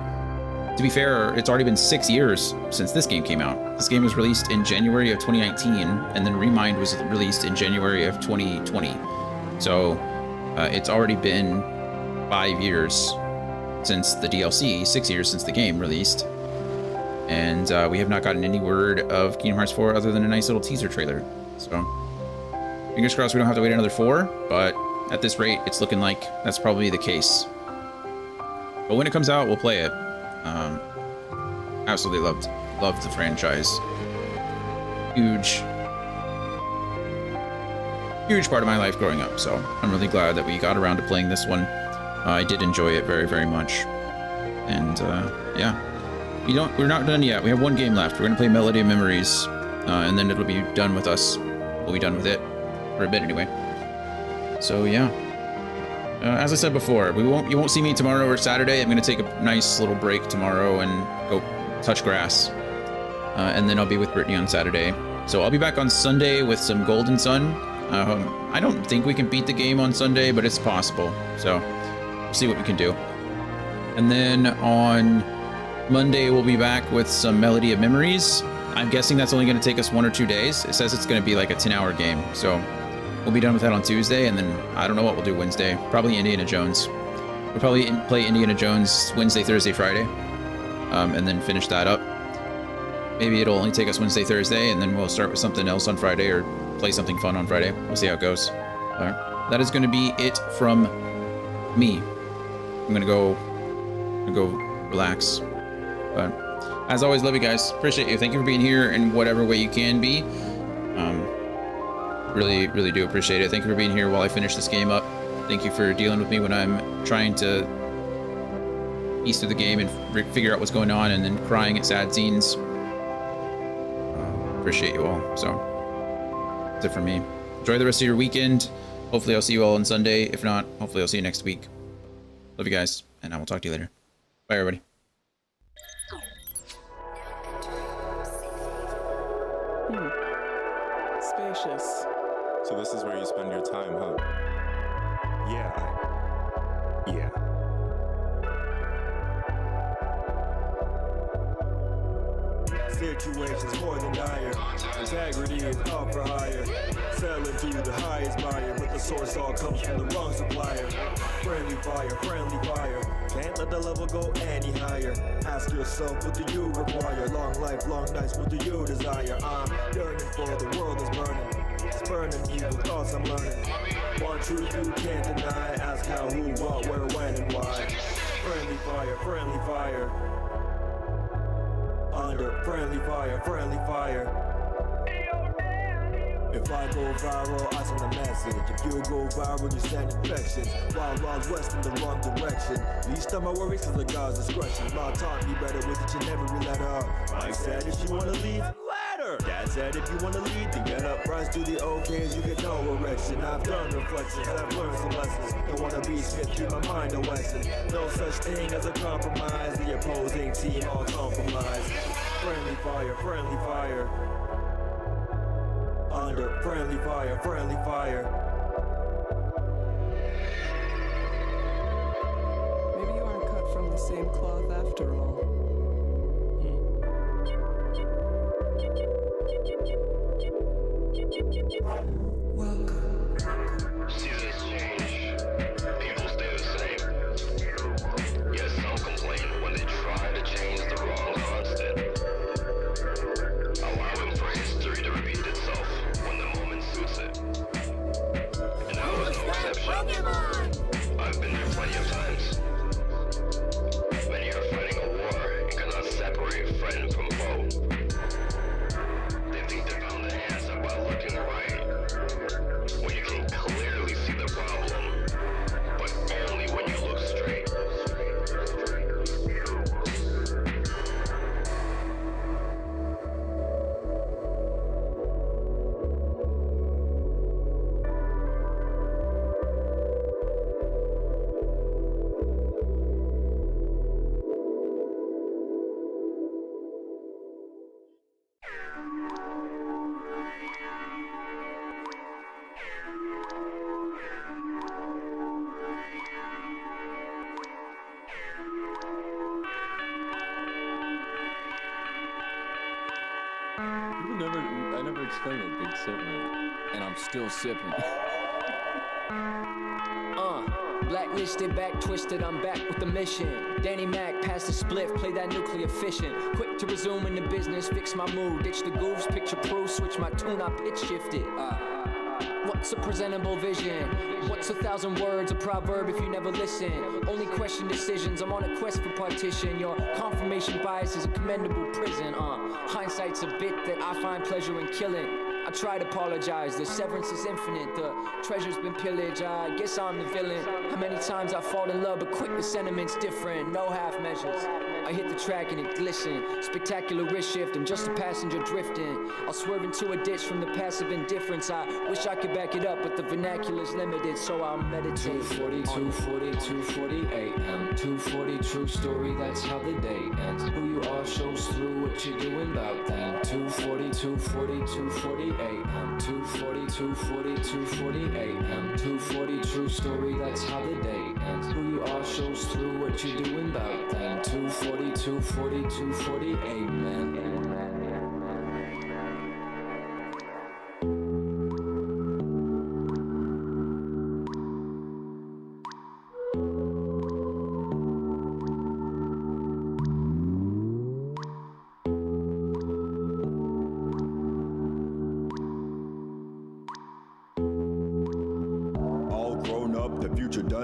To be fair, it's already been 6 years since this game came out. This game was released in January of 2019, and then Remind was released in January of 2020. So it's already been 5 years since the DLC, 6 years since the game released. And we have not gotten any word of Kingdom Hearts 4 other than a nice little teaser trailer. So fingers crossed we don't have to wait another 4, but at this rate, it's looking like that's probably the case. But when it comes out, we'll play it. Absolutely loved the franchise. Huge part of my life growing up. So I'm really glad that we got around to playing this one. I did enjoy it very, very much. And yeah, we're not done yet. We have 1 game left. We're gonna play Melody of Memories, and then it'll be done with us. We'll be done with it for a bit anyway. So yeah, as I said before, you won't see me tomorrow or Saturday. I'm gonna take a nice little break tomorrow and go touch grass, and then I'll be with Brittany on Saturday. So I'll be back on Sunday with some Golden Sun. I don't think we can beat the game on Sunday, but it's possible. So we'll see what we can do. And then on Monday we'll be back with some Melody of Memories. I'm guessing that's only going to take us 1 or 2 days. It says it's going to be like a 10-hour game, so we'll be done with that on Tuesday, and then I don't know what we'll do Wednesday. Probably Indiana Jones. We'll probably play Indiana Jones Wednesday, Thursday, Friday, and then finish that up. Maybe it'll only take us Wednesday, Thursday, and then we'll start with something else on Friday or play something fun on Friday. We'll see how it goes. All right. That is going to be it from me. I'm going to go relax. But as always, love you guys. Appreciate you. Thank you for being here in whatever way you can be. Really, really do appreciate it. Thank you for being here while I finish this game up. Thank you for dealing with me when I'm trying to piece through the game and figure out what's going on and then crying at sad scenes. Appreciate you all. So that's it for me. Enjoy the rest of your weekend. Hopefully I'll see you all on Sunday. If not, hopefully I'll see you next week. Love you guys, and I will talk to you later. Bye, everybody. Spacious. So this is where you spend your time, huh? Yeah. Situations more than dire. Integrity is up for hire. Selling to you the highest buyer, but the source all comes from the wrong supplier. Friendly fire. Can't let the level go any higher. Ask yourself, what do you require? Long life, long nights, what do you desire? I'm yearning for the world is burning. Spurning evil thoughts I'm learning. One truth you can't deny. Ask how, who, what, where, when, and why. Friendly fire. Under friendly fire. If I go viral, I send a message. If you go viral, you send infections. Wild West in the wrong direction. Least of my worries is the God's discretion. Mom taught me better with each and every letter. Mike said if you wanna leave, let her. Dad said if you wanna lead, then get up, rise to the okays, you get no erection. I've done reflections, I've learned some lessons. Don't wanna be Smith, keep my mind a Wesson. No such thing as a compromise. The opposing team all compromised. Friendly fire. Under friendly fire. Maybe you aren't cut from the same cloth after all. Seasons change, people stay the same. Yet some complain when they try to change the wrong constant. Allowing for history to repeat itself when the moment suits it. And I was no exception. I've been there plenty of times. Many are fighting a war and cannot separate friend from foe. They think they found the answer by looking right, when you can clearly see the problem, but only when you look straight. I never explained what big sip meant. And I'm still sipping. Blacklisted, back twisted, I'm back with the mission. Danny Mac, pass the spliff, play that nuclear fission. Quick to resume in the business, fix my mood, ditch the goofs, picture proof, switch my tune, I pitch shifted. What's a presentable vision? What's 1,000 words, a proverb if you never listen? Only question decisions, I'm on a quest for partition. Your confirmation bias is a commendable prison. Hindsight's a bit that I find pleasure in killing. I try to apologize, the severance is infinite. The treasure's been pillaged, I guess I'm the villain. How many times I fall in love, but quick the sentiment's different. No half measures. I hit the track and it glisten. Spectacular wrist shift, I'm just a passenger drifting. I'll swerve into a ditch from the passive indifference. I wish I could back it up, but the vernacular's limited, so I'll meditate. 240, 240, 240 a.m. 240, true story, that's how the day ends. Who you are shows through what you're doing about that. 240, 240, 240 a.m. 240, 240, 240 a.m. 240, true story, that's how the day ends. Who you are shows through what you're doing about that. 240, 240, 240, amen.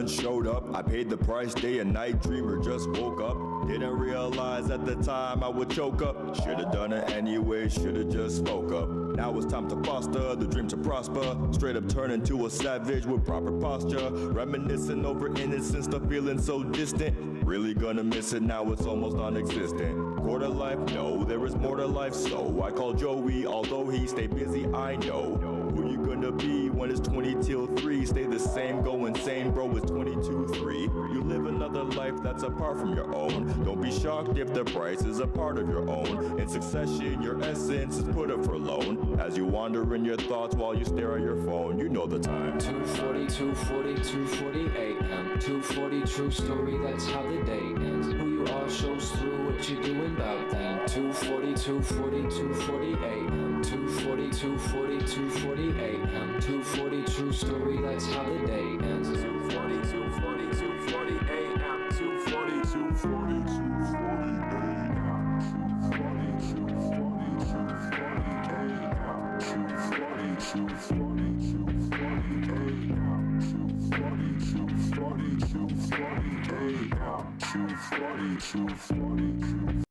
Showed up, I paid the price, day and night, dreamer just woke up. Didn't realize at the time I would choke up. Should've done it anyway, should've just spoke up. Now it's time to foster the dream to prosper. Straight up turn into a savage with proper posture. Reminiscing over innocence, the feeling so distant. Really gonna miss it now, it's almost non-existent. Quarter life, no, there is more to life, so I call Joey, although he stay busy, I know. Who you gonna be when it's 20 till 3? Stay the same, go insane, bro, it's 22-3. You live another life that's apart from your own. Don't be shocked if the price is a part of your own. In succession, your essence is put up for loan. As you wander in your thoughts while you stare at your phone, you know the time. 2:40, 2:40, 2:40 a.m. 2:40, true story, that's how the day ends. Who you are shows through what you're doing about then. 2:40, 2:40, 2:40 a.m. 2:40, 2:40, 2:40 a.m. 2:40, true story, that's how the day ends. 2:40, 2:40, 2:40 a.m. 2:40, 2:40, 2:40 a.m. 2:40, 2:40, 2:40 a.m. 2:40, 2:40, 2:40 a.m. 2:40, 2:40, 2:40 a.m.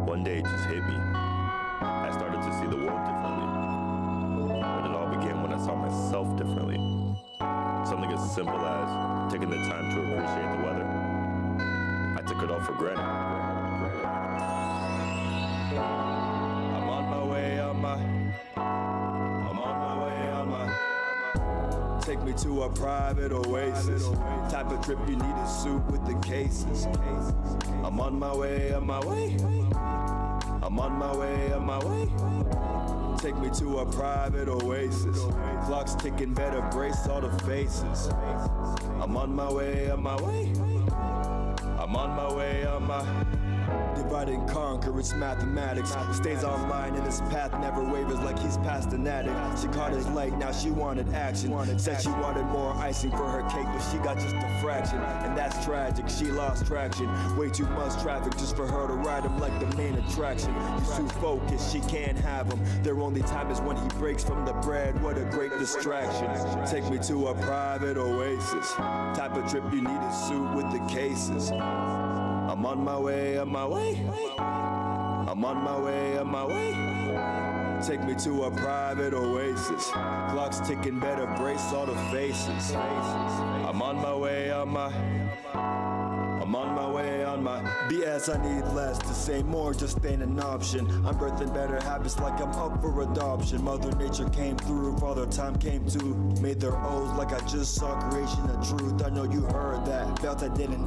One day it just hit me. I started to see the world differently. But it all began when I saw myself differently. Something as simple as taking the time to appreciate the weather. I took it all for granted. I'm on my way, I'm on my way, take me to a private oasis. Type of trip you need a suit with the cases. I'm on my way, on my way. I'm on my way, on my way. Take me to a private oasis. Clock's ticking, better brace all the faces. I'm on my way, on my way. I'm on my way, on my divide and conquer, it's mathematics. Stays online and his path never wavers like he's past an addict. She caught his light, now she wanted action. Said she wanted more icing for her cake, but she got just a fraction. And that's tragic, she lost traction. Way too much traffic just for her to ride him like the main attraction. He's too focused, she can't have him. Their only time is when he breaks from the bread, what a great distraction. Take me to a private oasis. Type of trip you need a suit with the cases. I'm on my way, on my way. I'm on my way, on my way. Take me to a private oasis. Clock's ticking, better brace all the faces. I'm on my way, on my way, on my BS. I need less, to say more just ain't an option. I'm birthing better habits like I'm up for adoption. Mother Nature came through, Father Time came to. Made their O's like I just saw creation of truth. I know you heard that, felt I didn't